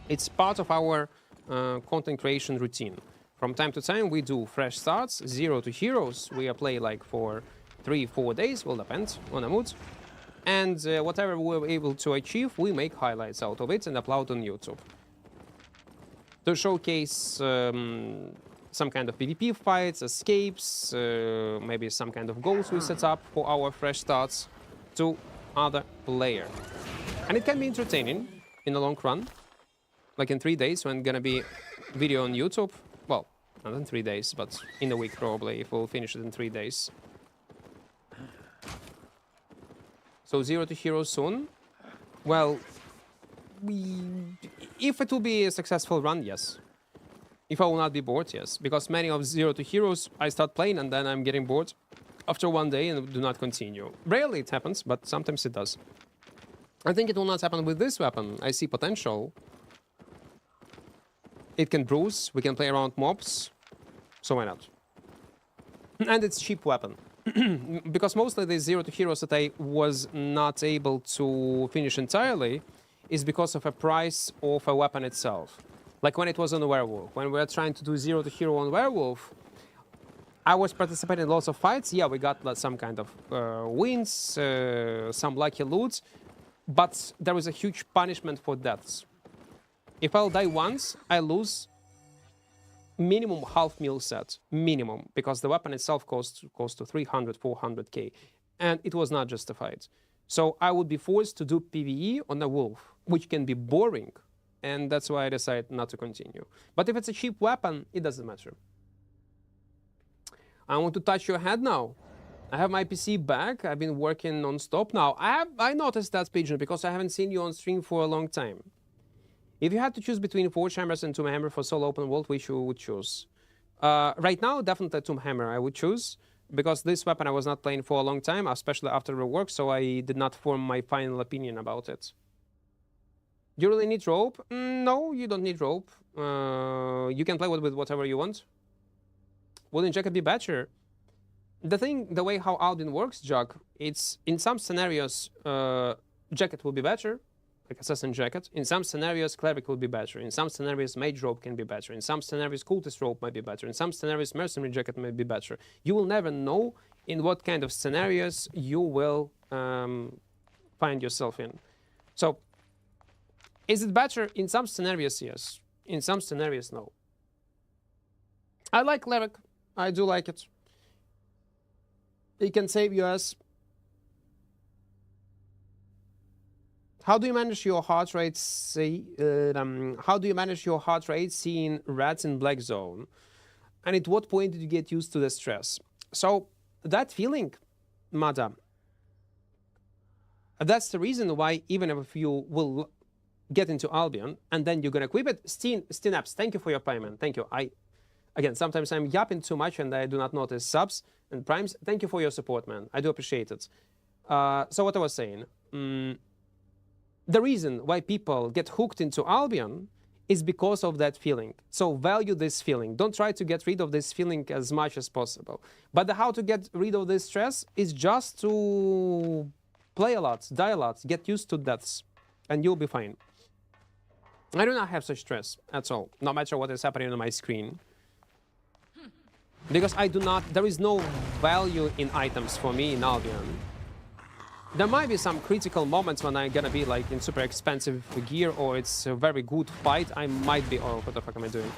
[SPEAKER 1] It's part of our content creation routine. From time to time, we do fresh starts, 0 to heroes. We play like for 3-4 days. Will depend on the mood. And whatever we're able to achieve, we make highlights out of it and upload on YouTube to showcase some kind of PvP fights, escapes, maybe some kind of goals we set up for our fresh starts to other player. And it can be entertaining in the long run. Like in 3 days when gonna be video on YouTube. Well, not in 3 days, but in a week probably, if we'll finish it in 3 days. So 0 to hero soon. Well, if it will be a successful run, yes. If I will not be bored, yes. Because many of 0 to heroes, I start playing and then I'm getting bored after 1 day and do not continue. Rarely it happens, but sometimes it does. I think it will not happen with this weapon. I see potential. It can bruise, we can play around mobs, so why not? And it's cheap weapon. Because mostly the 0 to heroes that I was not able to finish entirely is because of a price of a weapon itself. Like when it was on the werewolf. When we were trying to do 0 to hero on werewolf, I was participating in lots of fights. Yeah, we got some kind of wins, some lucky loot, but there was a huge punishment for deaths. If I'll die once, I lose minimum half meal set, minimum, because the weapon itself costs to 300, 400k, and it was not justified. So I would be forced to do PvE on a wolf, which can be boring, and that's why I decided not to continue. But if it's a cheap weapon, it doesn't matter. I want to touch your head now. I have my PC back. I've been working non-stop now. I noticed that, Pigeon, because I haven't seen you on stream for a long time. If you had to choose between Forge Hammers and Tomb Hammer for solo open world, which you would choose? Right now, definitely Tomb Hammer I would choose, because this weapon I was not playing for a long time, especially after rework, so I did not form my final opinion about it. Do you really need rope? No, you don't need rope. You can play with whatever you want. Wouldn't jacket be better? The way how Albion works, Jug, it's in some scenarios, jacket will be better. Like Assassin Jacket. In some scenarios, Cleric will be better. In some scenarios, Mage Robe can be better. In some scenarios, Cultist Robe might be better. In some scenarios, Mercenary Jacket might be better. You will never know in what kind of scenarios you will find yourself in. So, is it better? In some scenarios, yes. In some scenarios, no. I like Cleric. I do like it. It can save you as... How do you manage your heart rate? How do you manage your heart rate seeing rats in black zone? And at what point did you get used to the stress? So that feeling, Madam, that's the reason why even if you will get into Albion and then you're gonna equip it. Stinaps, thank you for your payment. Thank you. Again, sometimes I'm yapping too much and I do not notice subs and primes. Thank you for your support, man. I do appreciate it. So what I was saying. The reason why people get hooked into Albion is because of that feeling. So value this feeling. Don't try to get rid of this feeling as much as possible. But how to get rid of this stress is just to play a lot, die a lot, get used to deaths, and you'll be fine. I do not have such stress at all, no matter what is happening on my screen. Because there is no value in items for me in Albion. There might be some critical moments when I'm gonna be like in super expensive gear or it's a very good fight. I might be, oh, what the fuck am I doing?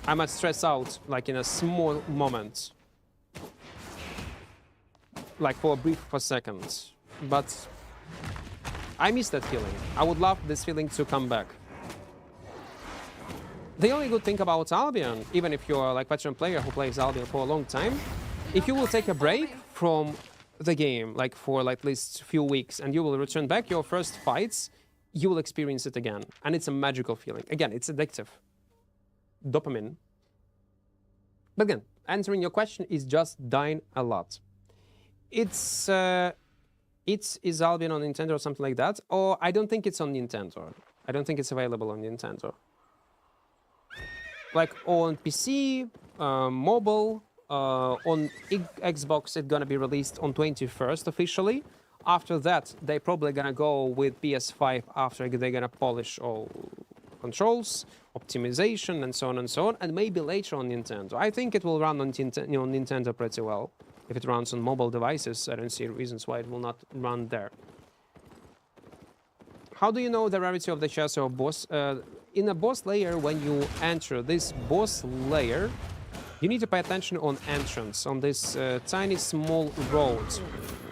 [SPEAKER 1] I might stress out like in a small moment. Like for a brief second. But I miss that feeling. I would love this feeling to come back. The only good thing about Albion, even if you're like veteran player who plays Albion for a long time, if you will take a break from the game, like for like at least a few weeks, and you will return back your first fights, you will experience it again. And it's a magical feeling. Again, it's addictive. Dopamine. But again, answering your question is just dying a lot. Is Albion on Nintendo or something like that? Or I don't think it's on Nintendo. I don't think it's available on Nintendo. Like on PC, mobile, on Xbox, it's gonna be released on 21st officially. After that, they're probably gonna go with PS5 after they're gonna polish all controls, optimization, and so on and so on, and maybe later on Nintendo. I think it will run on Nintendo pretty well. If it runs on mobile devices, I don't see reasons why it will not run there. How do you know the rarity of the chest or boss? In a boss layer, when you enter this boss layer, you need to pay attention on entrance, on this tiny small roads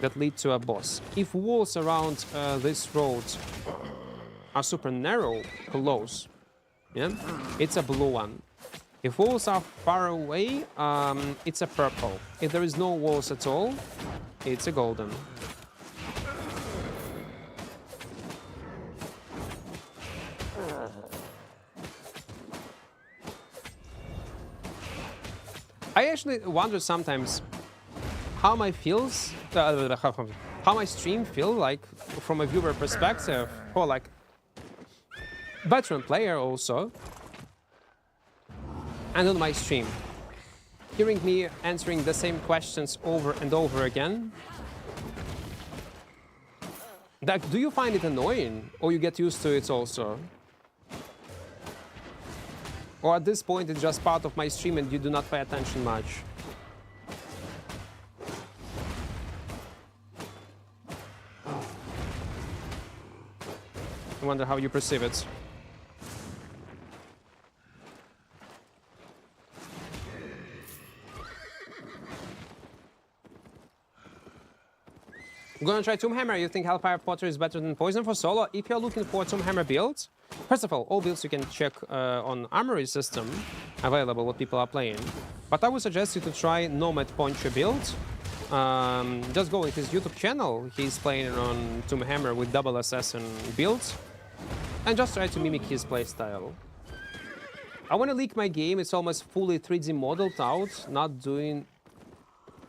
[SPEAKER 1] that lead to a boss. If walls around this road are super narrow, close, yeah, it's a blue one. If walls are far away, it's a purple. If there is no walls at all, it's a golden. I actually wonder sometimes how my feels, how my stream feel like from a viewer perspective, or like veteran player also, and on my stream, hearing me answering the same questions over and over again. Like, do you find it annoying, or you get used to it also? Or at this point, it's just part of my stream and you do not pay attention much? I wonder how you perceive it. I'm gonna try Tomb Hammer. You think Hellfire Potter is better than Poison for solo? If you're looking for Tomb Hammer builds, first of all builds you can check on Armory system available what people are playing. But I would suggest you to try Nomad Poncho build. Just go with his YouTube channel. He's playing on Tomb Hammer with double assassin builds, and just try to mimic his playstyle. I want to leak my game. It's almost fully 3D modeled out. Not doing.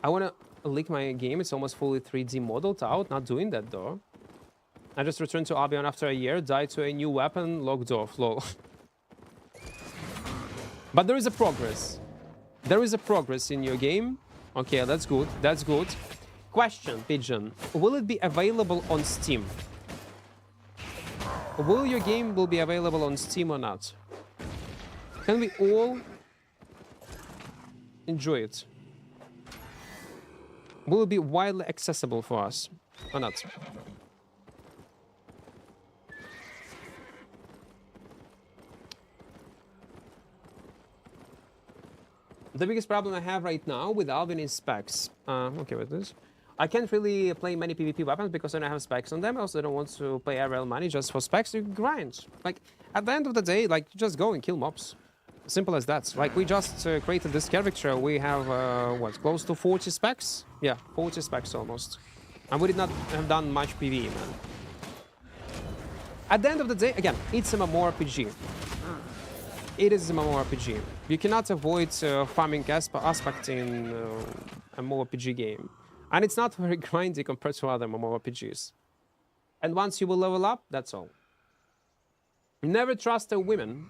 [SPEAKER 1] I want to leak my game. It's almost fully 3D modeled out. Not doing that though. I just returned to Albion after a year. Died to a new weapon. Logged off. Lol. But there is a progress. There is a progress in your game. Okay, that's good. That's good. Question, Pigeon. Will it be available on Steam? Will your game be available on Steam or not? Can we all enjoy it? Will it be widely accessible for us or not? The biggest problem I have right now with Albion is specs. Okay with this. I can't really play many PvP weapons because I don't have specs on them. I also don't want to pay RL money just for specs. You grind. Like, at the end of the day, like, just go and kill mobs. Simple as that. Like, we just created this character. We have, what, close to 40 specs? Yeah, 40 specs almost. And we did not have done much PvE, man. At the end of the day, again, it's a mmorpg. It is a mmorpg. You cannot avoid farming aspect in a mmorpg game. And it's not very grindy compared to other mmorpgs. And once you will level up, that's all. Never trust a women,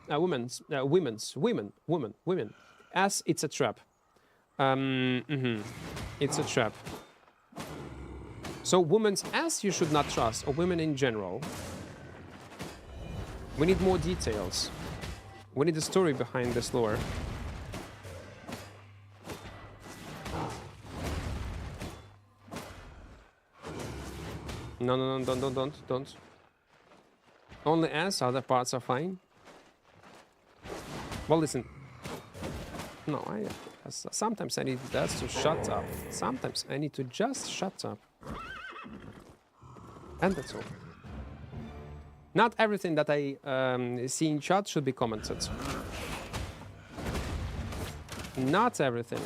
[SPEAKER 1] as it's a trap. It's a trap. So women's as you should not trust, or women in general. We need more details. We need a story behind this lore. No, don't. Only as, other parts are fine. Well, listen. No, sometimes I need that to shut up. Sometimes I need to just shut up. And that's all. Not everything that I see in chat should be commented. Not everything.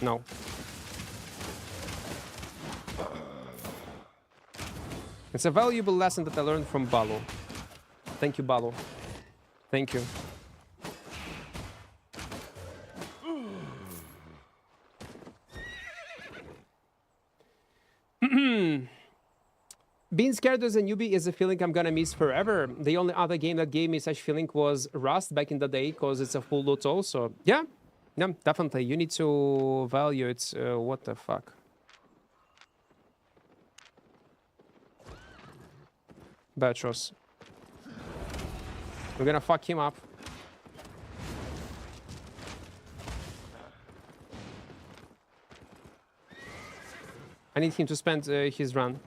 [SPEAKER 1] No. It's a valuable lesson that I learned from Balo. Thank you, Balo. Thank you. Being scared as a newbie is a feeling I'm gonna miss forever. The only other game that gave me such feeling was Rust back in the day, because it's a full loot also. Yeah, definitely. You need to value it. What the fuck? Betros. We're gonna fuck him up. I need him to spend his run.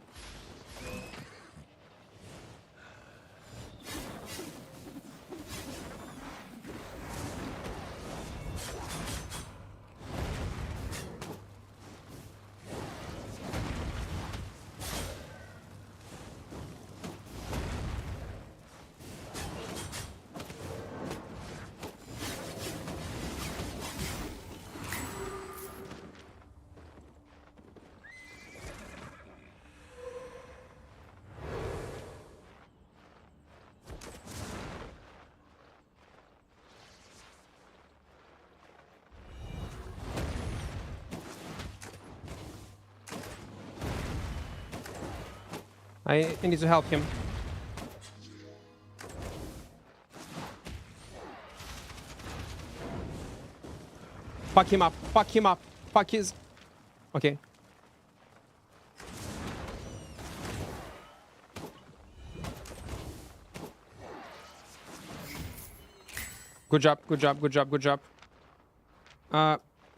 [SPEAKER 1] I need to help him. Fuck him up. Fuck him up. Fuck his... Okay. Good job, good job, good job, good job.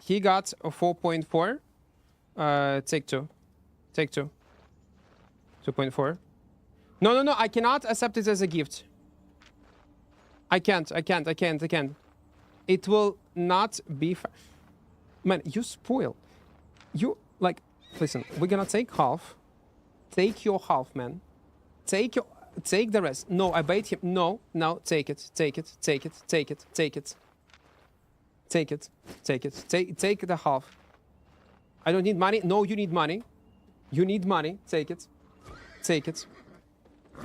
[SPEAKER 1] He got a 4.4. Take two. Take two. 2.4. No, I cannot accept it as a gift. I can't. It will not be man, you spoil. You, like, listen, we're gonna take half. Take your half, man. Take the rest. No, I bait him. No, take it. Take the half. I don't need money. No, you need money. You need money. Take it.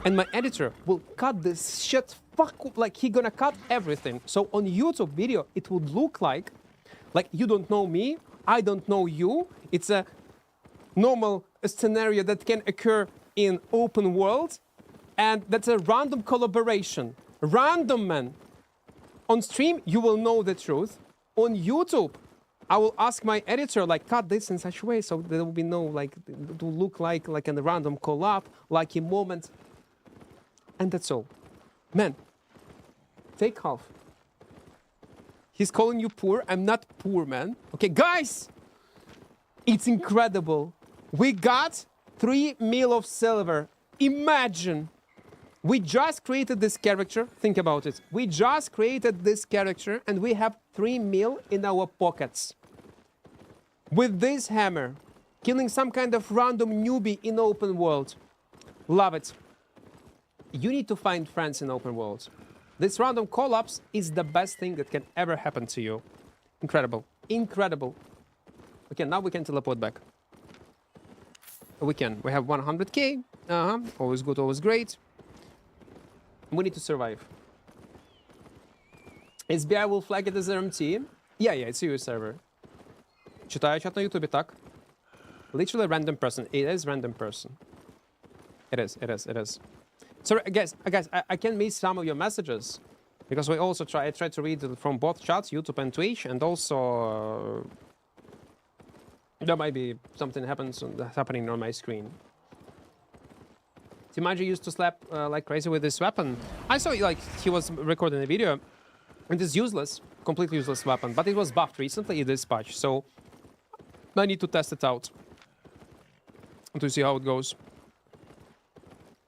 [SPEAKER 1] And my editor will cut this shit like he gonna cut everything. So on YouTube video it would look like you don't know me, I don't know you. It's a normal scenario that can occur in open world, and that's a random collaboration. Random, man. On stream you will know the truth. On YouTube I will ask my editor, like, cut this in such a way so there will be no, like, it will look like a random collab, like a moment. And that's all. Man, take half. He's calling you poor. I'm not poor, man. Okay, guys, it's incredible. We got 3 mil of silver. Imagine. We just created this character. Think about it. We just created this character and we have 3 mil in our pockets. With this hammer, killing some kind of random newbie in open world. Love it. You need to find friends in open world. This random collapse is the best thing that can ever happen to you. Incredible. Incredible. Okay, now we can teleport back. We can. We have 100k. Always good, always great. We need to survive. SBI will flag it as RMT. Yeah, it's a US server. Читаю чат на YouTube, так? Literally random person. It is random person. It is. Sorry, guys, I can miss some of your messages because I try to read from both chats, YouTube and Twitch, and also there might be something happening on my screen. Timaji used to slap like crazy with this weapon. I saw like he was recording a video, and it's useless, completely useless weapon. But it was buffed recently in this patch, so I need to test it out to see how it goes.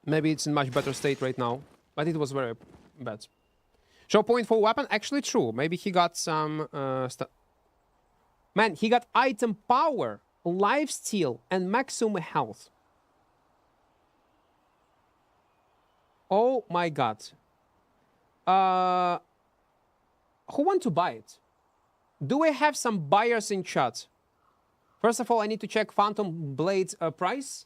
[SPEAKER 1] Maybe it's in much better state right now, but it was very bad. Show point for weapon, actually true. Maybe he got some man, he got item power, lifesteal, and maximum health. Oh my god. Who want to buy it? Do we have some buyers in chat? First of all, I need to check Phantom Blade's price.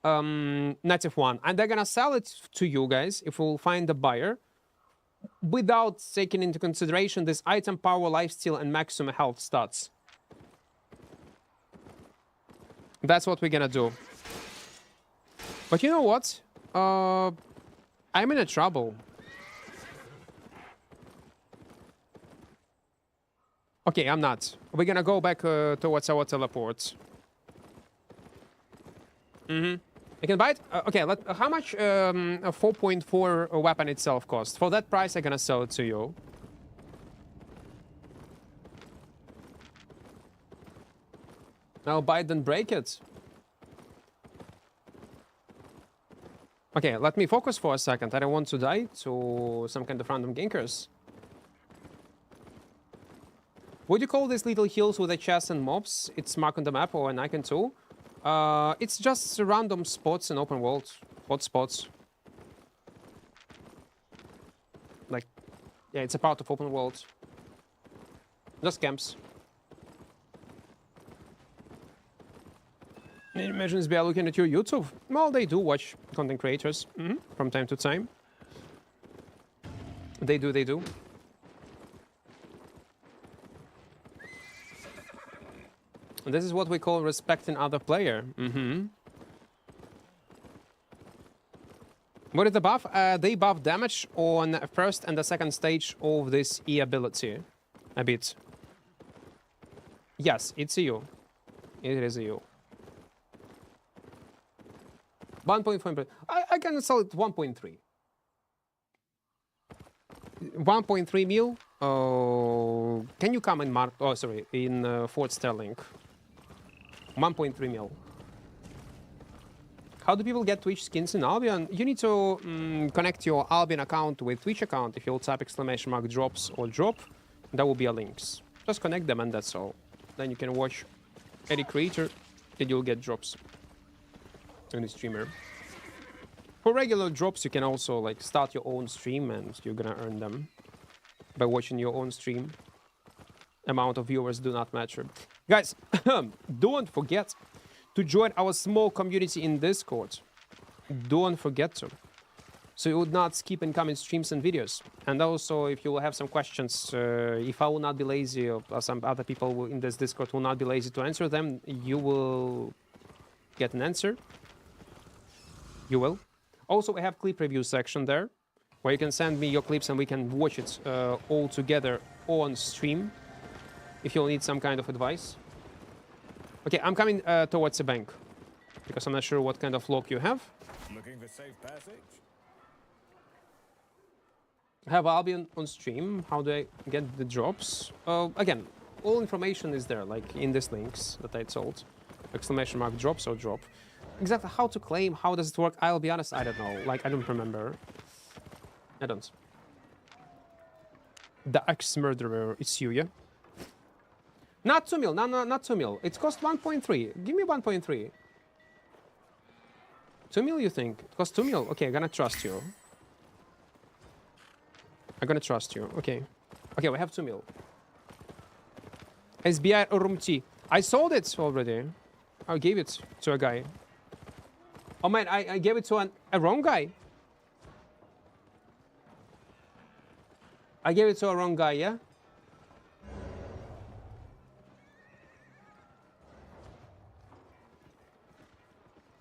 [SPEAKER 1] Native one. And they're gonna sell it to you guys if we'll find a buyer. Without taking into consideration this item power, lifesteal, and maximum health stats. That's what we're gonna do. But you know what? I'm in a trouble. Okay, I'm not. We're gonna go back towards our teleport. I can buy it. Okay, how much a 4.4 weapon itself cost? For that price, I'm gonna sell it to you. I'll buy it, then break it. Okay, let me focus for a second. I don't want to die to some kind of random gankers. Would you call these little hills with the chests and mobs? It's marked on the map or an icon too? It's just random spots in open world. Hot spots. Like, yeah, it's a part of open world. Just camps. Imagine SBI looking at your YouTube. Well, they do watch content creators from time to time. They do. And this is what we call respecting other player. What is the buff? They buff damage on first and the second stage of this E ability. A bit. Yes, it's EU. It is EU. 1.5. I can sell it 1.3. 1.3 mil. Oh, can you come in in Fort Sterling? 1.3 mil. How do people get Twitch skins in Albion? You need to connect your Albion account with Twitch account. If you'll type ! drops or drop, there will be a links. Just connect them and that's all. Then you can watch any creator and you'll get drops. Any streamer. For regular drops, you can also like start your own stream and you're gonna earn them by watching your own stream. Amount of viewers do not matter. Guys, don't forget to join our small community in Discord. Don't forget to. So you would not skip incoming streams and videos. And also, if you will have some questions, if I will not be lazy or some other people in this Discord will not be lazy to answer them, you will get an answer. You will. Also, we have clip review section there, where you can send me your clips and we can watch it all together on stream, if you'll need some kind of advice. Okay, I'm coming towards the bank, because I'm not sure what kind of lock you have.
[SPEAKER 2] Looking for safe passage?
[SPEAKER 1] I have Albion on stream. How do I get the drops? Again, all information is there, like in these links that I told. ! drops or drop. Exactly how to claim, how does it work? I'll be honest, I don't know. Like, I don't remember. I don't. The ex-murderer, it's you, yeah? Not 2 mil, no, not 2 mil. It cost 1.3. Give me 1.3. 2 mil, you think? It costs 2 mil? Okay, I'm gonna trust you. I'm gonna trust you, okay. Okay, we have 2 mil. SBI Rumti. I sold it already. I gave it to a guy. Oh man, I gave it to a wrong guy. I gave it to a wrong guy, yeah?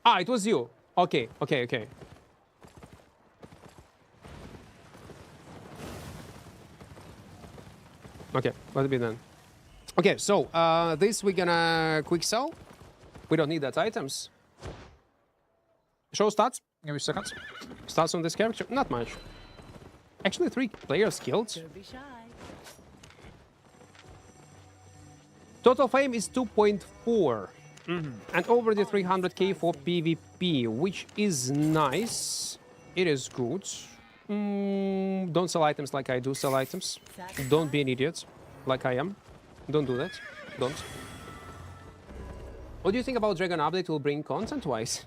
[SPEAKER 1] Ah, it was you. Okay. Okay, let it be done. Okay, so this we're gonna quick sell. We don't need that items. Show stats. Give me a second. Stats on this character. Not much. Actually, 3 players killed.
[SPEAKER 3] Don't be shy.
[SPEAKER 1] Total fame is 2.4. And over the 300k for PvP, which is nice. It is good. Don't sell items like I do sell items. Don't be an idiot like I am. Don't do that. Don't. What do you think about Dragon update will bring content-wise?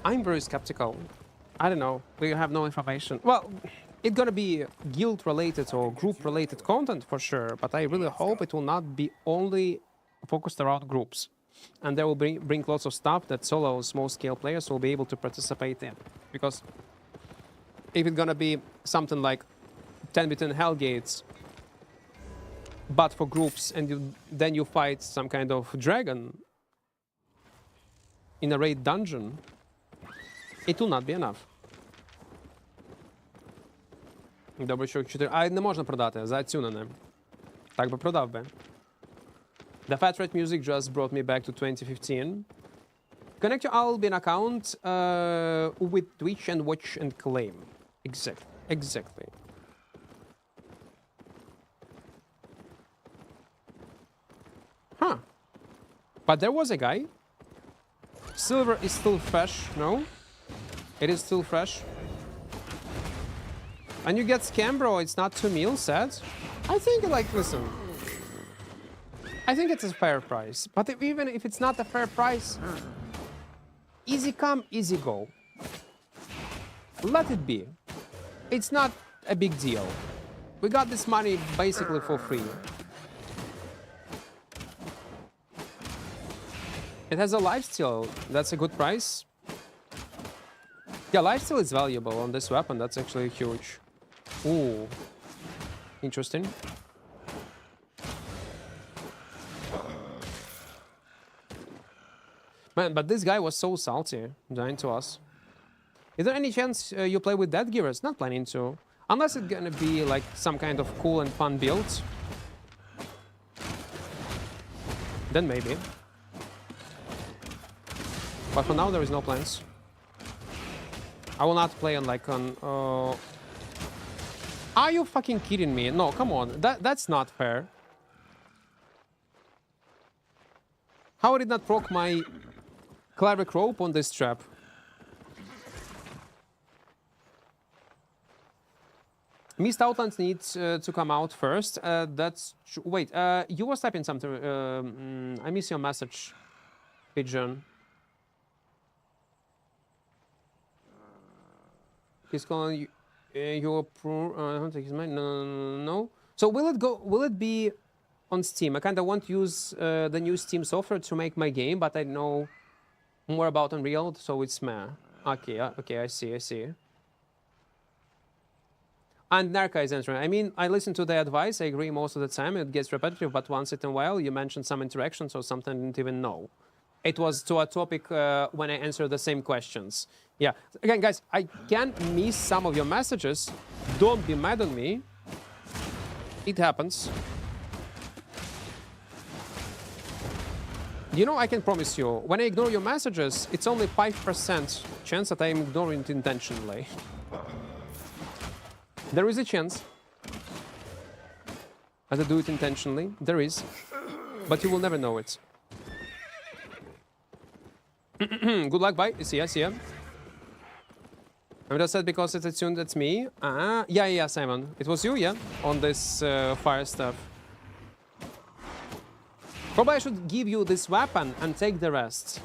[SPEAKER 1] I'm very skeptical. I don't know. We have no information. Well, it's gonna be guild-related or group-related content for sure, but I really hope it will not be only focused around groups. And they will bring lots of stuff that solo small-scale players will be able to participate in. Because if it's gonna be something like 10v10 Hellgates, but for groups, and then you fight some kind of dragon, in a raid dungeon, it will not be enough. Добре, що 4. А не можна продати, заатюнене. Так би продав би. The Fat Red music just brought me back to 2015. Connect your Albion account with Twitch and watch and claim. Exactly. Huh. But there was a guy. Silver is still fresh, no? It is still fresh. And you get scam, bro. It's not 2 mil, sad. I think, like, listen. I think it's a fair price. But even if it's not a fair price, easy come, easy go. Let it be. It's not a big deal. We got this money basically for free. It has a lifesteal. That's a good price. Yeah, lifesteal is valuable on this weapon. That's actually huge. Ooh. Interesting. Man, but this guy was so salty, dying to us. Is there any chance you play with that gears? Not planning to. Unless it's gonna be like some kind of cool and fun build. Then maybe. But for now there is no plans. I will not play on like on... Are you fucking kidding me? No, come on. That's not fair. How did not proc my cleric rope on this trap? Mist Outlands needs to come out first. That's wait. You was typing something. I miss your message, Pigeon. He's calling you. Your pro. I don't think he's mine. No. So will it go? Will it be on Steam? I kind of want to use the new Steam software to make my game, but I know more about Unreal, so it's meh. Okay. Okay. I see. And Narca is answering. I mean, I listen to the advice. I agree most of the time. It gets repetitive, but once in a while, you mentioned some interactions or something I didn't even know. It was to a topic when I answered the same questions. Yeah. Again, guys, I can miss some of your messages. Don't be mad on me. It happens. You know, I can promise you, when I ignore your messages, it's only 5% chance that I'm ignoring it intentionally. There is a chance that I do it intentionally. There is. But you will never know it. Good luck, bye. See ya. I'm just sad because it's attuned, that's me. Yeah, Simon. It was you, yeah? On this fire stuff. Probably I should give you this weapon and take the rest.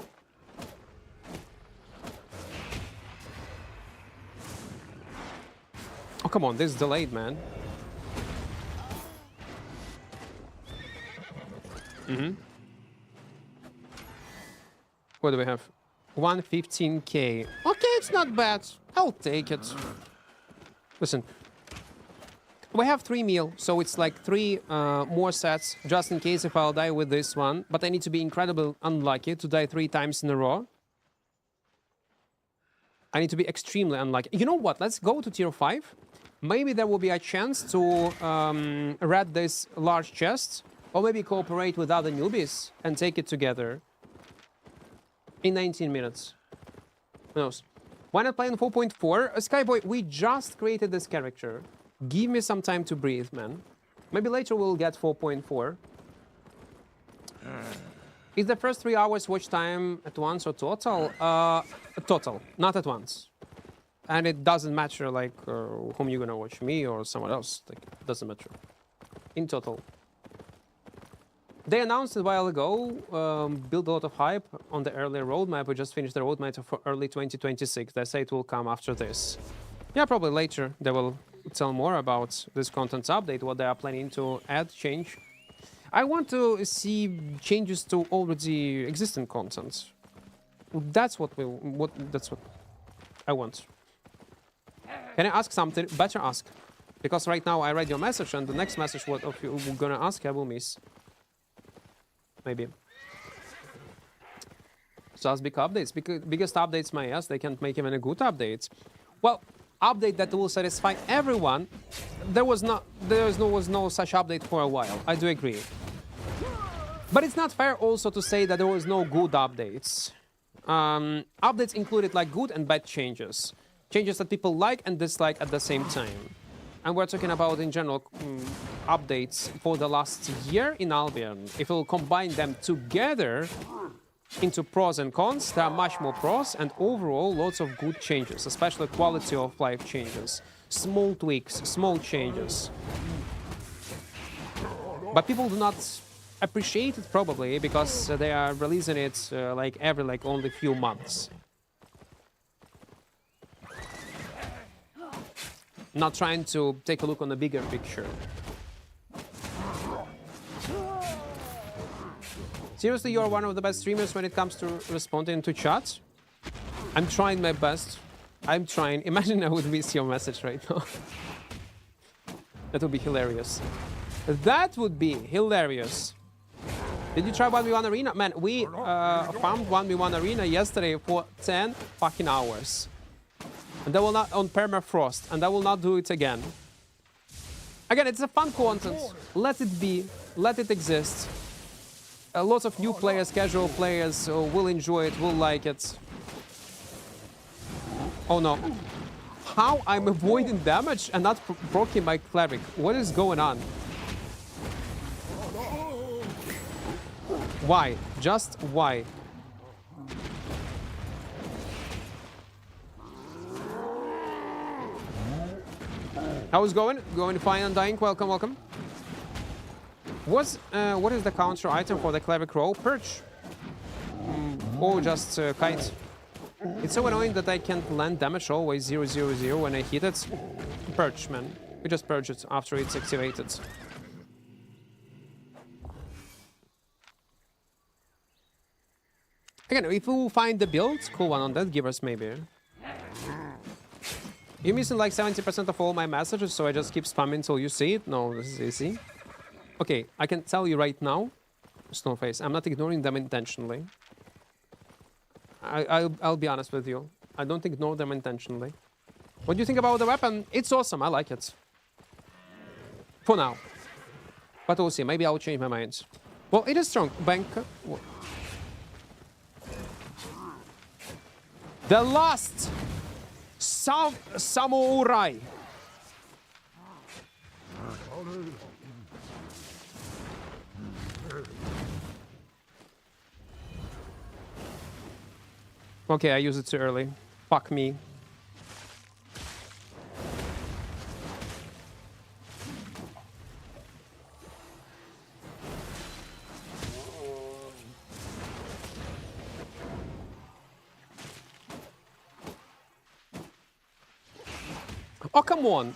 [SPEAKER 1] Oh, come on, this is delayed, man. What do we have? 115k. Okay, it's not bad. I'll take it. Listen. We have 3 meal, so it's like 3 more sets, just in case if I'll die with this one. But I need to be incredibly unlucky to die 3 times in a row. I need to be extremely unlucky. You know what? Let's go to tier 5. Maybe there will be a chance to raid this large chest, or maybe cooperate with other newbies and take it together in 19 minutes. Who knows? Why not play on 4.4? Skyboy, we just created this character. Give me some time to breathe, man. Maybe later we'll get 4.4. Is the first 3 hours watch time at once or total? Total, not at once. And it doesn't matter, like, whom you're gonna watch, me or someone else. Like, it doesn't matter. In total. They announced a while ago, build a lot of hype on the earlier roadmap. We just finished the roadmap for early 2026. They say it will come after this. Yeah, probably later. They will tell more about this content update, what they are planning to add, change. I want to see changes to already existing content. That's what I want. Can I ask something? Better ask. Because right now I read your message and the next message what of you were gonna ask I will miss. Maybe. just big updates. Biggest updates, my ass, they can't make even a good update. Well, update that will satisfy everyone. There was no such update for a while. I do agree. But it's not fair also to say that there was no good updates. Updates included like good and bad changes. Changes that people like and dislike at the same time. And we're talking about, in general, updates for the last year in Albion. If we'll combine them together into pros and cons, there are much more pros and overall lots of good changes, especially quality of life changes. Small tweaks, small changes. But people do not appreciate it probably because they are releasing it every only few months. Not trying to take a look on the bigger picture. Seriously, you're one of the best streamers when it comes to responding to chat? I'm trying my best. I'm trying. Imagine I would miss your message right now. That would be hilarious. That would be hilarious. Did you try 1v1 Arena? Man, we farmed 1v1 Arena yesterday for 10 fucking hours. And I will not, on permafrost, and I will not do it again. Again, it's a fun content. Let it be. Let it exist. Lots of new players, casual players will enjoy it, will like it. Oh no. How I'm avoiding damage and not proccing my cleric? What is going on? Why? Just why? How's it going? Going fine, Undying. Welcome, welcome. What is the counter item for the cleric row? Perch. Or just kite. It's so annoying that I can't land damage always 0-0-0 when I hit it. Perch, man. We just purge it after it's activated. Again, if we find the build, cool one on that, give us maybe. You're missing like 70% of all my messages, so I just keep spamming until you see it? No, this is easy. Okay, I can tell you right now, Snowface, I'm not ignoring them intentionally. I'll be honest with you. I don't ignore them intentionally. What do you think about the weapon? It's awesome, I like it. For now. But we'll see, maybe I'll change my mind. Well, it is strong. Bank. The last samurai. Okay, I used it too early. Fuck me. Oh, come on.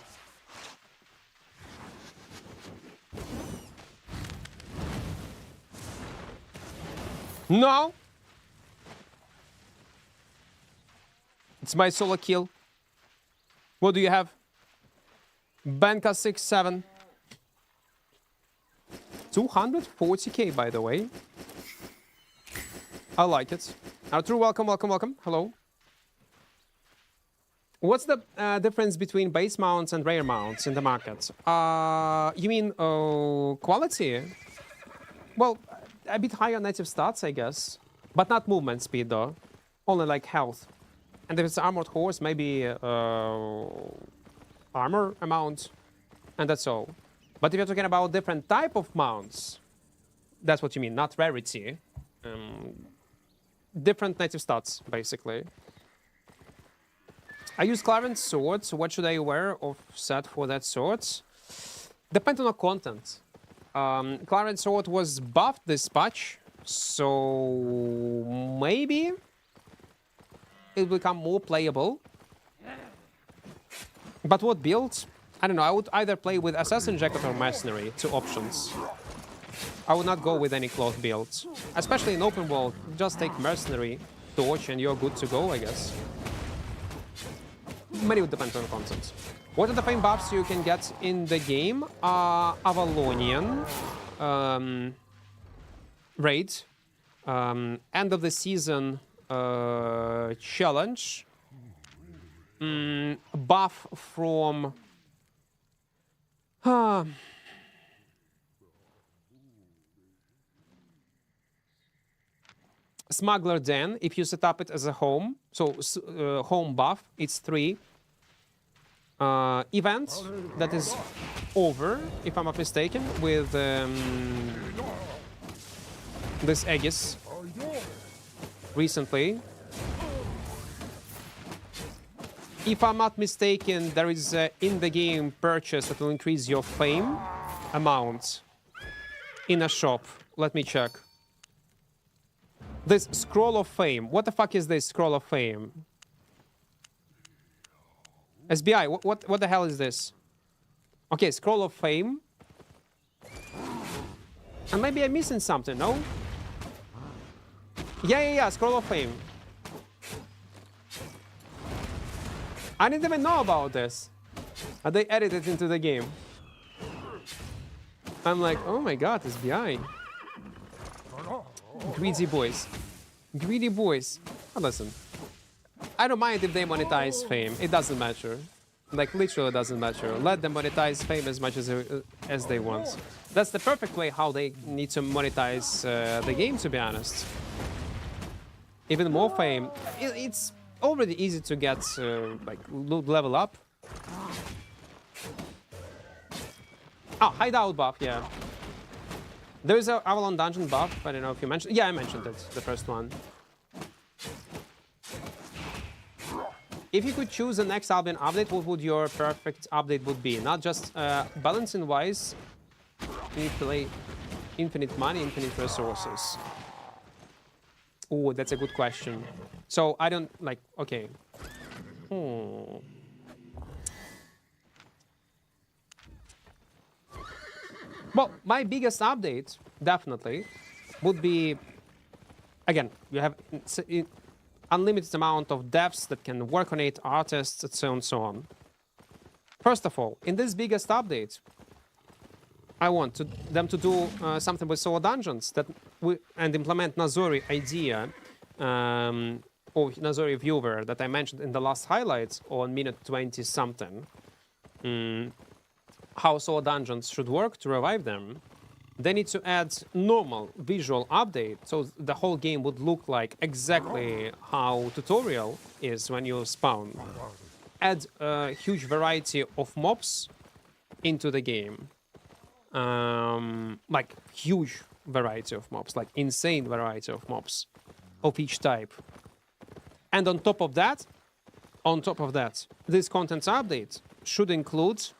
[SPEAKER 1] No. It's my solo kill. What do you have? Banka 6-7. 240k, by the way. I like it. Arthur, welcome, welcome, welcome. Hello. What's the difference between base mounts and rare mounts in the market? You mean quality? Well, a bit higher native stats, I guess. But not movement speed, though. Only like health. And if it's armored horse, maybe armor amount. And that's all. But if you're talking about different type of mounts, that's what you mean, not rarity. Different native stats, basically. I use Clarence sword, so what should I wear of set for that sword? Depends on the content. Clarence sword was buffed this patch, so maybe it will become more playable. But what build? I don't know, I would either play with Assassin Jacket or Mercenary, two options. I would not go with any cloth build. Especially in open world, just take Mercenary, Torch, and you're good to go, I guess. Many would depend on content. What are the fame buffs you can get in the game? Avalonian, Raid, end of the season challenge. Buff from Smuggler Den, if you set up it as a home. So home buff, it's 3. Event that is over, if I'm not mistaken, with this Aegis recently. If I'm not mistaken, there is in the game purchase that will increase your fame amount in a shop. Let me check. This scroll of fame. What the fuck is this scroll of fame? SBI, what the hell is this? Okay, scroll of fame. And maybe I'm missing something, no? Yeah, scroll of fame. I didn't even know about this. And they added it into the game. I'm like, oh my god, SBI. Greedy boys. Greedy boys. Oh, listen. I don't mind if they monetize fame. It doesn't matter. Like, literally doesn't matter. Let them monetize fame as much as they want. That's the perfect way how they need to monetize the game, to be honest. Even more fame. It's already easy to get, like, level up. Oh, hideout buff, yeah. There is a Avalon dungeon buff. I don't know if you mentioned. Yeah, I mentioned it, the first one. If you could choose the next Albion update, what would your perfect update would be? Not just balancing wise, you need to play infinite money, infinite resources. Oh, that's a good question. So I don't like. Okay. Well, my biggest update, definitely, would be, again, you have unlimited amount of devs that can work on it, artists, and so on and so on. First of all, in this biggest update, I want them to do something with solo dungeons and implement Nazori idea or Nazori viewer that I mentioned in the last highlights on minute 20 something. How solo dungeons should work to revive them. They need to add normal visual update, so the whole game would look like exactly how tutorial is when you spawn. Add a huge variety of mobs into the game. Like huge variety of mobs, like insane variety of mobs of each type. And on top of that, this content update should include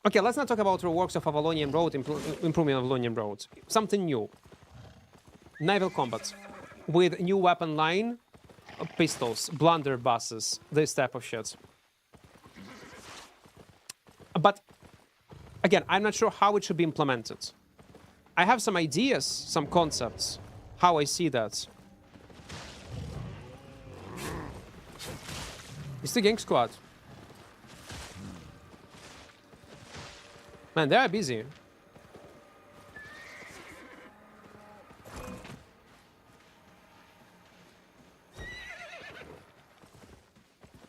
[SPEAKER 1] okay, let's not talk about reworks of Avalonian Road, improving Avalonian Road. Something new. Naval combat. With new weapon line, pistols, blunderbusses, this type of shit. But, again, I'm not sure how it should be implemented. I have some ideas, some concepts, how I see that. It's the gang squad. Man, they are busy.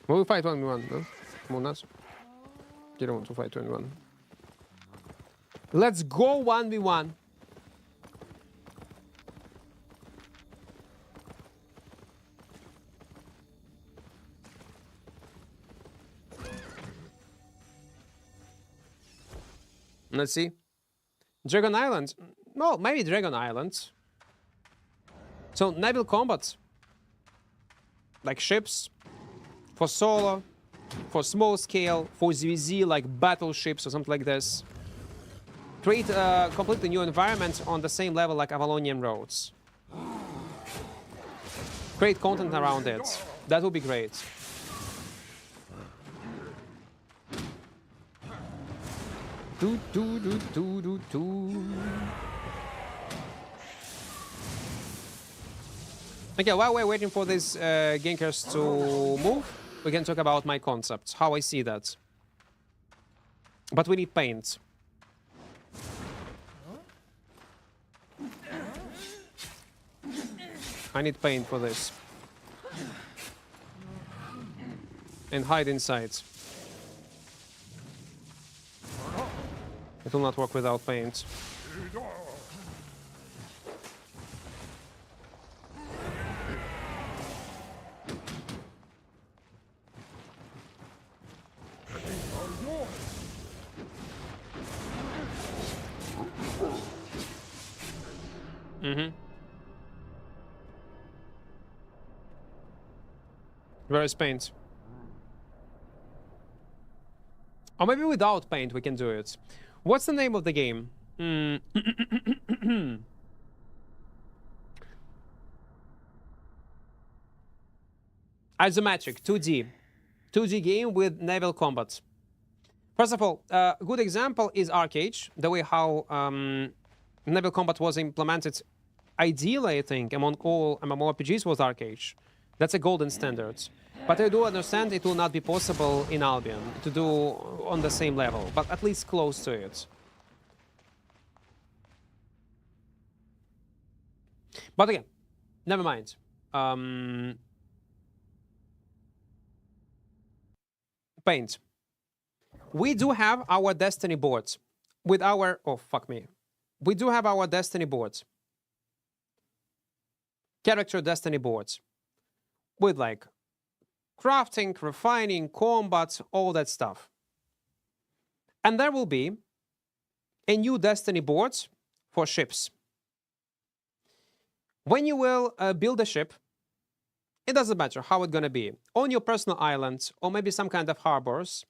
[SPEAKER 1] Will we fight 1v1, no? Come on, us. Didn't want to fight 1v1. Let's go 1v1. Let's see. Dragon Island. No, maybe Dragon Island. So, naval combat. Like ships. For solo. For small scale. For ZVZ, like battleships or something like this. Create a completely new environment on the same level like Avalonian Roads. Create content around it. That would be great. Okay, while we're waiting for these gankers to move, we can talk about my concepts, how I see that. But we need paint. I need paint for this. And hide inside. It will not work without paint. Where is paint? Or maybe without paint we can do it. What's the name of the game? Isometric 2D. 2D game with naval combat. First of all, a good example is Arcade. The way how naval combat was implemented ideally, I think, among all mmorpgs was Arcade. That's a golden standard. But I do understand it will not be possible in Albion to do on the same level, but at least close to it. But again, never mind. Paint. We do have our Destiny boards with our... Oh, fuck me. We do have our Destiny boards. Character Destiny boards. With like crafting, refining, combat, all that stuff. And there will be a new Destiny board for ships. When you will build a ship, it doesn't matter how it's going to be. On your personal island, or maybe some kind of harbors,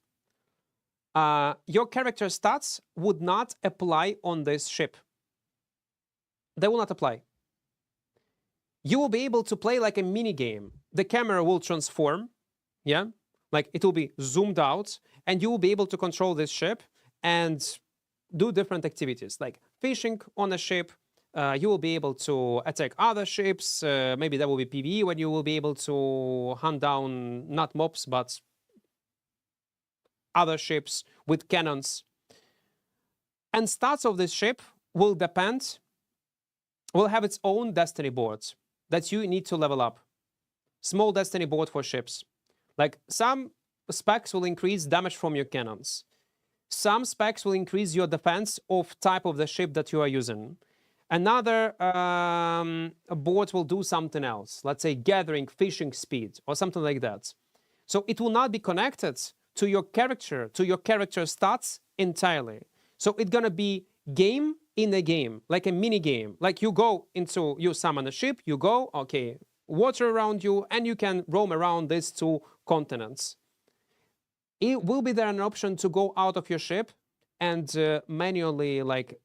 [SPEAKER 1] your character stats would not apply on this ship. They will not apply. You will be able to play like a mini game. The camera will transform, yeah? Like it will be zoomed out, and you will be able to control this ship and do different activities, like fishing on a ship. You will be able to attack other ships. Maybe there will be PvE when you will be able to hunt down not mobs, but other ships with cannons. And stats of this ship will depend, will have its own Destiny boards that you need to level up. Small Destiny board for ships. Like some specs will increase damage from your cannons. Some specs will increase your defense of type of the ship that you are using. Another board will do something else. Let's say gathering, fishing speed, or something like that. So it will not be connected to your character stats entirely. So it's gonna be game in a game, like a mini game. Like you summon a ship, you go, okay, water around you, and you can roam around these two continents. It will be there an option to go out of your ship and manually like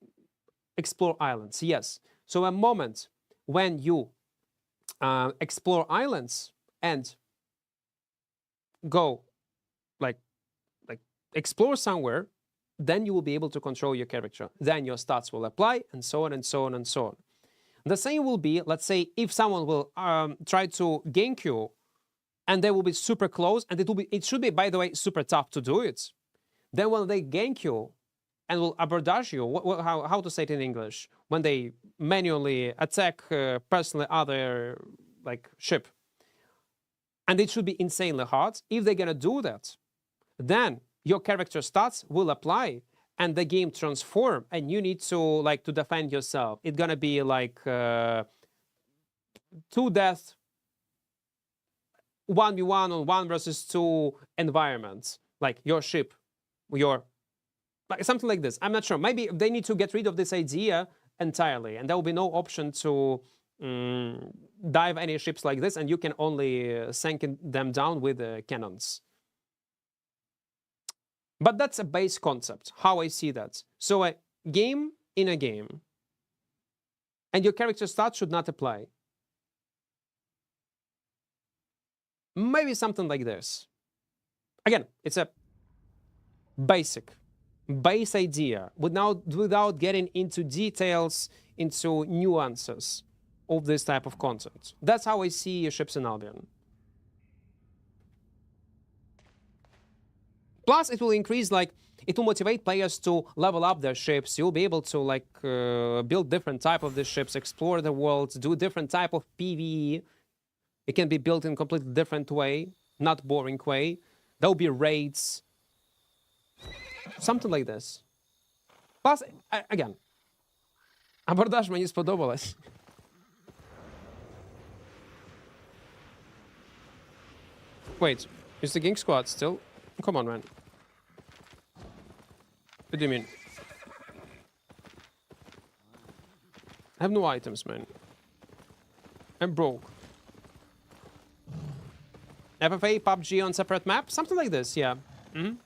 [SPEAKER 1] explore islands, yes. So a moment when you explore islands and go like explore somewhere, then you will be able to control your character. Then your stats will apply, and so on and so on and so on. The same will be, let's say, if someone will try to gank you, and they will be super close, and it should be, by the way, super tough to do it. Then when they gank you and will abordage you, how to say it in English? When they manually attack personally other like ship, and it should be insanely hard. If they're gonna do that, then your character stats will apply, and the game transform, and you need to defend yourself. It's gonna be like 2 death, 1v1 on 1 versus 2 environments, like your ship, like something like this. I'm not sure. Maybe they need to get rid of this idea entirely, and there will be no option to dive any ships like this, and you can only sink them down with cannons. But that's a base concept, how I see that. So a game in a game, and your character stats should not apply. Maybe something like this. Again, it's a base idea, without getting into details, into nuances of this type of content. That's how I see ships in Albion. Plus, it will increase, like, it will motivate players to level up their ships. You'll be able to, like, build different type of the ships, explore the world, do different type of PvE. It can be built in a completely different way, not boring way. There'll be raids. Something like this. Plus, again, абордаж мені сподобалось. Wait, is the gank squad still? Come on, man. What do you mean? I have no items, man. I'm broke. FFA, PUBG on separate map? Something like this, yeah. You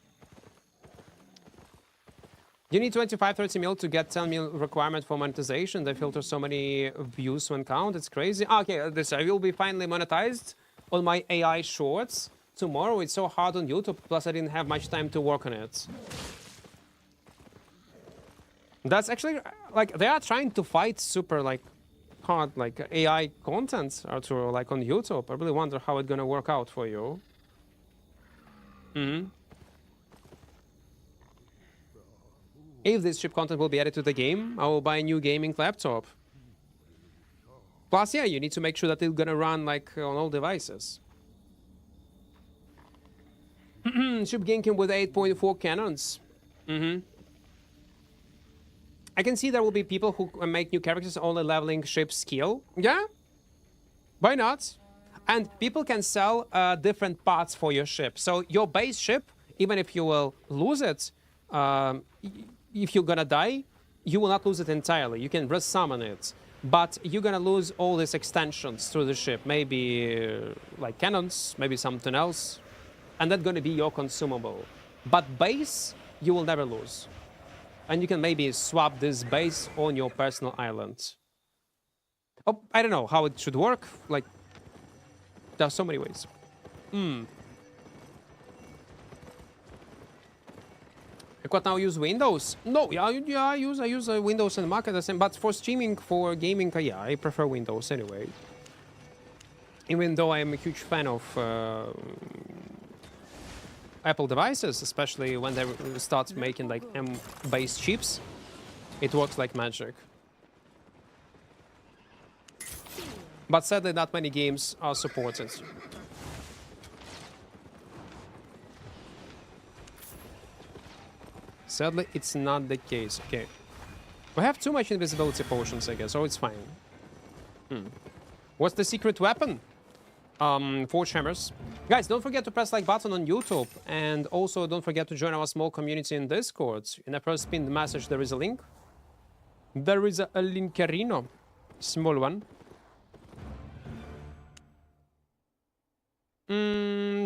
[SPEAKER 1] need 25-30 mil to get 10 mil requirement for monetization. They filter so many views when count. It's crazy. Okay, this I will be finally monetized on my AI shorts tomorrow. It's so hard on YouTube. Plus, I didn't have much time to work on it. That's actually, like, they are trying to fight super, like, hard, like, AI content, Arturo, like, on YouTube. I really wonder how it's gonna work out for you. If this chip content will be added to the game, I will buy a new gaming laptop. Plus, yeah, you need to make sure that it's gonna run, like, on all devices. Ship ganking with 8.4 cannons. I can see there will be people who make new characters only leveling ship skill. Yeah? Why not? And people can sell different parts for your ship. So your base ship, even if you will lose it, if you're gonna die, you will not lose it entirely. You can resummon it. But you're gonna lose all these extensions through the ship. Maybe like cannons, maybe something else. And that's gonna be your consumable. But base, you will never lose. And you can maybe swap this base on your personal island. Oh, I don't know how it should work. Like, there are so many ways. Equart now use Windows? No, yeah, I use Windows and Mac at the same. But for streaming, for gaming, yeah, I prefer Windows anyway. Even though I am a huge fan of Apple devices, especially when they start making like M-based chips, it works like magic. But sadly, not many games are supported. Sadly, it's not the case. Okay. We have too much invisibility potions, I guess, so it's fine. What's the secret weapon? Forge hammers. Guys, don't forget to press like button on YouTube, and also don't forget to join our small community in Discord. In the first pinned message, there is a link. There is a linkerino, small one.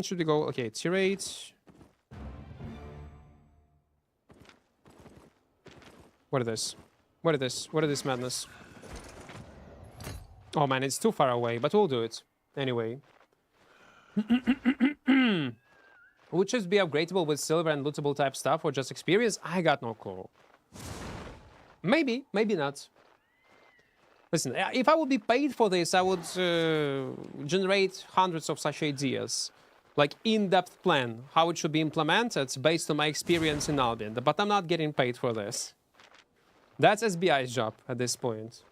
[SPEAKER 1] Should we go? Okay, tier 8. What is this? What is this? What is this madness? Oh man, it's too far away, but we'll do it. Anyway. Would just be upgradable with silver and lootable type stuff or just experience? I got no clue. Maybe, maybe not. Listen, if I would be paid for this, I would generate hundreds of such ideas. Like in-depth plan, how it should be implemented based on my experience in Albion. But I'm not getting paid for this. That's SBI's job at this point.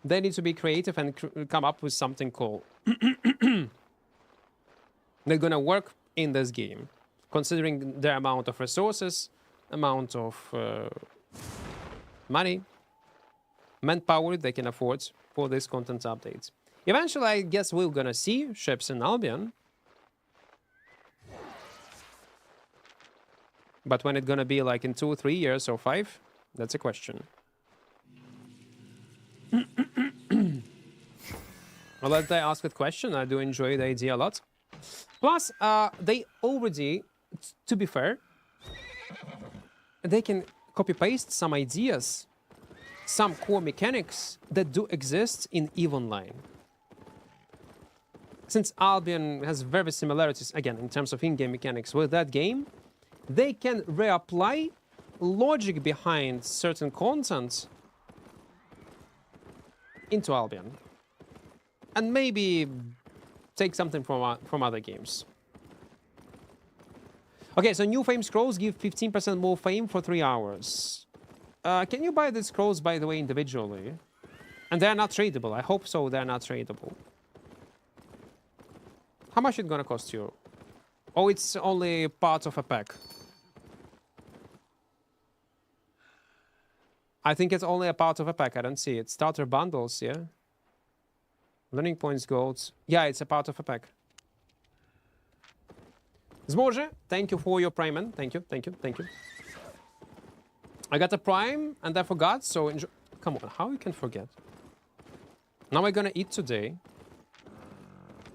[SPEAKER 1] They need to be creative and come up with something cool. They're gonna work in this game, considering their amount of resources, amount of money, manpower they can afford for this content updates. Eventually, I guess we're gonna see ships in Albion. But when it's gonna be like in 2 or 3 years or 5, that's a question. Well, let I ask a question. I do enjoy the idea a lot. Plus, they already, to be fair, they can copy-paste some ideas, some core mechanics that do exist in EVE Online. Since Albion has very similarities, again, in terms of in-game mechanics with that game, they can reapply logic behind certain content into Albion. And maybe take something from other games. Okay, so new fame scrolls give 15% more fame for 3 hours. Can you buy the scrolls, by the way, individually? And they're not tradable. I hope so, they're not tradable. How much is it gonna cost you? Oh, it's only part of a pack. I think it's only a part of a pack. I don't see it. Starter bundles, yeah? Learning points, golds. Yeah, it's a part of a pack. Zmorze, thank you for your prime, man. Thank you, thank you, thank you. I got a prime and I forgot, so enjoy. Come on, how you can forget? Now I'm gonna eat today.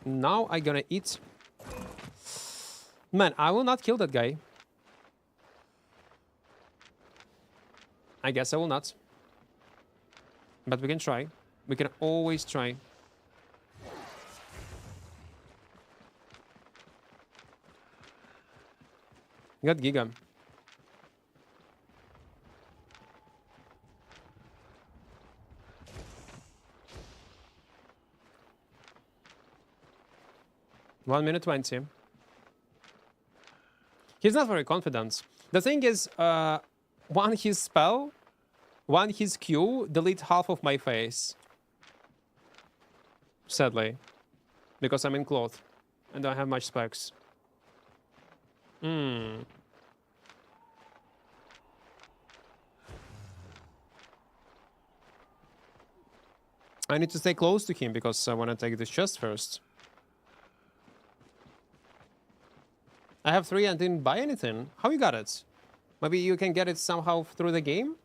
[SPEAKER 1] Now I'm gonna eat. Man, I will not kill that guy. I guess I will not. But we can try. We can always try. Got Giga. One minute 20. He's not very confident. The thing is, one his spell, one his Q, delete half of my face. Sadly. Because I'm in cloth. And don't have much specs. I need to stay close to him because I want to take this chest first. I have 3 and didn't buy anything. How you got it? Maybe you can get it somehow through the game?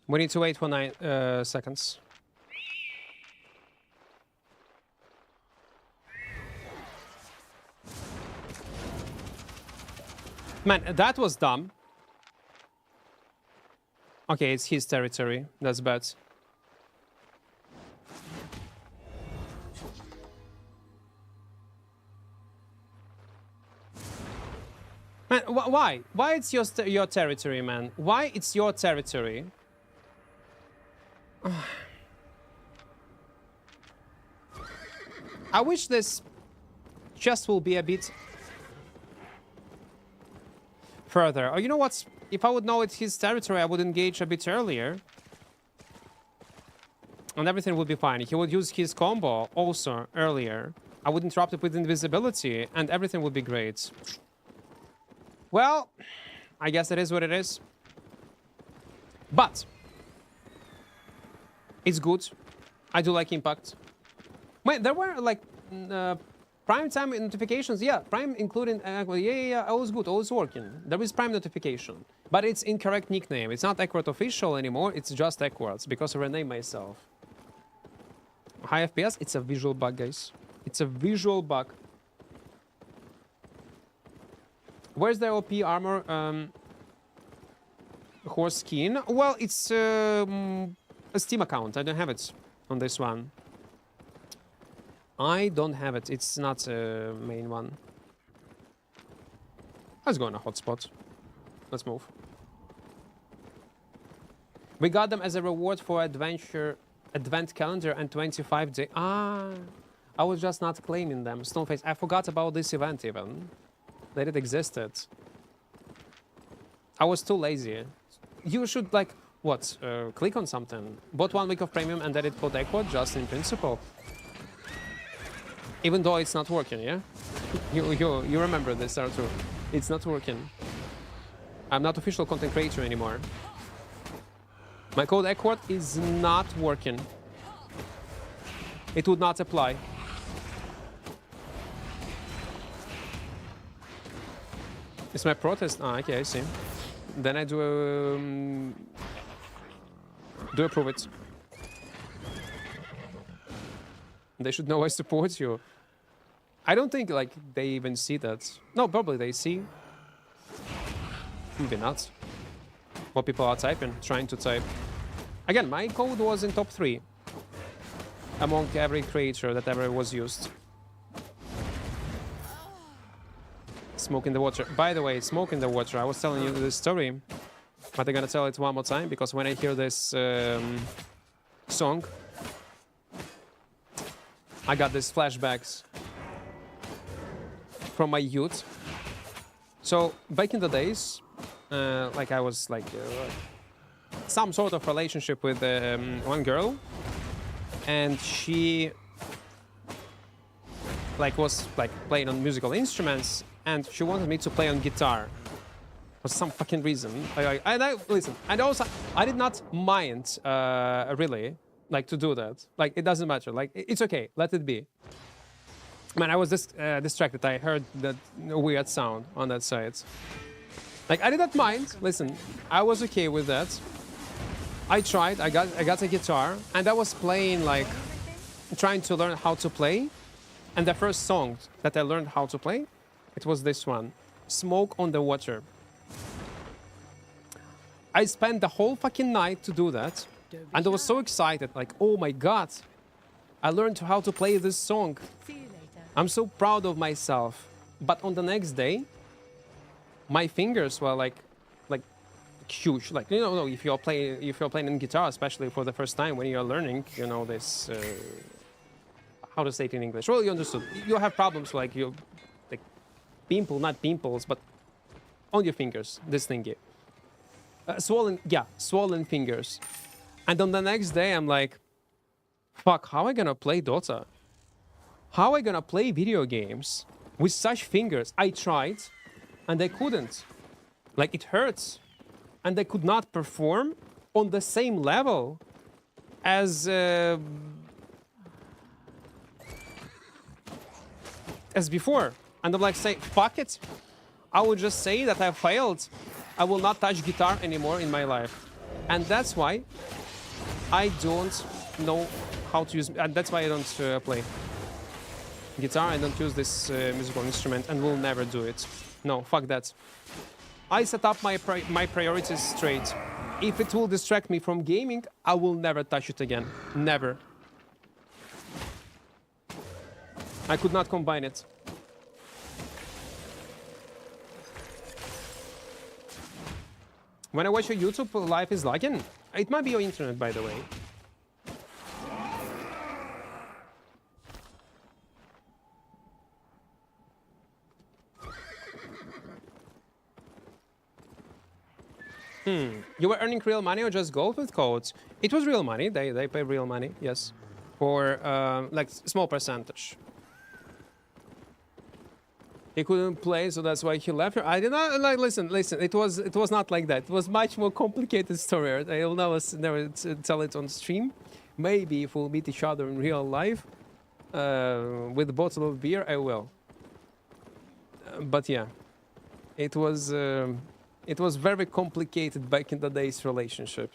[SPEAKER 1] We need to wait for 9 seconds. Man, that was dumb. Okay, it's his territory. That's bad. Man, why? Why it's your territory, man? Why it's your territory? I wish this chest will be a bit further. Oh, you know what? If I would know it's his territory, I would engage a bit earlier. And everything would be fine. He would use his combo also earlier. I would interrupt it with invisibility and everything would be great. Well, I guess it is what it is. But it's good. I do like impact. Wait, there were like prime time notifications. Yeah, prime including yeah, all is good, all is working. There is prime notification, but it's incorrect nickname. It's not Equart official anymore. It's just Equart because I renamed myself. High FPS. It's a visual bug, guys. It's a visual bug. Where's the OP armor horse skin? Well, it's a Steam account. I don't have it on this one. I don't have it. It's not a main one. Let's go on a hotspot. Let's move. We got them as a reward for advent calendar and 25 day. Ah, I was just not claiming them. Stoneface. I forgot about this event even. That it existed. I was too lazy. You should like what? Click on something. Bought 1 week of premium and then it called Equart just in principle. Even though it's not working, yeah? You remember this, Arthur. It's not working. I'm not official content creator anymore. My code Equart is not working. It would not apply. It's my protest. Ah, okay, I see. Then I do approve it. They should know I support you. I don't think like they even see that. No, probably they see. Maybe not. What people are typing, trying to type. Again, my code was in top 3 among every creator that ever was used. Smoke in the water. By the way, smoke in the water. I was telling you this story, but I'm gonna tell it one more time because when I hear this song, I got these flashbacks from my youth. So back in the days, like I was like some sort of relationship with one girl, and she like was like playing on musical instruments, and she wanted me to play on guitar for some fucking reason. Listen, and also I did not mind really like to do that. Like it doesn't matter. Like it's okay. Let it be. Man, I was distracted. I heard that weird sound on that side. Like I did not mind. Listen, I was okay with that. I tried. I got a guitar, and I was playing like trying to learn how to play. And the first song that I learned how to play, it was this one, "Smoke on the Water." I spent the whole fucking night to do that, and I was so excited. Like, oh my god, I learned how to play this song.
[SPEAKER 3] See you later.
[SPEAKER 1] I'm so proud of myself. But on the next day, my fingers were like huge. Like no, if you're playing guitar, especially for the first time when you're learning, you know this. How to say it in English? Well, you understood. You have problems like not pimples, but on your fingers. This thingy. Swollen fingers. And on the next day, I'm like, fuck, how am I gonna play Dota? How am I gonna play video games with such fingers? I tried, and I couldn't. Like, it hurts. And I could not perform on the same level as before. And I'm like, say, fuck it. I will just say that I failed. I will not touch guitar anymore in my life. And that's why I don't know how to use, and that's why I don't play guitar. I don't use this musical instrument and will never do it. No, fuck that. I set up my priorities straight. If it will distract me from gaming, I will never touch it again. Never. I could not combine it. When I watch your YouTube, life is lagging. It might be your internet, by the way. You were earning real money or just gold with codes? It was real money. They pay real money, yes. For like small percentage. He couldn't play, so that's why he left her. I did not like listen. It was not like that. It was much more complicated story. I will never tell it on stream. Maybe if we'll meet each other in real life with a bottle of beer, I will. But yeah, it was very complicated back in the days relationship.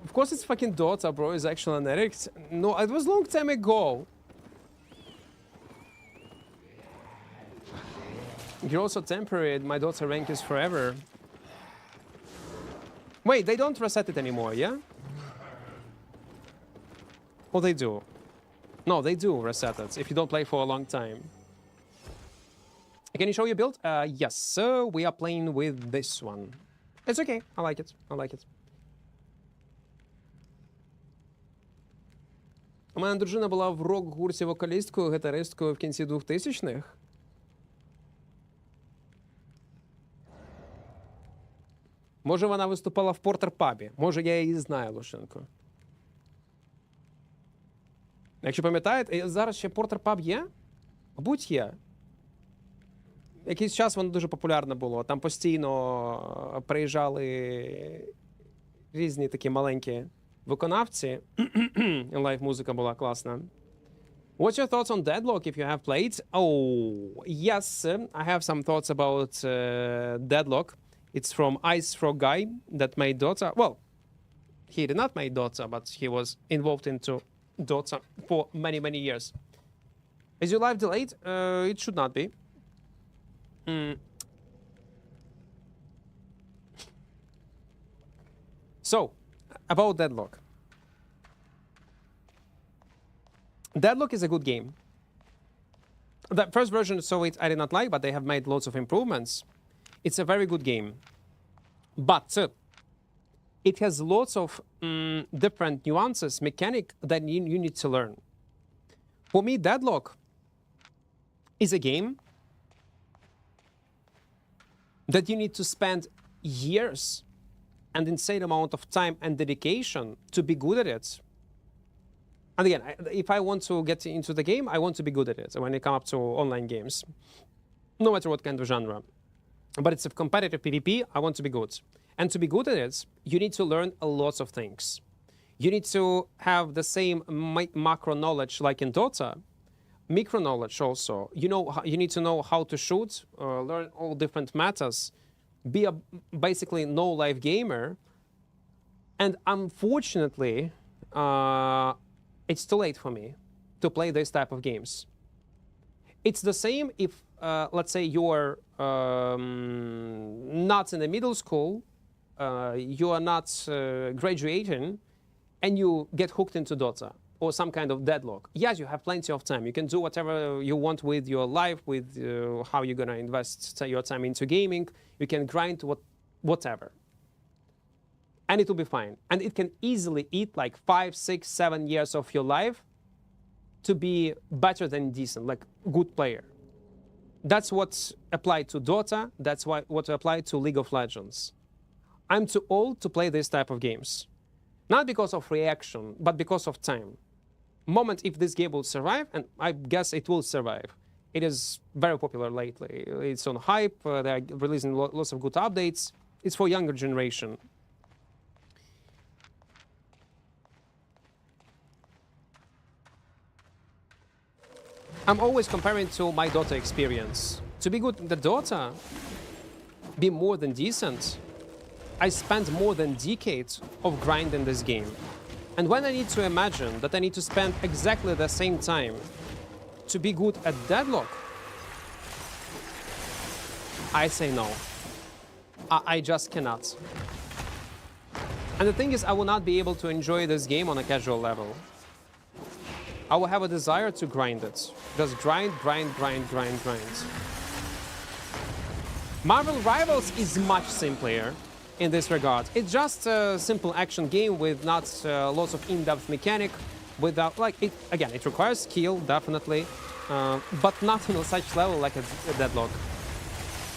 [SPEAKER 1] Of course it's fucking Dota, bro. It's actual analytics. No, it was long time ago. You're also temporary. My Dota rank is forever. Wait, they don't reset it anymore, yeah? Oh, they do. No, they do reset it if you don't play for a long time. Can you show your build? Yes. So we are playing with this one. It's okay. I like it. I like it. У мене дружина була в рок-гурті вокалісткою, гітаристкою в кінці 2000-х. Може, вона виступала в Портер-пабі. Може, я її знаю, Лушенко. Якщо пам'ятаєте, зараз ще Портер-паб є? Мабуть, є. Якийсь час воно дуже популярне було. Там постійно приїжджали різні такі маленькі виконавці. Лайв-музика була класна. What's your thoughts on Deadlock if you have played? Oh, yes, I have some thoughts about Deadlock. It's from Ice Frog Guy that made Dota. Well, he did not make Dota, but he was involved into Dota for many, many years. Is your live delayed? It should not be. So, about Deadlock. Deadlock is a good game. The first version of Soviet I did not like, but they have made lots of improvements. It's a very good game. But it has lots of different nuances, mechanic that you need to learn. For me, Deadlock is a game that you need to spend years and insane amount of time and dedication to be good at it. And again, if I want to get into the game, I want to be good at it when it comes up to online games, no matter what kind of genre. But it's a competitive PvP, I want to be good. And to be good at it, you need to learn a lot of things. You need to have the same macro knowledge like in Dota, micro knowledge also. You need to know how to shoot, learn all different metas, be a basically no-life gamer. And unfortunately, it's too late for me to play this type of games. It's the same if, let's say, you're not in the middle school, you are not graduating, and you get hooked into Dota or some kind of Deadlock. Yes, you have plenty of time. You can do whatever you want with your life, with how you're going to invest your time into gaming. You can grind whatever. And it will be fine. And it can easily eat like 5, 6, 7 years of your life to be better than decent, like good player. That's what's applied to Dota. That's what applied to League of Legends. I'm too old to play this type of games. Not because of reaction, but because of time. Moment if this game will survive, and I guess it will survive. It is very popular lately. It's on hype. They're releasing lots of good updates. It's for younger generation. I'm always comparing to my Dota experience. To be good in the Dota, be more than decent, I spent more than decades of grinding this game. And when I need to imagine that I need to spend exactly the same time to be good at Deadlock, I say no. I just cannot. And the thing is, I will not be able to enjoy this game on a casual level. I will have a desire to grind it. Just grind, grind, grind, grind, grind. Marvel Rivals is much simpler in this regard. It's just a simple action game with not lots of in-depth mechanic. Without, like, again, it requires skill, definitely, but not on such level like a Deadlock.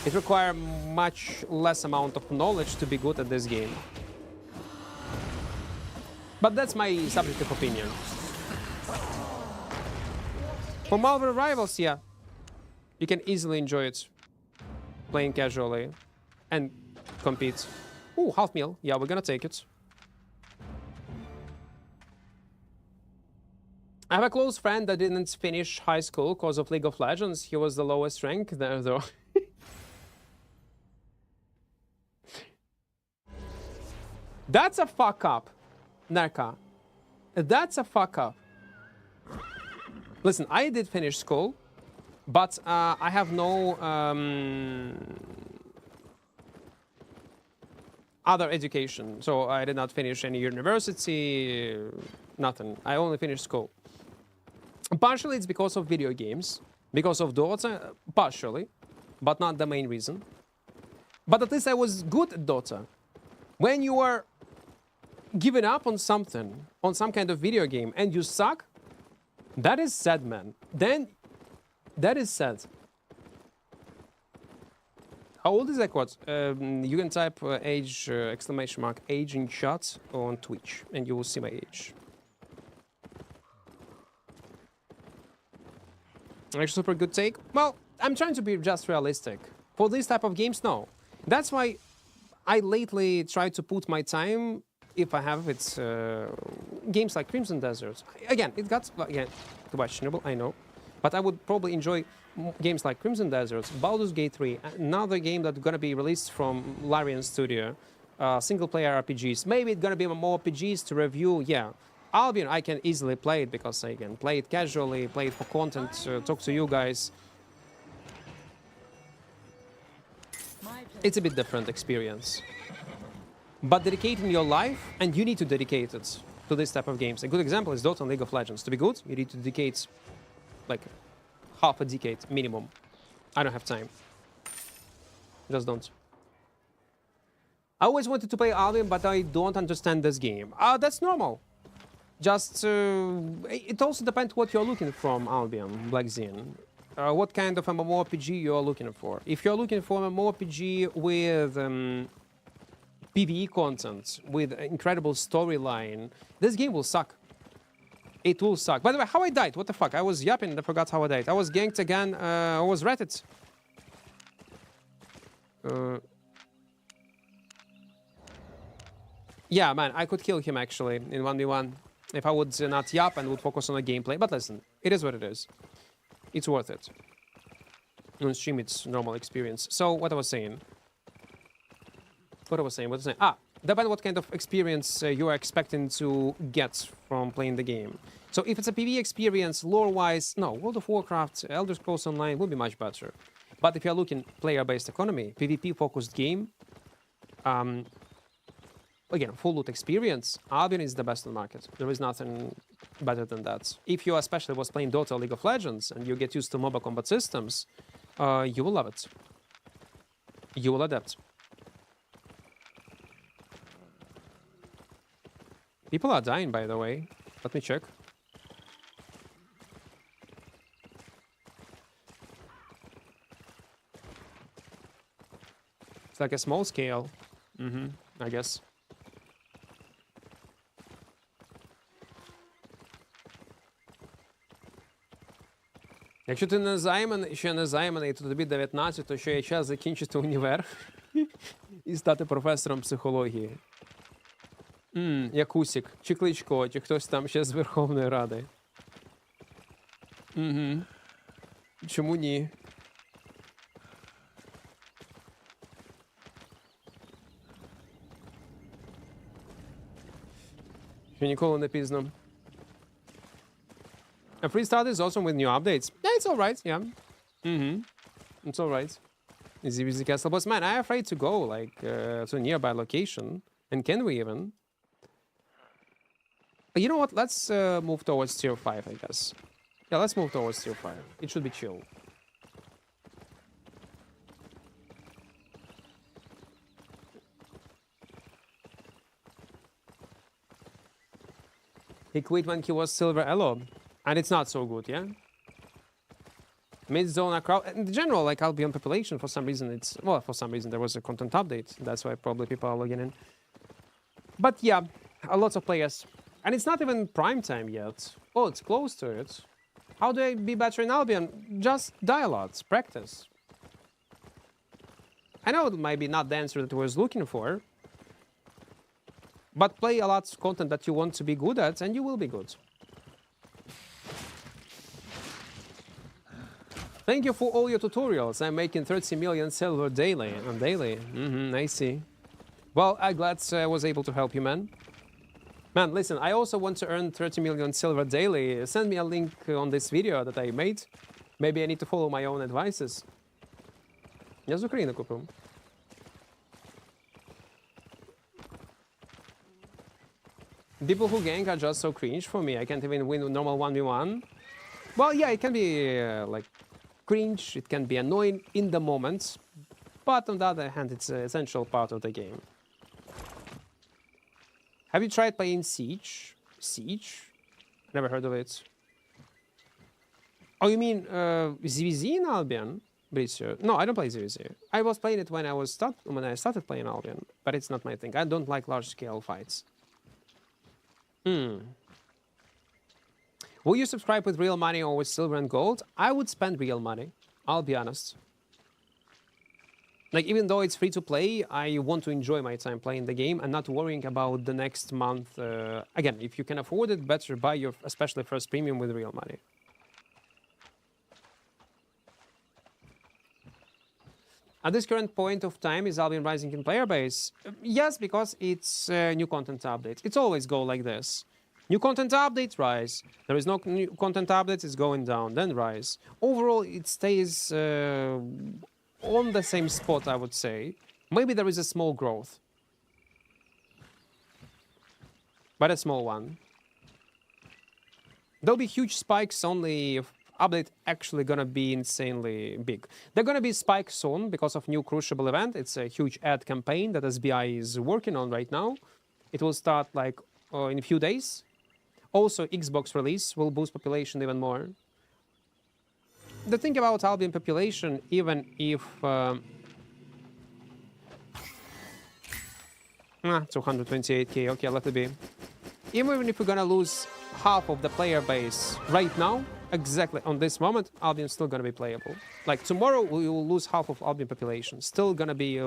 [SPEAKER 1] It requires much less amount of knowledge to be good at this game. But that's my subjective opinion. For Marvel Rivals, yeah, you can easily enjoy it playing casually and compete. Ooh, half meal. Yeah, we're gonna take it. I have a close friend that didn't finish high school because of League of Legends. He was the lowest rank there, though. That's a fuck up, Nerka. That's a fuck up. Listen, I did finish school, but I have no other education. So I did not finish any university, nothing. I only finished school. Partially it's because of video games, because of Dota, partially, but not the main reason. But at least I was good at Dota. When you are giving up on something, on some kind of video game, and you suck, that is sad, man. Then, that is sad. How old is Equart? You can type age, exclamation mark, age in chat on Twitch, and you will see my age. Actually, super good take. Well, I'm trying to be just realistic. For this type of games, no. That's why I lately try to put my time, if I have it, games like Crimson Desert. Again, it got, again, questionable, I know. But I would probably enjoy games like Crimson Desert, Baldur's Gate 3, another game that's gonna be released from Larian Studio, single-player RPGs. Maybe it's gonna be more RPGs to review, yeah. Albion, I can easily play it because I can play it casually, play it for content, talk to you guys. It's a bit different experience. But dedicating your life, and you need to dedicate it to this type of games. A good example is Dota and League of Legends. To be good, you need to dedicate like half a decade minimum. I don't have time. Just don't. I always wanted to play Albion, but I don't understand this game. That's normal. Just, it also depends what you're looking from Albion, Black Zine. What kind of mmorpg you're looking for. If you're looking for mmorpg with PvE content, with incredible storyline, this game will suck. It will suck. By the way, how I died? What the fuck? I was yapping and I forgot how I died. I was ganked again. I was ratted. Yeah, man, I could kill him actually in 1v1 if I would not yap and would focus on the gameplay. But listen, it is what it is. It's worth it. On stream, it's normal experience. So, what I was saying. Depending what kind of experience you are expecting to get from playing the game. So, if it's a PvE experience, lore-wise, no, World of Warcraft, Elder Scrolls Online would be much better. But if you're looking player-based economy, PvP-focused game, again, full loot experience, Albion is the best on the market. There is nothing better than that. If you especially was playing Dota or League of Legends and you get used to MOBA combat systems, you will love it. You will adapt. People are dying, by the way. Let me check. It's like a small scale. I guess. Якщо ти ще не займаний, то тобі 19, то ще є час закінчити універ і стати професором психології. Як Усік, чи Кличко, чи хтось там ще з Верховної Ради. Чому ні? Ще ніколи не пізно. A free start is awesome with new updates. Yeah, it's alright, yeah. It's alright. Easy castle boss. Man, I'm afraid to go, like, to a nearby location. And can we even? You know what? Let's move towards tier 5, I guess. Yeah, let's move towards tier 5. It should be chill. He quit when he was silver elo. And it's not so good, yeah? Mid-zone crowd. In general, like Albion population, for some reason, it's... Well, for some reason, there was a content update. That's why probably people are logging in. But yeah, lots of players. And it's not even prime time yet. Oh, it's close to it. How do I be better in Albion? Just die a lot. Practice. I know it might be not the answer that I was looking for. But play a lot of content that you want to be good at, and you will be good. Thank you for all your tutorials. I'm making 30 million silver daily. On daily. I see. Well, I'm glad I was able to help you, man. Man, listen, I also want to earn 30 million silver daily. Send me a link on this video that I made. Maybe I need to follow my own advices. Я з України купив. People who gank are just so cringe for me. I can't even win normal 1v1. Well, yeah, it can be like cringe, it can be annoying in the moment, but on the other hand, it's an essential part of the game. Have you tried playing Siege? Siege? Never heard of it. Oh, you mean ZVZ in Albion, Bricio? No, I don't play ZVZ. I was playing it when I started playing Albion, but it's not my thing. I don't like large-scale fights. Will you subscribe with real money or with silver and gold? I would spend real money. I'll be honest. Like, even though it's free to play, I want to enjoy my time playing the game and not worrying about the next month. Again, if you can afford it, better buy your, especially first premium with real money. At this current point of time, is Albion rising in player base? Yes, because it's new content updates. It's always go like this. New content update, rise. There is no new content update, it's going down, then rise. Overall, it stays on the same spot, I would say. Maybe there is a small growth. But a small one. There'll be huge spikes only if update actually gonna be insanely big. They're gonna be spikes soon because of new Crucible event. It's a huge ad campaign that SBI is working on right now. It will start like in a few days. Also, Xbox release will boost population even more. The thing about Albion population, even if 228k, okay, let it be. Even if we're gonna lose half of the player base right now, exactly on this moment, Albion's still gonna be playable. Like tomorrow, we will lose half of Albion population. Still gonna be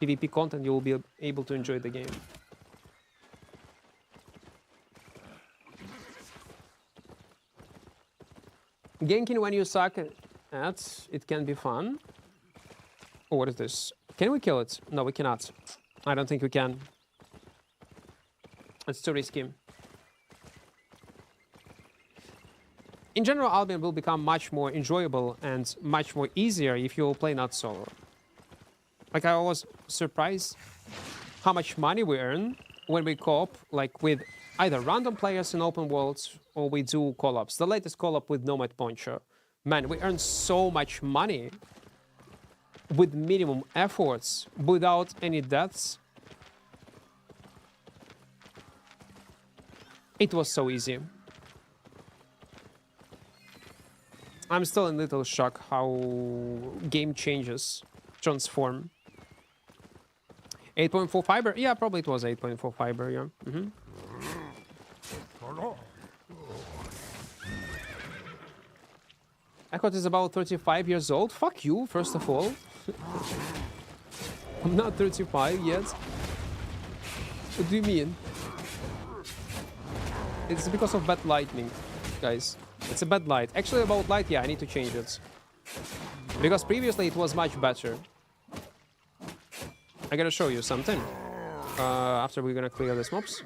[SPEAKER 1] PvP content. You will be able to enjoy the game. Ganking when you suck at it can be fun. Oh, what is this? Can we kill it? No, we cannot. I don't think we can. It's too risky. In general, Albion will become much more enjoyable and much more easier if you play not solo. Like, I was surprised how much money we earn when we co-op, like with either random players in open worlds or we do call-ups. The latest call-up with Nomad Poncho. Man, we earn so much money with minimum efforts, without any deaths. It was so easy. I'm still in little shock how game changes, transform. 8.4 fiber? Yeah, probably it was 8.4 fiber, yeah. Equart is about 35 years old. Fuck you, first of all. I'm not 35 yet. What do you mean? It's because of bad lighting, guys. It's a bad light. Actually, about light, yeah, I need to change it. Because previously it was much better. I gotta show you something. After we're gonna clear these mobs.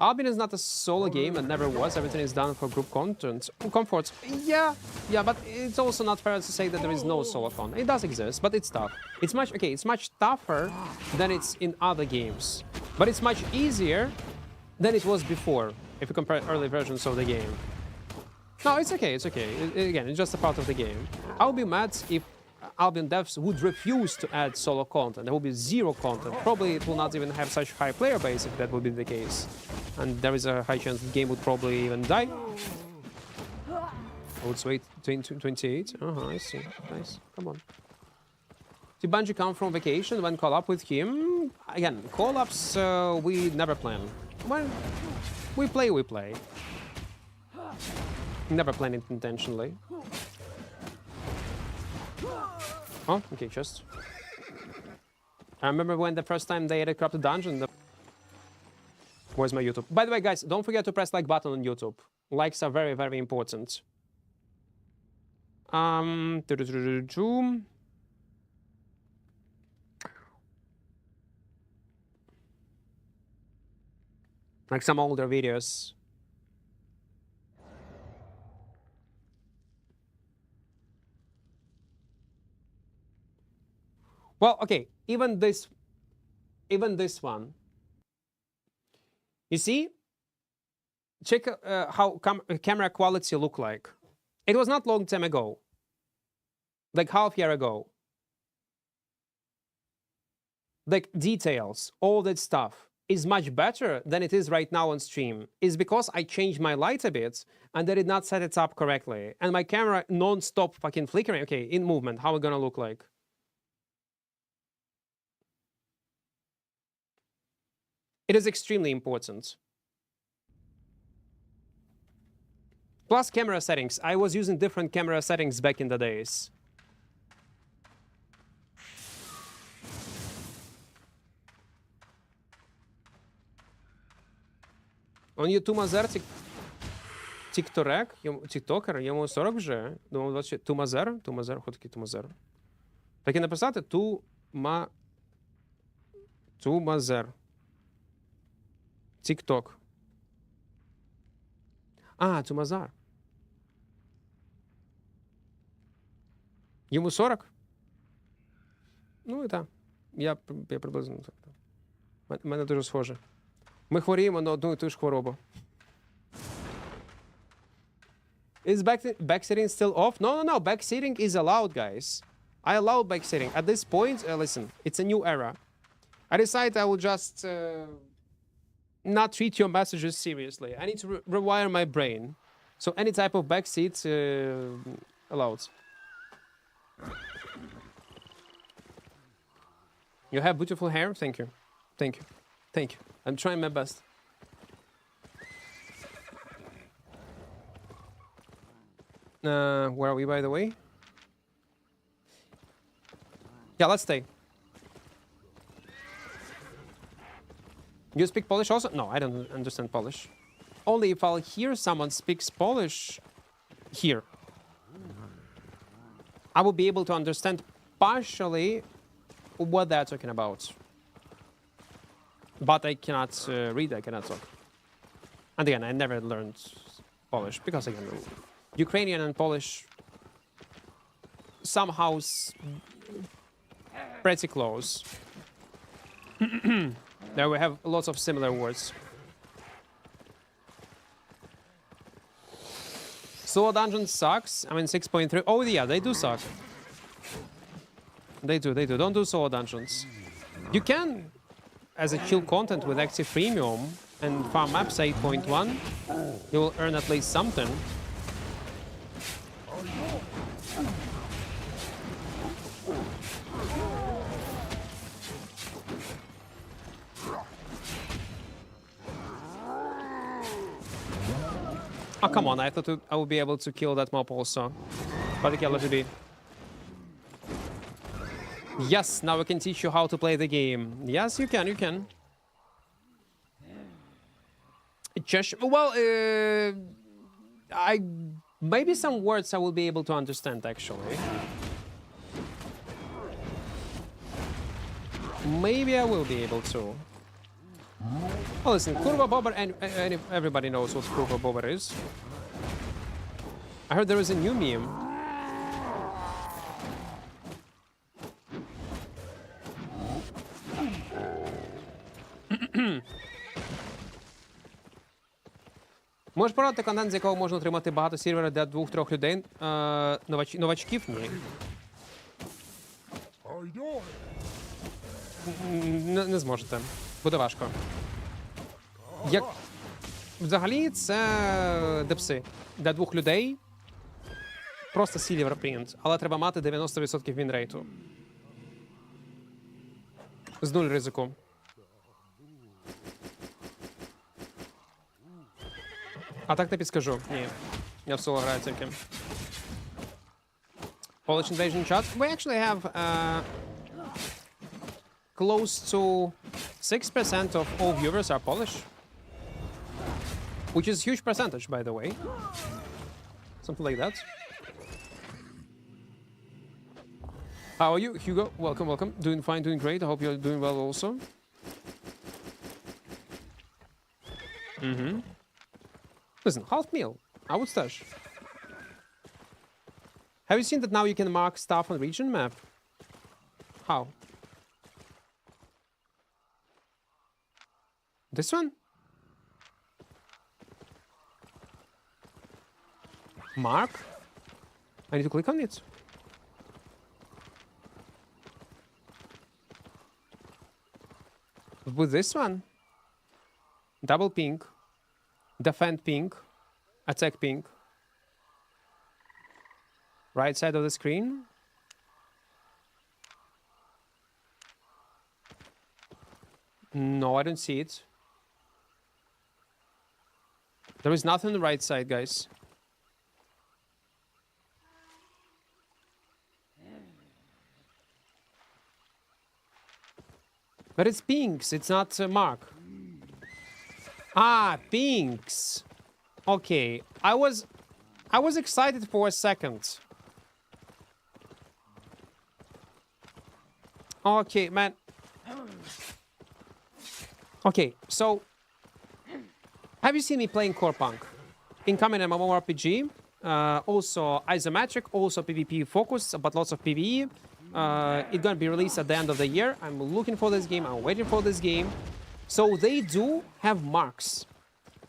[SPEAKER 1] Albion is not a solo game and never was. Everything is done for group content. Comfort. Yeah, but it's also not fair to say that there is no solo con. It does exist, but it's tough. It's much tougher than it's in other games. But it's much easier than it was before, if you compare early versions of the game. No, it's okay. Again, it's just a part of the game. I would be mad if Albion devs would refuse to add solo content. There will be zero content. Probably it will not even have such high player base if that would be the case. And there is a high chance the game would probably even die. I would wait 28. I see. Nice. Come on. Did Bungie come from vacation when call up with him? Again, call-ups we never plan. When we play. Never plan it intentionally. Oh, okay, just. I remember when the first time they had a corrupted dungeon. Where's my YouTube? By the way, guys, don't forget to press like button on YouTube. Likes are very, very important. Like some older videos. Well, okay, even this one. You see? Check how camera quality look like. It was not long time ago. Like half year ago. Like details, all that stuff is much better than it is right now on stream. It's because I changed my light a bit and I did not set it up correctly. And my camera non-stop fucking flickering. Okay, in movement, how it gonna look like? It is extremely important. Plus camera settings. I was using different camera settings back in the days. On YouTube Mazar, тіктокер, йому 40 вже. Думав, 20. Тумазер? Хто такий Тумазер? Так і написати Тумазер. Тікток. А, Цумазар. Йому 40? Ну і так. Я приблизно так. У мене дуже схоже. Ми хворіємо на одну і ту ж хворобу. Is backseating still off? No. Backseating is allowed, guys. I allow backseating. At this point, listen, it's a new era. I decide I will just not treat your messages seriously. I need to rewire my brain. So any type of backseat allowed. You have beautiful hair. Thank you. Thank you. Thank you. I'm trying my best. Where are we, by the way? Yeah, let's stay. You speak Polish also? No, I don't understand Polish. Only if I'll hear someone speaks Polish here, I will be able to understand partially what they're talking about. But I cannot read, I cannot talk. And again, I never learned Polish because, again, Ukrainian and Polish somehow pretty close. There we have lots of similar words. Solo dungeon sucks. I mean, 6.3. Oh yeah, they do suck. They do. Don't do solo dungeons. You can, as a chill content with active premium and farm maps 8.1, you will earn at least something. Oh, come on, I thought I would be able to kill that mob also. But okay, let it be. Yes, now we can teach you how to play the game. Yes, you can. Just, well, maybe some words I will be able to understand, actually. Maybe I will be able to. Oh, listen, Kurva Bobber, and everybody knows what Kurva Bobber is. I heard there is a new meme. Можеш порадити контент, з якого можна отримати багато сервера для 2-3 людей? Новачків? Ні. Не зможете. Буде важко. Взагалі, це депси. Для 2 людей просто silver print, але треба мати 90% вінрейту. З 0 ризику. А так не підскажу. Ні. Я в соло граю тільки. Polish invasion chat. We actually have close to 6% of all viewers are Polish. Which is a huge percentage, by the way. Something like that. How are you, Hugo? Welcome. Doing fine, doing great. I hope you're doing well also. Listen, half meal. I would stash. Have you seen that now you can mark stuff on region map? How? This one? Mark? I need to click on it. With this one? Double ping. Defend ping. Attack ping. Right side of the screen. No, I don't see it. There is nothing on the right side, guys. But it's pinks, it's not mark. Ah, pinks. Okay, I was excited for a second. Okay, man. Okay, so have you seen me playing core punk incoming mmorpg. Also isometric, also PvP focused, but lots of PvE. It's gonna be released at the end of the year. I'm looking for this game. I'm waiting for this game. So they do have marks.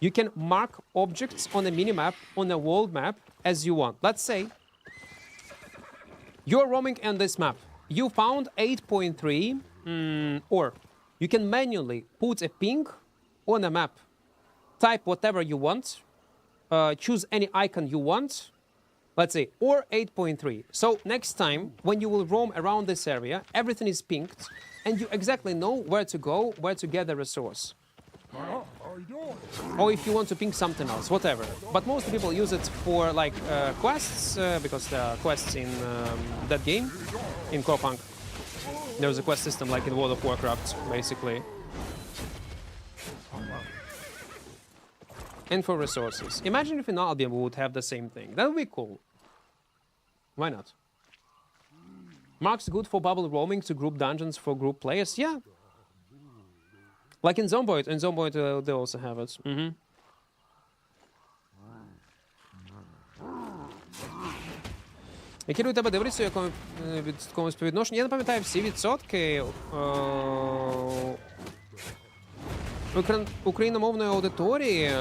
[SPEAKER 1] You can mark objects on a minimap, on a world map, as you want. Let's say you're roaming on this map. You found 8.3, or you can manually put a ping on a map. Type whatever you want. Choose any icon you want. Let's say, or 8.3. So next time, when you will roam around this area, everything is pinged, and you exactly know where to go, where to get the resource. Or if you want to ping something else, whatever. But most people use it for like quests, because there are quests in that game, in Kopang. There's a quest system like in World of Warcraft, basically. And for resources. Imagine if in Albion we would have the same thing. That would be cool. Why not? Mark's good for bubble roaming to group dungeons for group players. Yeah. Like in Zomboid. In Zomboid they also have it. Які у тебе дивляться, в якому співвідношенні? Я не пам'ятаю всі відсотки. Україномовної аудиторії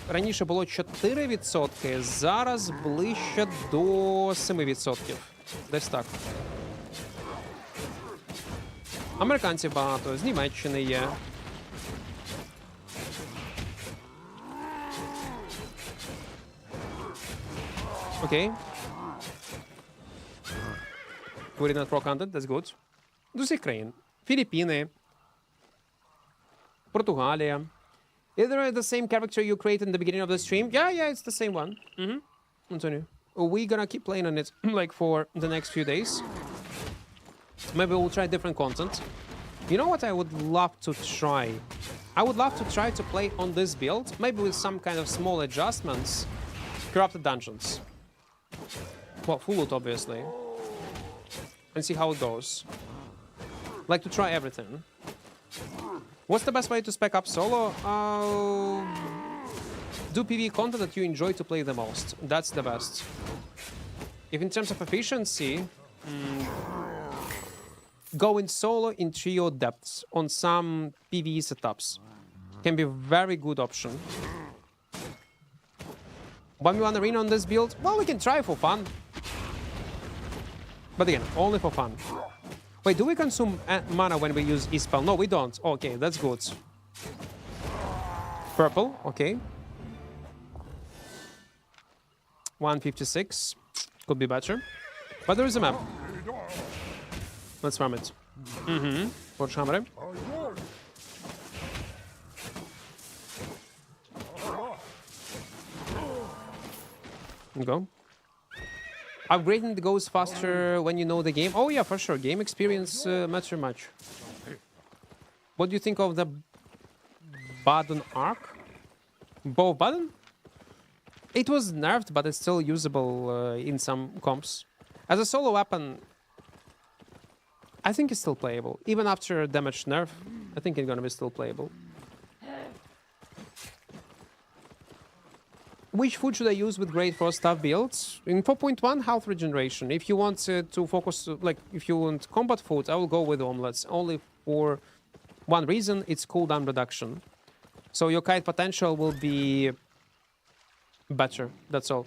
[SPEAKER 1] раніше було 4%, зараз ближче до 7%. Десь так. Американців багато, з Німеччини є. Окей. We did not pro content, that's good. З усіх країн. Філіппіни. Portugalia. Is there the same character you created in the beginning of the stream? Yeah, it's the same one. Antonio. We're gonna keep playing on it like for the next few days. Maybe we'll try different content. You know what I would love to try? I would love to try to play on this build, maybe with some kind of small adjustments. Corrupted dungeons. Well, full loot, obviously. And see how it goes. Like to try everything. What's the best way to spec up solo? Do PvE content that you enjoy to play the most. That's the best. If in terms of efficiency, go in solo in trio depths on some PvE setups. Can be a very good option. 1v1 arena on this build? Well, we can try for fun. But again, only for fun. Wait, do we consume mana when we use E-spell? No, we don't. Okay, that's good. Purple, okay. 156. Could be better. But there is a map. Let's farm it. For Hamre. Go. Upgrading goes faster when you know the game. Oh yeah, for sure. Game experience matter much. What do you think of the Baden arc? Bow Baden? It was nerfed, but it's still usable in some comps. As a solo weapon, I think it's still playable. Even after damage nerf, I think it's gonna be still playable. Which food should I use with Great Frost tough builds? In 4.1, health regeneration. If you want to focus, like, if you want combat food, I will go with omelets. Only for one reason, it's cooldown reduction. So your kite potential will be better, that's all.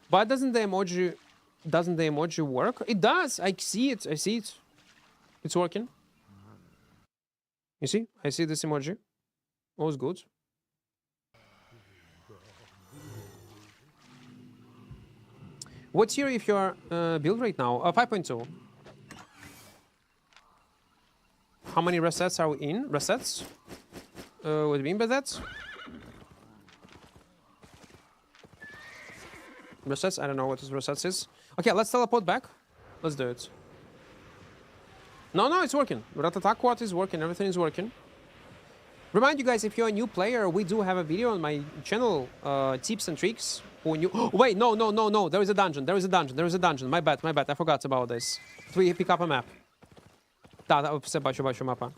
[SPEAKER 1] But doesn't the emoji work? It does, I see it. It's working. You see? I see this emoji. All's good. What tier if you're build right now? 5.2. How many resets are we in? Resets? What do you mean by that? Resets? I don't know what this resets is. Okay, let's teleport back. Let's do it. No, it's working. Equart is working. Everything is working. Remind you guys, if you're a new player, we do have a video on my channel, tips and tricks for new... Oh, wait, no. There is a dungeon. My bad. I forgot about this. We pick up a map. Все бачу мапа.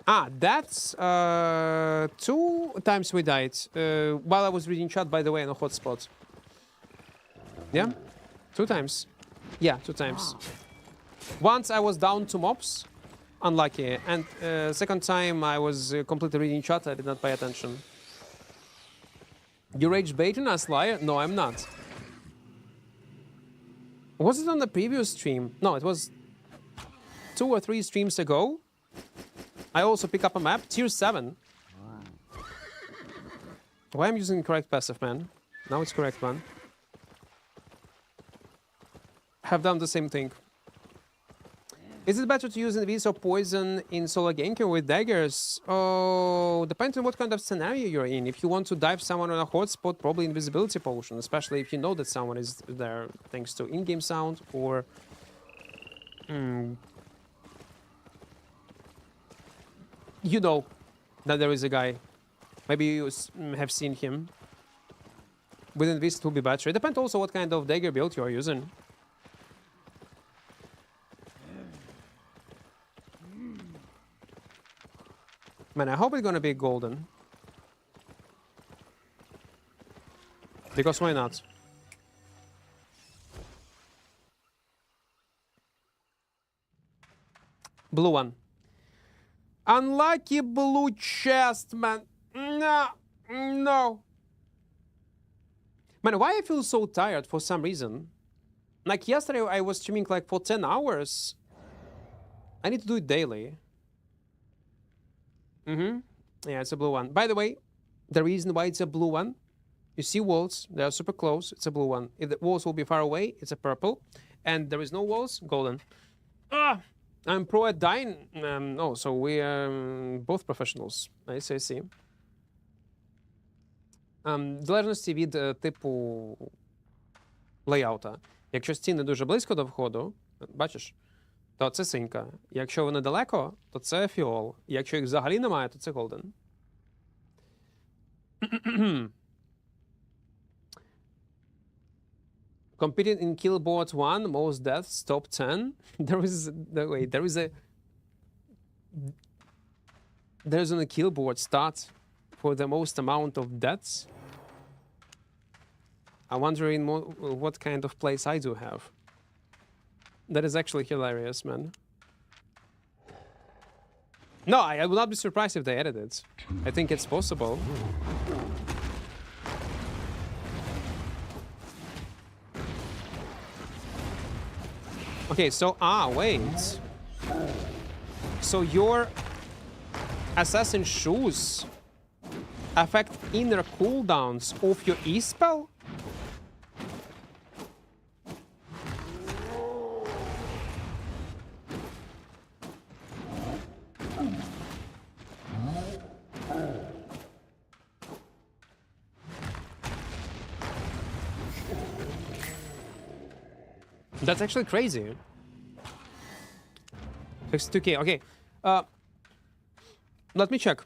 [SPEAKER 1] Ah, that's 2 times we died. While I was reading chat, by the way, on a hotspot. Yeah? 2 times. Yeah, 2 times. Once I was down 2 mobs. Unlucky. And second time I was completely reading chat, I did not pay attention. You rage baiting us, liar? No, I'm not. Was it on the previous stream? No, it was 2 or 3 streams ago. I also pick up a map, tier 7. Why I'm using correct passive, man? Now it's correct, man. Have done the same thing. Is it better to use invis or poison in solo ganking with daggers? Oh, depends on what kind of scenario you're in. If you want to dive someone on a hotspot, probably invisibility potion, especially if you know that someone is there thanks to in-game sound or... You know that there is a guy. Maybe you have seen him. With invis, it will be better. It depends also what kind of dagger build you are using. Man, I hope it's gonna be golden. Because why not? Blue one. Unlucky blue chest, man. No. No. Man, why I feel so tired for some reason? Like yesterday I was streaming like for 10 hours. I need to do it daily. Yeah, it's a blue one. By the way, the reason why it's a blue one, you see walls, they are super close, it's a blue one. If the walls will be far away, it's a purple. And there is no walls, golden. Ah, I'm pro at dying. No, so we are both professionals. I see. Залежності від типу лейаута. Якщо стіни дуже близько до входу, бачиш, то це синька. Якщо вони далеко, то це фіол. Якщо їх взагалі немає, то це голден. Competing in Killboard 1, most deaths, top 10. There's on a Killboard stat for the most amount of deaths. I'm wondering what kind of place I do have. That is actually hilarious, man. No, I would not be surprised if they added it. I think it's possible. Okay, so, wait. So your assassin shoes affect inner cooldowns of your E-spell? That's actually crazy. 62k, okay. Let me check.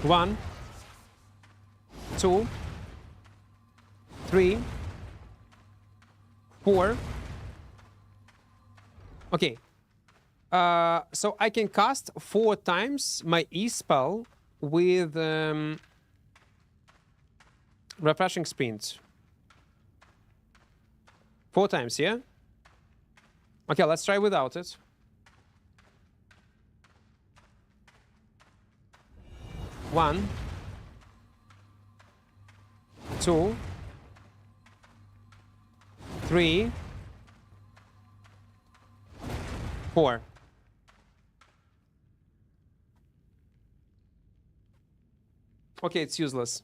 [SPEAKER 1] 1, 2, 3, 4. Okay. So I can cast 4 times my E-spell with refreshing sprint. 4 times, yeah? Okay, let's try without it. One, 2, 3, 4. Okay, it's useless.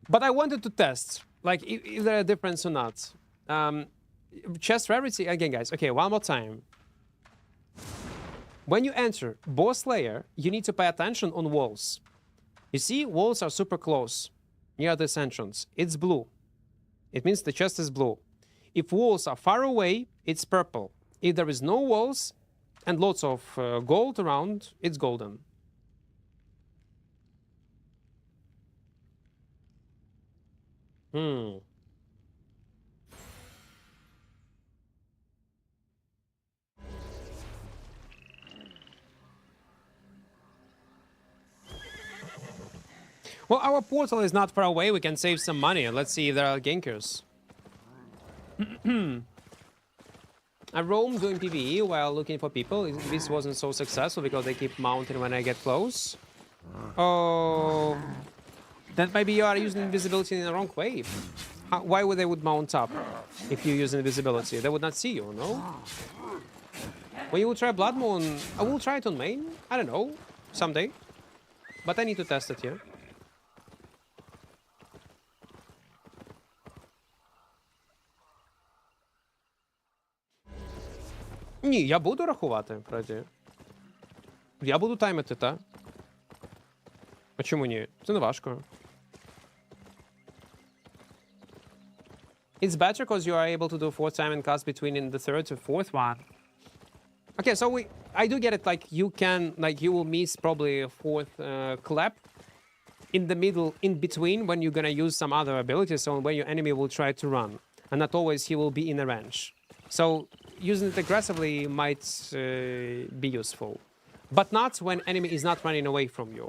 [SPEAKER 1] But I wanted to test, like, is there a difference or not? Chest rarity, again, guys. Okay, one more time. When you enter boss layer, you need to pay attention on walls. You see, walls are super close, near this entrance. It's blue. It means the chest is blue. If walls are far away, it's purple. If there is no walls and lots of gold around, it's golden. Well, our portal is not far away. We can save some money. Let's see if there are gankers. I roam doing PvE while looking for people. This wasn't so successful because they keep mounting when I get close. Oh, that maybe you are using invisibility in the wrong way. Why would they would mount up if you use invisibility? They would not see you, no? When you will try Blood Moon, I will try it on main. I don't know, someday. But I need to test it here. Ні, я буду рахувати, Фредді. Я буду таймити, та? А чому ні? Це не важко. It's better because you are able to do 4 timing cuts between in the third to fourth one. Okay, so I do get it, like you can, like you will miss probably a fourth clap in the middle, in between, when you're gonna use some other abilities, so when your enemy will try to run. And not always he will be in a range. So using it aggressively might be useful. But not when enemy is not running away from you.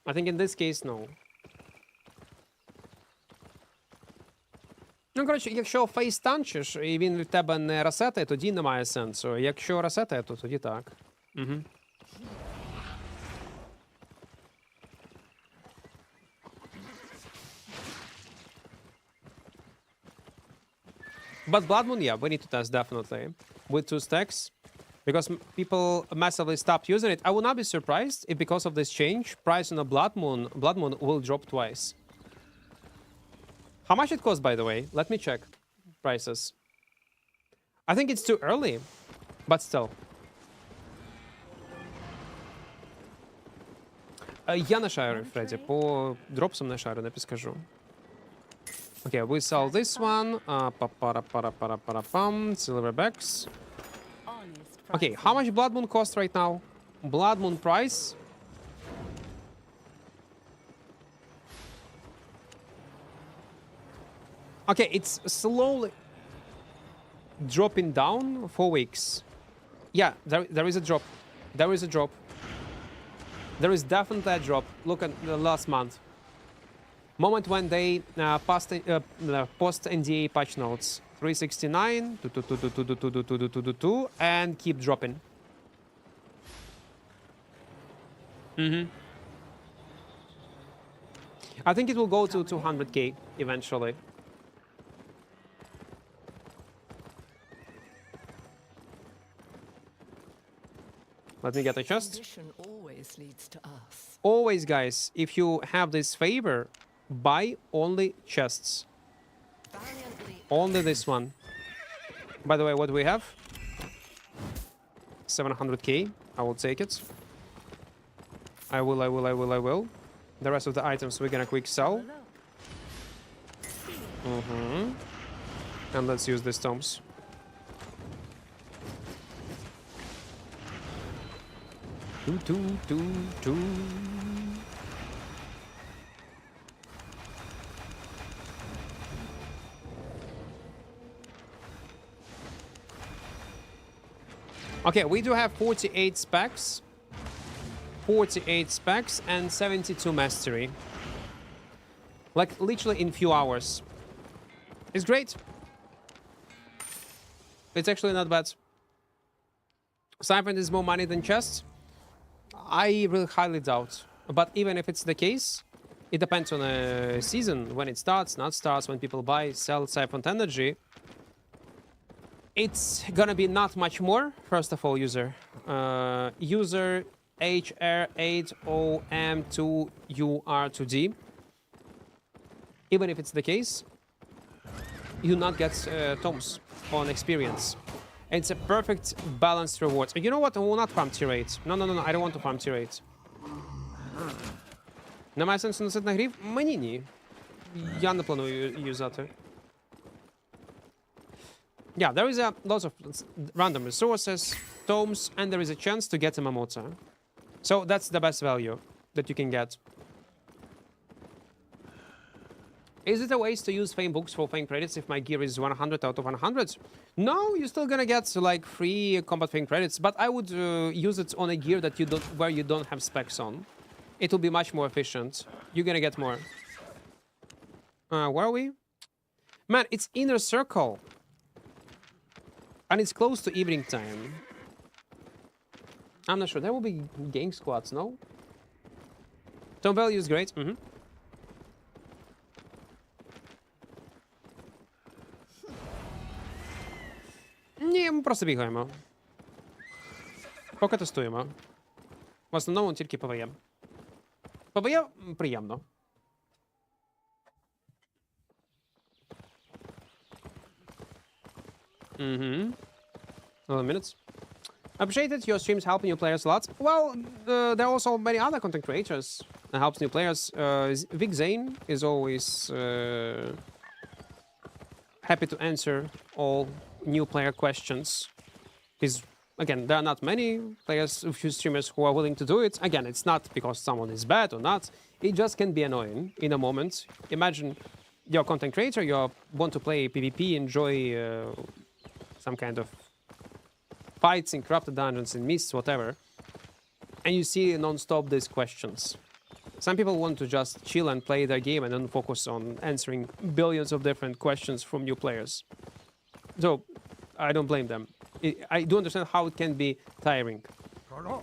[SPEAKER 1] I think in this case, no. Ну, коротше, якщо фейс танчиш, і він від тебе не ресетає, тоді немає сенсу. Якщо ресетає, то тоді так. Угу. But Blood Moon, yeah, we need to test definitely. With 2 stacks. Because people massively stopped using it. I will not be surprised if because of this change, price on a Blood Moon will drop twice. How much it costs, by the way? Let me check prices. I think it's too early, but still. Я не шарю, Фредді. По дропсам не шарю, не підскажу. Okay, we sell this one. Silverbacks. Okay, how much Blood Moon costs right now? Blood Moon price. Okay, it's slowly dropping down for weeks. Yeah, there is a drop. There is a drop. There is definitely a drop. Look at the last month. Moment when they post NDA patch notes. 369, 2, and keep dropping. I think it will go to 200k eventually. Let me get a chest.
[SPEAKER 3] Always leads to us.
[SPEAKER 1] Always, guys, if you have this favor, buy only chests. Only this one. By the way, what do we have? 700k. I will take it. I will. The rest of the items we're gonna quick sell. And let's use these tomes. Two. Okay, we do have 48 specs. 48 specs and 72 mastery. Like, literally in few hours. It's great. It's actually not bad. Siphon is more money than chests? I really highly doubt. But even if it's the case, it depends on a season. When it starts, not starts, when people buy, sell siphoned energy. It's gonna be not much more. First of all, user. User HR80M2UR2D. Even if it's the case, you not get tomes on experience. It's a perfect balanced reward. You know what? I will not farm tier 8. No, I don't want to farm tier 8. Немає сенсу носити на грів? Мені ні. Я не планую юзати. Yeah, there is a lot of random resources, tomes, and there is a chance to get a Mamota. So that's the best value that you can get. Is it a waste to use Fame books for Fame credits if my gear is 100 out of 100? No, you're still gonna get like free combat Fame credits, but I would use it on a gear that where you don't have specs on. it will be much more efficient. You're gonna get more. Where are we? Man, it's inner circle. And it's close to evening time. I'm not sure. There will be gang squads, no? Tone value is great. Ні, ми просто бігаємо. Поки тестуємо. В основному тільки ПВЕ. ПВЕ приємно. Mm-hmm. 11 minutes. Appreciated your streams helping new players a lot. Well, there are also many other content creators that helps new players. Vic Zane is always happy to answer all new player questions. Again, there are not many players, a few streamers who are willing to do it. Again, it's not because someone is bad or not. It just can be annoying in a moment. Imagine you're a content creator, you want to play PvP, enjoy some kind of fights in corrupted dungeons, in mists, whatever, and you see non-stop these questions. Some people want to just chill and play their game and then focus on answering billions of different questions from new players. So, I don't blame them. I do understand how it can be tiring.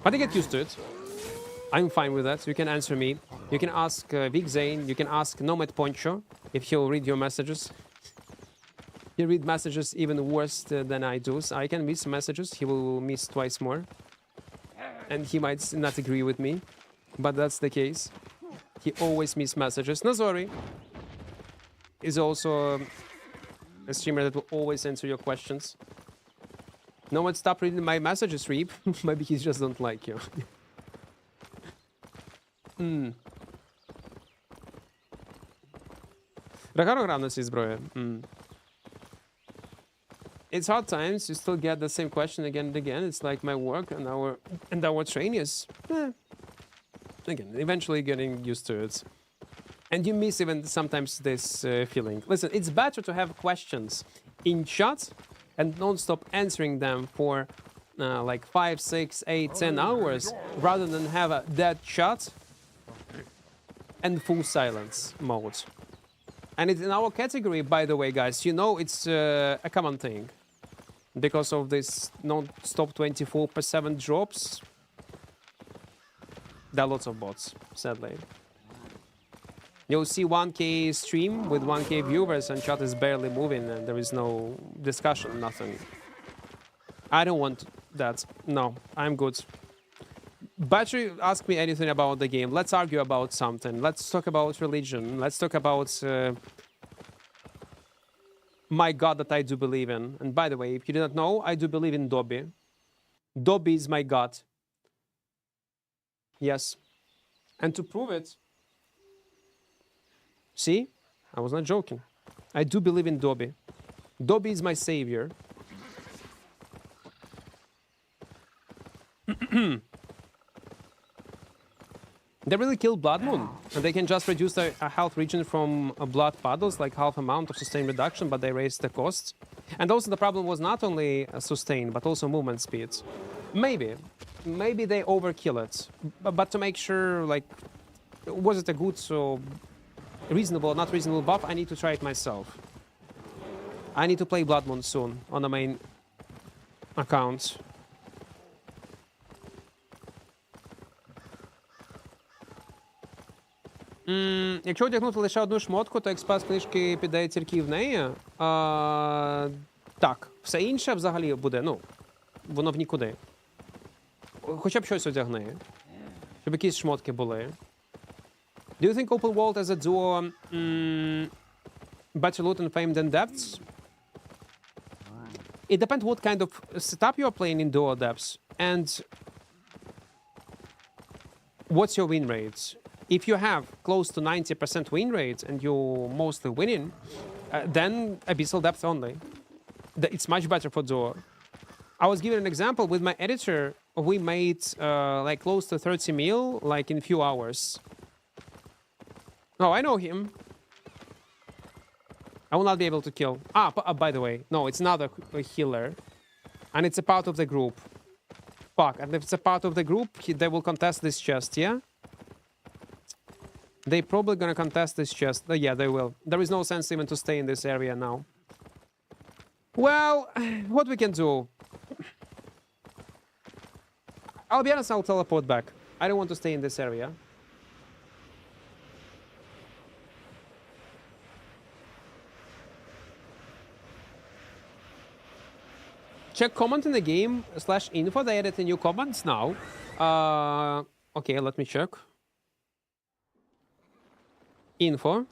[SPEAKER 1] But I get used to it. I'm fine with that. You can answer me. You can ask Vic Zane. You can ask Nomad Poncho if he'll read your messages. He read messages even worse than I do. So I can miss messages. He will miss twice more. And he might not agree with me. But that's the case. He always miss messages. Nazori is also a streamer that will always answer your questions. No one stop reading my messages, Reap. Maybe he just don't like you. Рахаро грав на цій зброї. It's hard times. You still get the same question again and again. It's like my work and our train is... Again, eventually getting used to it. And you miss even sometimes this feeling. Listen, it's better to have questions in chat and non-stop answering them for like 5, 6, 8, 10 hours rather than have a dead chat and full silence mode. And it's in our category, by the way, guys. You know it's a common thing. Because of this non-stop 24/7 drops, there are lots of bots, sadly. You'll see 1K stream with 1K viewers and chat is barely moving and there is no discussion, nothing. I don't want that. No, I'm good. Battery, ask me anything about the game. Let's argue about something. Let's talk about religion. Let's talk about my God that I do believe in. And by the way, if you did not know, I do believe in Dobby. Dobby is my God. Yes. And to prove it, see, I was not joking. I do believe in Dobby. Dobby is my savior. They really killed Blood Moon, and they can just reduce their health regen from blood puddles, like half amount of sustain reduction, but they raised the costs. And also the problem was not only sustain, but also movement speed. Maybe they overkill it, but to make sure, like, was it a good, so reasonable or not reasonable buff, I need to try it myself. I need to play Blood Moon soon on the main account. Якщо одягнути лише одну шмотку, то експас з книжки піде тільки в неї. Так, все інше взагалі буде, ну, воно в нікуди. Хоча б щось одягни. Щоб якісь шмотки були. Do you think open world as a duo better loot and fame than depths? It depends what kind of setup you're playing in duo depths and what's your win rate. If you have close to 90% win rate and you're mostly winning, then Abyssal Depth only. It's much better for duo. I was given an example with my editor. We made like close to 30 mil, like in a few hours. Oh, I know him. I will not be able to kill. By the way, no, it's not a healer. And it's a part of the group. Fuck, and if it's a part of the group, they will contest this chest, yeah? They probably gonna contest this chest. Yeah, they will. There is no sense even to stay in this area now. Well, what we can do? I'll be honest, I'll teleport back. I don't want to stay in this area. Check comment in the game /info. They added a new comments now. Okay, let me check. Info.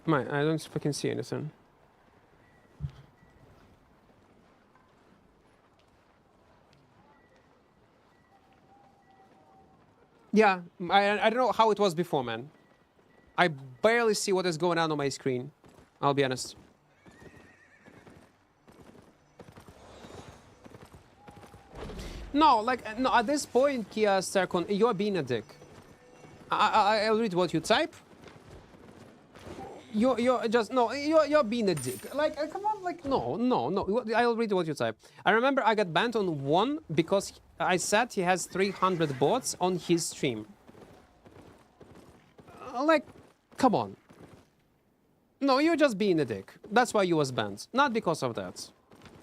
[SPEAKER 1] Man, I don't fucking see anything. Yeah, I don't know how it was before, man. I barely see what is going on my screen. I'll be honest. No, like, no, at this point, Kia Starcon, you're being a dick. I'll read what you type. You're just, no, you're being a dick. Like, come on, like, no. I'll read what you type. I remember I got banned on one because I said he has 300 bots on his stream. Like, come on. No, you're just being a dick. That's why you was banned. Not because of that.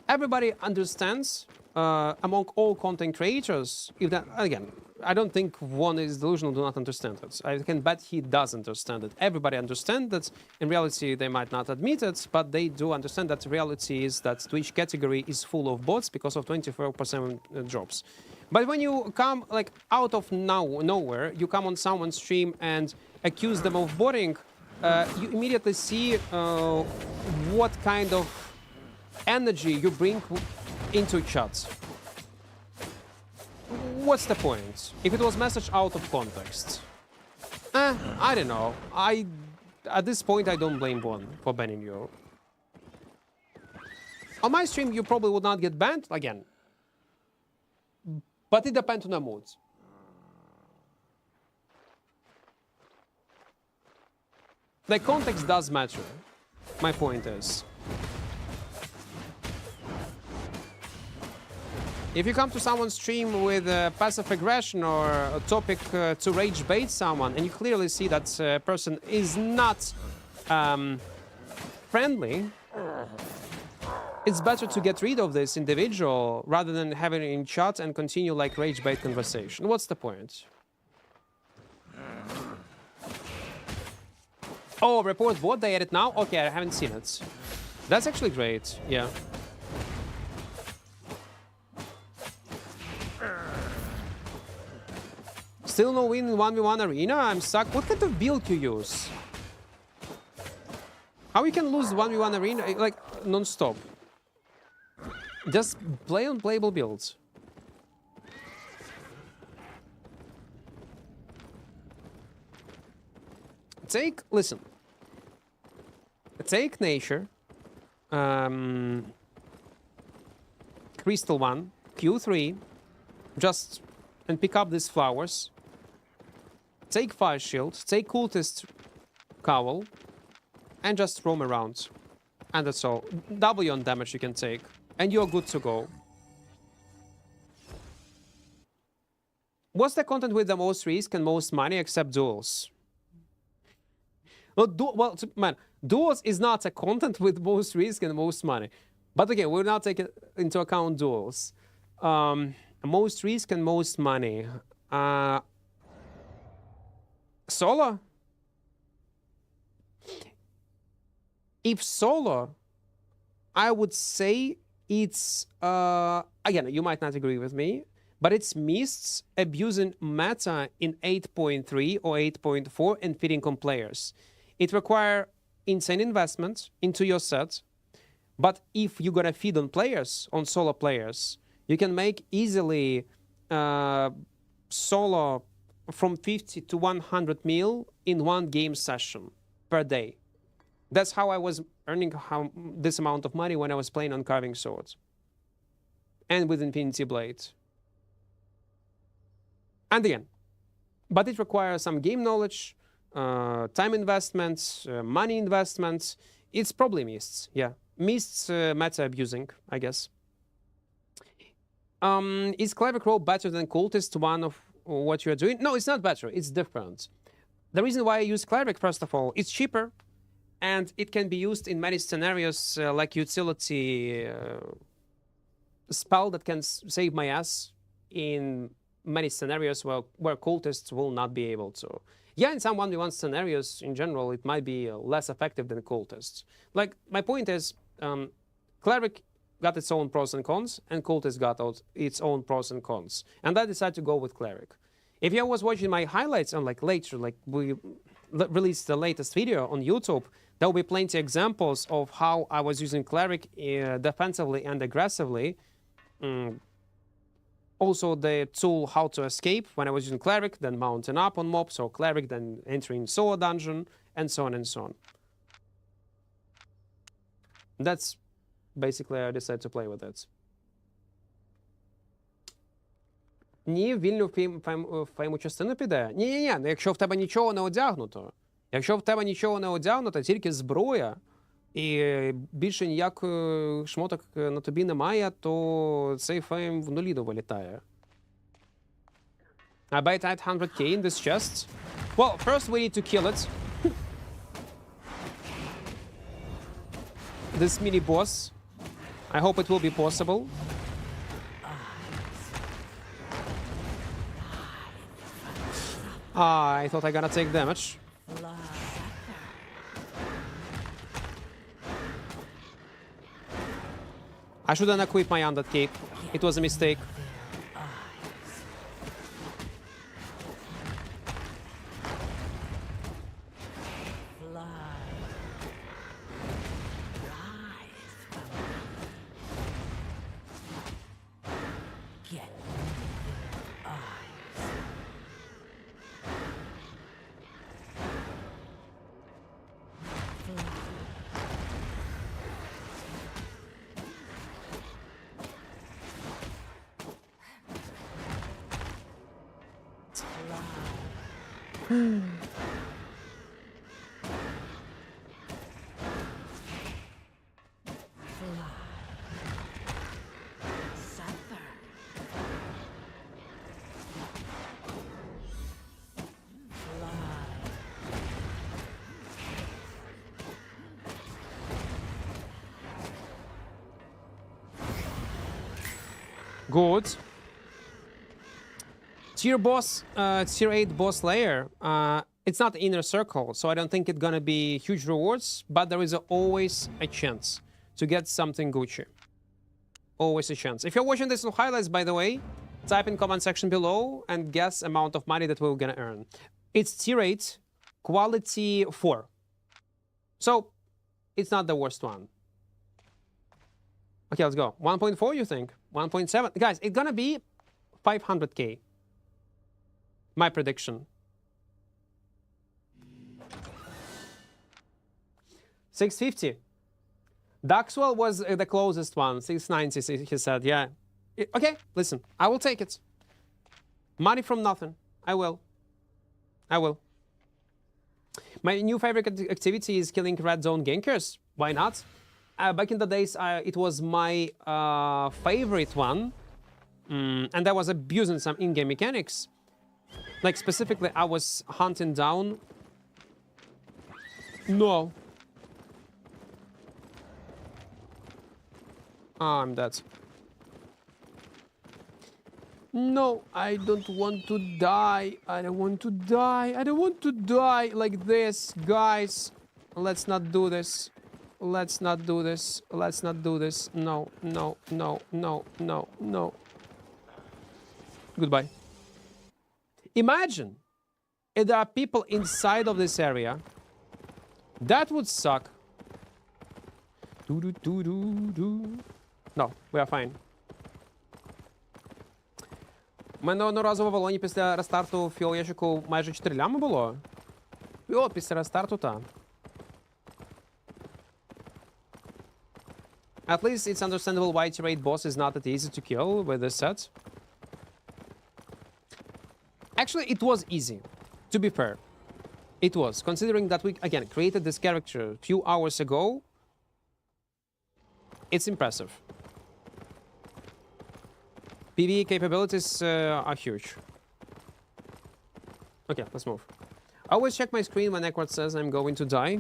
[SPEAKER 1] Everybody understands, among all content creators, if that, again, I don't think one is delusional, do not understand it. I can bet he does understand it. Everybody understands that. In reality, they might not admit it, but they do understand that reality is that Twitch category is full of bots because of 24% drops. But when you come like out of nowhere, you come on someone's stream and accuse them of botting, you immediately see what kind of energy you bring into chat. What's the point? If it was message out of context. I don't know. At this point, I don't blame one for banning you. On my stream, you probably would not get banned again. But it depends on the mood. The context does matter. My point is. If you come to someone's stream with passive aggression or a topic to rage bait someone, and you clearly see that person is not friendly, it's better to get rid of this individual rather than having it in chat and continue like rage bait conversation. What's the point? Oh, report bot, they added now? Okay, I haven't seen it. That's actually great, yeah. Still no win in 1v1 arena? I'm stuck. What kind of build you use? How you can lose 1v1 arena, like, non-stop? Just play unplayable builds. Listen. Take nature. Crystal 1, Q3. Just, and pick up these flowers. Take Fire Shield, take Cultist Cowl, and just roam around. And that's all. Double on damage you can take, and you're good to go. What's the content with the most risk and most money except duels? Well, man, duels is not a content with most risk and most money. But again, we'll now take into account duels. Most risk and most money. Solo? If solo, I would say it's, again, you might not agree with me, but it's Mists abusing meta in 8.3 or 8.4 and feeding on players. It requires insane investment into your set, but if you're gonna feed on players, on solo players, you can make easily solo from 50 to 100 mil in one game session per day. That's how I was earning this amount of money when I was playing on Carving Swords and with Infinity Blade. And again, but it requires some game knowledge, time investments, money investments. It's probably Mists, yeah. Mists meta abusing, I guess. Is Clever Crow better than Cultist? what you're doing. No, it's not better. It's different. The reason why I use Cleric, first of all, it's cheaper, and it can be used in many scenarios like utility spell that can save my ass in many scenarios where cultists will not be able to. Yeah, in some 1v1 scenarios, in general, it might be less effective than cultists. Like, my point is, Cleric got its own pros and cons, and cultist got its own pros and cons. And I decided to go with Cleric. If you was watching my highlights on, like, later, like, we released the latest video on YouTube, there will be plenty of examples of how I was using Cleric defensively and aggressively. Also the tool how to escape when I was using Cleric, then mounting up on mobs, or Cleric, then entering Soul Dungeon, and so on and so on. That's basically I decided to play with it. Ні, вільну фейму частину піде. Ні-ні-ні, якщо в тебе нічого не одягнуто. Якщо в тебе нічого не одягнуто, тільки зброя, і більше ніяких шмоток на тобі немає, то цей фейм в нулі вилітає. I bet 800k in this chest. Well, first we need to kill it. This mini boss. I hope it will be possible. I thought I gonna take damage. I shouldn't equip my Undead Cape. It was a mistake. Good. Tier 8 boss layer. It's not inner circle, so I don't think it's gonna be huge rewards, but there is always a chance to get something Gucci. Always a chance. If you're watching this on highlights, by the way, type in comment section below and guess amount of money that we're gonna earn. It's tier 8, quality 4. So, it's not the worst one. Okay, let's go. 1.4, you think? 1.7? Guys, it's gonna be 500k. My prediction. 650. Daxwell was the closest one. 690, he said. Yeah. Okay, listen. I will take it. Money from nothing. I will. I will. My new favorite activity is killing red zone gankers. Why not? Back in the days, it was my favorite one. And I was abusing some in-game mechanics. Like, specifically, I was hunting down... No. Oh, I'm dead. No, I don't want to die. I don't want to die. I don't want to die like this. Guys, let's not do this. Let's not do this. Let's not do this. No, no, no, no, no, no. Goodbye. Imagine if there are people inside of this area. That would suck. No, we are fine. У мене одноразово в Авалоні після рестарту фіол-ящику майже 4 лями було. І от після рестарту, та. At least it's understandable why tier 8 boss is not that easy to kill with this set. Actually, it was easy, to be fair. It was, considering that we, again, created this character a few hours ago. It's impressive. PvE capabilities are huge. Okay, let's move. I always check my screen when Equart says I'm going to die.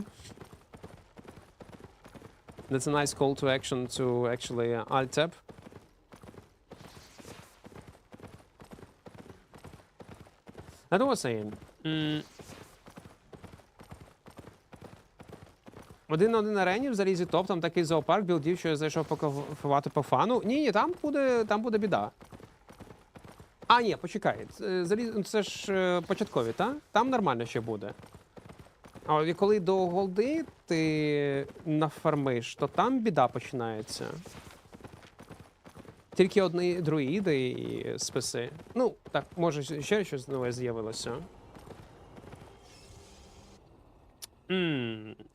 [SPEAKER 1] That's a nice call to action to actually alt tab. That was saying. Один на один арені в залізі топ, там такий зоопарк білдів, що я зайшов покайфувати по фану. Ні, там буде біда. А, ні, почекай. Це ж початкові, та? Там нормально ще буде. А от коли до голди ти нафармиш, то там біда починається. Тільки одні друїди і списи. Ну, так, може ще щось нове з'явилося.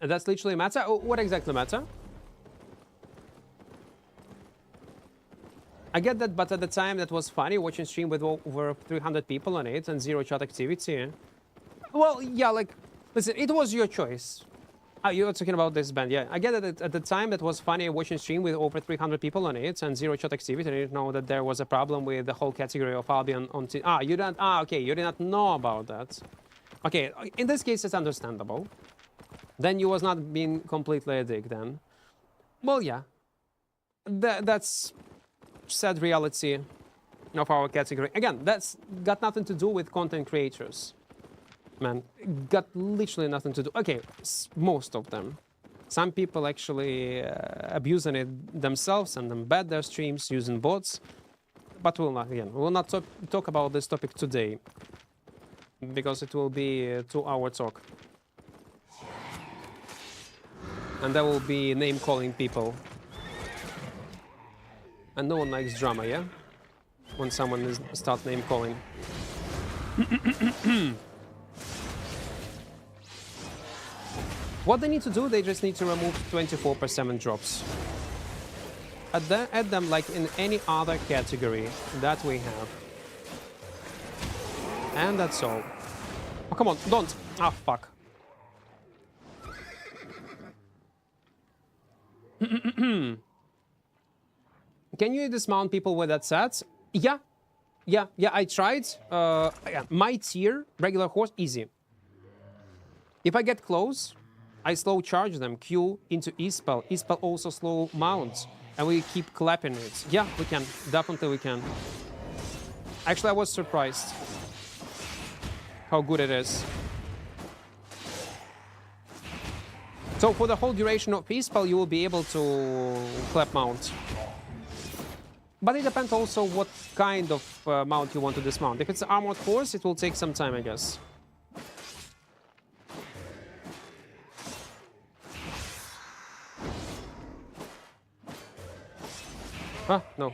[SPEAKER 1] That's literally meta? What exactly meta? I get that, but at the time that was funny, watching stream with over 300 people on it and zero chat activity. Well, yeah, like, listen, it was your choice. You're talking about this band, yeah. I get that at the time that was funny watching stream with over 300 people on it and zero chat activity. I didn't know that there was a problem with the whole category of Albion on you didn't, okay, you did not know about that. Okay, in this case, it's understandable. Then you was not being completely a dick then. Well, yeah. That's sad reality of our category. Again, that's got nothing to do with content creators. Man, got literally nothing to do. Okay, most of them. Some people actually abusing it themselves and embed their streams using bots. But we will not talk about this topic today. Because it will be a 2-hour talk. And there will be name-calling people. And no one likes drama, yeah? When someone starts name-calling. What they need to do, they just need to remove 24/7 drops. Add them like in any other category that we have. And that's all. Oh, come on, don't! Ah, fuck. Can you dismount people with that set? Yeah, I tried. My tier, regular horse, easy. If I get close, I slow charge them, Q into E-spell. E-spell also slow mounts, and we keep clapping it. Yeah, we can. Definitely we can. Actually, I was surprised how good it is. So for the whole duration of E-spell, you will be able to clap mount. But it depends also what kind of mount you want to dismount. If it's an armored horse, it will take some time, I guess. Ah, no.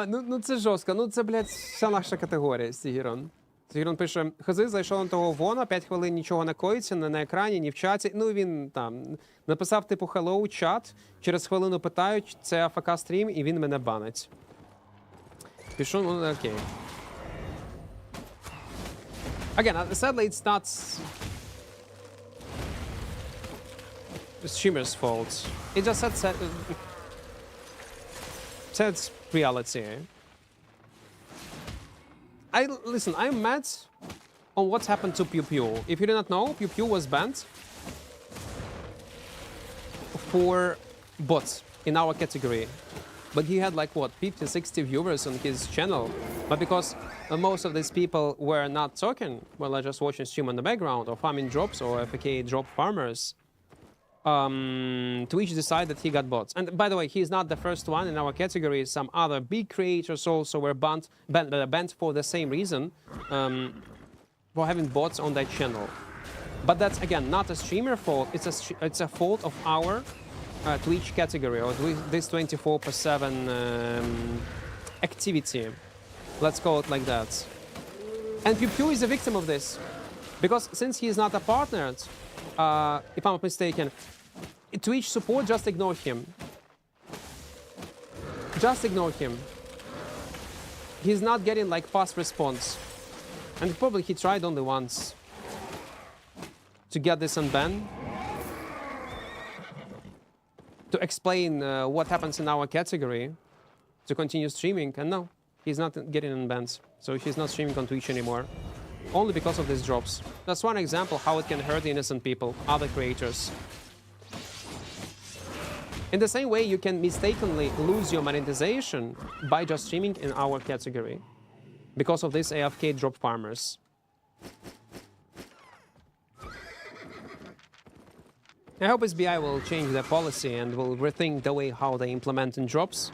[SPEAKER 1] Ну це жорстко. Ну це, блядь, вся наша категорія, Сігірон. Сігірон пише, Хази, зайшов на того Вона, 5 хвилин нічого не коїться, не на екрані, ні в чаті. Ну він там написав типу hello, чат, через хвилину питають, це АФК стрім, і він мене банить. Пішов, ну окей. Again, sadly, it's not streamer's fault. It just said reality. Listen, I'm mad on what's happened to Pew Pew. If you do not know, Pew Pew was banned for bots in our category. But he had like, what, 50, 60 viewers on his channel. But because most of these people were not talking, well, just watching stream on the background, or farming drops, or FAK drop farmers, Twitch decided that he got bots. And by the way, he's not the first one in our category. Some other big creators also were banned for the same reason, for having bots on that channel. But that's, again, not a streamer fault. It's a fault of our Twitch category, or this 24/7 activity. Let's call it like that. And Pew Pew is a victim of this. Because since he is not a partner, if I'm not mistaken, Twitch support just ignore him. Just ignore him. He's not getting like fast response. And probably he tried only once to get this unbanned. to explain what happens in our category to continue streaming, and no, he's not getting unbanned. So he's not streaming on Twitch anymore. Only because of these drops. That's one example how it can hurt innocent people, other creators. In the same way, you can mistakenly lose your monetization by just streaming in our category because of these AFK drop farmers. I hope SBI will change their policy and will rethink the way how they implement in drops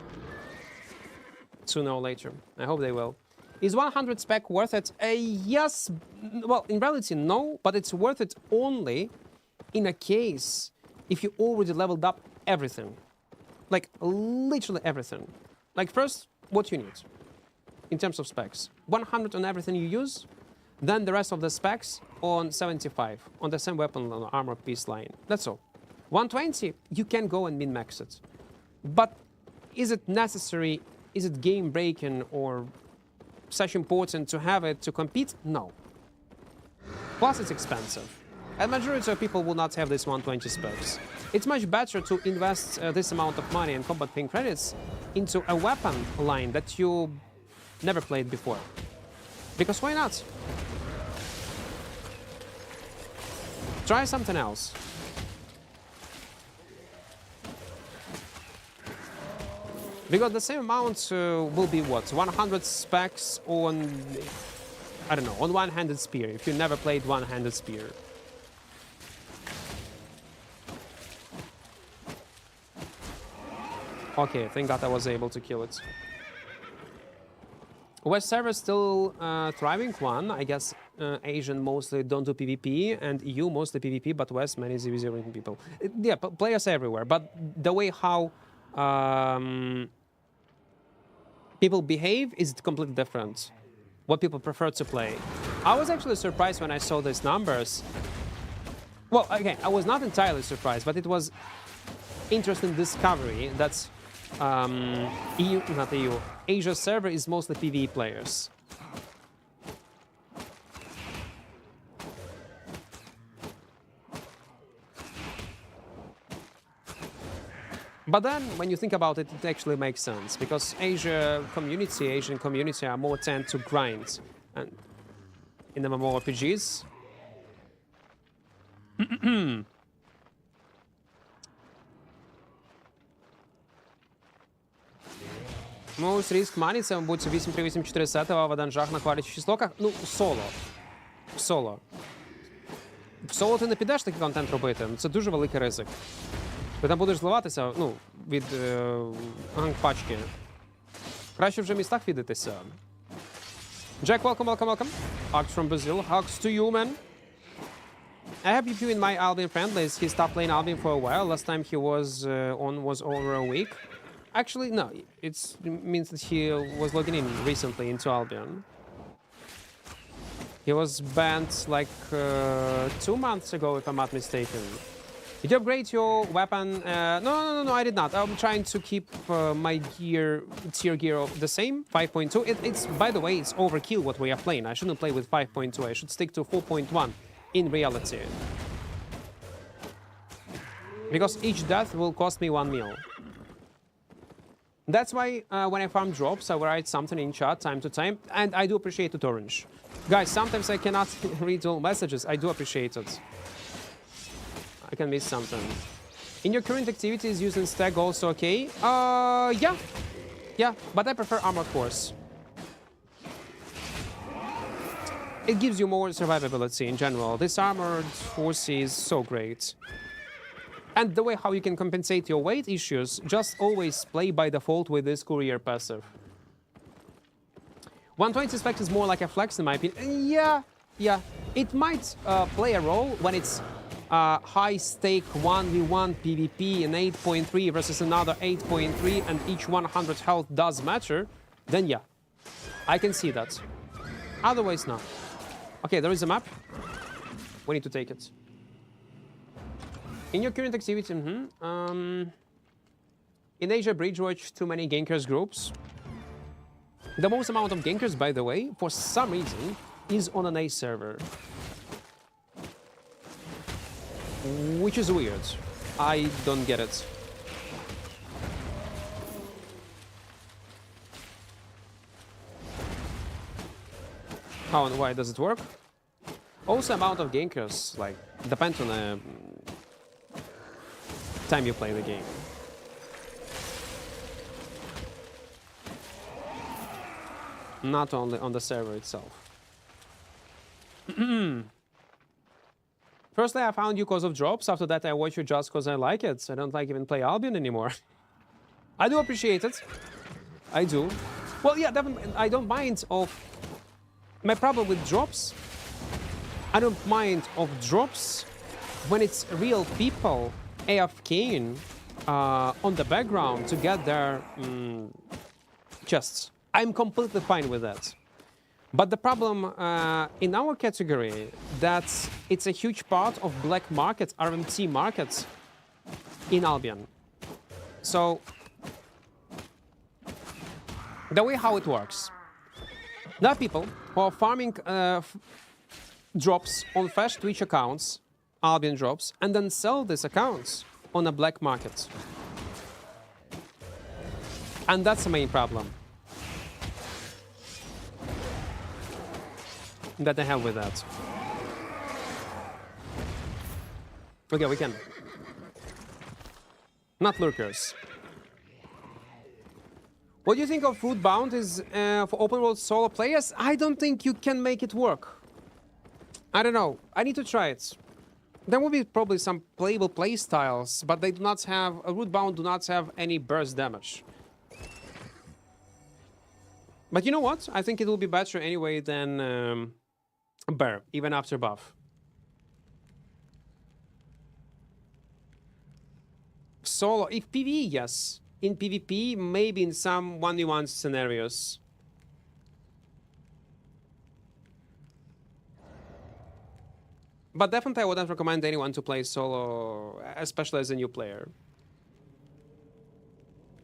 [SPEAKER 1] sooner or later. I hope they will. Is 100 spec worth it? Yes. Well, in reality, no, but it's worth it only in a case if you already leveled up everything. Like, literally everything. Like, first, what you need in terms of specs. 100 on everything you use, then the rest of the specs on 75, on the same weapon on armor piece line. That's all. 120, you can go and min-max it. But is it necessary, is it game-breaking or such important to have it to compete? No. Plus it's expensive. And majority of people will not have this 120 specs. It's much better to invest this amount of money and combat ping credits into a weapon line that you never played before. Because why not? Try something else. Because the same amount will be what? 100 specs on, I don't know, on one-handed spear, if you never played one-handed spear. Okay, thank God I was able to kill it. West server still thriving one. I guess Asian mostly don't do PvP and EU mostly PvP, but West many 0-0 people. Yeah, players everywhere, but the way how people behave is completely different. What people prefer to play. I was actually surprised when I saw these numbers. Well, again, I was not entirely surprised, but it was interesting discovery that Asia server is mostly PvE players. But then, when you think about it, it actually makes sense, because Asian community are more tend to grind. And in the mmorpgs, Most risk money, це, мабуть, 8-3-8-4 в данжах на хвалючих числоках. Ну, соло. Соло. В соло ти не підеш такий контент робити, це дуже великий ризик. Ти там будеш зливатися, ну, від ганг-пачки. Краще вже в містах віддатися. Jack, welcome. Hugs from Brazil. Hugs to you, man. I have you in my Albion friend list. He stopped playing Albion for a while. Last time he was on was over a week. Actually, no. It means that he was logging in recently into Albion. He was banned like 2 months ago, if I'm not mistaken. Did you upgrade your weapon? No, I did not. I'm trying to keep my gear, tier gear the same, 5.2. It's, by the way, it's overkill what we are playing. I shouldn't play with 5.2. I should stick to 4.1 in reality. Because each death will cost me 1 mil. That's why when I farm drops, I will write something in chat time to time. And I do appreciate it, Orange. Guys, sometimes I cannot read all messages. I do appreciate it. I can miss something. In your current activities, using stag also okay? Yeah, but I prefer armored horse. It gives you more survivability in general. This armored horse is so great. And the way how you can compensate your weight issues, just always play by default with this courier passive. 120 spec is more like a flex in my opinion. Yeah. It might play a role when it's high stake 1v1 PvP in 8.3 versus another 8.3 and each 100 health does matter, then yeah, I can see that. Otherwise, no. Okay, there is a map. We need to take it. In your current activity, in Asia Bridgewatch, too many gankers groups. The most amount of gankers, by the way, for some reason, is on an A server. Which is weird. I don't get it. How and why does it work? Also, amount of gankers, like, depends on the time you play the game. Not only on the server itself. Firstly, I found you because of drops. After that, I watch you just because I like it. I don't like even play Albion anymore. I do appreciate it. I do. Well, yeah, definitely. I don't mind of... My problem with drops... I don't mind of drops when it's real people AFKing on the background to get their chests. I'm completely fine with that. But the problem in our category, that it's a huge part of black market, RMT markets in Albion. So, the way how it works, there are people who are farming drops on fresh Twitch accounts, Albion drops, and then sell these accounts on a black market. And that's the main problem that I have with that. Okay, we can. Not lurkers. What do you think of root bounties for open world solo players? I don't think you can make it work. I don't know. I need to try it. There will be probably some playable play styles, but they do not have... A root bound do not have any burst damage. But you know what? I think it will be better anyway than Bear, even after buff. Solo, if PvE, yes. In PvP, maybe in some 1v1 scenarios. But definitely I wouldn't recommend anyone to play solo, especially as a new player.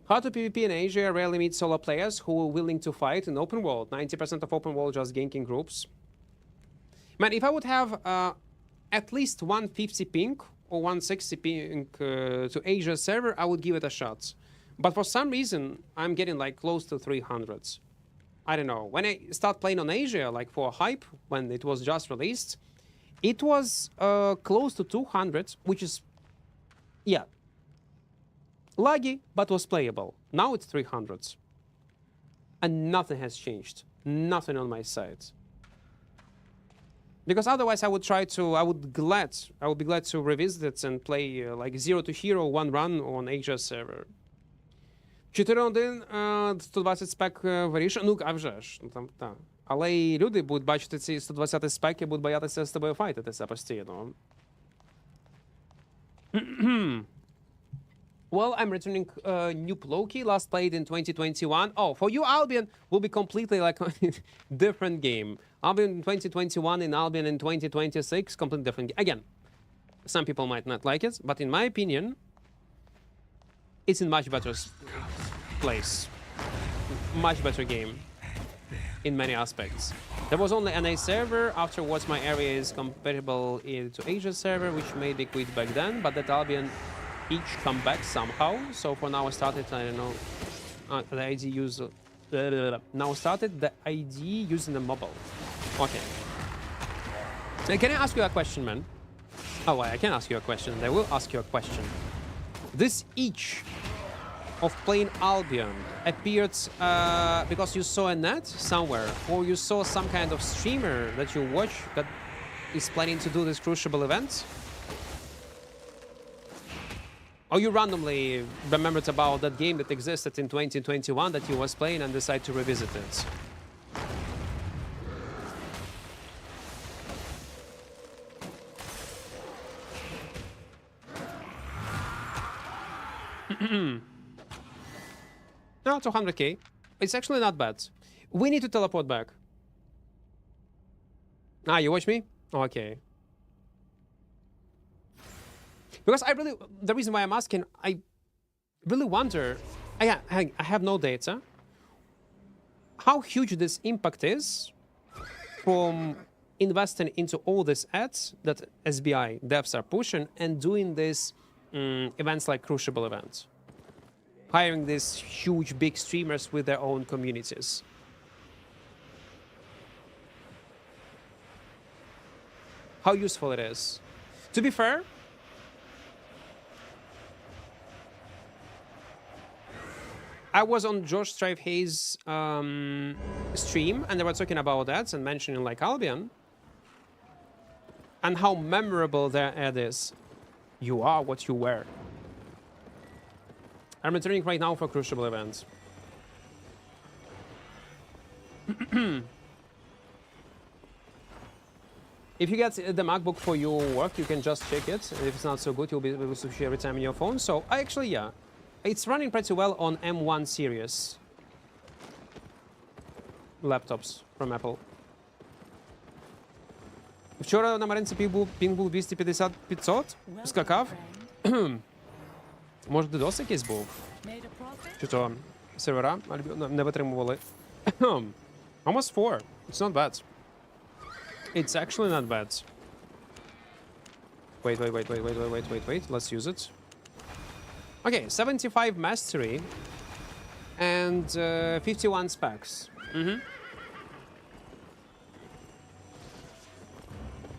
[SPEAKER 1] How to PvP in Asia? Rarely meet solo players who are willing to fight in open world. 90% of open world just ganking groups. Man, if I would have at least 150 ping or 160 ping to Asia server, I would give it a shot. But for some reason, I'm getting like close to 300s. I don't know. When I start playing on Asia, like for hype, when it was just released, it was close to 200, which is, yeah, laggy, but was playable. Now it's 300s. And nothing has changed. Nothing on my side. Because otherwise I would try to, I would be glad to revisit it and play like 0 to hero, one run on Asia server. 4-1, 120 спек вирішує. Ну, а вже ж, ну, там, так. Але і люди будуть бачити ці 120 спеки, будуть боятися з тобою файтитися постійно. Well, I'm returning New Loki, last played in 2021. Oh, for you, Albion will be completely like a different game. Albion in 2021 and Albion in 2026, completely different. Again, some people might not like it, but in my opinion, it's in much better place. Much better game in many aspects. There was only NA server, afterwards my area is compatible to Asia server, which made me quit back then, but that Albion each come back somehow. So for now I started, I don't know, the ID use... now started the ID using the mobile. Okay. Can I ask you a question, man? Oh, I can ask you a question. I will ask you a question. This each of playing Albion appeared because you saw a net somewhere, or you saw some kind of streamer that you watch that is planning to do this crucible event? Or you randomly remembered about that game that existed in 2021 that you was playing and decided to revisit it? No, 200k. It's actually not bad. We need to teleport back. Ah, you watch me? Okay. Because the reason why I'm asking, I really wonder, I have no data, how huge this impact is from investing into all these ads that SBI devs are pushing and doing these events like Crucible events. Hiring these huge big streamers with their own communities. how useful it is. To be fair, I was on Josh Strive Hayes' stream, and they were talking about that and mentioning like Albion and how memorable their ad is. You are what you wear. I'm returning right now for Crucible events. If you get the MacBook for your work, you can just check it. If it's not so good, you'll be able to share every time in your phone. So, actually, yeah. It's running pretty well on M1 series laptops from Apple. Вчора на Маринці пінг був 250-500, скакав. Може, DDoS якийсь був? Чи то сервера не витримували? Almost 4. It's not bad. It's actually not bad. Wait. Let's use it. Okay, 75 mastery and 51 specs.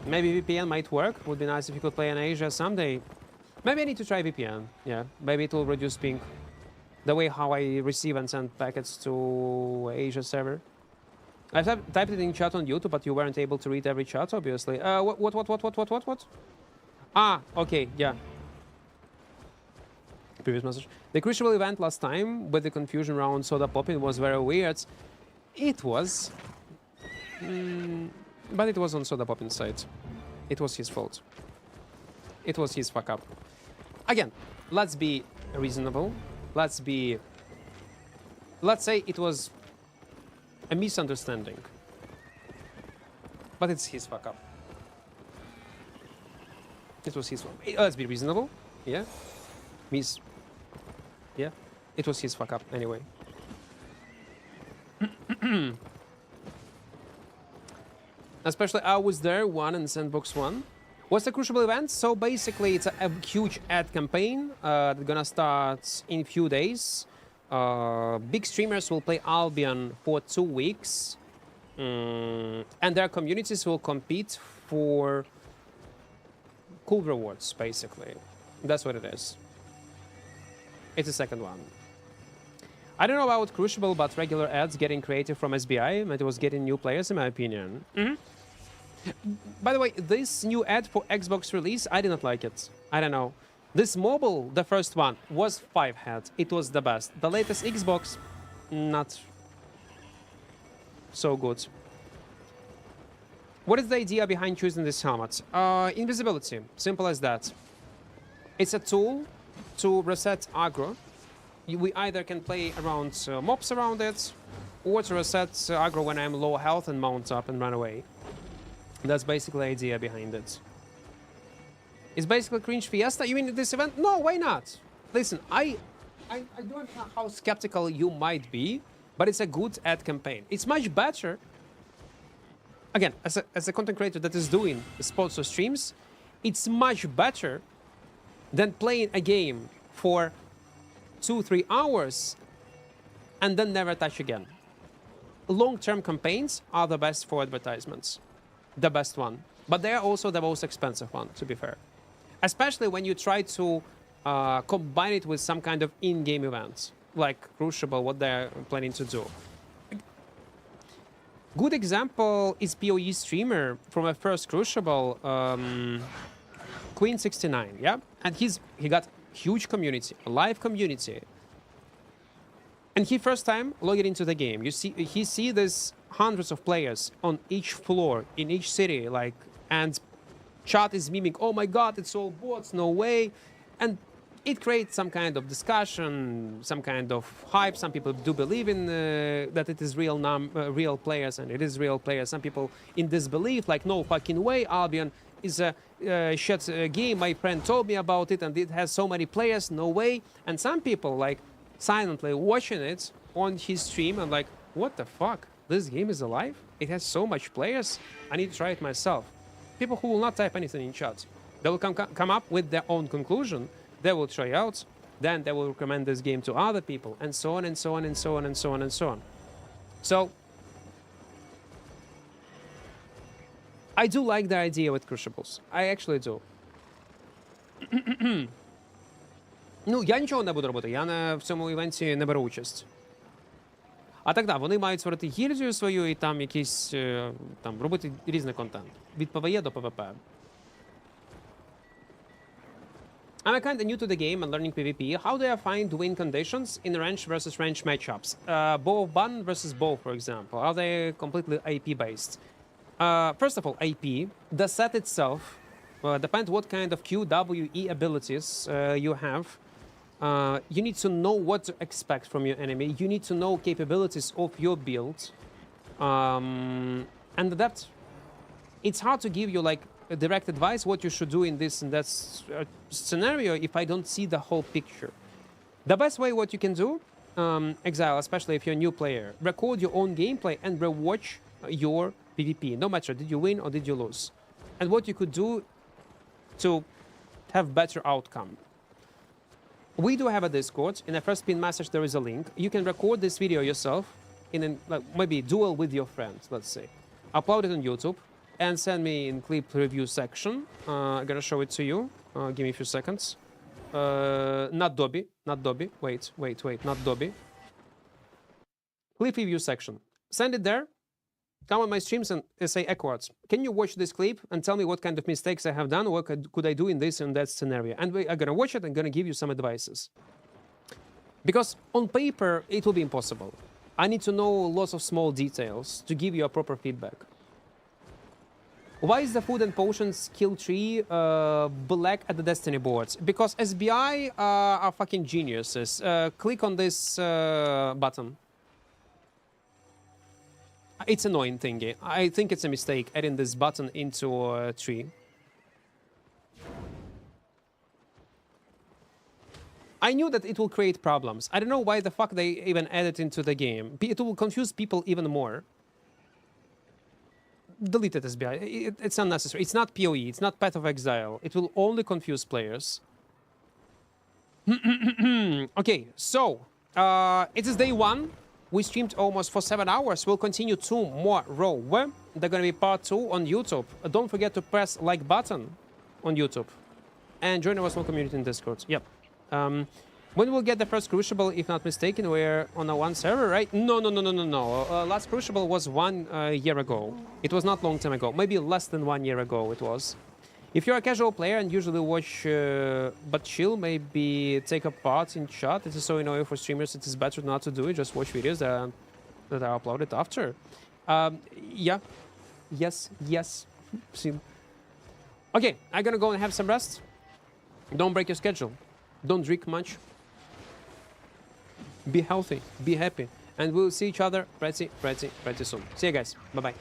[SPEAKER 1] Maybe VPN might work. Would be nice if you could play in Asia someday. Maybe I need to try VPN. Yeah, maybe it will reduce ping. The way how I receive and send packets to Asia server. I typed it in chat on YouTube, but you weren't able to read every chat, obviously. What? Ah, okay, yeah. Previous message. The Crucible event last time with the confusion around soda popping was very weird. It was. But it was on soda popping side. It was his fault. It was his fuck up. Again, let's be reasonable. Let's say it was a misunderstanding. But it's his fuck up. It was his fault. Let's be reasonable. Yeah. Yeah. It was his fuck up anyway. Especially I was there, one in Sandbox 1. What's the Crucible event? So basically it's a huge ad campaign that's gonna start in a few days. Big streamers will play Albion for 2 weeks. And their communities will compete for cool rewards, basically. That's what it is. It's the second one. I don't know about Crucible, but regular ads getting creative from SBI, it was getting new players, in my opinion. By the way, this new ad for Xbox release, I did not like it. I don't know. This mobile, the first one, was 5-head. It was the best. The latest Xbox, not so good. What is the idea behind choosing this helmet? Invisibility. Simple as that. It's a tool to reset aggro. We either can play around mobs around it, or to reset aggro when I'm low health and mount up and run away. That's basically the idea behind it. It's basically cringe fiesta. You mean this event? No, why not? Listen, I don't know how skeptical you might be, but it's a good ad campaign. It's much better. Again, as a content creator that is doing sports or streams, it's much better than playing a game for 2-3 hours and then never touch again. Long-term campaigns are the best for advertisements. The best one. But they are also the most expensive one, to be fair. Especially when you try to combine it with some kind of in-game event, like Crucible, what they're planning to do. Good example is PoE streamer from a first Crucible, Queen69, yeah? And he got huge community, a live community. And he first time logged into the game. He see there's hundreds of players on each floor in each city, like, and chat is miming, oh my god, it's all bots, no way. And it creates some kind of discussion, some kind of hype. Some people do believe in that it is real players, and it is real players. Some people in disbelief, like, no fucking way, Albion is a shit game. My friend told me about it, and it has so many players, no way. And some people, like, silently watching it on his stream and like, what the fuck? This game is alive? It has so much players? I need to try it myself. People who will not type anything in chat. They will come up with their own conclusion. They will try out. Then they will recommend this game to other people, and so on and so on and so on and so on and so on. So I do like the idea with Crucibles. I actually do. Ну, я нічого не буду робити, я в цьому івенті не беру участь. А так, да, вони мають створити гільдію свою і там якийсь, там, робити різний контент. Від PvE до PvP. I'm kind of new to the game and learning PvP. How do I find win conditions in range versus range matchups? Bow button versus bow, for example. Are they completely IP based? First of all, IP. The set itself depends what kind of QWE abilities you have. You need to know what to expect from your enemy. You need to know capabilities of your build. And the depth. It's hard to give you like direct advice what you should do in this and that scenario if I don't see the whole picture. The best way what you can do, Exile, especially if you're a new player, record your own gameplay and rewatch your PvP. No matter did you win or did you lose. And what you could do to have better outcome. We do have a Discord. In the first pin message there is a link. You can record this video yourself in a, like, maybe duel with your friends, let's say. Upload it on YouTube and send me in clip review section. I'm gonna show it to you. Give me a few seconds. Not Dobby. Wait, not Dobby. Clip review section. Send it there. Come on my streams and say, Equart, can you watch this clip and tell me what kind of mistakes I have done? What could I do in this and that scenario? And we are going to watch it and going to give you some advices. Because on paper, it will be impossible. I need to know lots of small details to give you a proper feedback. Why is the food and potions skill tree black at the Destiny boards? Because SBI are fucking geniuses. Click on this button. It's annoying thingy. I think it's a mistake adding this button into a tree. I knew that it will create problems. I don't know why the fuck they even add it into the game. It will confuse people even more. Delete it, SBI. It's unnecessary. It's not PoE. It's not Path of Exile. It will only confuse players. Okay, so it is day 1. We streamed almost for 7 hours. We'll continue 2 more row. They're gonna be part 2 on YouTube. Don't forget to press like button on YouTube. And join our small community in Discord. Yep. When we'll get the first Crucible, if not mistaken, we're on a 1 server, right? No. Last Crucible was 1 year ago. It was not long time ago. Maybe less than 1 year ago it was. If you're a casual player and usually watch but chill, maybe take a part in chat. It is so annoying for streamers. It is better not to do it. Just watch videos that are uploaded after. Yeah. Yes. See. Okay, I'm gonna go and have some rest. Don't break your schedule. Don't drink much. Be healthy. Be happy. And we'll see each other pretty soon. See you guys. Bye-bye.